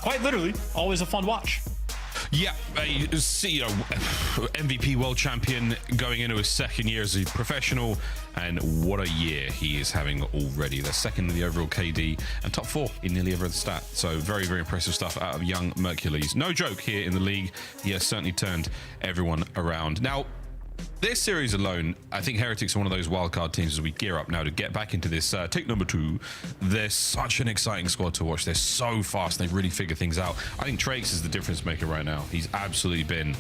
Quite literally, always a fun watch. Yeah, MVP world champion going into his second year as a professional, and what a year he is having already. The second in the overall KD and top 4 in nearly every other stat. So very, very impressive stuff out of young Mercules. No joke here in the league. He has certainly turned everyone around. Now, this series alone, I think Heretics are one of those wildcard teams as we gear up now to get back into this take number 2. They're such an exciting squad to watch. They're so fast. They've really figured things out. I think Trakes is the difference maker right now. He's absolutely been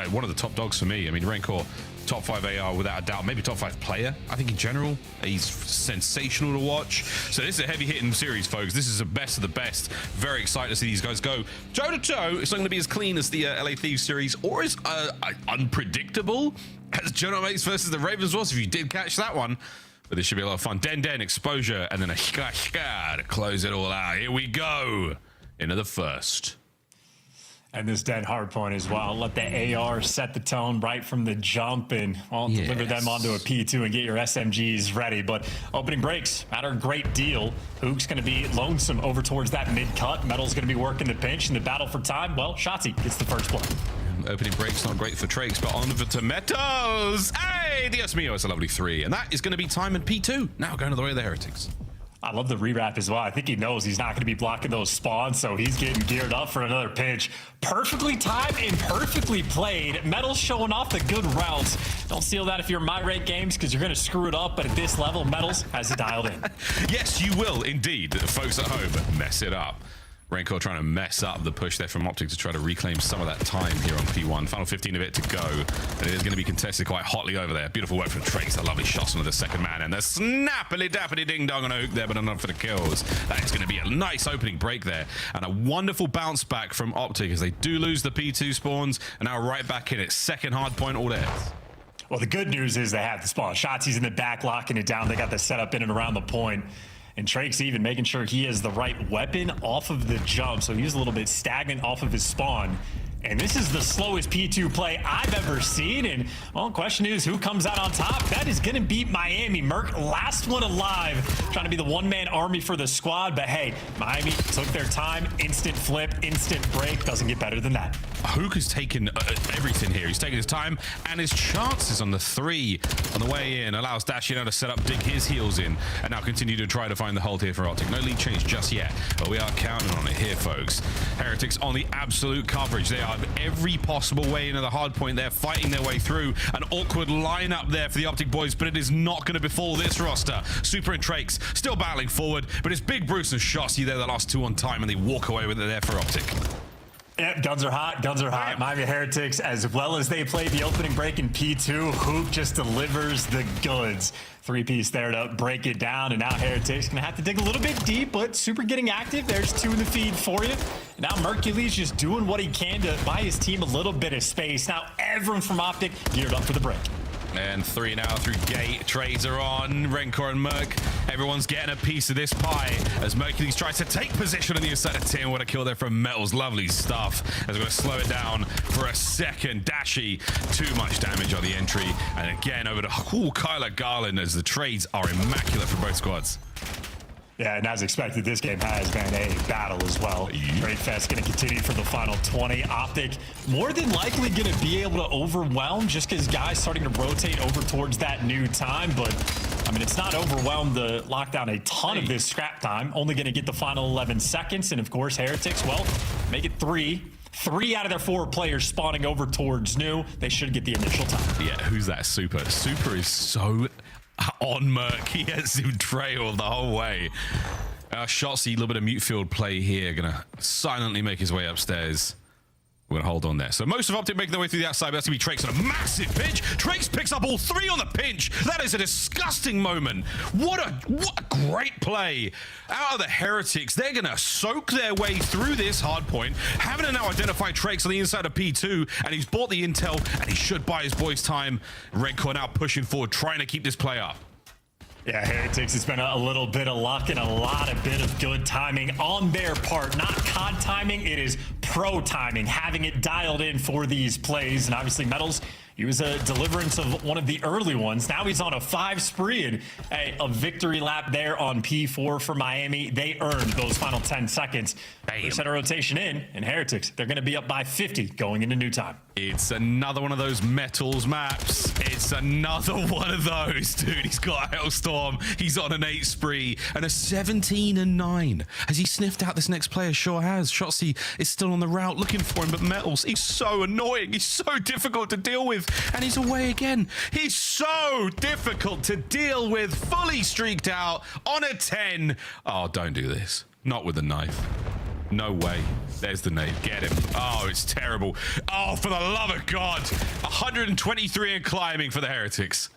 one of the top dogs for me. I mean, Rancor, top 5 AR without a doubt, maybe top 5 player. I think in general, he's sensational to watch. So this is a heavy hitting series, folks. This is the best of the best. Very excited to see these guys go toe to toe. It's not going to be as clean as the LA Thieves series or as unpredictable as General Mates versus the Ravens was, if you did catch that one. But this should be a lot of fun. Den, exposure, and then a shka to close it all out. Here we go into the first. And this Den Hardpoint as well. Let the AR set the tone right from the jump and, well, deliver them onto a P2 and get your SMGs ready. But opening breaks matter a great deal. Hook's going to be lonesome over towards that mid-cut. Metal's going to be working the pinch in the battle for time. Well, Shotzi gets the first blood. Opening break's not great for Trakes, but on for Tomatoes. Hey, Dios mío, it's a lovely 3. And that is going to be time in P2. Now going to the way of the Heretics. I love the rewrap as well. I think he knows he's not going to be blocking those spawns, so he's getting geared up for another pinch. Perfectly timed and perfectly played. Metals showing off the good routes. Don't steal that if you're in my rate games because you're going to screw it up, but at this level, Metals has it dialed in. Yes, you will indeed, folks at home, mess it up. Renko trying to mess up the push there from Optic to try to reclaim some of that time here on P1. Final 15 of it to go. And it is going to be contested quite hotly over there. Beautiful work from Trace. A lovely shot onto the second man. And the snappily dappity ding dong on a hook there, but enough for the kills. That is going to be a nice opening break there. And a wonderful bounce back from Optic as they do lose the P2 spawns. And now right back in it. Second hard point all there. Well, the good news is they have the spawn. Shotzi's in the back, locking it down. They got the setup in and around the point. And Trake's even making sure he has the right weapon off of the jump. So he's a little bit stagnant off of his spawn. And this is the slowest P2 play I've ever seen. And, well, the question is, who comes out on top? That is going to beat Miami. Merc, last one alive, trying to be the one-man army for the squad. But, hey, Miami took their time. Instant flip, instant break. Doesn't get better than that. Hook has taken everything here. He's taken his time and his chances on the 3 on the way in. Allows Dashi now to set up, dig his heels in, and now continue to try to find the hold here for Optic. No lead change just yet, but we are counting on it here, folks. Heretics on the absolute coverage. They are every possible way into the hard point. They're fighting their way through. An awkward lineup there for the Optic boys, but it is not going to befall this roster. Super and Trakes still battling forward, but it's Big Bruce and Shotzi there the last 2 on time, and they walk away with it there for Optic. Yep, guns are hot. Guns are hot. Miami Heretics, as well as they played the opening break in P2, Hoop just delivers the goods. 3-piece there to break it down, and now Heretics gonna have to dig a little bit deep, but Super getting active. There's 2 in the feed for you. Now Mercules just doing what he can to buy his team a little bit of space. Now everyone from Optic geared up for the break. And 3 now through gate. Trades are on. Rencor and Merc. Everyone's getting a piece of this pie as Mercules tries to take position on the inside of 10. What a kill there from Metals. Lovely stuff. As we're going to slow it down for a second. Dashi, too much damage on the entry. And again over to Kyler Garland as the trades are immaculate for both squads. Yeah, and as expected, this game has been a battle as well. Trade Fest going to continue for the final 20. Optic more than likely going to be able to overwhelm just because guys starting to rotate over towards that new time. But, I mean, it's not overwhelmed to lock down a ton of this scrap time. Only going to get the final 11 seconds. And, of course, Heretics, well, make it 3. 3 out of their 4 players spawning over towards new. They should get the initial time. Yeah, who's that Super? Super is so on Merc. He has him trailed the whole way. Shotzi, a little bit of mute field play here. Gonna silently make his way upstairs. We're gonna hold on there. So most of Optic making their way through the outside, but that's gonna be Trakes on a massive pinch. Trakes picks up all 3 on the pinch. That is a disgusting moment. What a great play out of the Heretics. They're gonna soak their way through this hard point. Having to now identify Trakes on the inside of P2, and he's bought the intel, and he should buy his boys time. Rencor now pushing forward, trying to keep this play up. Yeah, Heretics, it's been a little bit of luck and a bit of good timing on their part. Not COD timing, it is pro timing, having it dialed in for these plays. And obviously, Metals, he was a deliverance of one of the early ones. Now he's on a 5 spree and a victory lap there on P4 for Miami. They earned those final 10 seconds. They set a rotation in, and Heretics, they're going to be up by 50 going into new time. It's another one of those Metals maps. It's another one of those, dude. He's got a Hailstorm. He's on an 8 spree and a 17-9. Has he sniffed out this next player? Sure has. Shotzi is still on the route looking for him, but Metals, he's so annoying. He's so difficult to deal with, and he's away again. He's so difficult to deal with. Fully streaked out on a 10. Oh, don't do this. Not with the knife. No way. There's the nade. Get him. Oh, it's terrible. Oh, for the love of God. 123 and climbing for the Heretics.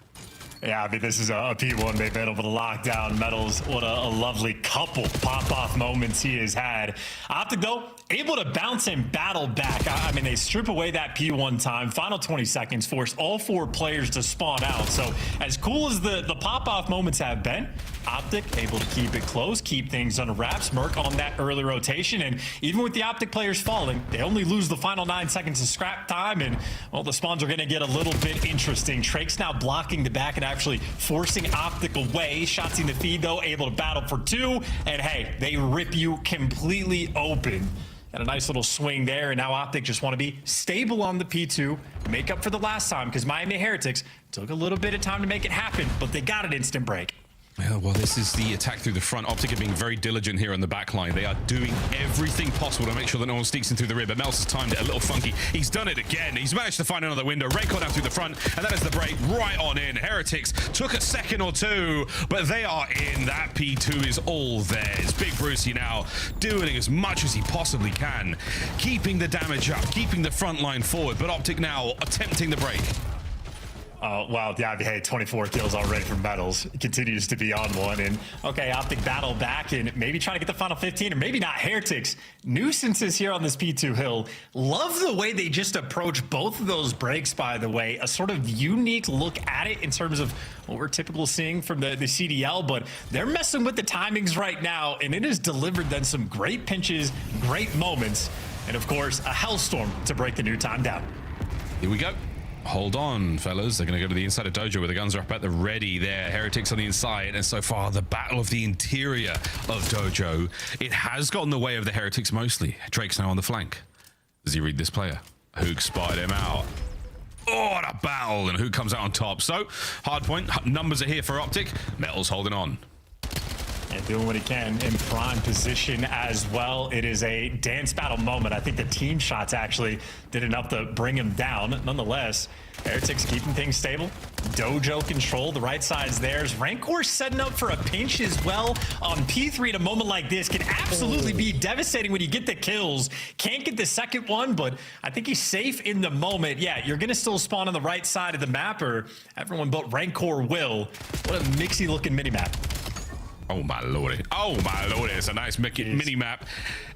Yeah, I mean, this is a P1 they've been able to lock down. Metals, what a lovely couple pop-off moments he has had. Optic, though, able to bounce and battle back. I mean, they strip away that P1 time. Final 20 seconds, force all 4 players to spawn out. So as cool as the pop-off moments have been, Optic able to keep it close, keep things under wraps. Merc on that early rotation, and even with the Optic players falling, they only lose the final 9 seconds of scrap time, and, well, the spawns are going to get a little bit interesting. Trake's now blocking the back and actually forcing Optic away. Shots in the feed, though, able to battle for 2, and hey, they rip you completely open. And a nice little swing there, and now Optic just want to be stable on the P2, make up for the last time, because Miami Heretics took a little bit of time to make it happen, but they got an instant break. Yeah, well, this is the attack through the front. Optic are being very diligent here on the back line. They are doing everything possible to make sure that no one sneaks in through the rear, but Mel's has timed it a little funky. He's done it again. He's managed to find another window. Rancor down through the front, and that is the break right on in. Heretics took a second or two, but they are in. That P2 is all theirs. Big Brucey now doing as much as he possibly can, keeping the damage up, keeping the front line forward, but Optic now attempting the break. Oh, wow. Yeah, hey, 24 kills already from Metals. Continues to be on one. And, okay, Optic battle back and maybe trying to get the final 15, or maybe not. Heretics, nuisances here on this P2 hill. Love the way they just approach both of those breaks, by the way. A sort of unique look at it in terms of what we're typically seeing from the CDL, but they're messing with the timings right now, and it has delivered then some great pinches, great moments, and, of course, a hellstorm to break the new time down. Here we go. Hold on, fellas. They're going to go to the inside of Dojo where the guns are up at the ready there. Heretics on the inside. And so far, the battle of the interior of Dojo, it has gotten the way of the Heretics mostly. Drake's now on the flank. Does he read this player? Hook spotted him out. Oh, what a battle. And who comes out on top? So, Hardpoint, numbers are here for Optic. Metal's holding on. And doing what he can in prime position as well. It is a dance battle moment. I think the team shots actually did enough to bring him down. Nonetheless, Heretics keeping things stable. Dojo control, the right side's theirs. Rancor setting up for a pinch as well on P3 at a moment like this can absolutely be devastating when you get the kills. Can't get the second one, but I think he's safe in the moment. Yeah, you're going to still spawn on the right side of the map, or everyone but Rancor will. What a mixy looking minimap. Oh my lordy. Oh my lordy. It's a nice mini map.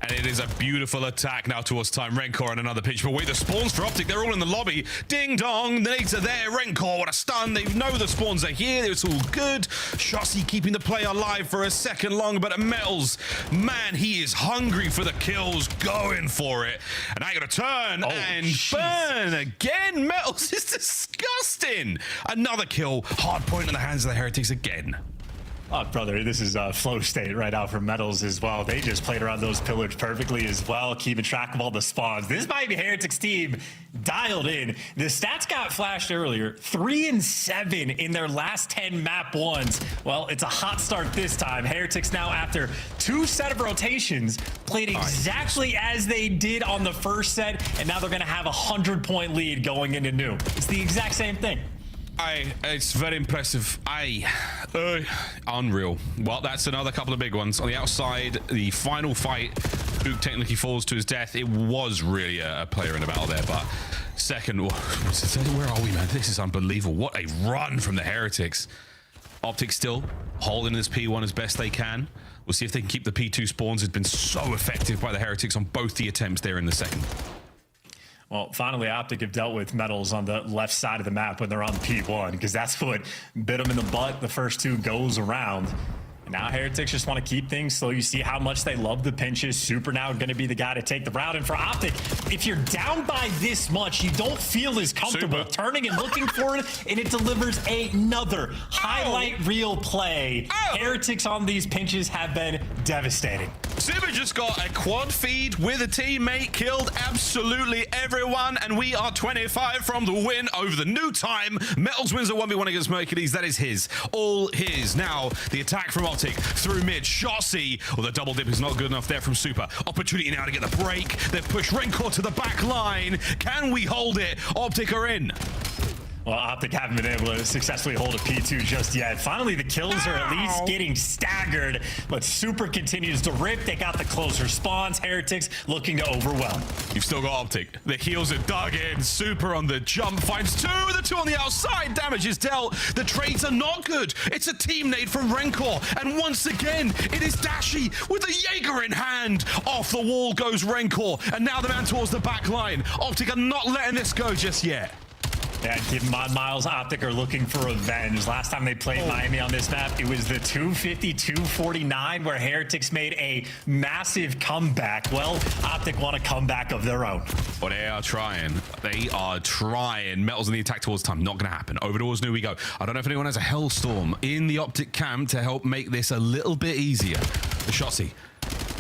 And it is a beautiful attack now towards time. Rancor and another pitch. But wait, the spawns for Optic. They're all in the lobby. Ding dong. The nades are there. Rancor, what a stun. They know the spawns are here. It's all good. Shossi keeping the play alive for a second long. But Metals, man, he is hungry for the kills. Going for it. And I got to turn and burn again. Metals is disgusting. Another kill. Hardpoint in the hands of the Heretics again. Oh, brother, this is flow state right out for Metals as well. They just played around those pillars perfectly as well, keeping track of all the spawns. This might be Heretics team dialed in. The stats got flashed earlier. 3 and 7 in their last 10 map ones. Well, it's a hot start this time. Heretics now, after 2 set of rotations, played exactly as they did on the first set, and now they're going to have a 100-point lead going into new. It's the exact same thing. It's very impressive. Unreal. Well, that's another couple of big ones. On the outside, the final fight, Luke technically falls to his death. It was really a player in the battle there, but second, where are we, man? This is unbelievable. What a run from the Heretics. Optic still holding this P1 as best they can. We'll see if they can keep the P2 spawns. It's been so effective by the Heretics on both the attempts there in the second. Well, finally, Optic have dealt with Metals on the left side of the map when they're on P1, because that's what bit them in the butt the first 2 goes around. And now Heretics just want to keep things slow. You see how much they love the pinches. Super now going to be the guy to take the route. And for Optic, if you're down by this much, you don't feel as comfortable turning and looking for it, and it delivers another highlight reel play. Heretics on these pinches have been devastating. Super just got a quad feed with a teammate, killed absolutely everyone, and we are 25 from the win over the new time. Metals wins a 1v1 against Mercules. That is his. All his. Now, the attack from Optic through mid. Shossi, well, the double dip is not good enough there from Super. Opportunity now to get the break. They've pushed Rancor to the back line. Can we hold it? Optic are in. Well, Optic haven't been able to successfully hold a P2 just yet. Finally, the kills are at least getting staggered, but Super continues to rip. They got the closer spawns. Heretics looking to overwhelm. You've still got Optic. The heels are dug in. Super on the jump finds 2. The 2 on the outside. Damage is dealt. The trades are not good. It's a team nade from Rancor. And once again, it is Dashi with the Jaeger in hand. Off the wall goes Rancor. And now the man towards the back line. Optic are not letting this go just yet. Yeah, keep in mind, Miles, Optic are looking for revenge. Last time they played Miami on this map, it was the 250-249 where Heretics made a massive comeback. Well, Optic want a comeback of their own. Well, they are trying. They are trying. Metals in the attack towards time. Not going to happen. Over towards new we go. I don't know if anyone has a Hellstorm in the Optic camp to help make this a little bit easier. The Shossi.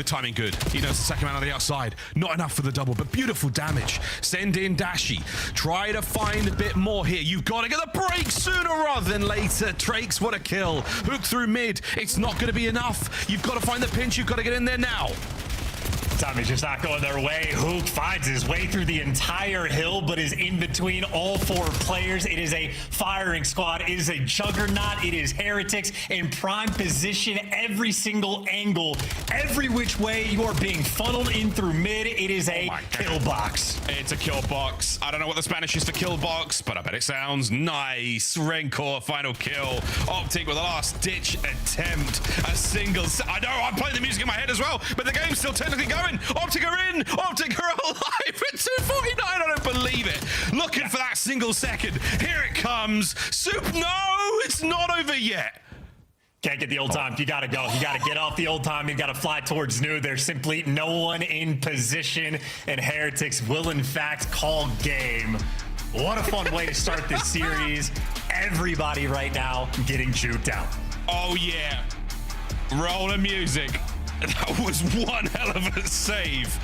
The timing good. He knows the second man on the outside. Not enough for the double, but beautiful damage. Send in Dashi. Try to find a bit more here. You've got to get the break sooner rather than later. Trakes, what a kill. Hook through mid. It's not going to be enough. You've got to find the pinch. You've got to get in there now. Tommy's just not going their way. Hook finds his way through the entire hill, but is in between all 4 players. It is a firing squad. It is a juggernaut. It is Heretics in prime position, every single angle, every which way. You are being funneled in through mid. It is a kill box. It's a kill box. I don't know what the Spanish is to kill box, but I bet it sounds nice. Rencor, final kill. Optic with a last ditch attempt. A single. I know, I'm playing the music in my head as well, but the game's still technically going. Optic are in. Optic are alive at 249. I don't believe it. Looking for that single second. Here it comes. Soup. No, it's not over yet. Can't get the old time. You got to go. You got to get off the old time. You got to fly towards new. There's simply no one in position, and Heretics will, in fact, call game. What a fun way to start this series. Everybody right now getting juked out. Oh, yeah. Roll the music. That was one hell of a save.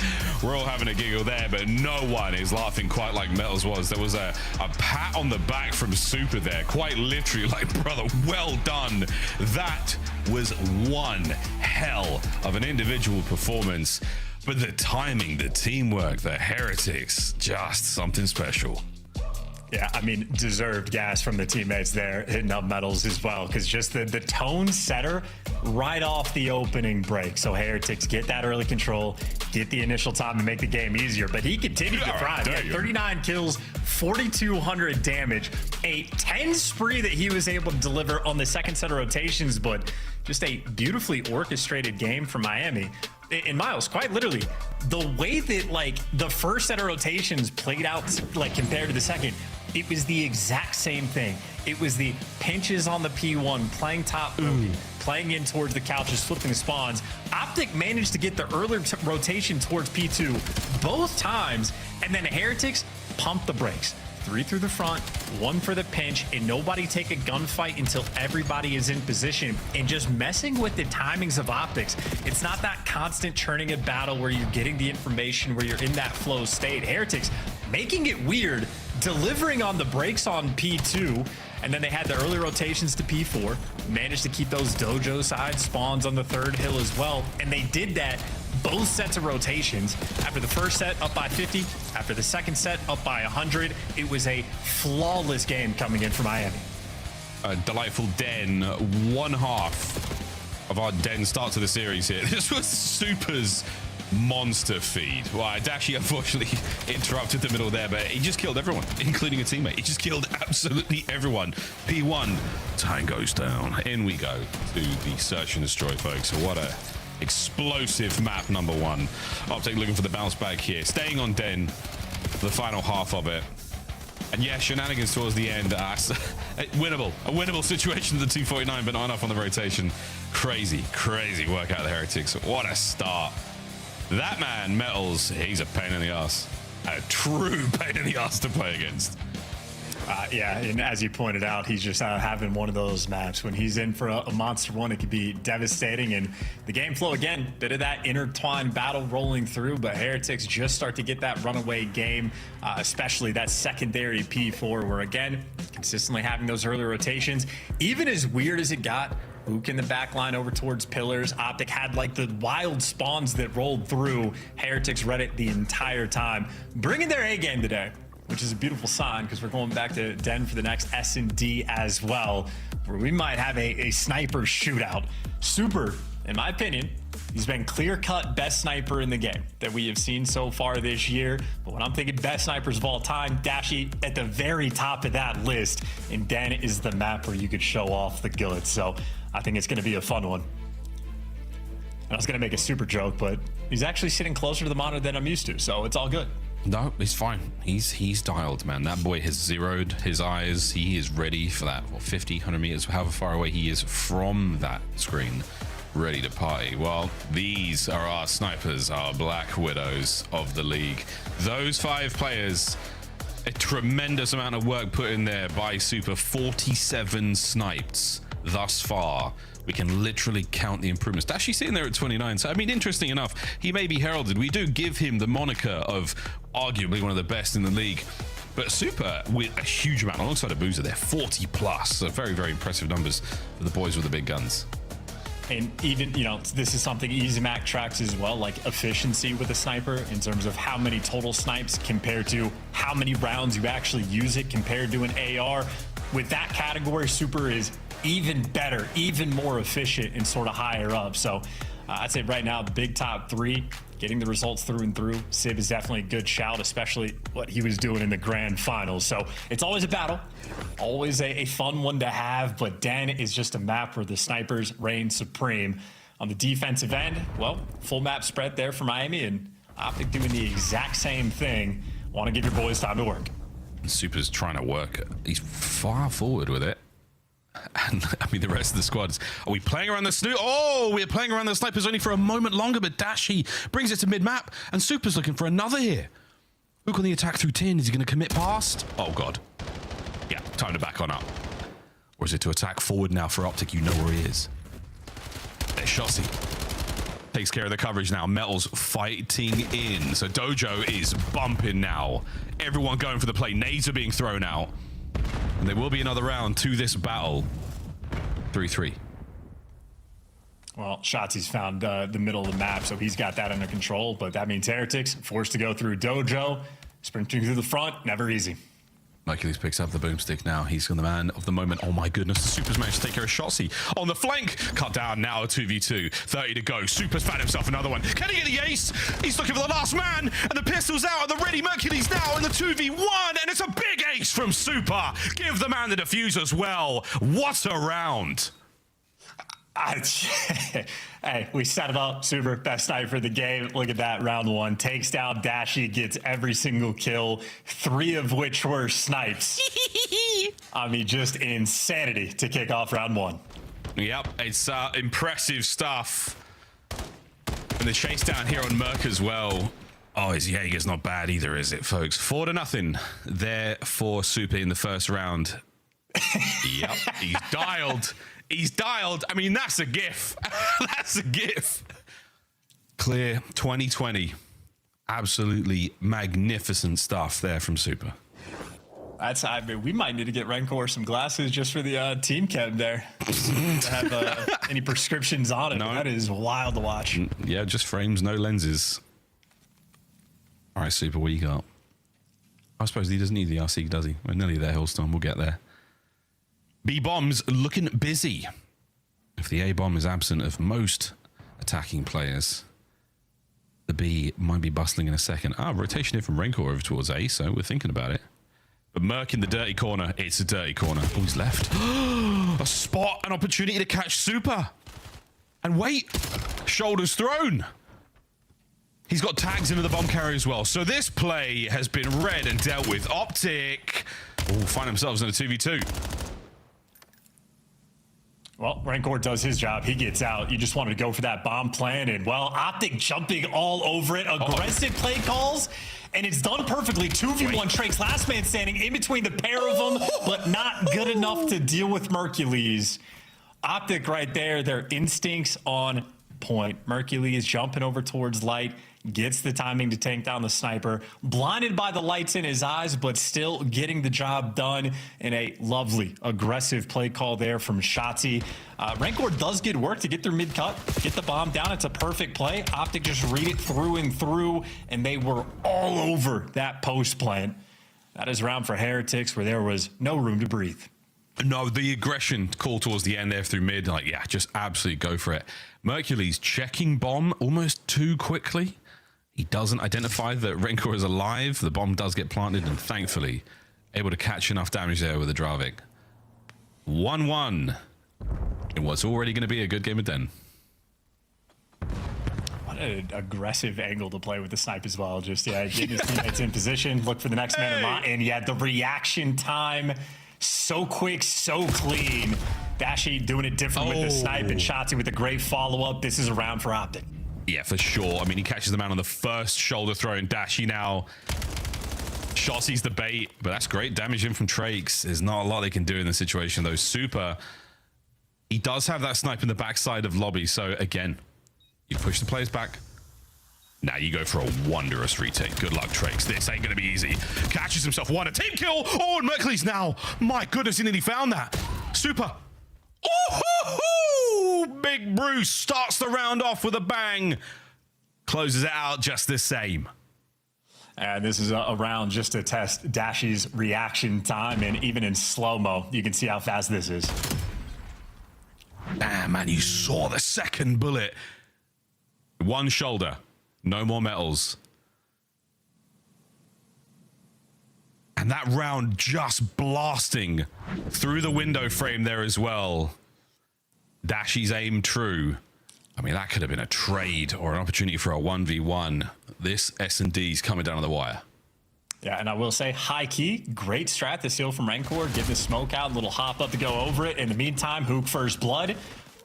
We're all having a giggle there, but no one is laughing quite like Metals was. There was a pat on the back from Super there, quite literally, like, brother, well done. That was one hell of an individual performance. But the timing, the teamwork, the Heretics, just something special. Yeah, I mean, deserved gas from the teammates there, hitting up Metals as well, because just the tone setter right off the opening break. So Heretics get that early control, get the initial time to make the game easier, but he continued to thrive. He had 39 kills, 4,200 damage, a 10 spree that he was able to deliver on the second set of rotations, but just a beautifully orchestrated game from Miami. And Miles, quite literally, the way that, like, the first set of rotations played out, like, compared to the second, it was the exact same thing. It was the pinches on the P1, playing top bogey, playing in towards the couches, flipping the spawns. Optic managed to get the earlier rotation towards P2 both times, and then Heretics pumped the brakes. 3 through the front, 1 for the pinch, and nobody take a gunfight until everybody is in position. And just messing with the timings of Optics, it's not that constant churning of battle where you're getting the information, where you're in that flow state. Heretics making it weird, delivering on the brakes on P2, and then they had the early rotations to P4, managed to keep those dojo side spawns on the third hill as well, and they did that both sets of rotations. After the first set, up by 50. After the second set, up by 100. It was a flawless game coming in for Miami. A delightful Den, one half of our Den start to the series here. This was Super's monster feed. Well, Dashi unfortunately interrupted the middle there, but he just killed everyone, including a teammate. He just killed absolutely everyone. P1, time goes down. In we go to the search and destroy, folks. So what a explosive map, number 1. Optic looking for the bounce back here, staying on Den for the final half of it. And yeah, shenanigans towards the end. A winnable situation at the 249, but not enough on the rotation. Crazy work out of the Heretics. What a start. That man, Metals, he's a pain in the ass. A true pain in the ass to play against. Yeah, and as you pointed out, he's just having one of those maps. When he's in for a monster one, it could be devastating. And the game flow, again, bit of that intertwined battle rolling through, but Heretics just start to get that runaway game, especially that secondary P4, where, again, consistently having those early rotations. Even as weird as it got, Luke in the back line over towards pillars. Optic had like the wild spawns that rolled through. Heretics read it the entire time. Bringing their A game today, which is a beautiful sign, because we're going back to Den for the next S&D as well, where we might have a sniper shootout. Super, in my opinion, he's been clear-cut best sniper in the game that we have seen so far this year. But when I'm thinking best snipers of all time, Dashi at the very top of that list, and Den is the map where you could show off the gillets. So I think it's going to be a fun one. And I was going to make a super joke, but he's actually sitting closer to the monitor than I'm used to, so it's all good. No, he's fine. He's dialed, man. That boy has zeroed his eyes. He is ready for that, 50, 100 meters, however far away he is from that screen, ready to party. Well, these are our snipers, our Black Widows of the league. Those 5 players, a tremendous amount of work put in there by Super. 47 snipes thus far we can literally count the improvements. Dashy sitting there at 29. So, I mean, interesting enough, he may be heralded. We do give him the moniker of arguably one of the best in the league. But Super, with a huge amount, alongside a Boozer, they're 40 plus. So very, very impressive numbers for the boys with the big guns. And even, you know, this is something EasyMac tracks as well, like efficiency with a sniper in terms of how many total snipes compared to how many rounds you actually use it compared to an AR. With that category, Super is even better, even more efficient and sort of higher up. So I'd say right now, the big top three, getting the results through and through. Sib is definitely a good shout, especially what he was doing in the grand finals. So it's always a battle, always a fun one to have, but Den is just a map where the snipers reign supreme. On the defensive end, well, full map spread there for Miami, and Optic doing the exact same thing. Want to give your boys time to work. Super's trying to work. He's far forward with it. And I mean, the rest of the squads. Are we playing around the snoop? Oh, we're playing around the snipers only for a moment longer, but Dashy brings it to mid-map, and Super's looking for another here. Hook on the attack through 10. Is he going to commit past? Oh, God. Yeah, time to back on up. Or is it to attack forward now for Optic? You know where he is. There's Shotzi. Takes care of the coverage now. Metal's fighting in. So Dojo is bumping now. Everyone going for the play. Nades are being thrown out. And there will be another round to this battle. 3-3. Well, Shotzi's found the middle of the map, so he's got that under control. But that means Heretics forced to go through Dojo. Sprinting through the front, never easy. Hercules picks up the boomstick now. He's the man of the moment. Oh my goodness, the Super's managed to take care of Shotzi. On the flank, cut down now, a 2v2. 30 to go. Super's found himself another one. Can he get the ace? He's looking for the last man, and the pistol's out, and the ready Mercury's now in the 2v1, and it's a big ace from Super. Give the man the defuse as well. What a round. Hey, we set it up. Super, best sniper of the game. Look at that, round one. Takes down Dashy, gets every single kill, 3 of which were snipes. I mean, just insanity to kick off round one. Yep, it's impressive stuff. And the chase down here on Merc as well. Oh, his Jaeger's not bad either, is it, folks? 4-0 there for Super in the first round. Yep, he's dialed. He's dialed. I mean, that's a gif. That's a gif. Clear 2020. Absolutely magnificent stuff there from Super. I mean, we might need to get Rancor some glasses just for the team chem there. To have any prescriptions on it. No. That is wild to watch. Yeah, just frames, no lenses. All right, Super, what you got? I suppose he doesn't need the RC, does he? We're nearly there, Hillstorm. We'll get there. B-bomb's looking busy. If the A-bomb is absent of most attacking players, the B might be bustling in a second. Rotation here from Rancor over towards A, so we're thinking about it. But Merc in the dirty corner. It's a dirty corner. Oh, he's left. A spot, an opportunity to catch Super. And wait, shoulders thrown. He's got tags into the bomb carrier as well. So this play has been read and dealt with. Optic find themselves in a 2v2. Well, Rancor does his job. He gets out. You just wanted to go for that bomb plan, and, well, Optic jumping all over it. Aggressive play calls, and it's done perfectly. 2v1 Trakes, last man standing in between the pair of them, but not good enough to deal with Mercules. Optic right there, their instincts on point. Mercules jumping over towards Light, gets the timing to tank down the sniper, blinded by the lights in his eyes, but still getting the job done in a lovely, aggressive play call there from Shotzi. Rancor does get work to get their mid-cut, get the bomb down. It's a perfect play. Optic just read it through and through, and they were all over that post plant. That is round for Heretics, where there was no room to breathe. No, the aggression call towards the end there through mid, like, yeah, just absolutely go for it. Mercules checking bomb almost too quickly. He doesn't identify that Rancor is alive. The bomb does get planted, and thankfully able to catch enough damage there with the Dravik. 1-1 in what's already going to be a good game of Den. What an aggressive angle to play with the snipe as well. Just, yeah, getting his teammates in position, look for the next man in line, and yeah, the reaction time, so quick, so clean. Dashy doing it different with the snipe, and Shotzi with a great follow-up. This is a round for Optic. Yeah, for sure. I mean, he catches the man on the first shoulder throw, and Dashy now Shotzi's the bait, but that's great damage in from Trakes. There's not a lot they can do in the situation, though. Super He does have that snipe in the backside of lobby. So again, you push the players back. Now you go for a wondrous retake. Good luck, Trakes. This ain't going to be easy. Catches himself one. A team kill. Oh, and Merkley's now. My goodness, he nearly found that. Super. Oh, Big Bruce starts the round off with a bang. Closes it out just the same. And this is a round just to test Dashy's reaction time. And even in slow-mo, you can see how fast this is. Damn, man, you saw the second bullet. One shoulder. No more metals. And that round just blasting through the window frame there as well. Dashy's aim true. I mean, that could have been a trade or an opportunity for a 1v1. This S&D's coming down on the wire. Yeah, and I will say, high key, great strat to steal from Rancor. Get the smoke out, little hop up to go over it. In the meantime, Hook first blood.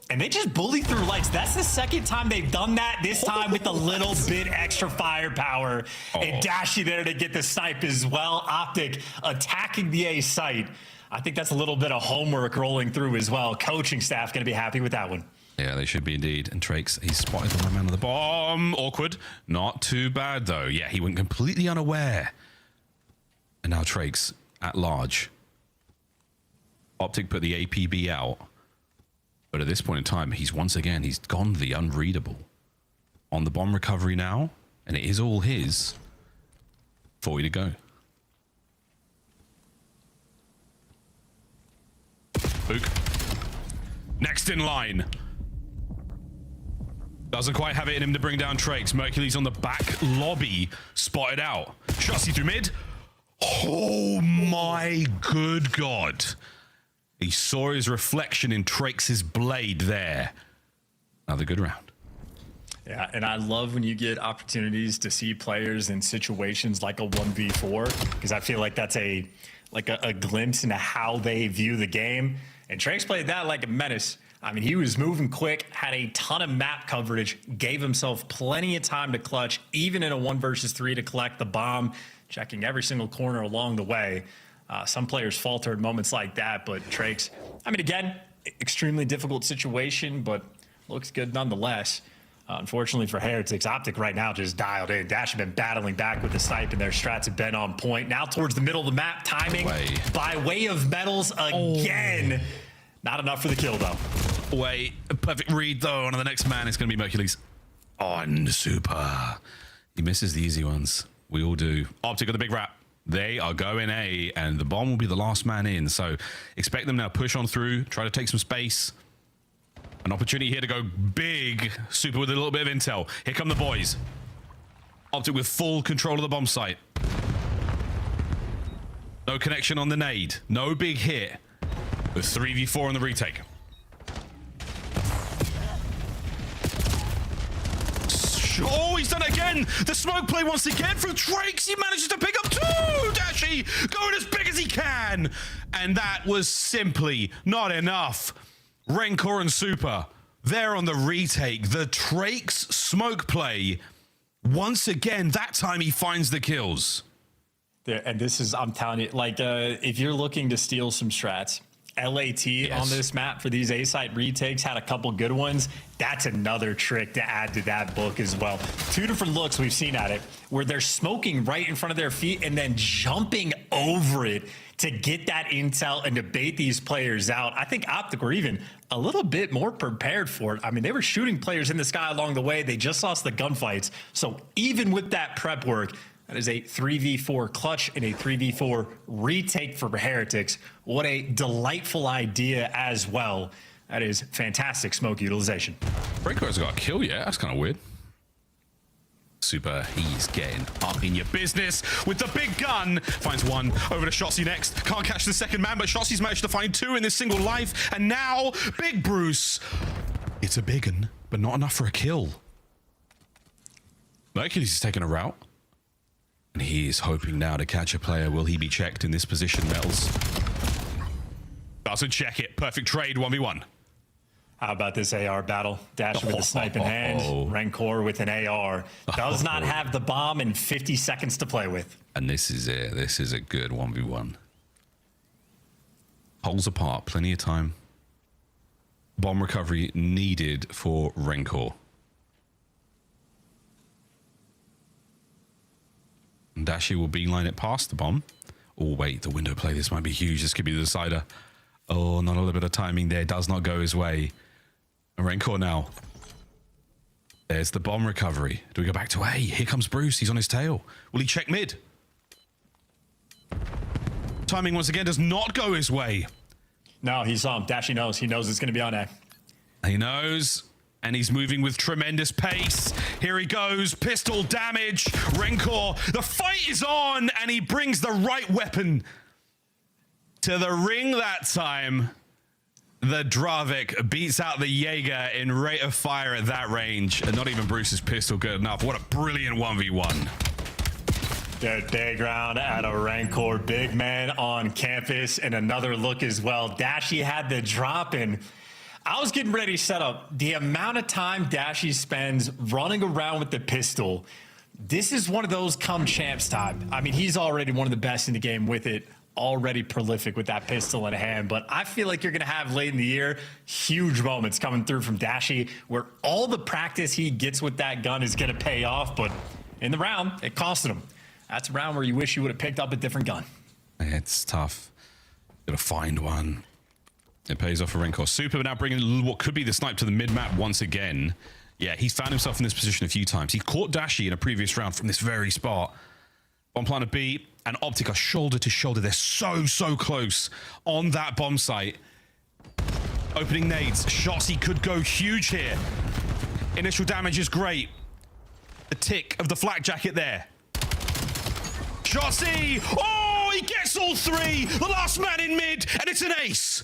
And they just bully through lights. That's the second time they've done that, this time with a little bit extra firepower. And Dashy there to get the snipe as well. Optic attacking the A site. I think that's a little bit of homework rolling through as well. Coaching staff going to be happy with that one. Yeah, they should be indeed. And Trakes, he's spotted the one man on the bomb. Awkward. Not too bad, though. Yeah, he went completely unaware. And now Trakes at large. Optic put the APB out. But at this point in time, he's gone the unreadable. On the bomb recovery now, and it is all his. 40 to go. Book. Next in line. Doesn't quite have it in him to bring down Trakes. Mercury's on the back lobby, spotted out. Shotzi through mid. Oh my good God. He saw his reflection in Trakes' blade there. Another good round. Yeah, and I love when you get opportunities to see players in situations like a 1v4, because I feel like that's a glimpse into how they view the game. And Trakes played that like a menace. I mean, he was moving quick, had a ton of map coverage, gave himself plenty of time to clutch, even in a 1 versus 3 to collect the bomb, checking every single corner along the way. Some players falter in moments like that, but Trakes, I mean, again, extremely difficult situation, but looks good nonetheless. Unfortunately for Heretics, Optic right now just dialed in. Dash have been battling back with the snipe, and their strats have been on point. Now towards the middle of the map, timing by way of metals again. Oh. Not enough for the kill, though. Wait, a perfect read, though. On the next man, it's going to be Mercules. On Super. He misses the easy ones. We all do. Optic got the big wrap. They are going A, and the bomb will be the last man in. So expect them now push on through, try to take some space. An opportunity here to go big. Super with a little bit of intel. Here come the boys. Optic with full control of the bomb site. No connection on the nade. No big hit. With 3v4 on the retake. Oh, he's done it again. The smoke play once again from Trakes. He manages to pick up 2. Dashy going as big as he can. And that was simply not enough. Rancor and Super, they're on the retake. The Trakes smoke play. Once again, that time he finds the kills. Yeah, and this is, I'm telling you, like, if you're looking to steal some strats, LAT on this map for these A-site retakes had a couple good ones. That's another trick to add to that book as well. 2 different looks we've seen at it, where they're smoking right in front of their feet and then jumping over it to get that intel and to bait these players out. I think Optic were even a little bit more prepared for it. I mean, they were shooting players in the sky along the way. They just lost the gunfights. So even with that prep work, that is a 3v4 clutch and a 3v4 retake for Heretics. What a delightful idea as well. That is fantastic smoke utilization. Rancor's got a kill, yeah? That's kind of weird. Super, he's getting up in your business with the big gun. Finds one over to Shotzi next. Can't catch the second man, but Shotzi's managed to find 2 in this single life. And now, Big Bruce. It's a big one, but not enough for a kill. Mercules is taking a route. And he is hoping now to catch a player. Will he be checked in this position, Metals? Doesn't check it. Perfect trade, 1v1. How about this AR battle? Dash with a snipe in hand. Rancor with an AR. Does not have the bomb and 50 seconds to play with. And this is it. This is a good 1v1. Poles apart. Plenty of time. bomb recovery needed for Rencor. And Dashi will beeline it past the bomb. Oh, wait, the window play. This might be huge. This could be the decider. Oh, not a little bit of timing there. Does not go his way. And Rencor now. There's the bomb recovery. Do we go back to A? Here comes Bruce. He's on his tail. Will he check mid? Timing once again does not go his way. No, he's Dashi knows. He knows it's going to be on A. He knows. And he's moving with tremendous pace. Here he goes. Pistol damage. Rencor. The fight is on. And he brings the right weapon to the ring that time. The Dravik beats out the Jaeger in rate of fire at that range. And not even Bruce's pistol good enough. What a brilliant 1v1. Dude, big round out of Rancor. Big man on campus. And another look as well. Dashi had the drop in. I was getting ready to set up. The amount of time Dashi spends running around with the pistol. This is one of those come champs time. I mean, he's already one of the best in the game with it. Already prolific with that pistol in hand. But I feel like you're going to have late in the year huge moments coming through from Dashi where all the practice he gets with that gun is going to pay off. But in the round, it costed him. That's a round where you wish you would have picked up a different gun. It's tough. Got to find one. It pays off for Rencor. Super now bringing what could be the snipe to the mid-map once again. Yeah, he's found himself in this position a few times. He caught Dashi in a previous round from this very spot. Bomb planner B and Optic are shoulder to shoulder. They're so close on that bomb site. Opening nades. Shotsy could go huge here. Initial damage is great. The tick of the flak jacket there. Shotsy! Oh, he gets all three! The last man in mid, and it's an ace!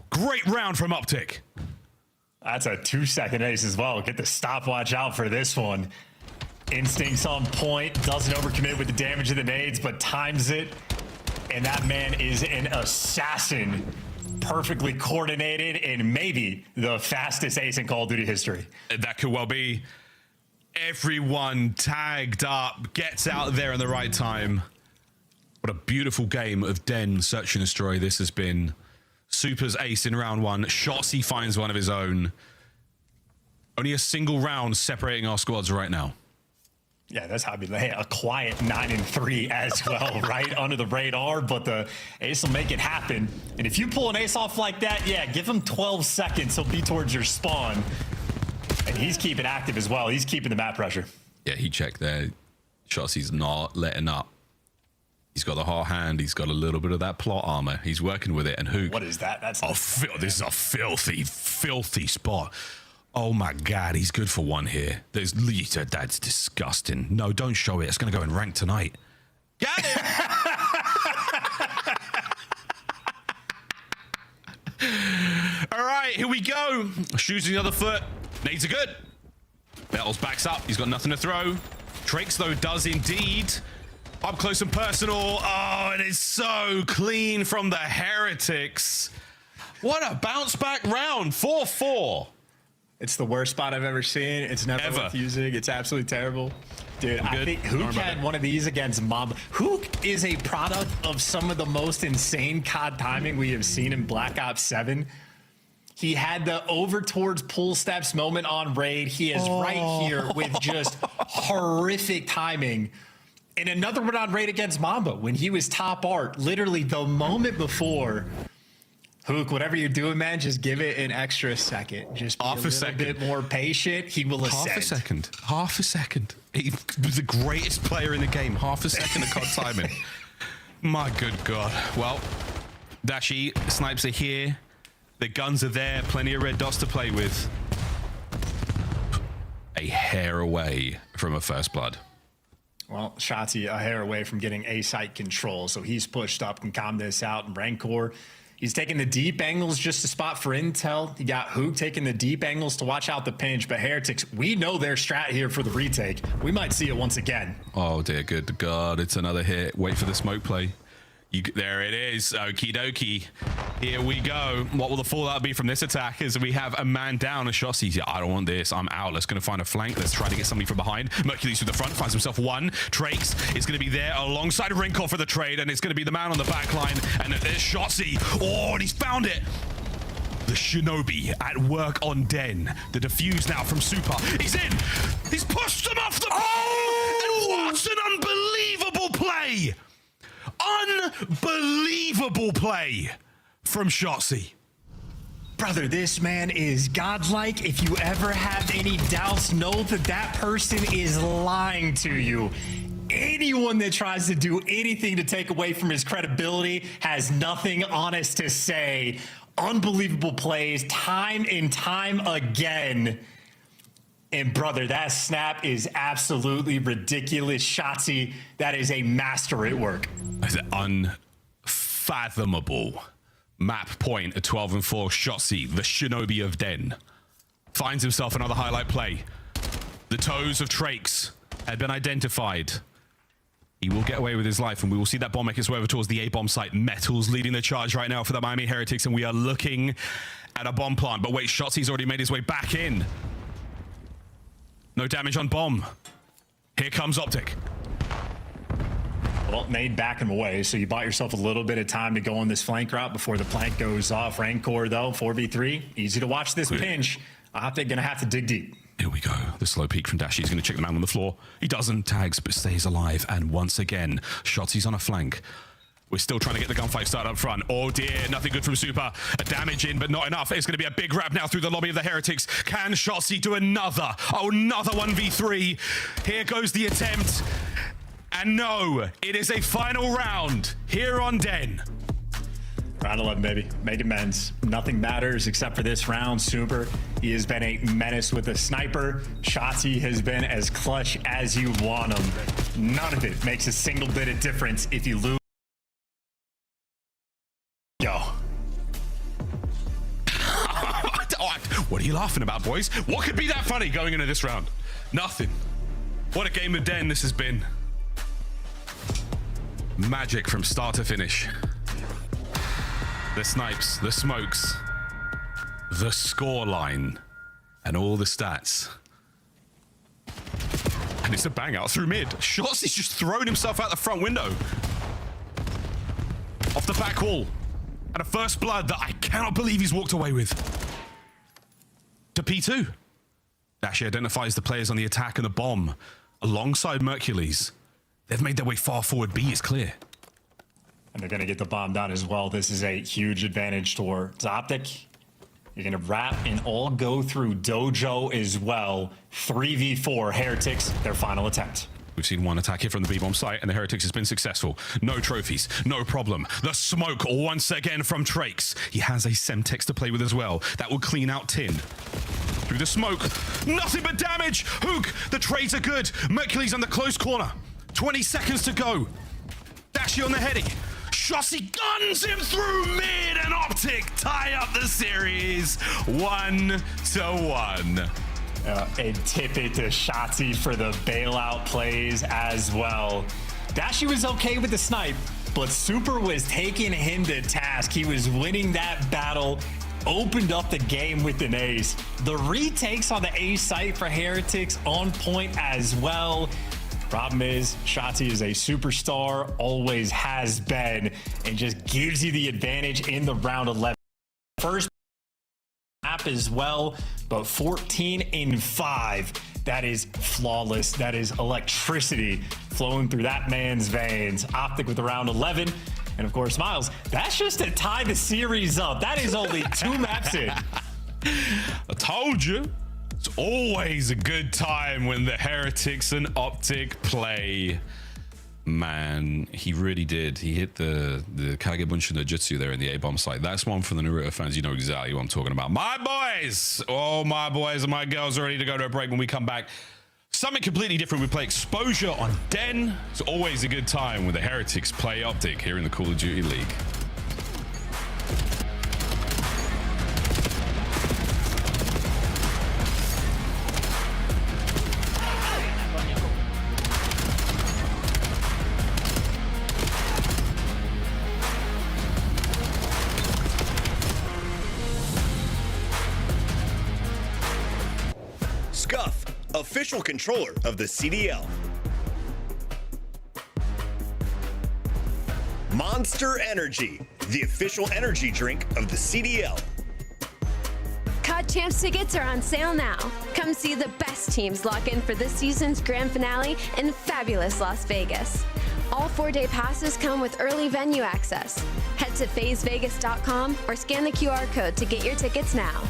Great round from Optic. That's a 2-second ace as well. Get the stopwatch out for this one. Instincts on point. Doesn't overcommit with the damage of the nades, but times it. And that man is an assassin. Perfectly coordinated and maybe the fastest ace in Call of Duty history. That could well be. Everyone tagged up, gets out there in the right time. What a beautiful game of Den Search and Destroy this has been. Super's ace in round one. Shotsy finds one of his own. Only a single round separating our squads right now. Yeah, that's how I'd be like, a quiet 9-3 as well, right under the radar, but the ace will make it happen. And if you pull an ace off like that, yeah, give him 12 seconds. He'll be towards your spawn. And he's keeping active as well. He's keeping the map pressure. Yeah, he checked there. Shotsy's not letting up. He's got the hard hand. He's got a little bit of that plot armor. He's working with it. And Hook. What is that? That's this is a filthy spot. Oh my God, he's good for one here. That's disgusting. No, don't show it. It's going to go in rank tonight. Got it. All right, here we go. Shoots the other foot. Nades are good. Battles backs up. He's got nothing to throw. Trakes, though, does indeed. Up close and personal. Oh, it is so clean from the Heretics. What a bounce back round. 4-4. It's the worst spot I've ever seen. It's never worth using. It's absolutely terrible. Dude, I think Hook had one of these against Mob. Hook is a product of some of the most insane COD timing we have seen in Black Ops 7. He had the over towards pull steps moment on raid. He is right here with just horrific timing. And another one on raid against Mamba when he was top art. Literally the moment before. Hook, whatever you're doing, man, just give it an extra second. Just be a little bit more patient. He will ascend. Half a second. He was the greatest player in the game. Half a second of COD timing. My good God. Well, Dashi, snipes are here. The guns are there. Plenty of red dots to play with. A hair away from a first blood. Well, Shotsy a hair away from getting A-site control, so he's pushed up and calmed this out. And Rancor, he's taking the deep angles just to spot for intel. You got Hook taking the deep angles to watch out the pinch, but Heretics, we know their strat here for the retake. We might see it once again. Oh dear, good God, it's another hit. Wait for the smoke play. There it is. Okie dokie. Here we go. What will the fallout be from this attack as we have a man down? And Shotsy, I don't want this. I'm out. Let's going to find a flank. Let's try to get somebody from behind. Mercury's to the front. Finds himself one. Trakes is going to be there alongside Rinkle for the trade. And it's going to be the man on the back line. And there's Shotsy. Oh, and he's found it. the Shinobi at work on Den. The defuse now from Super. He's in. He's pushed him off the ball. And what an unbelievable play. Unbelievable play from Shotzi. Brother, this man is godlike. If you ever have any doubts, know that that person is lying to you. Anyone that tries to do anything to take away from his credibility has nothing honest to say. Unbelievable plays, time and time again. And brother, that snap is absolutely ridiculous. Shotzi, that is a master at work. That's unfathomable. Map point at 12 and 4. Shotzi, the Shinobi of Den, finds himself another highlight play. The toes of Trakes had been identified. He will get away with his life, and we will see that bomb make its way over towards the A-bomb site. Metals leading the charge right now for the Miami Heretics, and we are looking at a bomb plant. But wait, Shotzi's already made his way back in. No damage on bomb. Here comes Optic. Well, made back him away, so you bought yourself a little bit of time to go on this flank route before the plank goes off. Rancor, though, 4v3. Easy to watch this pinch. Optic gonna have to dig deep. Here we go. The slow peek from Dashi. He's going to check the man on the floor. He doesn't. Tags, but stays alive. And once again, Shotzi's on a flank. We're still trying to get the gunfight started up front. Oh dear, nothing good from Super. A damage in, but not enough. It's going to be a big wrap now through the lobby of the Heretics. Can Shotzi do another? Oh, another 1v3. Here goes the attempt. And no, it is a final round here on Den. Round 11, baby. Make amends. Nothing matters except for this round. Super, he has been a menace with a sniper. Shotzi has been as clutch as you want him. None of it makes a single bit of difference if you lose. Yo. What are you laughing about, boys? What could be that funny going into this round? Nothing. What a game of Den this has been. Magic from start to finish. The snipes, the smokes, the score line, and all the stats. And it's a bang out through mid. Shotzi's just thrown himself out the front window. Off the back wall. And a first blood that I cannot believe he's walked away with. To P2. Dashi identifies the players on the attack and the bomb alongside Mercules. They've made their way far forward. B is clear. And they're going to get the bomb down as well. This is a huge advantage towards Optic. You're going to wrap and all go through Dojo as well. 3v4 Heretics, their final attempt. We've seen one attack here from the B-bomb site, and the Heretics has been successful. No trophies, no problem. The smoke once again from Trakes. He has a Semtex to play with as well. That will clean out Tin. Through the smoke, nothing but damage. Hook, the trades are good. Mercules on the close corner. 20 seconds to go. Dashi on the heading. Shotzi guns him through mid, and Optic tie up the series 1-1. And tip it to Shotzi for the bailout plays as well. Dashi was okay with the snipe, but Super was taking him to task. He was winning that battle, opened up the game with an ace. The retakes on the A site for Heretics on point as well. Problem is, Shotzi is a superstar, always has been, and just gives you the advantage in the round 11. First map as well, but 14-5. That is flawless. That is electricity flowing through that man's veins. Optic with the round 11. And of course, Miles, that's just to tie the series up. That is only 2 maps in. I told you. It's always a good time when the Heretics and Optic play. Man, he really did. He hit the Kagebunshin no Jutsu there in the A-bomb site. That's one for the Naruto fans. You know exactly what I'm talking about. My boys! Oh, my boys and my girls are ready to go to a break. When we come back, something completely different. We play Exposure on Den. It's always a good time when the Heretics play Optic here in the Call of Duty League. Scuff, official controller of the CDL. Monster Energy, the official energy drink of the CDL. Champs tickets are on sale now. Come see the best teams lock in for this season's grand finale in fabulous Las Vegas. All 4-day passes come with early venue access. Head to phasevegas.com or scan the QR code to get your tickets now.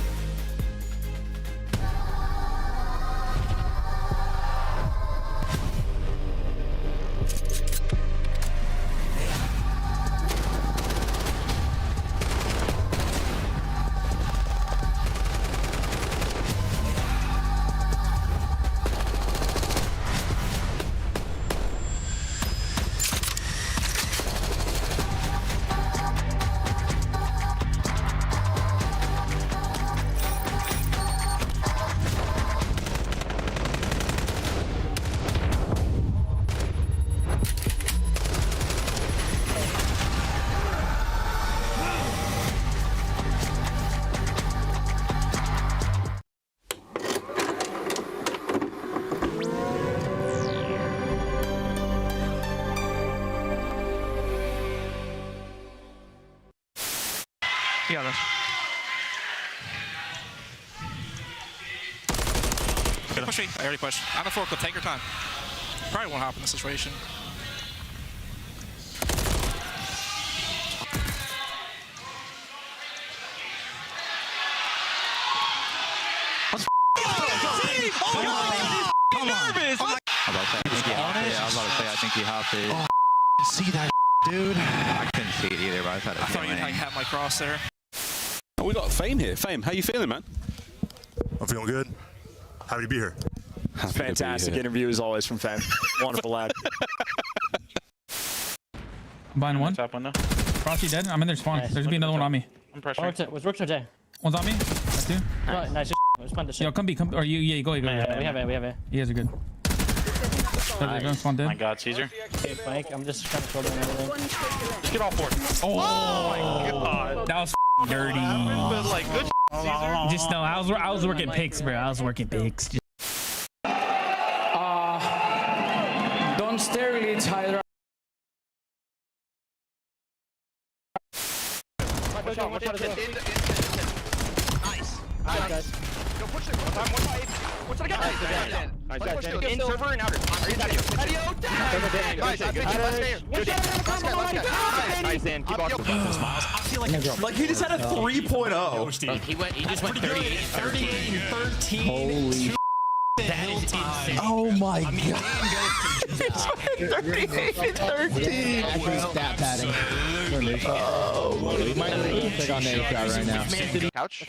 Be honest. Push me. I already pushed. On the forklift, take your time. Probably won't hop in this situation. Come on. Nervous. I was about to say, I think you have to. See that, dude? I couldn't see it either, but I thought it was I thought you'd have my cross there. Oh, we got Fame here. Fame, how you feeling, man? I'm feeling good. Happy to be here. Fantastic interview as always from Fame. Wonderful lad. Behind one. Top window. Frosty dead. I'm in their spawn. There's gonna be another one on me. I'm pressuring. What's Rooks or Jay? One's on me. That's two. Right, nice. Let's find the shit. Yo, come B, come. Or you go. We have it. You guys are good. They're gonna spawn dead. My God, Caesar. Okay, Frank, I'm just trying to shoulder and everything. Just get all four. Oh my God. That was dirty. But like, good Caesar. Just no, I was working picks, bro. I was working picks. Don't stare really tight. Nice. Guys. Go push it. What's it again? In server and outer. Patio. Nice, Dan. Keep walking. I feel like he just had a 3.0. He just went 38 and 13. Holy That is insane. Oh my God. 38 and 13. Stat padding. Oh, we might need to click on the crowd right now. Couch.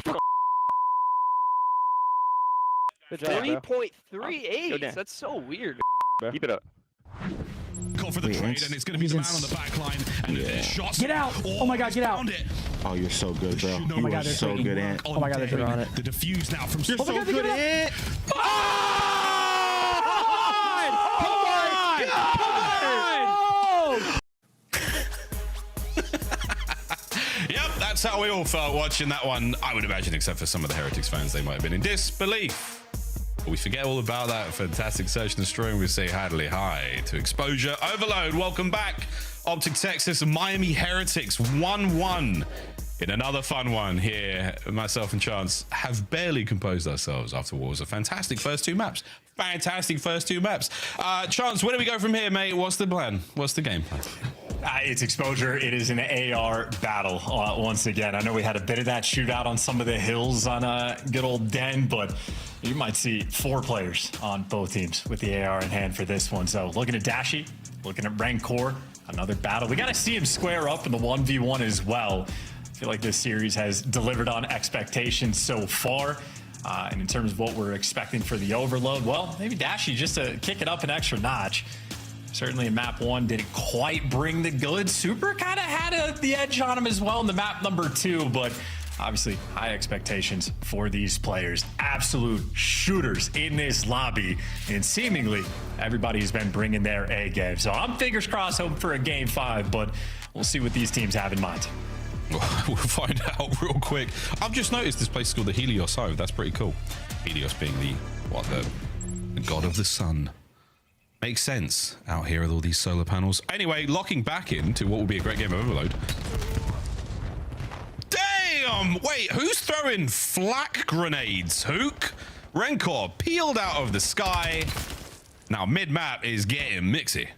3.38. That's so weird. Keep it up. Call for the trade, and it's going to be the man on the back line. And the shots. Get out! Oh my God, get out! Oh, you're so good, bro. Oh my God, they're so good, Ant. Oh my God, they're doing on it. The defuse now from. You're so good, Ant. Yep, that's how we all felt watching that one. I would imagine, except for some of the Heretics fans, they might have been in disbelief. But we forget all about that fantastic search and destroy, and we say heartily hi to Exposure Overload. Welcome back, Optic Texas, Miami Heretics 1-1 in another fun one here. Myself and Chance have barely composed ourselves after what was a fantastic first two maps. Chance, where do we go from here, mate? What's the plan? What's the game plan? It's Exposure. It is an AR battle once again. I know we had a bit of that shootout on some of the hills on good old Den, but you might see 4 players on both teams with the AR in hand for this one. So looking at Dashi, looking at Rancor, another battle. We got to see him square up in the 1v1 as well. I feel like this series has delivered on expectations so far. And in terms of what we're expecting for the Overload, well, maybe Dashi just to kick it up an extra notch. Certainly in map 1 didn't quite bring the goods. Super kind of had the edge on him as well in the map number 2, but obviously high expectations for these players. Absolute shooters in this lobby, and seemingly everybody's been bringing their A game. So I'm fingers crossed hoping for a game 5, but we'll see what these teams have in mind. We'll find out real quick. I've just noticed this place is called the Helios Hive. That's pretty cool. Helios being the god of the sun. Makes sense out here with all these solar panels. Anyway, locking back into what will be a great game of Overload. Damn! Wait, who's throwing flak grenades? Hook? Rencor peeled out of the sky. Now mid-map is getting mixy.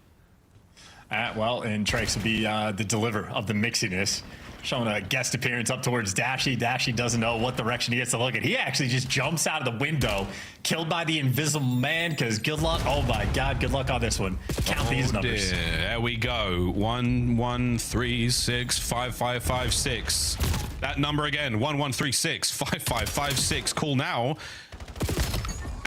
Well, and Trax will be the deliver of the mixiness. Showing a guest appearance up towards Dashy. Dashy doesn't know what direction he gets to look at. He actually just jumps out of the window, killed by the invisible man, because good luck. Oh my God, good luck on this one. Count these numbers. Dear. There we go. 1 1 3 6 5 5 5 6. That number again. 1 1 3 6 5 5 5 6. Call now.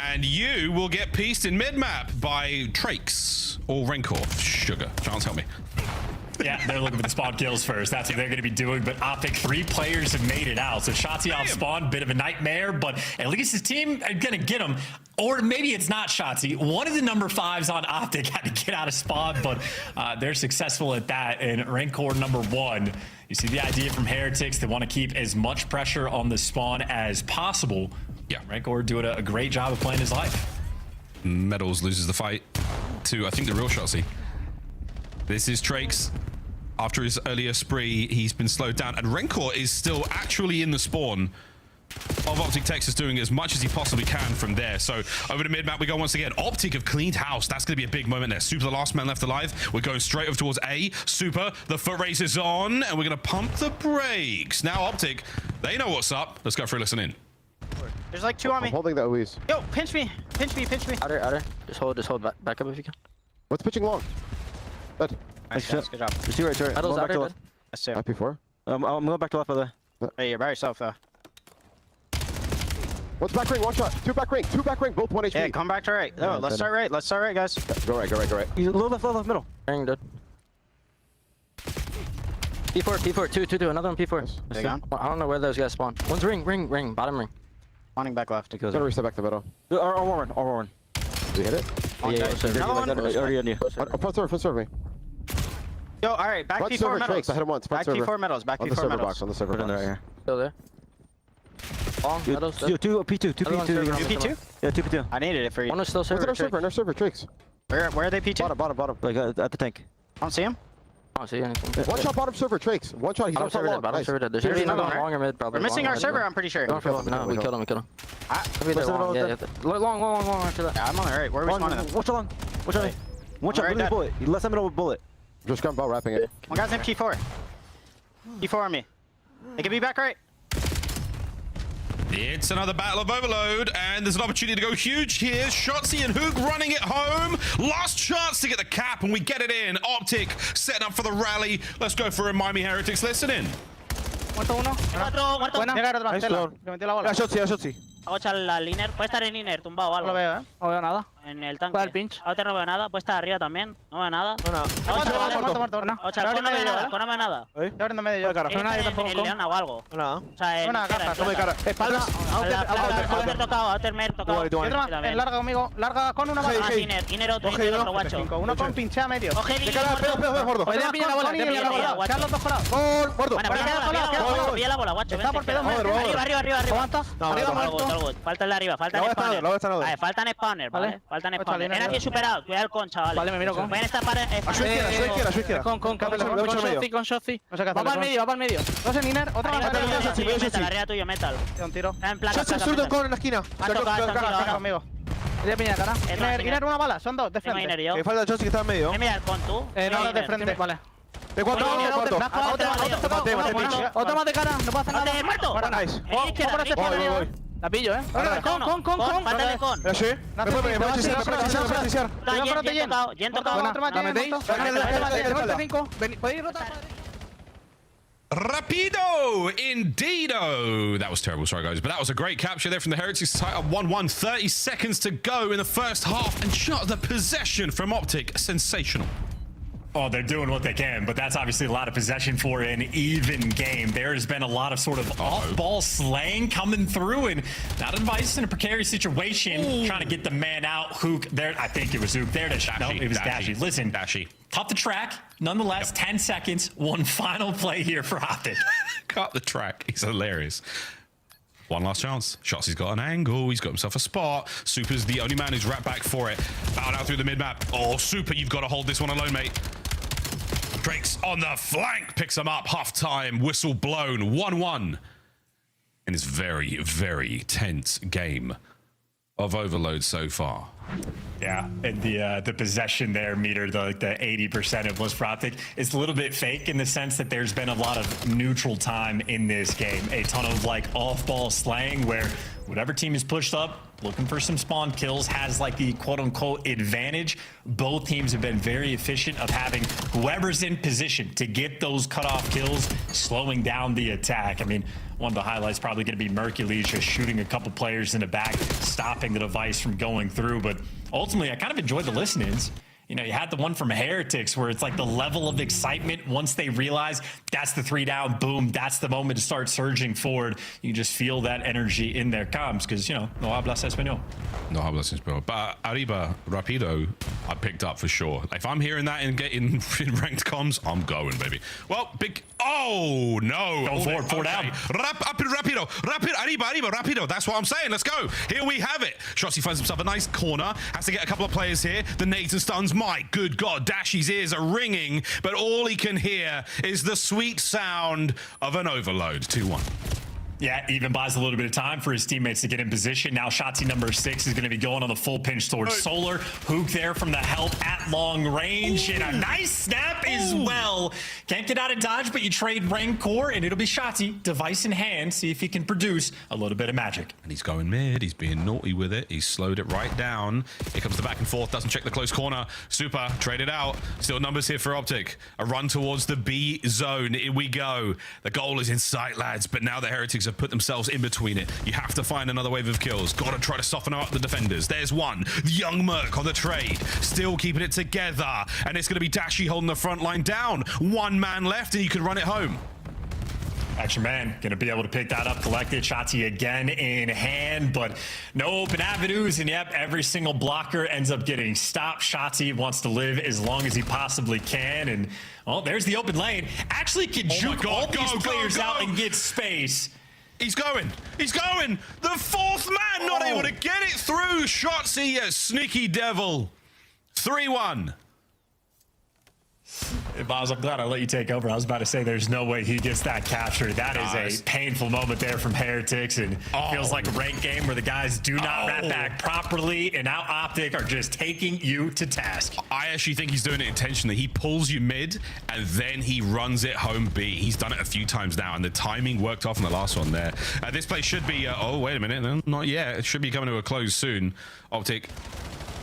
And you will get pieced in mid-map by Trax or Rencor. Sugar. Chance, help me. Yeah, they're looking for the spawn kills first. That's what they're going to be doing. But Optic, 3 players have made it out. So Shotzi off spawn, bit of a nightmare. But at least his team are going to get him. Or maybe it's not Shotzi. One of the number 5s on Optic had to get out of spawn. But they're successful at that. And Rancor number 1. You see the idea from Heretics. They want to keep as much pressure on the spawn as possible. Yeah, Rancor doing a great job of playing his life. Medals loses the fight to, I think, the real Shotzi. This is Trax. After his earlier spree, he's been slowed down, and Rencor is still actually in the spawn of Optic Texas, doing as much as he possibly can from there. So over to mid-map we go once again. Optic have cleaned house. That's going to be a big moment there. Super, the last man left alive. We're going straight over towards A. Super, the foot race is on, and we're going to pump the brakes. Now Optic, they know what's up. Let's go for a listen in. There's like 2 on me. I'm holding the OEs. Yo, pinch me. Pinch me. Pinch me. Outer. Just hold back up if you can. What's pitching long? Dead. Nice, good job. You see right. Medals outer, dead. That's it. IP4. I'm going back to left, by the way. Hey, you're by yourself, though. What's back ring? 1 shot. 2 back ring. 2 back ring. Both 1 HP. Yeah, come back to right. No, let's start right. Let's start right, guys. Go right. He's a little left, middle. Ring, dead. P4, 2. Another one, P4. They gone? I don't know where those guys spawn. One's ring, bottom ring. Spawning back left. Gotta reset back to middle. Or one. Did you hit it? Yeah. Already on you. Front serve me. Yo, all right, back front P4 metals. I hit him once. Back P4 metals. Back on the P4 server metals. box. On the server box. Right here. Still there. Long, medals. 2 P2. 2 P2? Yeah, 2 P2. I needed it for you. One is still server. What's in our server? Tricks. Where are they P2? Bottom. Like at the tank. I don't see him. I don't see anything. 1 shot bottom server. Tricks. 1 shot. He's on long. Bottom server dead. There's another one long or mid, probably. We're missing our server, I'm pretty sure. No, we killed him. Long after that. Yeah, I'm on the right. Where are we spawning them? Watch along. One shot, really bullet. You left that middle with bullet. Just gun ball wrapping it. One guy's in P4. P4 on me. They can be back right. It's another battle of overload, and there's an opportunity to go huge here. Shotzi and Hook running it home. Last chance to get the cap, and we get it in. Optic setting up for the rally. Let's go for a Miami Heretics. Listen in. Muerto uno. Muerto. Llega otro. Le metió la bola. Shotzi. Hago echar la liner. Puede estar en liner, tumbado o algo. No lo veo, No veo nada. En el tanque. ¿Cuál pinch? Ahora no veo nada. Puede estar arriba también. No veo nada. Muerto. No me veo nada. Estoy abriendo medio yo. En Leona o algo. O sea, en cara. Espalda. Outer me he tocado. En larga conmigo. Larga con una bola. Iner otro guacho. Uno con pinche a medio. Coge el gordo. Puede pillar la bola. Echar los dos corados. Gol. Muerto. Bueno, pilla la bola, guacho. Está por pedo. Arriba. ¿Cuántos? Arriba muerto. Falta el de arriba, faltan spawners. Vale, faltan spawners, ¿vale? Faltan spawners. Era aquí superado, cuidado el con, chavales. Vale, me miro con. Pueden estar para. A su izquierda. Con Shotzi. Va para el medio. Dos en Iner, otra más para el metal. Arriba tuyo, metal. Un tiro. En placa. Shotzi con en la esquina. Ha tocado conmigo. Voy a pillar cara. Iner, una bala, son 2 de frente. Que falta Shotzi que está en medio. Mira el con tú. No, de frente. Vale. De 4, otra más de cara, no puedo hacer nada. ¡Muerto! Voy. La pillo, Con. Falta de con. Sí. Me puedo preciar. Yen tocado. Otro más, ¿La metéis? ¿Podéis rotar? Rapido, indeedo. That was terrible, sorry guys, but that was a great capture there from the Heretics side. 1-1, 30 seconds to go in the first half, and shot the possession from Optic, sensational. Oh, they're doing what they can, but that's obviously a lot of possession for an even game. There has been a lot of sort of off-ball slang coming through, and now the Device in a precarious situation, trying to get the man out. Hook there, I think it was Hook there to no, it was Dashy. Listen, Dashy. Tough to track, nonetheless. 10 seconds, one final play here for Optic. Cut the track. He's hilarious. One last chance. Shotzi's got an angle. He's got himself a spot. Super's the only man who's wrapped back for it. Bow out through the mid-map. Oh, Super, you've got to hold this one alone, mate. Drake's on the flank. Picks him up. Half time. Whistle blown. 1-1. in this very, very tense game of Overload so far. Yeah, and the possession there meter, the 80% of was for Optic, is a little bit fake in the sense that there's been a lot of neutral time in this game. A ton of like off-ball slaying where whatever team is pushed up, looking for some spawn kills, has like the quote-unquote advantage. Both teams have been very efficient of having whoever's in position to get those cutoff kills, slowing down the attack. I mean, one of the highlights probably going to be Mercules just shooting a couple players in the back, stopping the device from going through. But ultimately, I kind of enjoyed the listen-ins. You know, you had the one from Heretics where it's like the level of excitement once they realize that's the 3 down, boom, that's the moment to start surging forward. You just feel that energy in their comms because, you know, no hablas español. No hablas español. But Arriba Rapido, I picked up for sure. If I'm hearing that in ranked comms, I'm going, baby. Well, big. Oh, no. Go forward, 4 down. Rapido. Arriba, Rapido. That's what I'm saying. Let's go. Here we have it. Shotzi finds himself a nice corner. Has to get a couple of players here. The nades and stuns. My good God, Dashy's ears are ringing, but all he can hear is the sweet sound of an overload. 2-1. Yeah, even buys a little bit of time for his teammates to get in position. Now Shotzi number 6 is going to be going on the full pinch towards Solar. Hook there from the help at long range. And a nice snap as well. Can't get out of dodge, but you trade Rancor, and it'll be Shotzi, device in hand, see if he can produce a little bit of magic. And he's going mid. He's being naughty with it. He's slowed it right down. Here comes the back and forth. Doesn't check the close corner. Super, trade it out. Still numbers here for Optic. A run towards the B zone. Here we go. The goal is in sight, lads, but now the Heretics have put themselves in between it. You have to find another wave of kills. Got to try to soften up the defenders. There's one. Young Merc on the trade. Still keeping it together. And it's going to be Dashy holding the front line down. 1 man left and you can run it home. Action Man going to be able to pick that up, collect it. Shotzi again in hand, but no open avenues. And yep, every single blocker ends up getting stopped. Shotzi wants to live as long as he possibly can. And, well, there's the open lane. Actually can juke all these players out and get space. He's going. He's going. The 4th man not able to get it through. Shotzi, you sneaky devil. 3-1. Boz, I'm glad I let you take over. I was about to say there's no way he gets that captured. That is a painful moment there from Heretics, and feels like a ranked game where the guys do not wrap back properly, and now Optic are just taking you to task. I actually think he's doing it intentionally. He pulls you mid, and then he runs it home B. He's done it a few times now, and the timing worked off in the last one there. This play should be... oh, wait a minute. No, not yet. It should be coming to a close soon. Optic...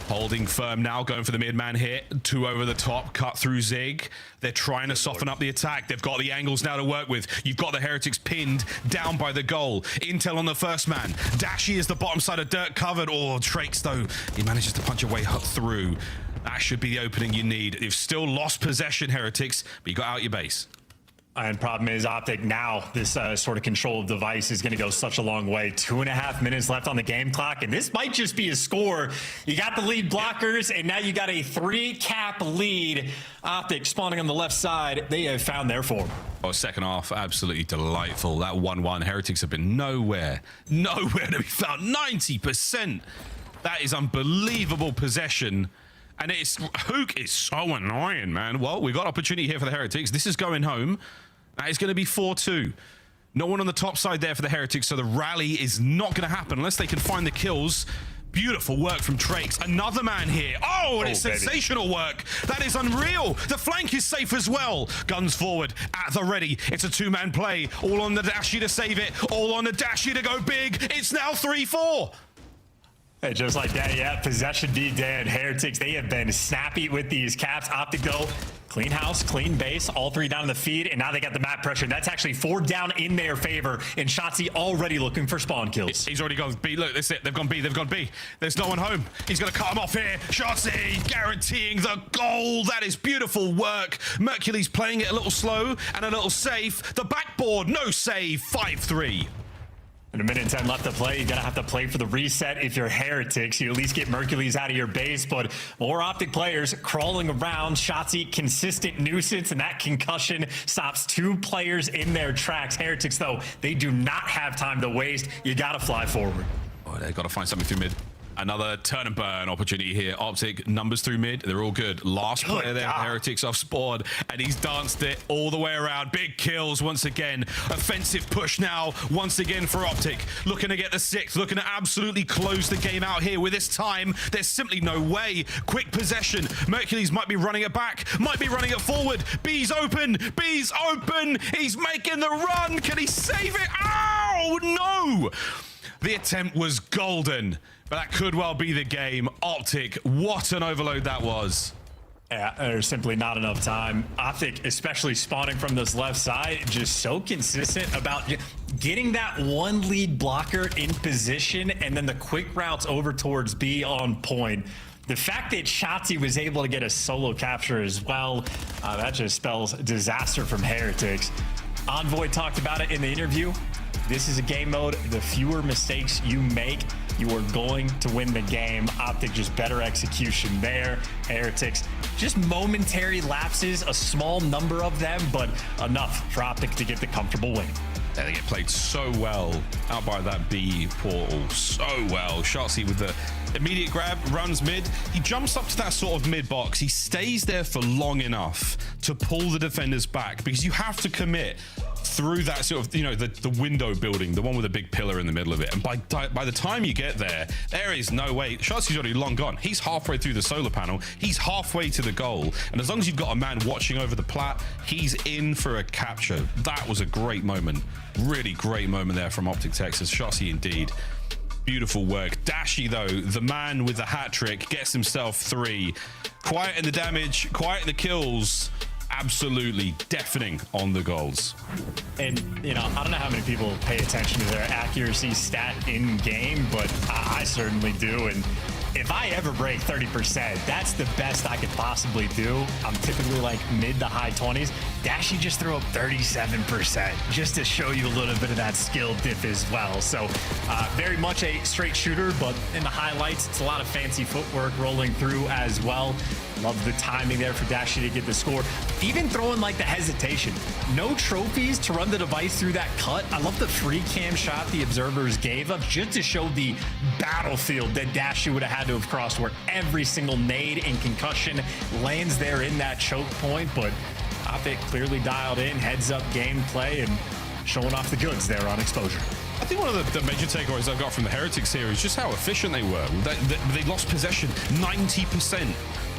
holding firm now, going for the mid-man hit. 2 over the top, cut through Zig. They're trying to soften up the attack. They've got the angles now to work with. You've got the Heretics pinned down by the goal. Intel on the first man. Dashy is the bottom side of dirt covered. Oh, Trakes, though, he manages to punch a way through. That should be the opening you need. You've still lost possession, Heretics, but you got out your base. And problem is Optic now, this sort of control of device is going to go such a long way. 2.5 minutes left on the game clock, and this might just be a score. You got the lead blockers, and now you got a 3-cap lead. Optic spawning on the left side. They have found their form. Oh, second half, absolutely delightful. That 1-1, Heretics have been nowhere to be found. 90%. That is unbelievable possession. And Hook is so annoying, man. Well, we got opportunity here for the Heretics. This is going home. That is going to be 4-2. No one on the top side there for the Heretics, so the rally is not going to happen unless they can find the kills. Beautiful work from Trakes. Another man here. Oh, and it's sensational work. That is unreal. The flank is safe as well. Guns forward at the ready. It's a 2-man play. All on the Dashy to save it. All on the Dashy to go big. It's now 3-4. Hey, just like that, yeah, possession be dead. Heretics, they have been snappy with these caps. Optic though, clean house, clean base, all 3 down in the feed, and now they got the map pressure. That's actually 4 down in their favor, and Shotzi already looking for spawn kills. He's already gone B. Look, that's it. They've gone B. They've gone B. There's no one home. He's going to cut him off here. Shotzi guaranteeing the goal. That is beautiful work. Mercules playing it a little slow and a little safe. The backboard, no save. 5-3. And 1 minute and 10 left to play. You're going to have to play for the reset if you're Heretics. You at least get Mercules out of your base, but more Optic players crawling around. Shotzi, consistent nuisance, and that concussion stops 2 players in their tracks. Heretics, though, they do not have time to waste. You got to fly forward. Oh, they got to find something through mid. Another turn and burn opportunity here. Optic numbers through mid. They're all good. Last player there, Heretics off spawn, and he's danced it all the way around. Big kills once again. Offensive push now once again for Optic. Looking to get the 6th. Looking to absolutely close the game out here with this time. There's simply no way. Quick possession. Mercules might be running it back. Might be running it forward. B's open. B's open. He's making the run. Can he save it? Ow! No! The attempt was golden. But that could well be the game. Optic, what an overload that was. Yeah, there's simply not enough time. Optic, especially spawning from this left side, just so consistent about getting that one lead blocker in position and then the quick routes over towards B on point. The fact that Shotzi was able to get a solo capture as well, that just spells disaster from Heretics. Envoy talked about it in the interview. This is a game mode. The fewer mistakes you make, you are going to win the game. Optic just better execution there. Heretics, just momentary lapses, a small number of them, but enough for Optic to get the comfortable win. They get played so well out by that B portal, so well. Shotzi with the immediate grab, runs mid. He jumps up to that sort of mid box. He stays there for long enough to pull the defenders back, because you have to commit through that sort of, you know, the window building, the one with a big pillar in the middle of it. And by the time you get there, there is no way. Shotzi's already long gone. He's halfway through the solar panel. He's halfway to the goal. And as long as you've got a man watching over the plat, he's in for a capture. That was a great moment. Really great moment there from Optic Texas. Shotzi indeed. Beautiful work. Dashy, though, the man with the hat trick, gets himself 3. Quiet in the damage, quiet in the kills. Absolutely deafening on the goals. And, you know, I don't know how many people pay attention to their accuracy stat in game, but I certainly do. And if I ever break 30%, that's the best I could possibly do. I'm typically like mid to high 20s. Dashy just threw up 37% just to show you a little bit of that skill diff as well. So very much a straight shooter, but in the highlights, it's a lot of fancy footwork rolling through as well. Love the timing there for Dashy to get the score. Even throwing like the hesitation. No trophies to run the device through that cut. I love the free cam shot the observers gave up just to show the battlefield that Dashy would have had to have crossed, where every single nade and concussion lands there in that choke point. But Optic clearly dialed in, heads up gameplay, and showing off the goods there on exposure. I think one of the major takeaways I've got from the Heretics here is just how efficient they were. They lost possession 90%.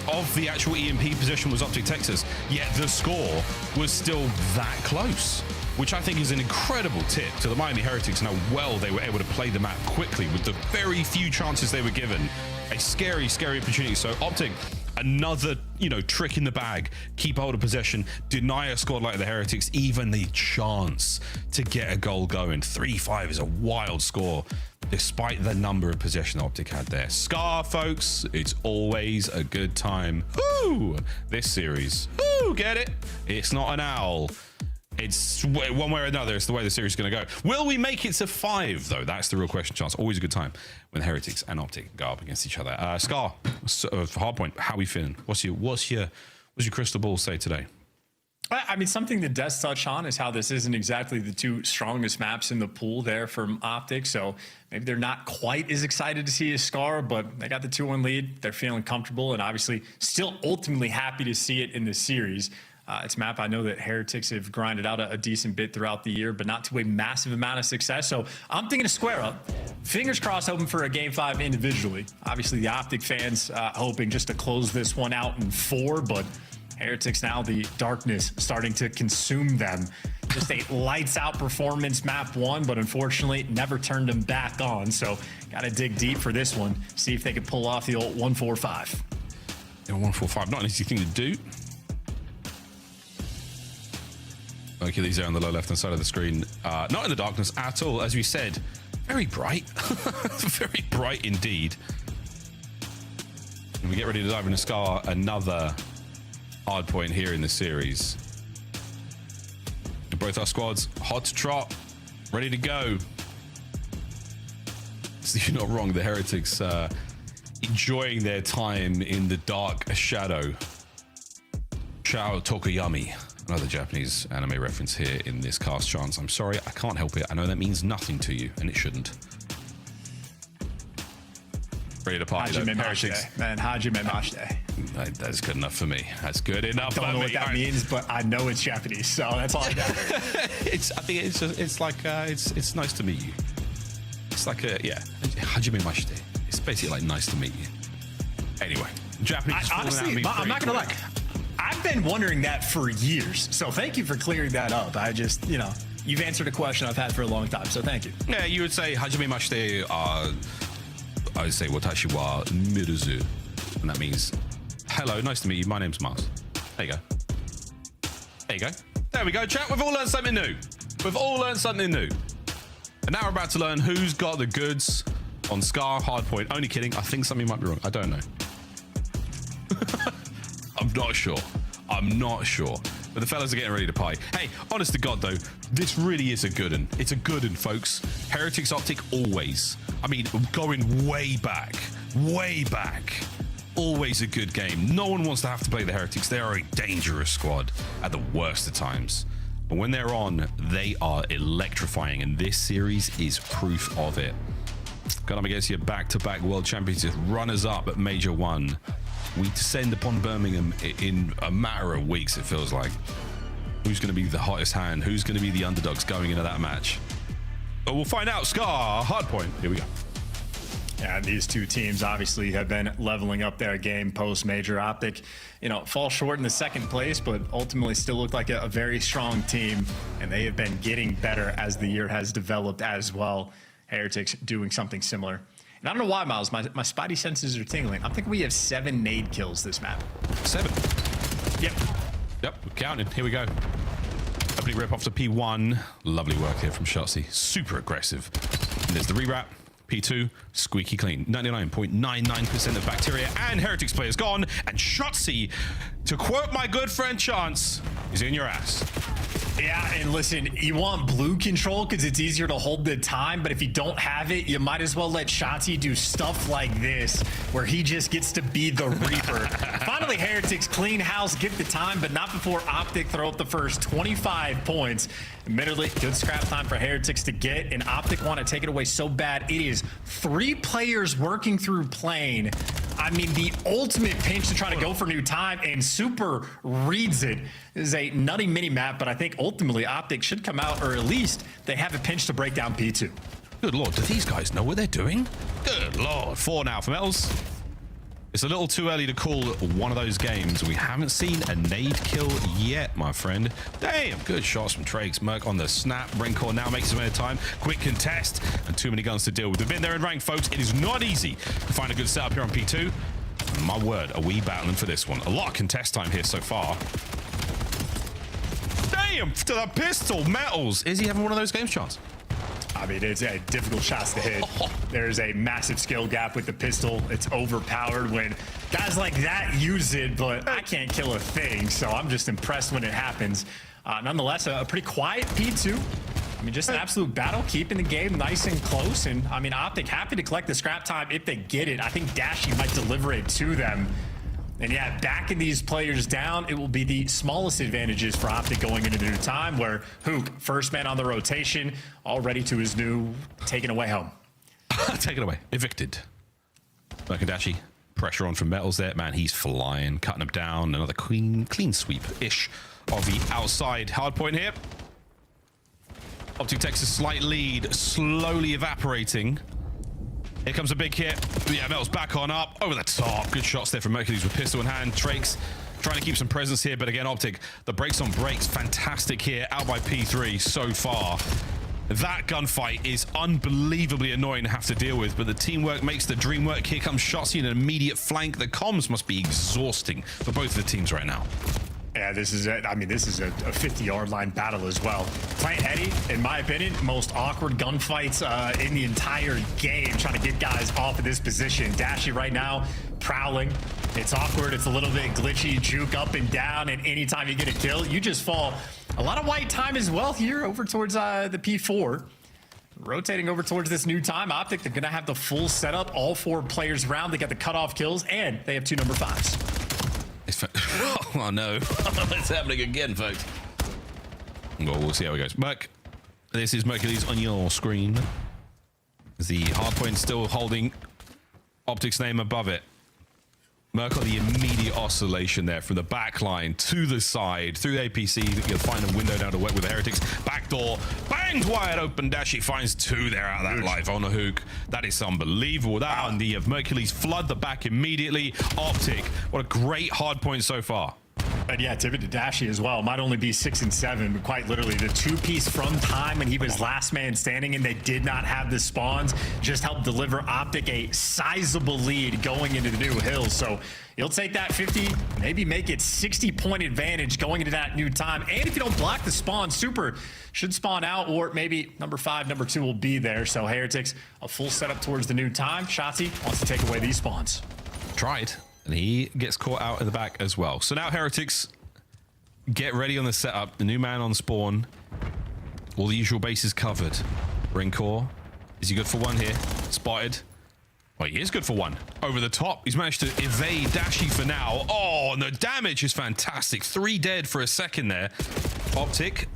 Of the actual EMP position was Optic Texas, yet the score was still that close, which I think is an incredible tip to the Miami Heretics and how well they were able to play the map quickly with the very few chances they were given. A scary, scary opportunity. So Optic, another, you know, trick in the bag, keep hold of possession, deny a squad like the Heretics even the chance to get a goal going. 3-5 is a wild score, despite the number of possession Optic had there. Scar, folks, it's always a good time. Ooh, this series. Ooh, get it? It's not an owl. It's one way or another. It's the way the series is going to go. Will we make it to 5, though? That's the real question, Chance. Always a good time when Heretics and Optic go up against each other. Scar, for Hardpoint, how are we feeling? What's your crystal ball say today? I mean, something that does touch on is how this isn't exactly the 2 strongest maps in the pool there from Optic. So maybe they're not quite as excited to see a Scar, but they got the 2-1 lead. They're feeling comfortable and obviously still ultimately happy to see it in the series. It's a map I know that Heretics have grinded out a decent bit throughout the year, but not to a massive amount of success. So I'm thinking a square up. Fingers crossed, hoping for a Game 5 individually. Obviously, the Optic fans hoping just to close this one out in 4, but Heretics now, the darkness starting to consume them. Just a lights out performance map 1, but unfortunately never turned them back on. So got to dig deep for this one, see if they can pull off the old 1-4-5. Yeah, 1-4-5, not an easy thing to do. Hercules there on the low left-hand side of the screen. Not in the darkness at all, as we said. Very bright. Very bright indeed. And we get ready to dive into Scar, another hard point here in the series. Both our squads hot to trot, ready to go. So you're not wrong, the Heretics enjoying their time in the dark shadow. Shao Tokuyami. Another Japanese anime reference here in this cast, Chance. I'm sorry, I can't help it. I know that means nothing to you, and it shouldn't. Ready to party. Man, Hajime Mashite. That's good enough for me. That's good enough for me. I don't know what that means, but I know it's Japanese, so that's all I got. I think it's like it's nice to meet you. It's like Hajime Mashite. It's basically like nice to meet you. Anyway, Japanese. Honestly, I'm not gonna lie. I've been wondering that for years. So thank you for clearing that up. I just, you've answered a question I've had for a long time. So thank you. Yeah, you would say Hajime Mashite. I would say Watashi wa Miruzu, and that means hello, nice to meet you. My name's Mars. There you go. There you go. There we go, chat. We've all learned something new. And now we're about to learn who's got the goods on Scar Hardpoint. Only kidding. I think something might be wrong. I don't know. I'm not sure. But the fellas are getting ready to party. Hey, honest to God, though, this really is a good one. It's a good one, folks. Heretics Optic always. I mean, going way back. Always a good game. No one wants to have to play the Heretics. They are a dangerous squad at the worst of times. But when they're on, they are electrifying. And this series is proof of it. Going up against your back-to-back World Championship runners-up at Major 1. We descend upon Birmingham in a matter of weeks, it feels like. Who's going to be the hottest hand? Who's going to be the underdogs going into that match? But we'll find out. Scar, Hardpoint. Here we go. Yeah, these two teams obviously have been leveling up their game post-Major. Optic, fall short in the second place, but ultimately still look like a very strong team, and they have been getting better as the year has developed as well. Heretics doing something similar. And I don't know why, Miles, my spidey senses are tingling. I'm thinking we have 7 nade kills this map. 7? Yep, we're counting. Here we go. Opening rip off to P1. Lovely work here from Shotzi. Super aggressive. And there's the rewrap. P2, squeaky clean. 99.99% of bacteria and Heretics players gone. And Shotzi, to quote my good friend Chance, is in your ass. Yeah, and listen, you want blue control because it's easier to hold the time, but if you don't have it, you might as well let Shotzi do stuff like this, where he just gets to be the Reaper. Finally, Heretics clean house, get the time, but not before Optic throw up the first 25 points. Admittedly, good scrap time for Heretics to get, and Optic want to take it away so bad. It is 3 players working through plane. I mean, the ultimate pinch to try to go for new time, and Super reads it. This is a nutty mini map, but I think ultimately Optic should come out, or at least they have a pinch to break down P2. Good Lord, do these guys know what they're doing? Good Lord. 4 now for Metals. It's a little too early to call one of those games. We haven't seen a nade kill yet, my friend. Damn, good shots from Trakes. Merc on the snap. Raincore now makes some air time. Quick contest, and too many guns to deal with. We've been there in rank, folks. It is not easy to find a good setup here on P2. And my word, are we battling for this one? A lot of contest time here so far. Damn, to the pistol. Metals. Is he having one of those games, Chance? I mean, it's a difficult shots to hit. There's a massive skill gap with the pistol. It's overpowered when guys like that use it, but I can't kill a thing, so I'm just impressed when it happens. Nonetheless, a pretty quiet P2. I mean, just an absolute battle, keeping the game nice and close. And I mean, Optic happy to collect the scrap time if they get it. I think Dashy might deliver it to them. And yeah, backing these players down, it will be the smallest advantages for Optic going into the new time, where Hook, first man on the rotation, all ready to his new taken away home. Taken away, evicted. Merkadashi, pressure on from Metals there. Man, he's flying, cutting him down. Another clean sweep-ish of the outside. Hardpoint here. Optic takes a slight lead, slowly evaporating. Here comes a big hit. Yeah, Metals back on up, over the top. Good shots there from Mercules with pistol in hand. Trakes trying to keep some presence here, but again, Optic, the brakes on brakes, fantastic here, out by P3 so far. That gunfight is unbelievably annoying to have to deal with, but the teamwork makes the dream work. Here comes Shotzi in an immediate flank. The comms must be exhausting for both of the teams right now. Yeah, this is a 50-yard line battle as well. Plant Eddie, in my opinion, most awkward gunfights in the entire game, trying to get guys off of this position. Dashy right now, prowling. It's awkward, it's a little bit glitchy, juke up and down, and anytime you get a kill, you just fall. A lot of white time as well here over towards the P4. Rotating over towards this new time. Optic, they're gonna have the full setup, all 4 players around. They got the cutoff kills, and they have 2 number 5s. Oh no, it's happening again, folks. Well, we'll see how it goes. Merc, this is Mercules on your screen. The Hardpoint still holding Optic's name above it. Merc got the immediate oscillation there from the back line to the side through the APC. You'll find a window now to work with the Heretics. Back door banged wide open. Dashi finds 2 there out of that life on a hook. That is unbelievable. That on the Mercules flood the back immediately. Optic, what a great hard point so far. And yeah, tip it to Dashi as well. Might only be 6 and 7, but quite literally the 2-piece from time when he was last man standing and they did not have the spawns just helped deliver Optic a sizable lead going into the new hill. So you'll take that 50, maybe make it 60-point advantage going into that new time. And if you don't block the spawn, Super should spawn out, or maybe number 5, number 2 will be there. So Heretics, a full setup towards the new time. Shotzzy wants to take away these spawns. Tried. And he gets caught out in the back as well. So now Heretics get ready on the setup. The new man on spawn. All the usual bases covered. Rancor. Is he good for one here? Spotted. Well, he is good for one. Over the top. He's managed to evade Dashi for now. Oh, and the damage is fantastic. 3 dead for a second there. Optic.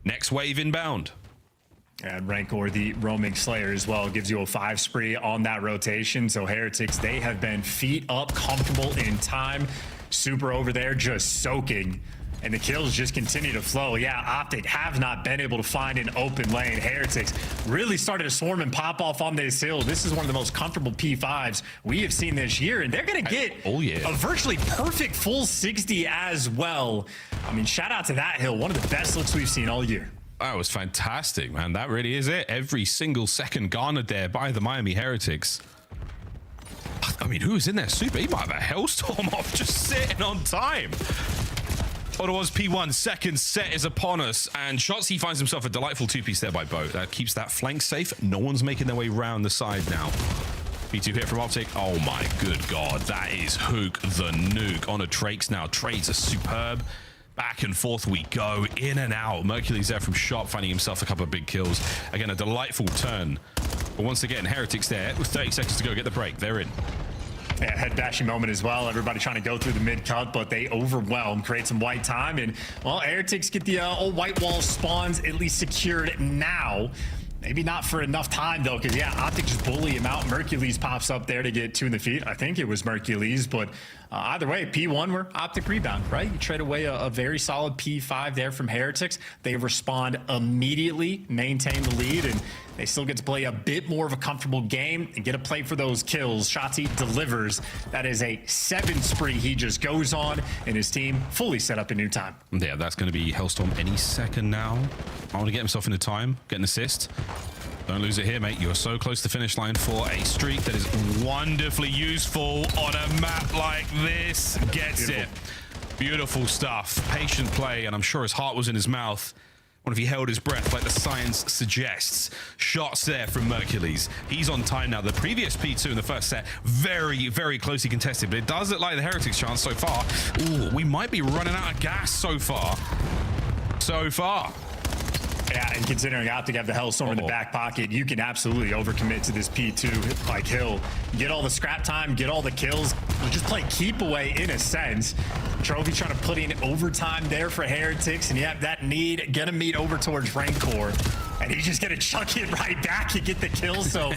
Next wave inbound. And Rancor, the roaming Slayer as well, gives you a 5 spree on that rotation. So Heretics, they have been feet up, comfortable in time. Super over there just soaking. And the kills just continue to flow. Yeah, Optic have not been able to find an open lane. Heretics really started to swarm and pop off on this hill. This is one of the most comfortable P5s we have seen this year. And they're going to get a virtually perfect full 60 as well. I mean, shout out to that hill. One of the best looks we've seen all year. That was fantastic, man. That really is it. Every single second garnered there by the Miami Heretics. I mean, who was in there? Super. He might have a Hellstorm off just sitting on time. What it was, P1, second set is upon us. And Shotzzy finds himself a delightful 2-piece there by Boat. That keeps that flank safe. No one's making their way round the side now. P2 hit from Optic. Oh my good God. That is Hook the Nuke on a Trakes now. Trades are superb. Back and forth we go, in and out. Mercury's there from Shop, finding himself a couple of big kills. Again, a delightful turn. But once again, Heretics there with 30 seconds to go, get the break. They're in. Yeah, head bashing moment as well. Everybody trying to go through the mid cut, but they overwhelm, create some white time. And, well, Heretics get the old white wall spawns at least secured now. Maybe not for enough time, though, because, yeah, Optic just bully him out. Mercules pops up there to get 2 in the feet. I think it was Mercules, but either way, P1 were Optic rebound, right? You trade away a very solid P5 there from Heretics. They respond immediately, maintain the lead, and they still get to play a bit more of a comfortable game and get a play for those kills. Shotzzy delivers. That is a 7 spree he just goes on, and his team fully set up in new time. Yeah, that's going to be Hellstorm any second now. I want to get himself into time, get an assist. Don't lose it here, mate. You're so close to finish line for a streak that is wonderfully useful on a map like this. Gets it. Beautiful stuff. Patient play, and I'm sure his heart was in his mouth. What if he held his breath like the science suggests? Shots there from Mercules. He's on time now. The previous P2 in the first set, very, very closely contested, but it does look like the Heretics' chance so far. Ooh, we might be running out of gas so far. Yeah, and considering Optic have the Hellstorm in the back pocket, you can absolutely overcommit to this P2 like hill. Get all the scrap time, get all the kills, just play keep away in a sense. Trophy trying to put in overtime there for Heretics, and yeah, that need gonna meet over towards Rancor. And he's just gonna chuck it right back and get the kill. So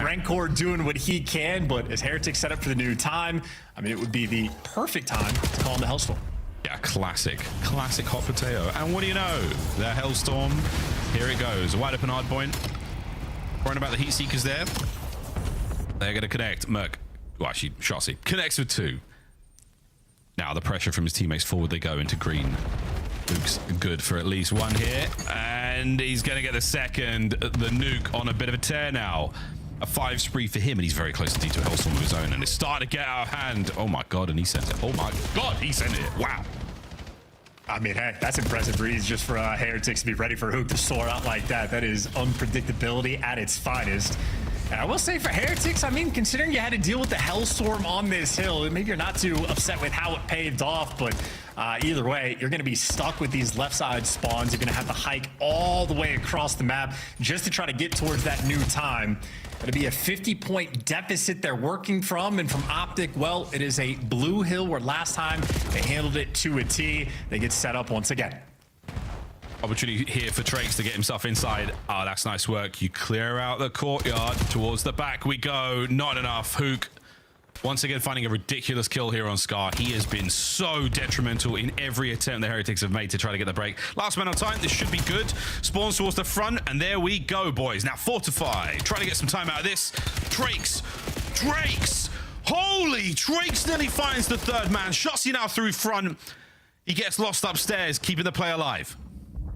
Rancor doing what he can, but as Heretics set up for the new time, I mean, it would be the perfect time to call him the Hellstorm. Yeah, classic hot potato. And what do you know? The Hellstorm, here it goes. A wide open hard point. Worrying about the heat seekers there. They're gonna connect. Merc, well actually, Shotzzy connects with 2. Now the pressure from his teammates forward, they go into green. Luke's good for at least 1 here. And he's gonna get the second. The Nuke on a bit of a tear now. A 5 spree for him, and he's very close to D2 Hellstorm of his own, and it's starting to get out of hand. Oh my God, and he sent it. Oh my God, he sent it. Wow. I mean, hey, that's impressive reads just for Heretics to be ready for Hook to soar out like that. That is unpredictability at its finest. And I will say for Heretics, I mean, considering you had to deal with the Hellstorm on this hill, maybe you're not too upset with how it paved off, but either way, you're going to be stuck with these left side spawns. You're going to have to hike all the way across the map just to try to get towards that new time. It'll be a 50-point deficit they're working from, and from Optic, well, it is a blue hill where last time they handled it to a T. They get set up once again. Opportunity here for Trakes to get himself inside. Oh, that's nice work. You clear out the courtyard. Towards the back we go. Not enough. Hook Once again, finding a ridiculous kill here on Scar. He has been so detrimental in every attempt the Heretics have made to try to get the break. Last man on time. This should be good. Spawns towards the front, and there we go, boys. Now Fortify. Trying to get some time out of this. Drakes. Holy, Drakes nearly finds the third man. Shotzi now through front. He gets lost upstairs, keeping the play alive.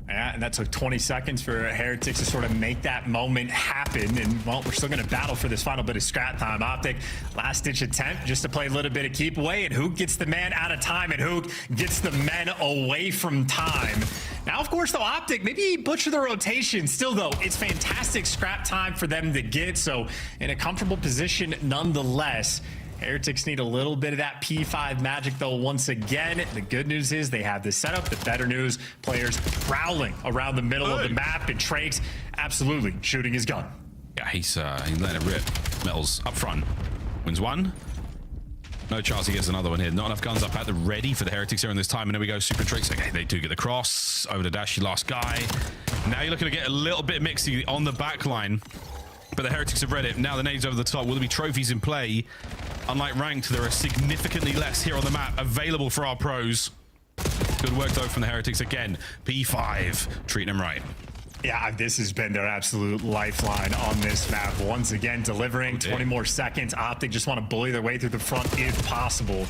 Yeah, and that took 20 seconds for Heretics to sort of make that moment happen. And, well, we're still going to battle for this final bit of scrap time. Optic, last-ditch attempt just to play a little bit of keep away. And Hook gets the man out of time, and Hook gets the men away from time. Now, of course, though, Optic, maybe butcher the rotation. Still, though, it's fantastic scrap time for them to get. So, in a comfortable position nonetheless. Heretics need a little bit of that P5 magic, though, once again. The good news is they have the setup. The better news, players prowling around the middle of the map, and Trakes absolutely shooting his gun. Yeah, he's letting it rip. Metals up front. Wins one. No chance he gets another one here. Not enough guns up at the ready for the Heretics here in this time. And there we go, Super Trakes. Okay, they do get the cross. Over to Dashy, last guy. Now you're looking to get a little bit mixy on the back line. But the Heretics have read it. Now the nades over the top. Will there be trophies in play? Unlike ranked, there are significantly less here on the map available for our pros. Good work, though, from the Heretics again. P5, treating them right. Yeah, this has been their absolute lifeline on this map. Once again, delivering 20 more seconds. Optic just want to bully their way through the front if possible.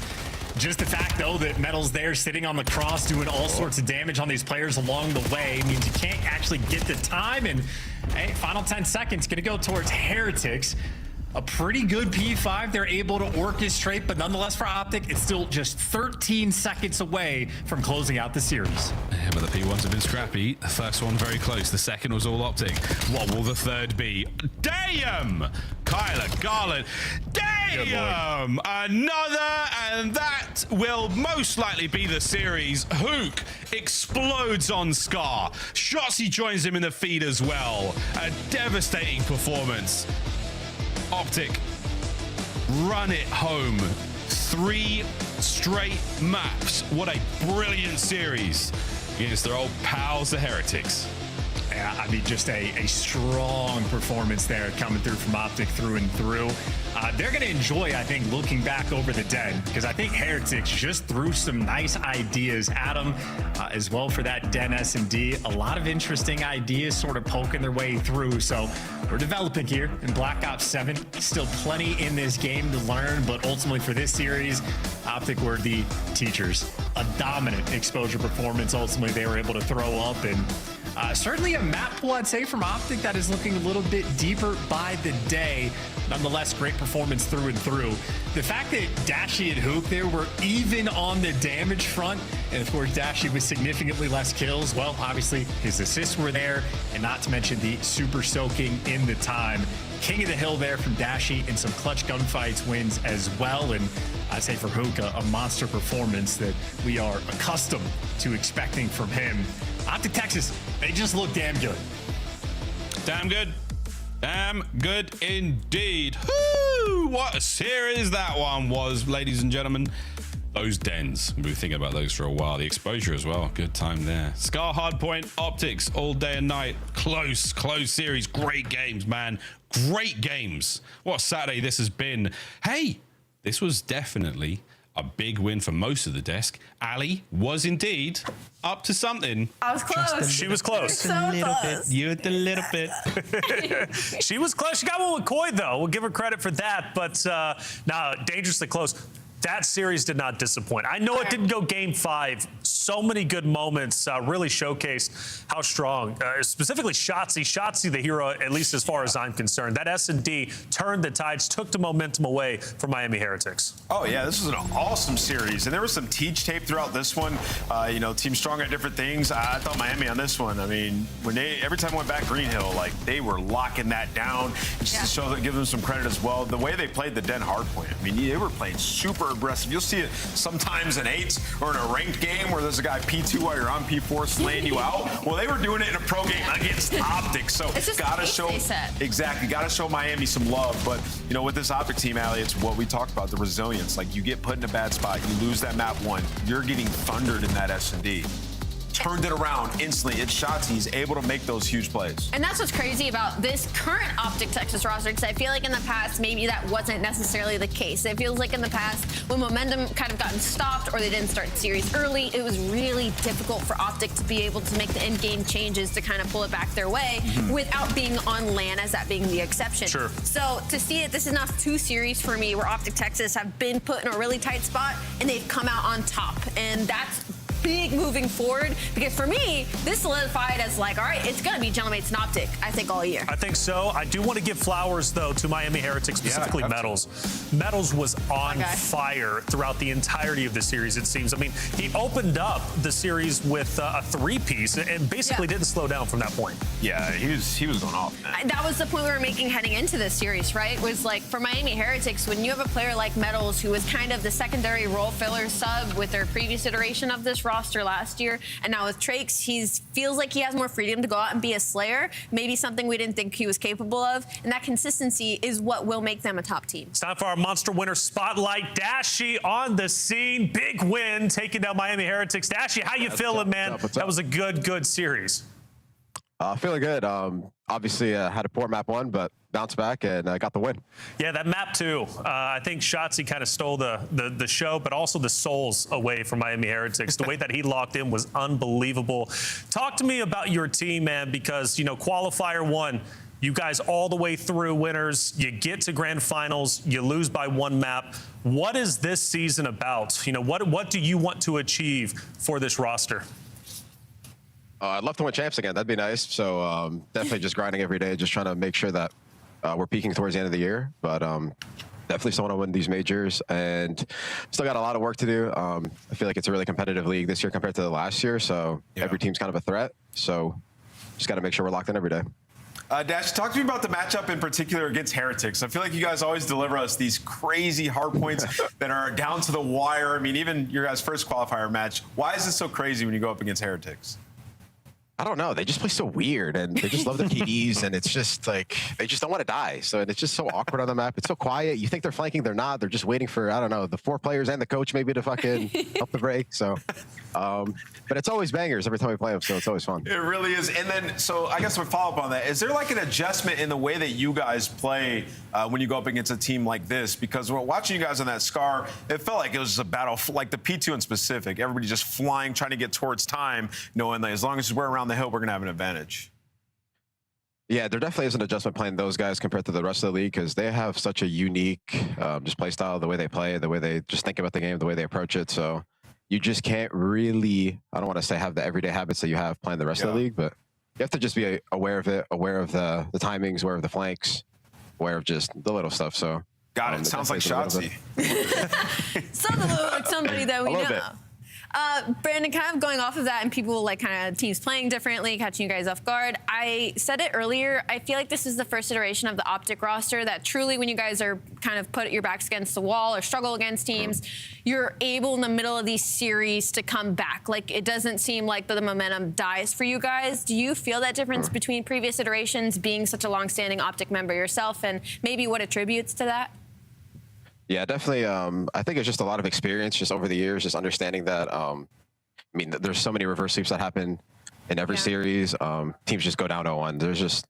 Just the fact, though, that Metal's there sitting on the cross doing all sorts of damage on these players along the way means you can't actually get the time. And, hey, final 10 seconds going to go towards Heretics. A pretty good P5 they're able to orchestrate, but nonetheless for Optic, it's still just 13 seconds away from closing out the series. Yeah, but the P1s have been scrappy. The first one very close. The second was all Optic. What will the third be? Damn! Kyler, Garland. Damn! Another, and that will most likely be the series. Hook explodes on Scar. Shotzi joins him in the feed as well. A devastating performance. Optic run it home. 3 straight maps. What a brilliant series against their old pals, the Heretics. Yeah, I mean, just a strong performance there coming through from Optic through and through. They're going to enjoy, I think, looking back over the Den, because I think Heretics just threw some nice ideas at them as well for that Den S&D. A lot of interesting ideas sort of poking their way through. So we're developing here in Black Ops 7. Still plenty in this game to learn, but ultimately for this series, Optic were the teachers. A dominant exposure performance ultimately they were able to throw up, and certainly a map pool, I'd say, from Optic that is looking a little bit deeper by the day. Nonetheless, great performance through and through. The fact that Dashy and Hook there were even on the damage front, and of course Dashy with significantly less kills, well, obviously his assists were there, and not to mention the super soaking in the time. King of the hill there from Dashy, and some clutch gunfights wins as well. And I'd say for Hook, a monster performance that we are accustomed to expecting from him. Optic Texas, they just look damn good. Damn good. Damn good indeed. Woo! What a series that one was, ladies and gentlemen. Those dens, we've been thinking about those for a while. The exposure as well, good time there. Scar, Hardpoint, Optics, all day and night. Close series. Great games, man. Great games. What a Saturday this has been. Hey, this was definitely a big win for most of the desk. Ali was indeed up to something. I was close. She was close. So close. You had a little bit. She was close. She got one with Koi, though. We'll give her credit for that. But now, dangerously close. That series did not disappoint. I know it didn't go game 5. So many good moments really showcased how strong, specifically Shotzi, the hero, at least as far as I'm concerned. That S&D turned the tides, took the momentum away from Miami Heretics. Oh, yeah, this was an awesome series. And there was some teach tape throughout this one. You know, team strong at different things. I thought Miami on this one, I mean, when every time I went back Green Hill, like, they were locking that down. Just to show that, give them some credit as well. The way they played the Den Hardpoint, I mean, they were playing super aggressive. You'll see it sometimes in 8s or in a ranked game where there's a guy P2 while you're on P4 slaying you out. Well, they were doing it in a pro game against Optic. So gotta show gotta show Miami some love. But you know, with this Optic team, Ali, it's what we talked about, the resilience. Like, you get put in a bad spot, you lose that map 1, you're getting thundered in that S&D. turned it around instantly. It's shots. He's able to make those huge plays. And that's what's crazy about this current Optic Texas roster, because I feel like in the past, maybe that wasn't necessarily the case. It feels like in the past, when momentum kind of gotten stopped or they didn't start the series early, it was really difficult for Optic to be able to make the in-game changes to kind of pull it back their way without being on LAN, as that being the exception. Sure. So to see it, this is now 2 series for me where Optic Texas have been put in a really tight spot and they've come out on top. And that's big moving forward, because for me, this solidified as like, all right, it's going to be Gentlemates and Optic, I think, all year. I think so. I do want to give flowers, though, to Miami Heretics, specifically Metals. Metals was on fire throughout the entirety of the series, it seems. I mean, he opened up the series with a 3-piece and basically didn't slow down from that point. Yeah, he was going off, man. That was the point we were making heading into this series, right? Was like, for Miami Heretics, when you have a player like Metals, who was kind of the secondary role filler sub with their previous iteration of this roster last year, and now with Trakes, feels like he has more freedom to go out and be a slayer, maybe something we didn't think he was capable of, and that consistency is what will make them a top team. It's time for our Monster Winner Spotlight. Dashy on the scene. Big win, taking down Miami Heretics. Dashy, how you feeling, man? That was a good series. Feeling good. Obviously, had a poor map 1, but bounced back and got the win. Yeah, that map 2. I think Shotzzy kind of stole the show, but also the souls away from Miami Heretics. The way that he locked in was unbelievable. Talk to me about your team, man, because, you know, Qualifier 1, you guys all the way through winners. You get to grand finals, you lose by 1 map. What is this season about? You know, what do you want to achieve for this roster? I'd love to win champs again. That'd be nice. So definitely just grinding every day, just trying to make sure that we're peaking towards the end of the year. But definitely still want to win these majors, and still got a lot of work to do. I feel like it's a really competitive league this year compared to the last year. So every team's kind of a threat. So just got to make sure we're locked in every day. Dash, talk to me about the matchup in particular against Heretics. I feel like you guys always deliver us these crazy hard points that are down to the wire. I mean, even your guys' first qualifier match. Why is it so crazy when you go up against Heretics? I don't know. They just play so weird, and they just love their KDs, and it's just like they just don't want to die. So it's just so awkward on the map. It's so quiet. You think they're flanking, they're not. They're just waiting for, I don't know, the 4 players and the coach maybe to fucking help the break. So, but it's always bangers every time we play them, so it's always fun. It really is. And then, so I guess we follow up on that. Is there like an adjustment in the way that you guys play when you go up against a team like this? Because we're watching you guys on that Scar, it felt like it was a battle, like the P2 in specific. Everybody just flying, trying to get towards time, knowing that as long as we're around the hill, we're going to have an advantage. Yeah, there definitely is an adjustment playing those guys compared to the rest of the league, because they have such a unique just play style, the way they play, the way they just think about the game, the way they approach it. So you just can't really, I don't want to say have the everyday habits that you have playing the rest of the league, but you have to just be aware of it, aware of the timings, aware of the flanks, aware of just the little stuff. So got it. Sounds like Shotzzy. Sounds a little like somebody that we know. Bit. Brandon, kind of going off of that and people like kind of teams playing differently, catching you guys off guard. I said it earlier, I feel like this is the first iteration of the Optic roster that truly, when you guys are kind of put your backs against the wall or struggle against teams, you're able in the middle of these series to come back. Like, it doesn't seem like the momentum dies for you guys. Do you feel that difference between previous iterations, being such a long-standing Optic member yourself, and maybe what attributes to that? Yeah, definitely. I think it's just a lot of experience just over the years, just understanding that, I mean, there's so many reverse sweeps that happen in every series. Teams just go down 0-1.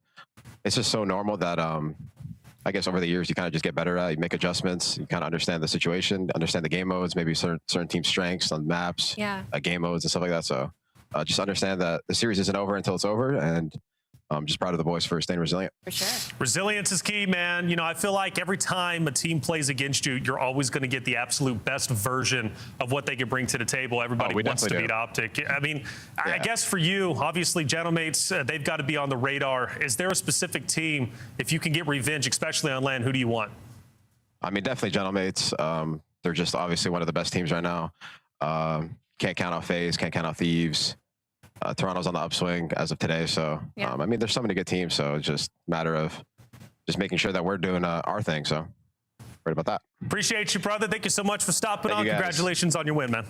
It's just so normal that, I guess over the years, you kind of just get better at it. You make adjustments. You kind of understand the situation, understand the game modes, maybe certain team strengths on maps, game modes and stuff like that. So just understand that the series isn't over until it's over, and I'm just proud of the boys for staying resilient. For sure. Resilience is key, man. You know, I feel like every time a team plays against you, you're always going to get the absolute best version of what they can bring to the table. Everybody wants to beat Optic. I mean, I guess for you, obviously, Gentlemates, they've got to be on the radar. Is there a specific team, if you can get revenge, especially on LAN, who do you want? I mean, definitely Gentlemates. They're just obviously one of the best teams right now. Can't count out FaZe, can't count out Thieves. Toronto's on the upswing as of today, so I mean, there's so many good teams, so it's just a matter of just making sure that we're doing our thing. So, right about that. Appreciate you, brother. Thank you so much for stopping on. Congratulations on your win, man.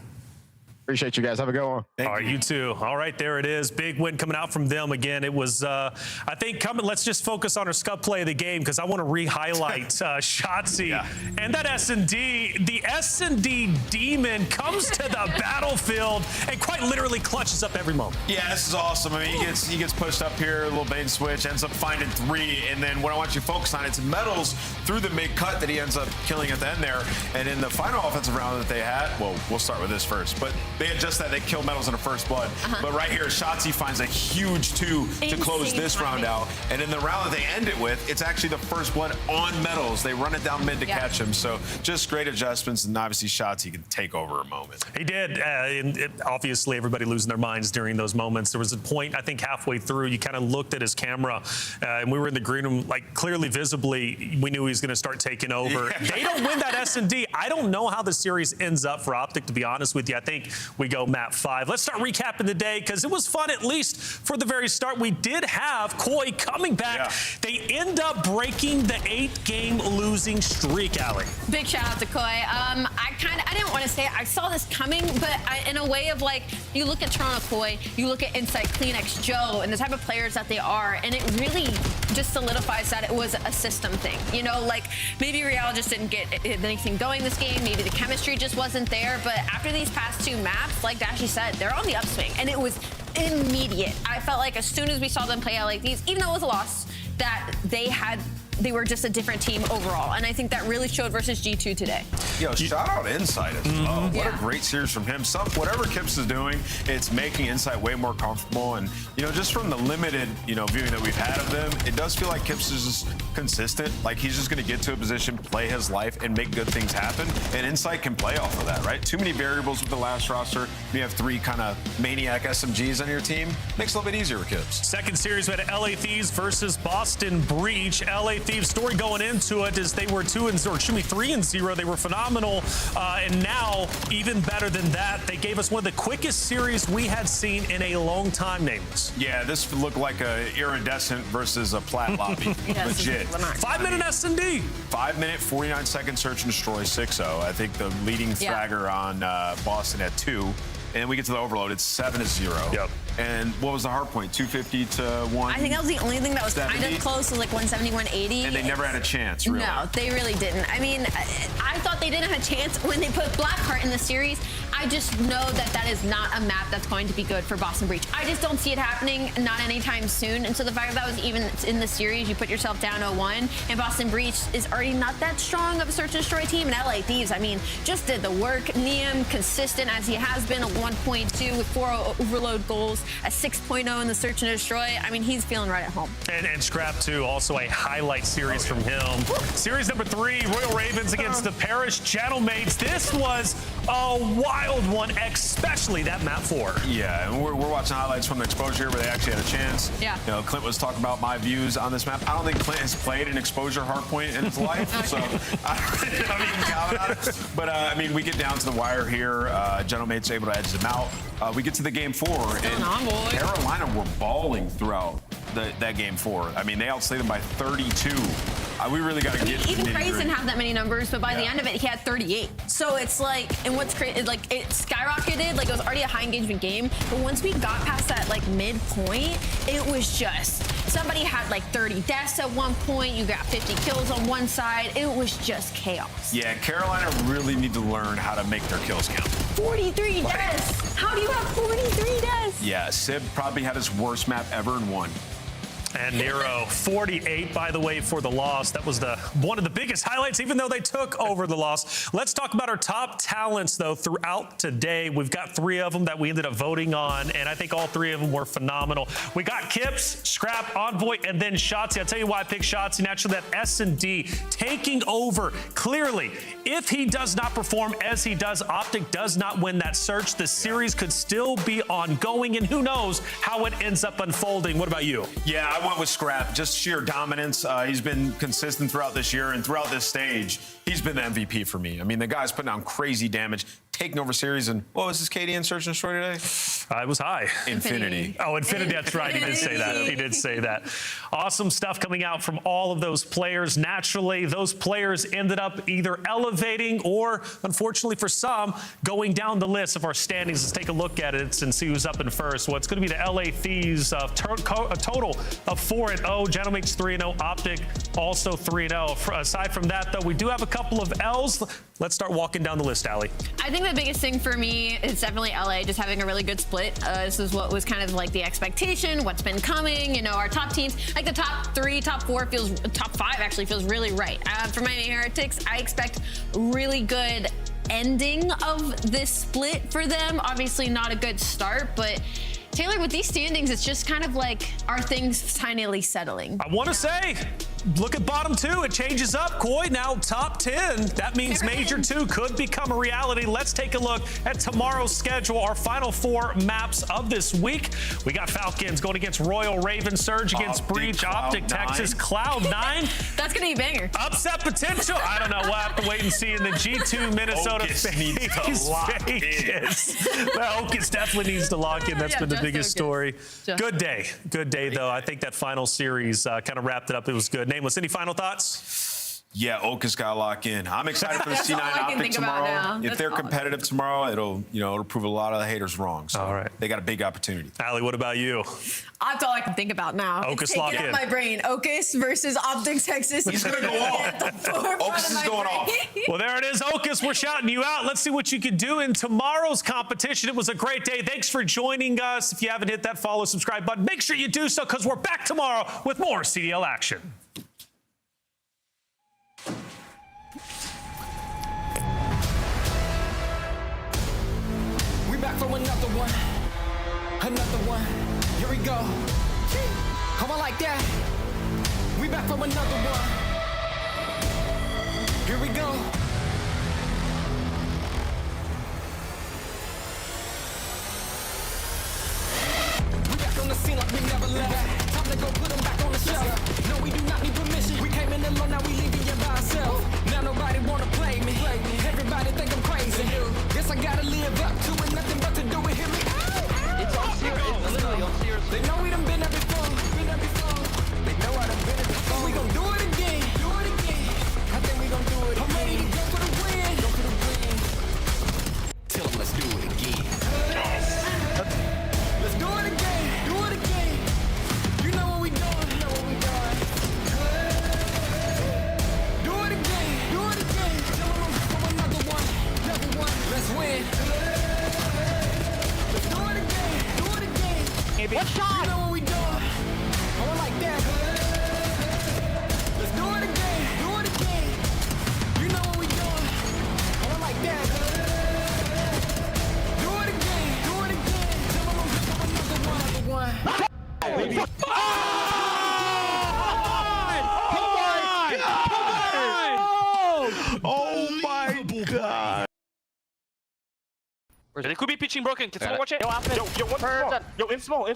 Appreciate you guys. Have a good one. All right, you too. All right, there it is. Big win coming out from them again. It was, I think, let's just focus on our scub play of the game because I want to re-highlight Shotzi and that S&D. The S&D demon comes to the battlefield and quite literally clutches up every moment. Yeah, this is awesome. I mean, he gets pushed up here, a little bait and switch, ends up finding 3, and then what I want you to focus on, it's Metals through the mid-cut that he ends up killing at the end there. And in the final offensive round that they had, well, we'll start with this first, but they had just that, they killed Metals in the first blood. But right here, Shotzi finds a huge 2 to close this round out. And in the round that they end it with, it's actually the first blood on Metals. They run it down mid to catch him. So just great adjustments, and obviously Shotzi can take over a moment. He did. Obviously, everybody losing their minds during those moments. There was a point, I think, halfway through, you kind of looked at his camera, and we were in the green room, like, clearly, visibly, we knew he was going to start taking over. They don't win that S&D. I don't know how the series ends up for Optic, to be honest with you. I think we go map 5. Let's start recapping the day because it was fun, at least for the very start. We did have Koi coming back. They end up breaking the 8-game losing streak, Allie. Big shout out to Koi. I didn't want to say it. I saw this coming, but in a way of like, you look at Toronto Koi, you look at Insight, Kleenex, Joe, and the type of players that they are, and it really just solidifies that it was a system thing. You know, like maybe Real just didn't get anything going this game. Maybe the chemistry just wasn't there. But after these past 2 maps, like Dashy said, they're on the upswing, and it was immediate. I felt like as soon as we saw them play out like these, even though it was a loss, that they were just a different team overall. And I think that really showed versus G2 today. Yo, shout out Insight as well. What a great series from him. Whatever Kips is doing, it's making Insight way more comfortable. And, you know, just from the limited, viewing that we've had of them, it does feel like Kips is just consistent. Like, he's just going to get to a position, play his life, and make good things happen. And Insight can play off of that, right? Too many variables with the last roster. You have 3 kind of maniac SMGs on your team. Makes it a little bit easier with Kips. Second series, we had LA Thieves versus Boston Breach. LA Thieves story going into it is they were 3-0. They were phenomenal, and now even better than that, they gave us one of the quickest series we had seen in a long time. Nameless. Yeah, this looked like a iridescent versus a plat lobby. Legit. 5-minute S&D. 5-minute, 49-second search and destroy 6-0. I think the leading fragger on Boston at 2. And we get to the overload, it's 7-0. Yep. And what was the hard point? 250 to 1? I think that was the only thing that was kind of close, was like 170, 180. And they never had a chance, really. No, they really didn't. I mean, I thought they didn't have a chance when they put Blackheart in the series. I just know that that is not a map that's going to be good for Boston Breach. I just don't see it happening, not anytime soon. And so the fact that was even in the series, you put yourself down 0-1, and Boston Breach is already not that strong of a search and destroy team. And LA Thieves, I mean, just did the work. Niam, consistent as he has been, a 1.2 with 4 overload goals, a 6.0 in the search and destroy. I mean, he's feeling right at home. And Scrap 2, also a highlight series from him. Series number 3, Royal Ravens against the Parish Gentlemakes. This was a wild one, especially that map 4. Yeah, and we're watching highlights from the exposure here where they actually had a chance. Yeah. You know, Clint was talking about my views on this map. I don't think Clint has played an exposure hardpoint in his life, so I don't even comment on it. But, I mean, we get down to the wire here. Gentlemate's able to edge them out. We get to the game 4, and Carolina were balling throughout that game 4. I mean, they outslayed them by 32. We really got to get even Craze didn't have that many numbers, but by the end of it, he had 38. So it's like, and what's crazy, like it skyrocketed, like it was already a high engagement game, but once we got past that like midpoint, it was just, somebody had like 30 deaths at one point, you got 50 kills on one side, it was just chaos. Yeah, Carolina really need to learn how to make their kills count. 43 deaths! How do you have 43 deaths? Yeah, Sib probably had his worst map ever and won. And Nero, 48, by the way, for the loss. That was one of the biggest highlights, even though they took over the loss. Let's talk about our top talents, though, throughout today. We've got 3 of them that we ended up voting on, and I think all 3 of them were phenomenal. We got Kips, Scrap, Envoy, and then Shotzi. I'll tell you why I picked Shotzi. Naturally, that S&D taking over. Clearly, if he does not perform as he does, Optic does not win that search. The series could still be ongoing, and who knows how it ends up unfolding. What about you? Yeah, I went with Scrap, just sheer dominance. He's been consistent throughout this year, and throughout this stage, he's been the MVP for me. I mean, the guy's putting down crazy damage, taking over series. And what was his KD in Search and Destroy today? It was high. Infinity. Oh, Infinity. That's right. He did say that. He did say that. Awesome stuff coming out from all of those players. Naturally, those players ended up either elevating or, unfortunately for some, going down the list of our standings. Let's take a look at it and see who's up in first. Well, it's going to be the LA Thieves, a total of 4-0. Gentleman's 3-0. Optic also 3-0. Aside from that, though, we do have a couple of L's. Let's start walking down the list, Allie. I think the biggest thing for me is definitely LA just having a really good split. This is what was kind of like the expectation, what's been coming. You know, our top teams, like the top 3, top 4 top 5 actually feels really right. For Miami Heretics, I expect really good ending of this split for them. Obviously not a good start, but Taylor, with these standings, it's just kind of like, are things finally settling? I want to say, look at bottom 2. It changes up. Koi now top 10. That means Major 2 could become a reality. Let's take a look at tomorrow's schedule, our final 4 maps of this week. We got Falcons going against Royal, Raven, Surge against Breach, Optic, Texas, Cloud9. That's going to be a banger. Upset potential. I don't know. We'll have to wait and see in the G2 Minnesota Vegas. Well, Ocus definitely needs to lock in. That's been the biggest story. Good day. Good day, though. I think that final series kind of wrapped it up. It was good. Nameless, any final thoughts? Yeah, Ocus got to lock in. I'm excited for the C9 Optic tomorrow. If they're competitive tomorrow, it'll prove a lot of the haters wrong. So all right. They got a big opportunity. Allie, what about you? That's all I can think about now. Ocus it's lock taking in. up my brain. Ocus versus Optic Texas. He's going to go off. Ocus is going off. Well, there it is, Ocus. We're shouting you out. Let's see what you can do in tomorrow's competition. It was a great day. Thanks for joining us. If you haven't hit that follow, subscribe button, make sure you do so because we're back tomorrow with more CDL action. We back for another one. Another one. Here we go. Come on like that. We back for another one. Here we go. We back on the scene like we never left. Time to go put them back on the shelf. No, we do not need permission. We came in alone, now we leaving you by ourselves. Now nobody wanna play me. Everybody think I'm crazy. Guess I gotta live up to it. Nothing but to do it. Hear me out. It's all serious. It's literally all serious. They know we done been there before. They know I done been there before. We gon' do it again. I think we gon' do it again. I'm ready to go for the win. Tell them let's do it again. Let's do it again. You know what we doing. Do it again. Tell them I'm for another one. Let's win. Let's do it again. What shot? You know what we doing. I want like that. Let's do it again. You know what we doing. I want like that. Do it again. Tell them I'm for another one. Oh my god. They could be pitching broken. Can someone watch it? Yo, in small. In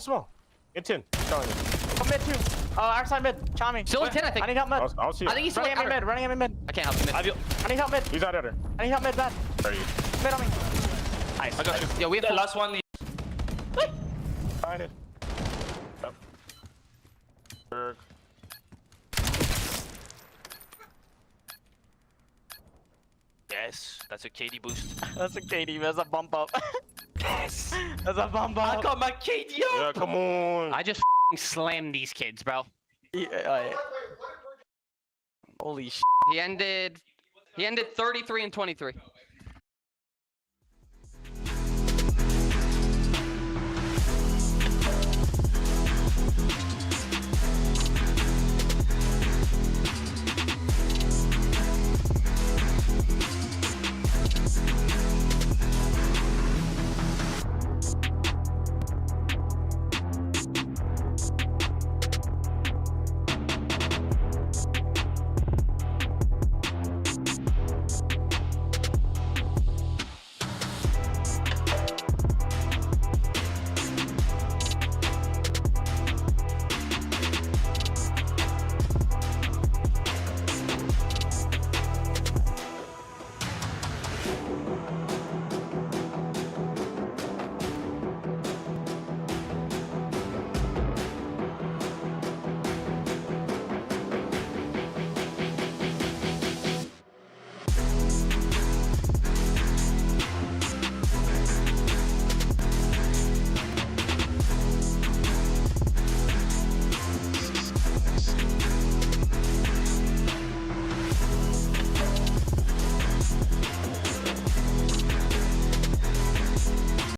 10. Come mid too. Outside mid. Chami. Still in 10, I think. I need help mid. I'll see you. I think he's running at mid. Running at mid. I can't help him. I need help mid. He's out there. I need help mid bad. There you Mid on me. Nice. I got you. Yeah, we have the last one. Find it. Yep. Berg. Yes, that's a KD boost. That's a KD. That's a bump up. Yes. That's a bump up. I got my KD up. Yeah, come on. I just slammed these kids, bro. Yeah, holy shit. He ended 33 and 23.